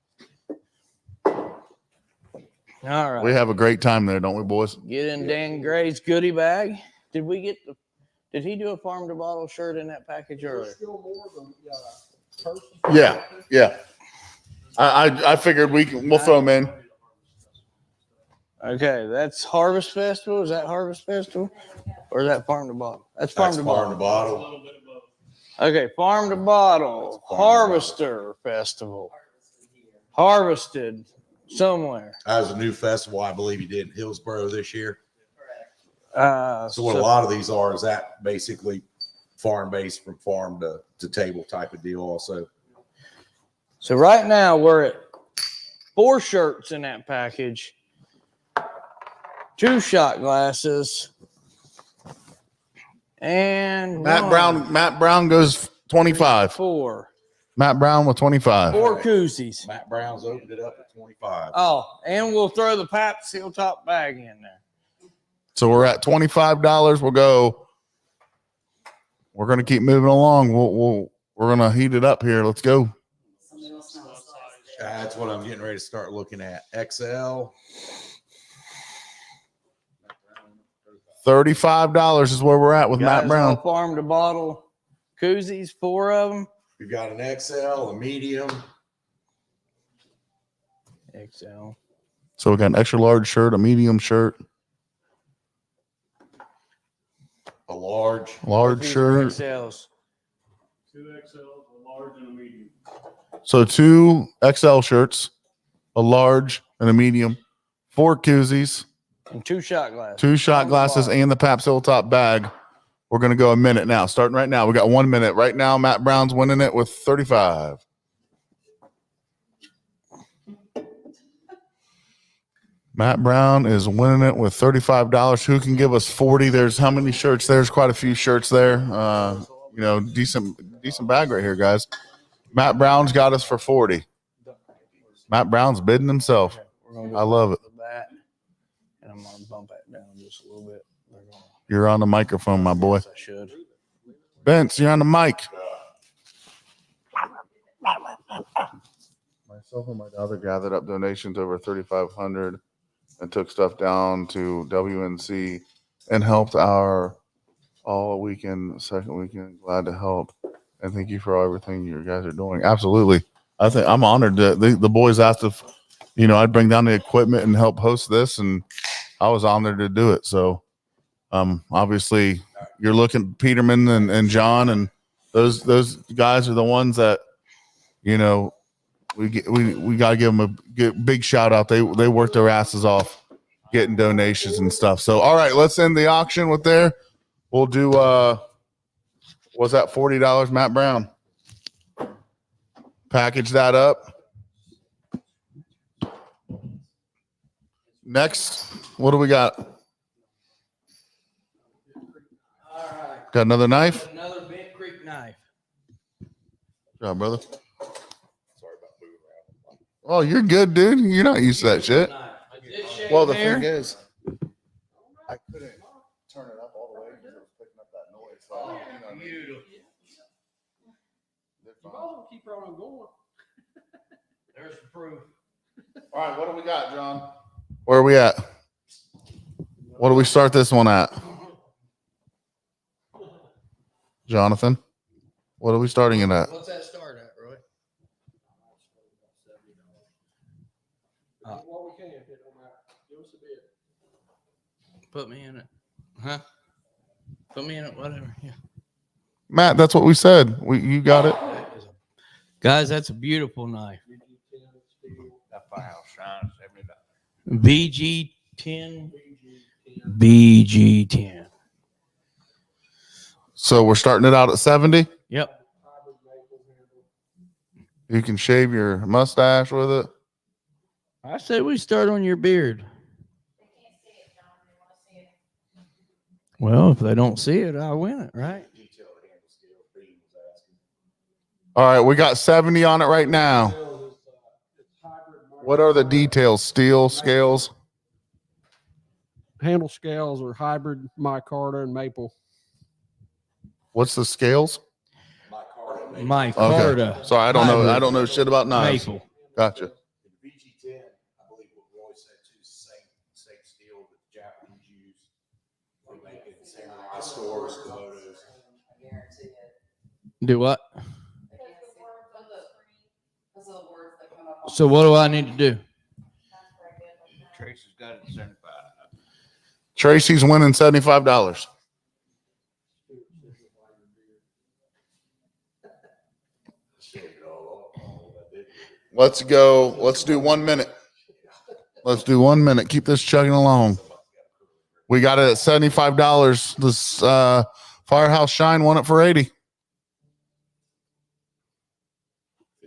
All right. We have a great time there, don't we, boys? Get in Dan Gray's goodie bag. Did he do a farm to bottle shirt in that package earlier? Yeah. I figured we'll throw them in. Okay, that's Harvest Festival. Is that Harvest Festival? Or is that farm to bottle? That's farm to bottle. Okay, farm to bottle. Harvester Festival. Harvested somewhere. That was a new festival I believe he did in Hillsboro this year. So what a lot of these are is that basically farm based from farm to table type of deal also. So right now we're at 4 shirts in that package, 2 shot glasses, and Matt Brown goes 25. 4. Matt Brown with 25. 4 koozies. Matt Brown's opened it up at 25. Oh, and we'll throw the Pabst Seal Top bag in there. So we're at $25. We're going to keep moving along. We're going to heat it up here. Let's go. That's what I'm getting ready to start looking at. XL. $35 is where we're at with Matt Guys, Brown. all farm to bottle koozies, 4 of them. We've got an XL, a medium. XL. So we got an extra large shirt, a medium shirt, A large. large shirt. XLs. 2 XLs, a large and a medium. So 2 XL shirts, a large and a medium, 4 koozies, And 2 shot glasses. 2 shot glasses, and the Pabst Hilltop bag. We're going to go a minute now. Starting right now. We got 1 minute. Right now, Matt Brown's winning it with 35. Matt Brown is winning it with $35. Who can give us 40? There's how many shirts? There's quite a few shirts there. Decent bag right here, guys. Matt Brown's got us for 40. Matt Brown's bidding himself. I love it. And I'm going to bump that down just a little bit. You're on the microphone, my boy. I should. Vince, you're on the mic. Myself and my daughter gathered up donations over 3,500 and took stuff down to WNC and helped our all weekend, second weekend. Glad to help. And thank you for everything you guys are doing. Absolutely. I think I'm honored that the boys asked if, I'd bring down the equipment and help host this, and I was honored to do it. So obviously you're looking Peterman and John and Those guys are the ones that, you know, we got to give them a big shout out. They work their asses off getting donations and stuff. So, all right, let's end the auction with there. We'll do, what's that, $40, Matt Brown? Package that up. Next, what do we got? All right. Got another knife? Another Bent Creek knife. Good job, brother. Oh, you're good, dude. You're not used to that shit. Well, the thing is, I couldn't turn it up all the way because it was picking up that noise. So, you know what I mean? You all keep on going. There's the proof. All right, what do we got, John? Where are we at? What do we start this one at? Jonathan, what are we starting it at? What's that start at, Roy? What we can, it don't matter. Give us a bid. Put me in it. Huh? Put me in it, whatever. Yeah. Matt, that's what we said. You got it. Guys, that's a beautiful knife. That firehouse shine, $70. BG10. BG10. So we're starting it out at 70. Yep. You can shave your mustache with it. I said we start on your beard. Well, if they don't see it, I win it, right? All right, we got 70 on it right now. What are the details? Steel scales? Handle scales are hybrid micarta and maple. What's the scales? Micarta. Okay. Sorry, I don't know shit about knives. Maple. Gotcha. VG10, I believe what Roy said too, is the same steel that the Japanese use. They make it in samurai stores, Komodos. Do what? So what do I need to do? Tracy's got it at 75. Tracy's winning $75. Let's go. Let's do 1 minute. Let's do 1 minute. Keep this chugging along. We got it at $75. This Firehouse Shine won it for 80.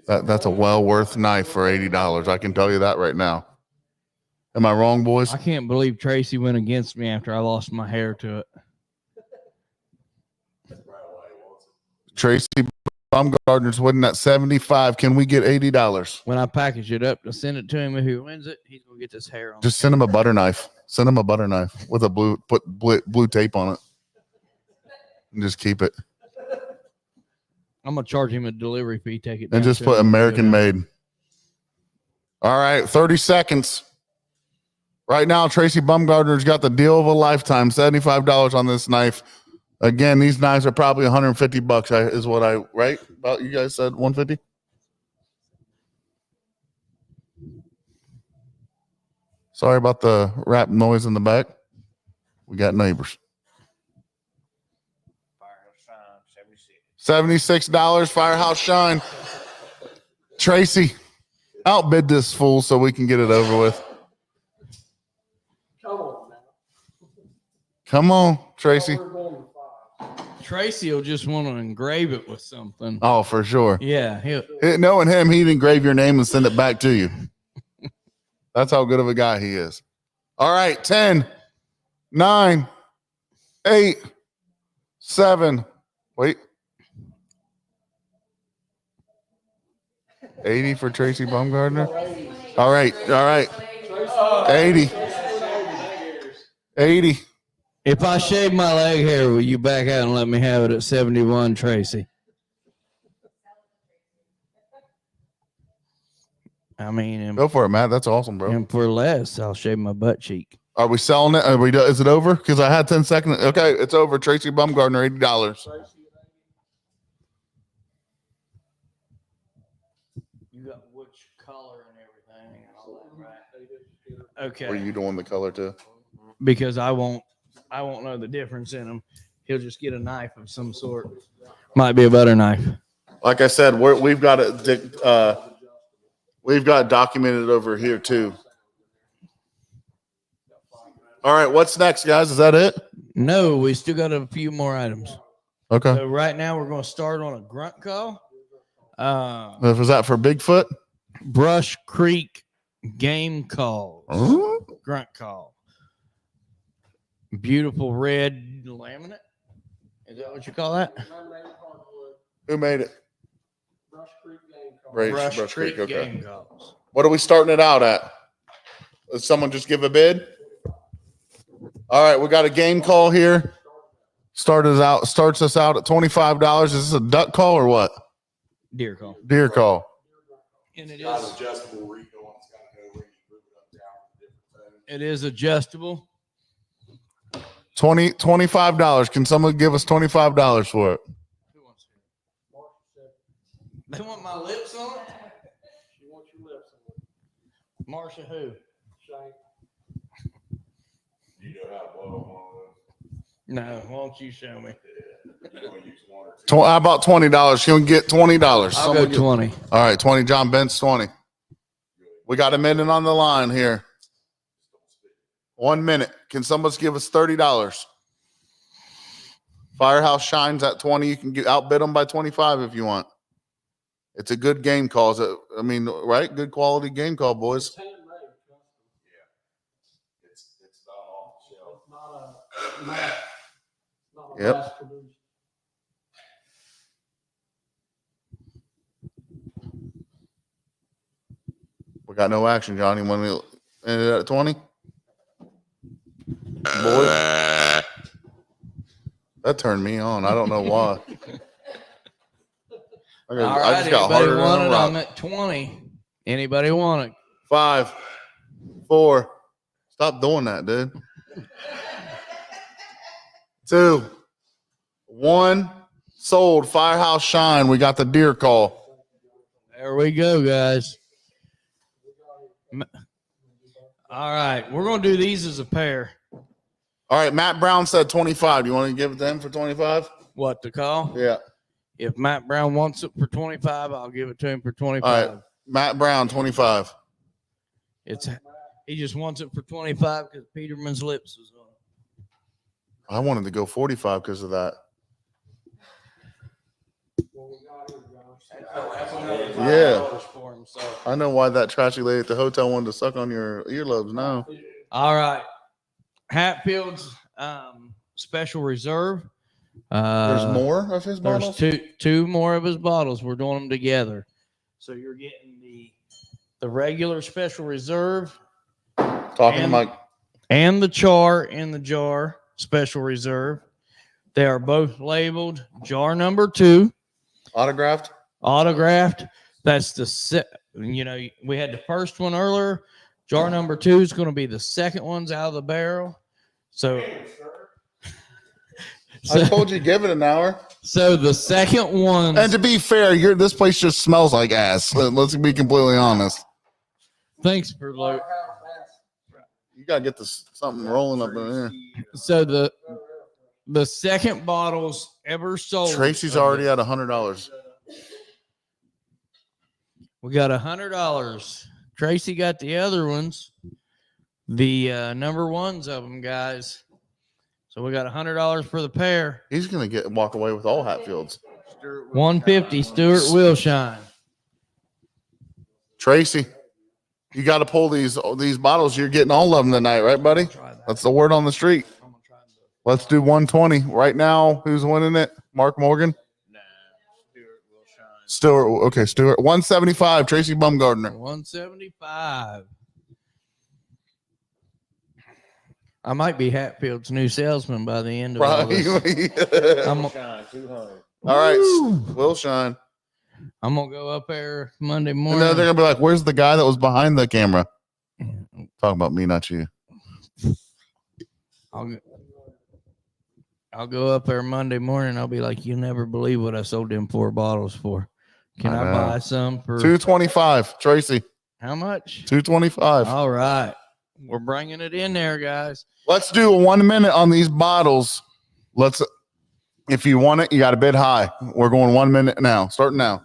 That's a well worth knife for $80. I can tell you that right now. Am I wrong, boys? I can't believe Tracy went against me after I lost my hair to it. Tracy Baumgartner's winning at 75. Can we get $80? When I package it up to send it to him, if he wins it, he's gonna get this hair on. Just send him a butter knife. Send him a butter knife with a blue tape on it. And just keep it. I'm gonna charge him a delivery fee. Take it down And just to put him. American made. All right, 30 seconds. Right now, Tracy Baumgartner's got the deal of a lifetime, $75 on this knife. Again, these knives are probably $150 is what I, right? About you guys said 150? Sorry about the rap noise in the back. We got neighbors. Firehouse shine, $76. $76 Firehouse Shine. Tracy, outbid this fool so we can get it over with. Come on now. Come on, Tracy. We're going to 5. Tracy will just want to engrave it with something. Oh, for sure. Yeah, he'll. Knowing him, he'd engrave your name and send it back to you. That's how good of a guy he is. All right, 10, 9, 8, 7. Wait. 80 for Tracy Baumgartner. All right. 80. 80. If I shave my leg hair, will you back out and let me have it at 71, Tracy? I mean, Go for it, Matt. That's awesome, bro. and for less, I'll shave my butt cheek. Are we selling it? Is it over? Because I had 10 seconds. Okay, it's over. Tracy Baumgartner, $80. You got which color and everything and all that, right? Okay. Were you doing the color too? Because I won't know the difference in them. He'll just get a knife of some sort. Might be a butter knife. Like I said, we've got it. We've got it documented over here too. All right, what's next, guys? Is that it? No, we still got a few more items. Okay. So right now we're going to start on a grunt call. Was that for Bigfoot? Brush Creek game calls. Grunt call. Beautiful red laminate. Is that what you call that? Who made it? Brush Creek game call. Brush Creek. Okay. game calls. What are we starting it out at? Does someone just give a bid? All right, we got a game call here. Starts us out at $25. Is this a duck call or what? Deer call. Deer call. And it Got is. adjustable where you go on, it's got to go where you move it up, down, different things. It is adjustable. $25. Can someone give us $25 for it? Who wants it? They want my lips on it? She wants your lips on it. Marsha who? Shane. You know how to blow on one of No, won't you show me? those? You want to use one or two. How about $20? Can we get $20? I'll Someone go give- 20. All right, 20. John Bent's 20. We got a minute on the line here. 1 minute. Can someone give us $30? Firehouse Shines at 20. You can outbid them by 25 if you want. It's a good game call. I mean, right? Good quality game call, boys. It's handmade, custom. It's not off the shelf. It's not a mass. Not a Yep. mass produced. We got no action, Johnny. When we ended at 20? Boys? That turned me on. I don't know why. All right, I just got anybody harder want than it? a I'm rock. at 20. Anybody want it? 5, 4. Stop doing that, dude. 2, 1. Sold. Firehouse Shine. We got the deer call. There we go, guys. All right, we're going to do these as a pair. All right, Matt Brown said 25. Do you want to give it to him for 25? What to call? Yeah. If Matt Brown wants it for 25, I'll give it to him for 25. All right. Matt Brown, 25. He just wants it for 25 because Peterman's lips is on it. I wanted to go 45 because of that. What we got here, Josh. That's another Yeah. $5 for him, so. I know why that trashy lady at the hotel wanted to suck on your earlobes now. All right. Hatfield's special reserve. There's more of his There's bottles? two more of his bottles. We're doing them together. So you're getting the regular special reserve Talking to Mike. and the char in the jar special reserve. They are both labeled jar number 2, Autographed? autographed. That's the set. You know, we had the first one earlier. Jar number 2 is going to be the second one's out of the barrel. So, I told you, give it an hour. So the second one. And to be fair, this place just smells like ass. Let's be completely honest. Thanks for low. You gotta get something rolling up in there. So the second bottles ever sold. Tracy's already at $100. We got $100. Tracy got the other ones, the number ones of them, guys. So we got $100 for the pair. He's gonna walk away with all Hatfields. 150 Stuart Wilshine. Tracy, you got to pull these bottles. You're getting all of them tonight, right, buddy? That's the word on the street. Let's do 120 right now. Who's winning it? Mark Morgan. Stuart. Okay, Stuart. 175. Tracy Bumgardner. 175. I might be Hatfield's new salesman by the end of all this. All right, Wilshine. I'm gonna go up there Monday And morning. then they're gonna be like, "Where's the guy that was behind the camera?" Talking about me, not you. I'll go up there Monday morning. I'll be like, "You never believe what I sold them 4 bottles for. Can I buy some for 225? Tracy, how much? 225. All right, we're bringing it in there, guys. Let's do 1 minute on these bottles. If you want it, you got to bid high. We're going 1 minute now. Starting now.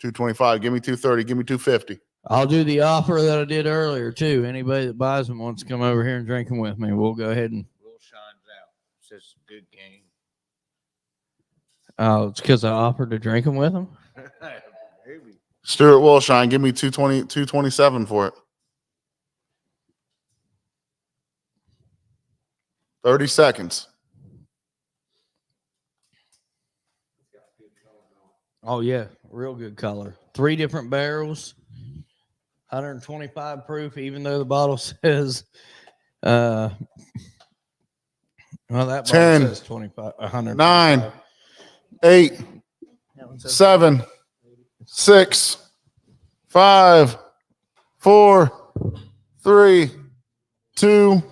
225. Give me 230. Give me 250. I'll do the offer that I did earlier too. Anybody that buys them wants to come over here and drink them with me. We'll go ahead and. Will shines out. Says good game. Oh, it's because I offered to drink them with them. Maybe. Stuart Wilshine, give me 220, 227 for it. 30 seconds. Oh yeah, real good color. 3 different barrels, 125 proof. Even though the bottle says, well, that bottle 10, says 25, 100. 9, 8, 7, 6, 5, 4, 3, 2,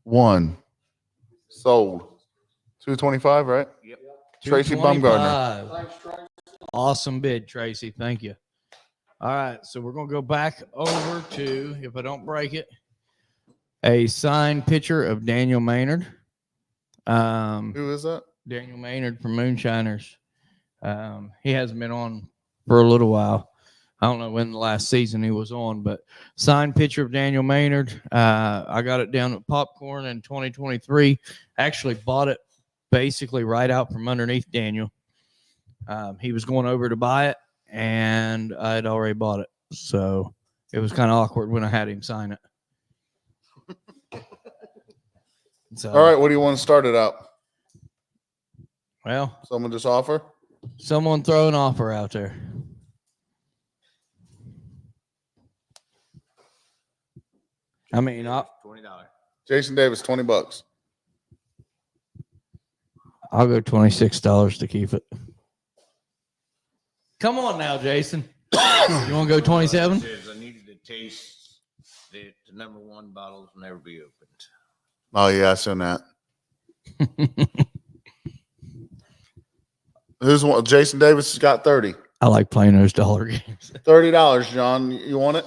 1. Sold. 225, right? Yep. Tracy Baumgartner. Thanks, Tracy. Awesome bid, Tracy. Thank you. All right, so we're gonna go back over to, if I don't break it, a signed picture of Daniel Maynard. Who is that? Daniel Maynard from Moonshiners. He hasn't been on for a little while. I don't know when the last season he was on, but signed picture of Daniel Maynard. I got it down at Popcorn in 2023. Actually bought it basically right out from underneath Daniel. He was going over to buy it, and I had already bought it. So it was kind of awkward when I had him sign it. So, All right, what do you want to start it out? well, Someone just offer? someone throw an offer out there. I mean, $20. Jason Davis, $20. I'll go $26 to keep it. Come on now, Jason. You want to go 27? Says I needed to taste that the number 1 bottles will never be opened. Oh, yeah, I seen that. Who's one? Jason Davis has got 30. I like playing those dollar games. $30, John. You want it?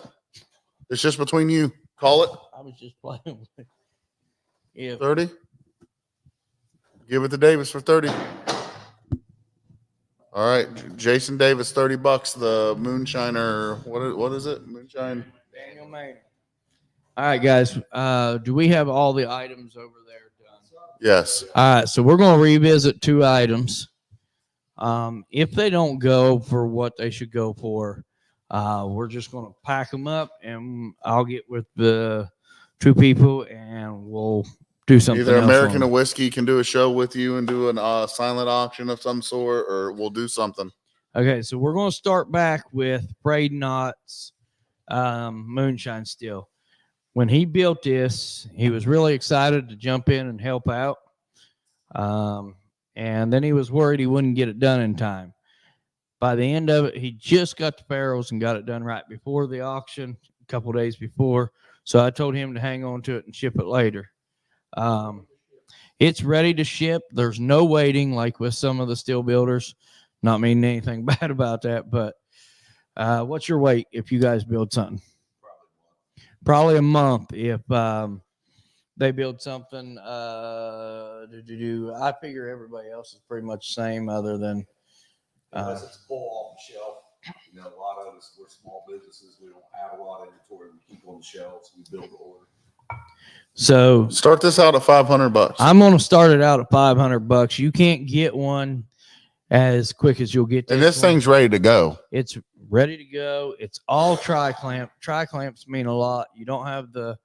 It's just between you. Call it. I was just playing with it. 30. Give it to Davis for 30. All right, Jason Davis, $30. The Moonshiner. What is it? Moonshine. Daniel Maynard. All right, guys. Do we have all the items over there done? Yes. All right, so we're going to revisit 2 items. If they don't go for what they should go for, we're just going to pack them up, and I'll get with the 2 people, and we'll do something. Either else American on or Whiskey can do a show with you and do a silent auction of some sort, or we'll do something. Okay, so we're going to start back with Braden Knott's moonshine still. When he built this, he was really excited to jump in and help out. And then he was worried he wouldn't get it done in time. By the end of it, he just got the barrels and got it done right before the auction, a couple days before. So I told him to hang on to it and ship it later. It's ready to ship. There's no waiting like with some of the steel builders. Not meaning anything bad about that, but what's your wait if you guys build something? Probably a month if they build something. I figure everybody else is pretty much the same other than. Unless it's pull off the shelf. You know, a lot of us, we're small businesses. We don't have a lot of inventory. We keep on the shelves. We build the order. So Start this out at $500. I'm going to start it out at $500. You can't get one as quick as you'll get this. And this one. thing's ready to go. It's ready to go. It's all tri-clamp. Tri-clamps mean a lot. You don't have the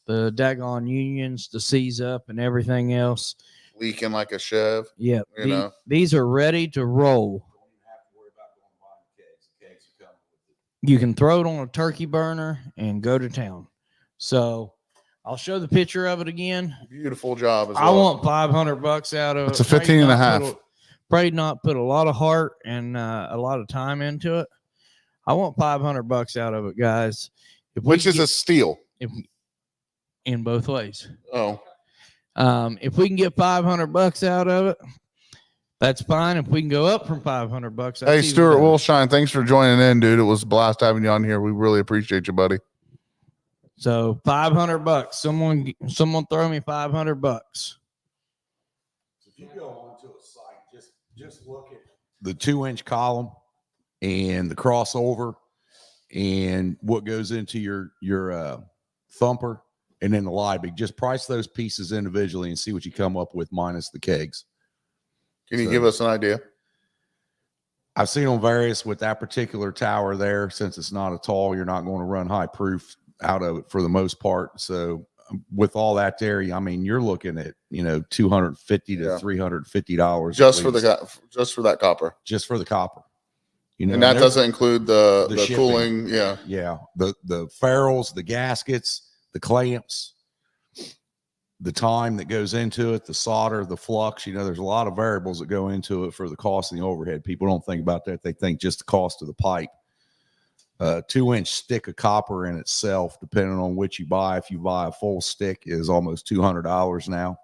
daggone unions to seize up and everything else. Leaking like a Chev. Yeah. You know. These are ready to roll. Don't even have to worry about going and buying kegs. The kegs are coming with it. You can throw it on a turkey burner and go to town. So I'll show the picture of it again. Beautiful job as I well. want $500 out of it. It's a 15 and a half. Braden Knott put a lot of heart and a lot of time into it. I want $500 out of it, guys. Which is a steal. In both ways. Oh. If we can get $500 out of it, that's fine. If we can go up from $500, Hey, Stuart Wilshine, thanks for joining in, dude. It was a blast having you on here. We really appreciate you, buddy. So $500. Someone throw me $500. If you go onto a site, just look at the 2-inch column and the crossover and what goes into your thumper and then the Liebig. Just price those pieces individually and see what you come up with minus the kegs. Can you So, give us an idea? I've seen on various with that particular tower there, since it's not a tall, you're not going to run high proof out of it for the most part. So with all that there, I mean, you're looking at, $250 to $350 Just for that copper. Just for the copper. And that doesn't include the shipping. cooling. Yeah. Yeah. The ferrules, the gaskets, the clamps, the time that goes into it, the solder, the flux, there's a lot of variables that go into it for the cost of the overhead. People don't think about that. They think just the cost of the pipe. 2-inch stick of copper in itself, depending on which you buy. If you buy a full stick, is almost $200 now.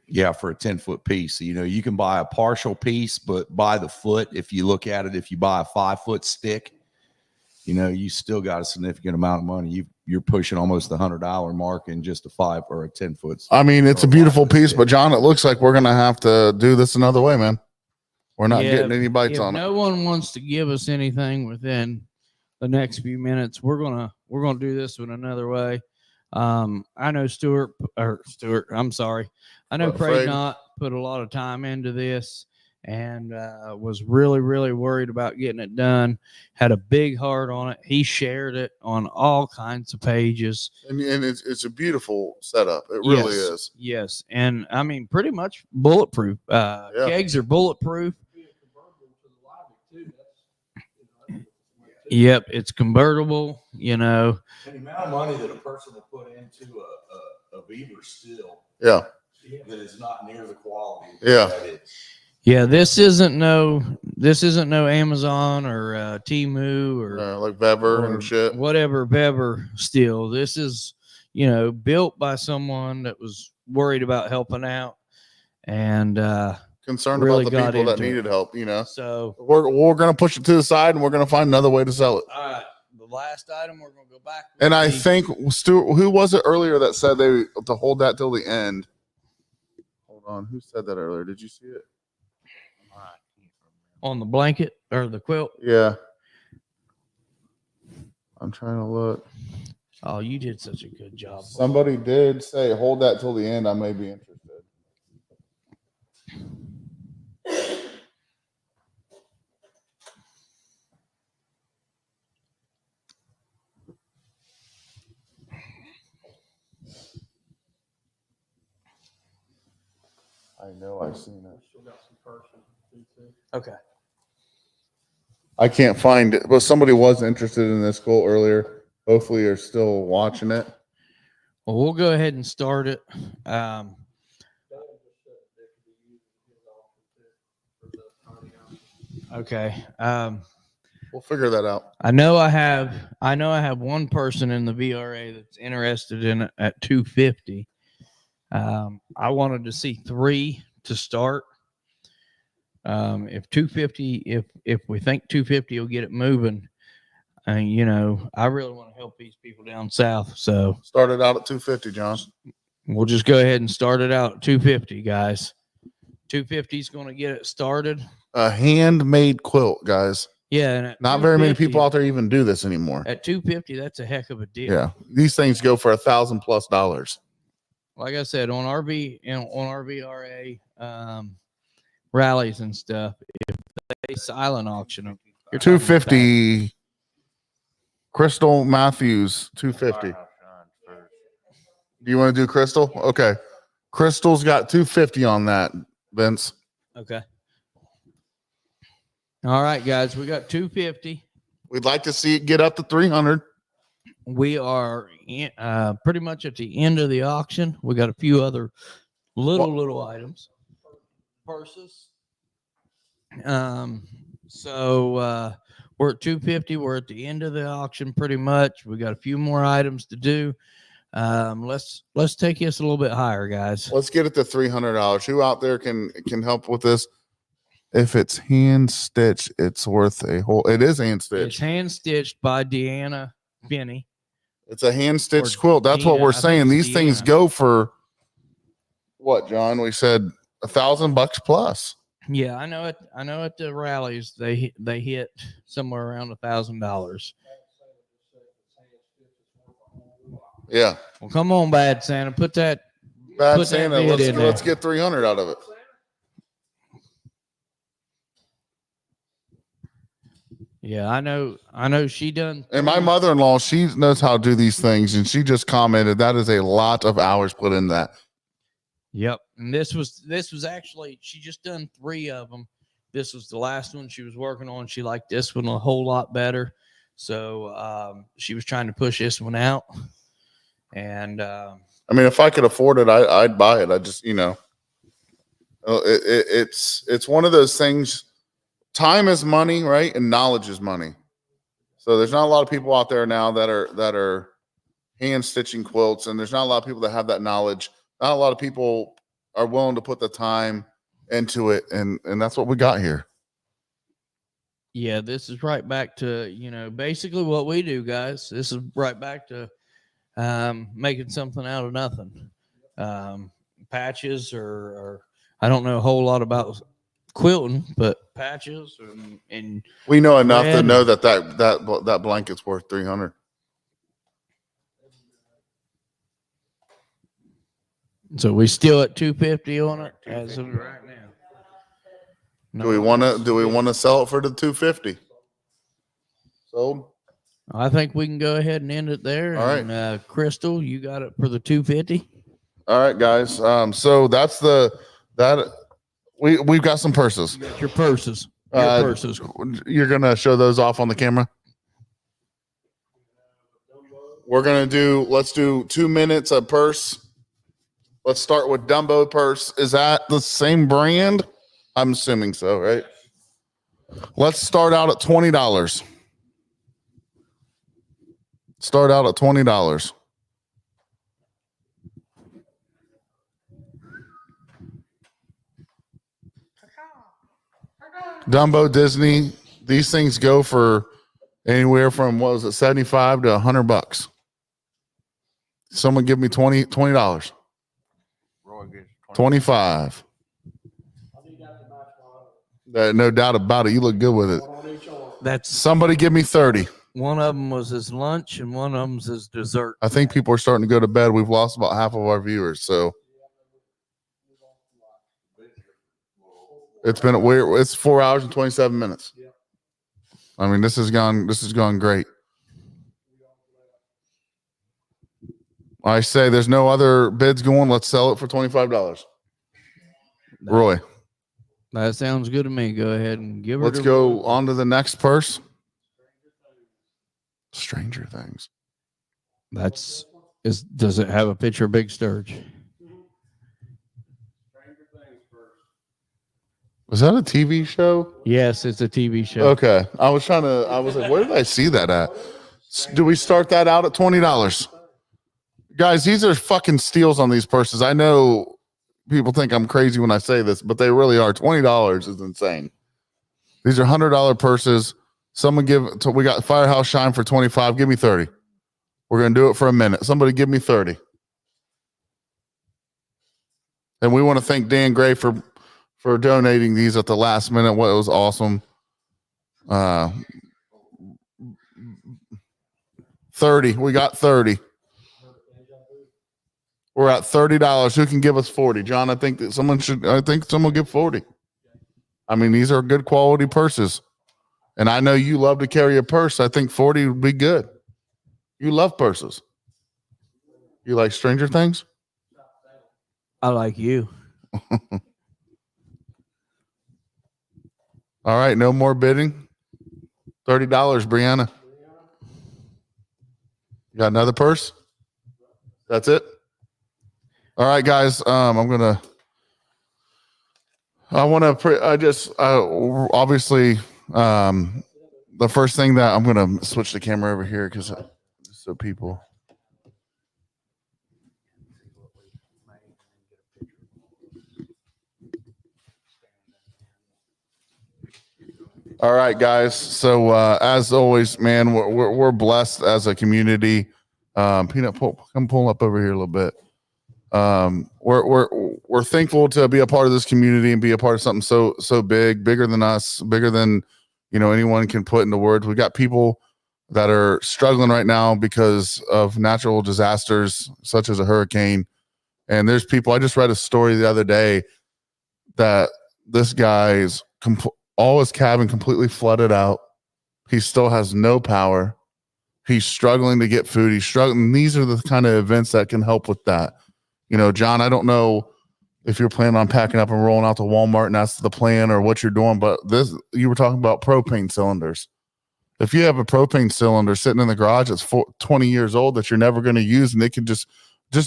Yeah, for a 10-foot piece. You can buy a partial piece, but by the foot, if you look at it, if you buy a 5-foot stick, you still got a significant amount of money. You're pushing almost the $100 mark in just a 5 or a 10-foot. I mean, it's a beautiful piece, but John, it looks like we're going to have to do this another way, man. We're not getting any bites on it. No one wants to give us anything within the next few minutes. We're gonna do this one another way. I know I'm sorry. I know Craig Knott put a lot of time into this and was really, really worried about getting it done. Had a big heart on it. He shared it on all kinds of pages. And it's a beautiful setup. It really is. Yes. And I mean, pretty much bulletproof. Kegs are bulletproof. Yep, it's convertible, And the amount of money that a person will put into a Weaver still, that is not near the quality. That is. Yeah, this isn't no Amazon or Temu or like Weber and shit. Whatever Weber steel. This is built by someone that was worried about helping out and concerned really about the people that needed help, So we're gonna push it to the side and we're gonna find another way to sell it. All right, the last item we're gonna go back. And I think Stuart, who was it earlier that said to hold that till the end? Hold on, who said that earlier? Did you see it? On the blanket or the quilt? Yeah. I'm trying to look. Oh, you did such a good job. Somebody did say hold that till the end. I may be interested. I know I've seen it. Okay. I can't find it, but somebody was interested in this quote earlier. Hopefully you're still watching it. Well, we'll go ahead and start it. Okay. We'll figure that out. I know I have one person in the VRA that's interested in it at 250. I wanted to see 3 to start. If 250, if we think 250 will get it moving, I really want to help these people down south. So started out at 250, John. We'll just go ahead and start it out at 250, guys. 250 is going to get it started. A handmade quilt, guys. Yeah, and not very many people out there even do this anymore. At 250, that's a heck of a deal. Yeah, these things go for $1,000+. Like I said, on RVRA rallies and stuff, if they silent auction them, you're 250. Crystal Matthews, 250. Do you want to do Crystal? Okay, Crystal's got 250 on that, Vince. Okay. All right, guys, we got 250. We'd like to see it get up to 300. We are pretty much at the end of the auction. We got a few other little items, purses. So we're at 250. We're at the end of the auction pretty much. We got a few more items to do. Let's take this a little bit higher, guys. Let's get it to $300. Who out there can help with this? If it's hand stitched, it's worth a whole. It is hand stitched. It's hand stitched by Deanna Finney. It's a hand stitched quilt. That's what we're saying. These things go for what, John? We said $1,000 plus. Yeah, I know it. I know at the rallies they hit somewhere around $1,000. Yeah. Well, come on, Bad Santa, put that. Bad Put that Santa, bid in there. let's get 300 out of it. Yeah, I know she done. And my mother-in-law, she knows how to do these things, and she just commented that is a lot of hours put in that. Yep, and this was actually she just done 3 of them. This was the last one she was working on. She liked this one a whole lot better, so she was trying to push this one out. And I mean, if I could afford it, I'd buy it. I just, it's one of those things. Time is money, right? And knowledge is money. So there's not a lot of people out there now that are hand stitching quilts, and there's not a lot of people that have that knowledge. Not a lot of people are willing to put the time into it, and that's what we got here. yeah, this is right back to basically what we do, guys. This is right back to making something out of nothing. Patches or I don't know a whole lot about quilting, but patches and We know enough to red. know that blanket's worth $300. So we still at $250 on it as of right now. Do we want to sell it for the $250? Sold. I think we can go ahead and end it there. All right. And Crystal, you got it for the $250. All right, guys. So that's we've got some purses. You got your purses. Your purses. You're gonna show those off on the camera. Let's do 2 minutes a purse. Let's start with Dumbo purse. Is that the same brand? I'm assuming so, right? Let's start out at $20. Start out at $20. Dumbo, Disney, these things go for anywhere from, what was it, 75 to $100. Someone give me $20. 25. No doubt about it. You look good with it. That's Somebody give me 30. one of them was his lunch and one of them's his dessert. I think people are starting to go to bed. We've lost about half of our viewers, so it's 4 hours and 27 minutes. I mean, this has gone great. I say there's no other bids going. Let's sell it for $25. Roy, That sounds good to me. Go ahead and give her. let's go on to the next purse. Stranger Things. Does it have a picture of Big Sturge? Was that a TV show? Yes, it's a TV show. Okay. I was like, where did I see that at? Do we start that out at $20? Guys, these are fucking steals on these purses. I know people think I'm crazy when I say this, but they really are. $20 is insane. These are $100 purses. We got Firehouse Shine for 25. Give me 30. We're going to do it for a minute. Somebody give me 30. And we want to thank Dan Gray for donating these at the last minute. What, it was awesome. 30. We got 30. We're at $30. Who can give us 40? John, I think someone will give 40. I mean, these are good quality purses. And I know you love to carry a purse. I think 40 would be good. You love purses. You like Stranger Things? I like you. All right, no more bidding. $30, Brianna. You got another purse? That's it? All right, guys. Obviously, the first thing that I'm going to switch the camera over here because so people. All right, guys. So as always, man, we're blessed as a community. Peanut, come pull up over here a little bit. we're thankful to be a part of this community and be a part of something so bigger than us, bigger than anyone can put into words. We got people that are struggling right now because of natural disasters such as a hurricane. And there's people, I just read a story the other day that this guy's all his cabin completely flooded out. He still has no power. He's struggling to get food. He's struggling. These are the kind of events that can help with that. John, I don't know if you're planning on packing up and rolling out to Walmart and that's the plan or what you're doing, but you were talking about propane cylinders. If you have a propane cylinder sitting in the garage that's 20 years old that you're never going to use, and they can just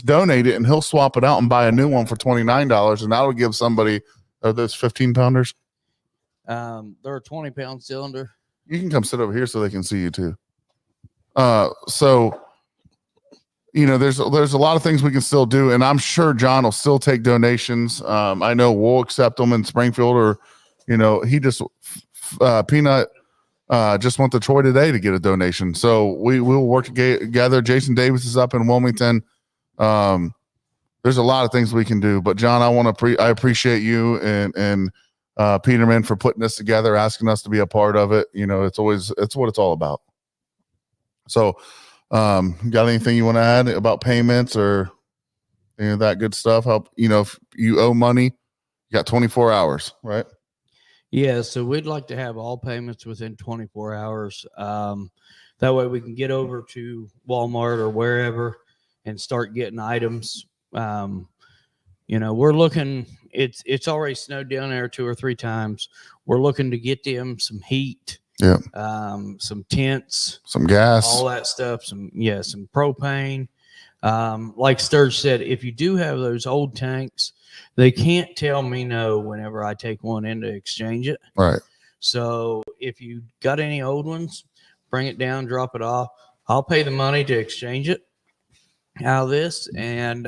donate it and he'll swap it out and buy a new one for $29, and that'll give somebody, are those 15 pounders? They're a 20-pound cylinder. You can come sit over here so they can see you too. So there's a lot of things we can still do, and I'm sure John will still take donations. I know we'll accept them in Springfield, or he just Peanut just went to Troy today to get a donation. So we will work together. Jason Davis is up in Wilmington. There's a lot of things we can do, but John, I appreciate you and Peterman for putting this together, asking us to be a part of it. It's what it's all about. So, got anything you want to add about payments or any of that good stuff? Help, if you owe money, you got 24 hours, right? Yeah. So we'd like to have all payments within 24 hours. That way we can get over to Walmart or wherever and start getting items. We're looking, it's already snowed down there 2 or 3 times. We're looking to get them some heat. Yeah. Some tents, some gas, all that stuff. Some propane. Like Sturge said, if you do have those old tanks, they can't tell me no whenever I take one in to exchange it. Right. So if you got any old ones, bring it down, drop it off. I'll pay the money to exchange it out of this. And,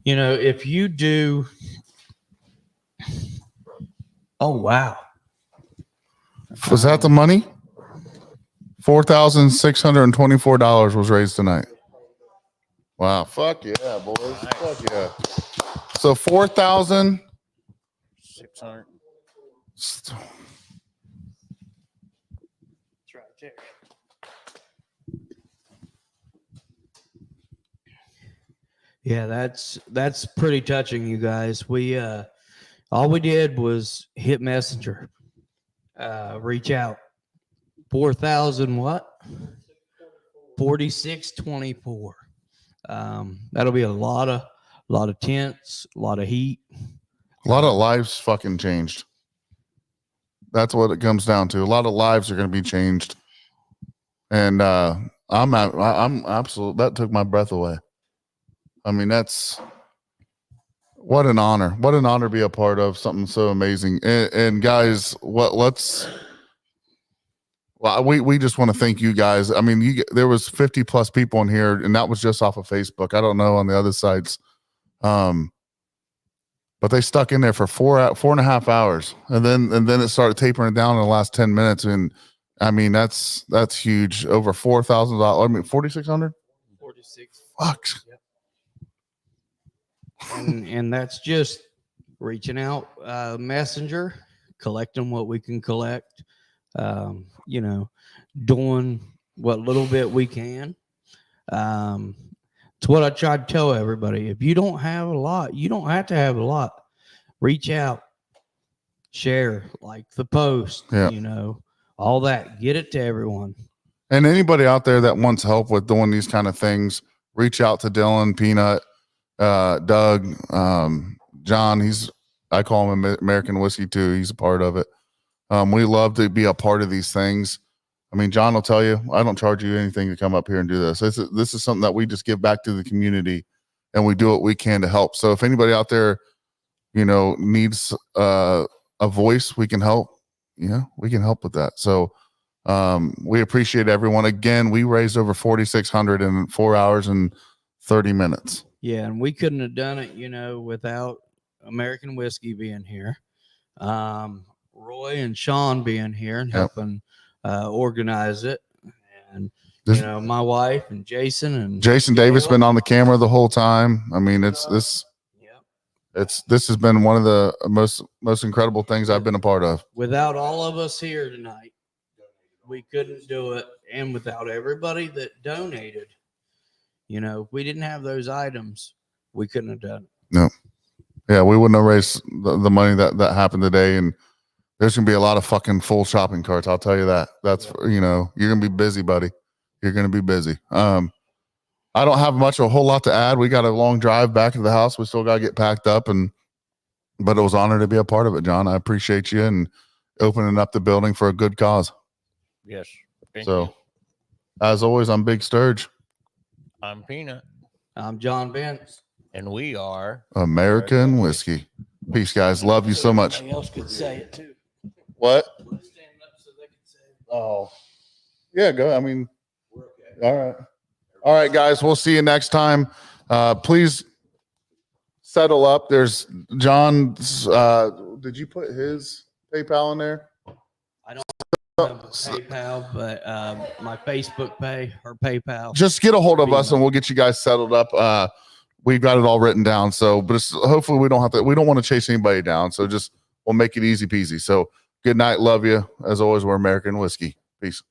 if you do, oh, wow. Was that the money? $4,624 was raised tonight. Wow. Fuck yeah, boys. Nice. Fuck yeah. So 4,600. That's right there. Yeah, that's pretty touching, you guys. We all we did was hit Messenger, reach out. 4,000 what? 4624. That'll be a lot of tents, a lot of heat, a lot of lives fucking changed. That's what it comes down to. A lot of lives are going to be changed, and I'm absolute. That took my breath away. I mean, that's what an honor. What an honor to be a part of something so amazing. And guys, we just want to thank you guys. I mean, there was 50 plus people in here, and that was just off of Facebook. I don't know on the other sides. But they stuck in there for 4.5 hours, and then it started tapering it down in the last 10 minutes. And I mean, that's huge. Over $4,000. I mean, 4,600. 46. Fuck. Yep. And that's just reaching out, Messenger, collecting what we can collect. Doing what little bit we can. It's what I try to tell everybody. If you don't have a lot, you don't have to have a lot. Reach out, share, like the post, all that. Get it to everyone. And anybody out there that wants help with doing these kind of things, reach out to Dylan, Peanut, Doug, John. I call him American Whiskey too. He's a part of it. We love to be a part of these things. I mean, John will tell you, I don't charge you anything to come up here and do this. This is something that we just give back to the community, and we do what we can to help. So if anybody out there, needs a voice, we can help. We can help with that. So we appreciate everyone. Again, we raised over 4,600 in 4 hours and 30 minutes. Yeah, and we couldn't have done it, without American Whiskey being here. Roy and Sean being here and helping organize it. And, This- my wife and Jason and Jason Davis been on the camera the whole time. I mean, this has been one of the most incredible things I've been a part of. Without all of us here tonight, we couldn't do it. And without everybody that donated, if we didn't have those items, we couldn't have done it. No. Yeah, we wouldn't have raised the money that happened today. And there's going to be a lot of fucking full shopping carts. I'll tell you that. That's, you're going to be busy, buddy. You're going to be busy. I don't have a whole lot to add. We got a long drive back to the house. We still got to get packed up, but it was an honor to be a part of it, John. I appreciate you and opening up the building for a good cause. Yes. So, as always, I'm Big Sturge. I'm Peanut. I'm John Benz. And we are American Whiskey. Peace, guys. Love you so much. Somebody else could say it too. What? Stand up so they can say it. Oh, yeah, go. I mean, all right. All right, guys. We'll see you next time. Please settle up. There's John's. Did you put his PayPal in there? I don't have a PayPal, but my Facebook pay or PayPal. Just get a hold of us and we'll get you guys settled up. We've got it all written down. So, but hopefully we don't want to chase anybody down. So we'll make it easy peasy. So good night. Love you. As always, we're American Whiskey. Peace.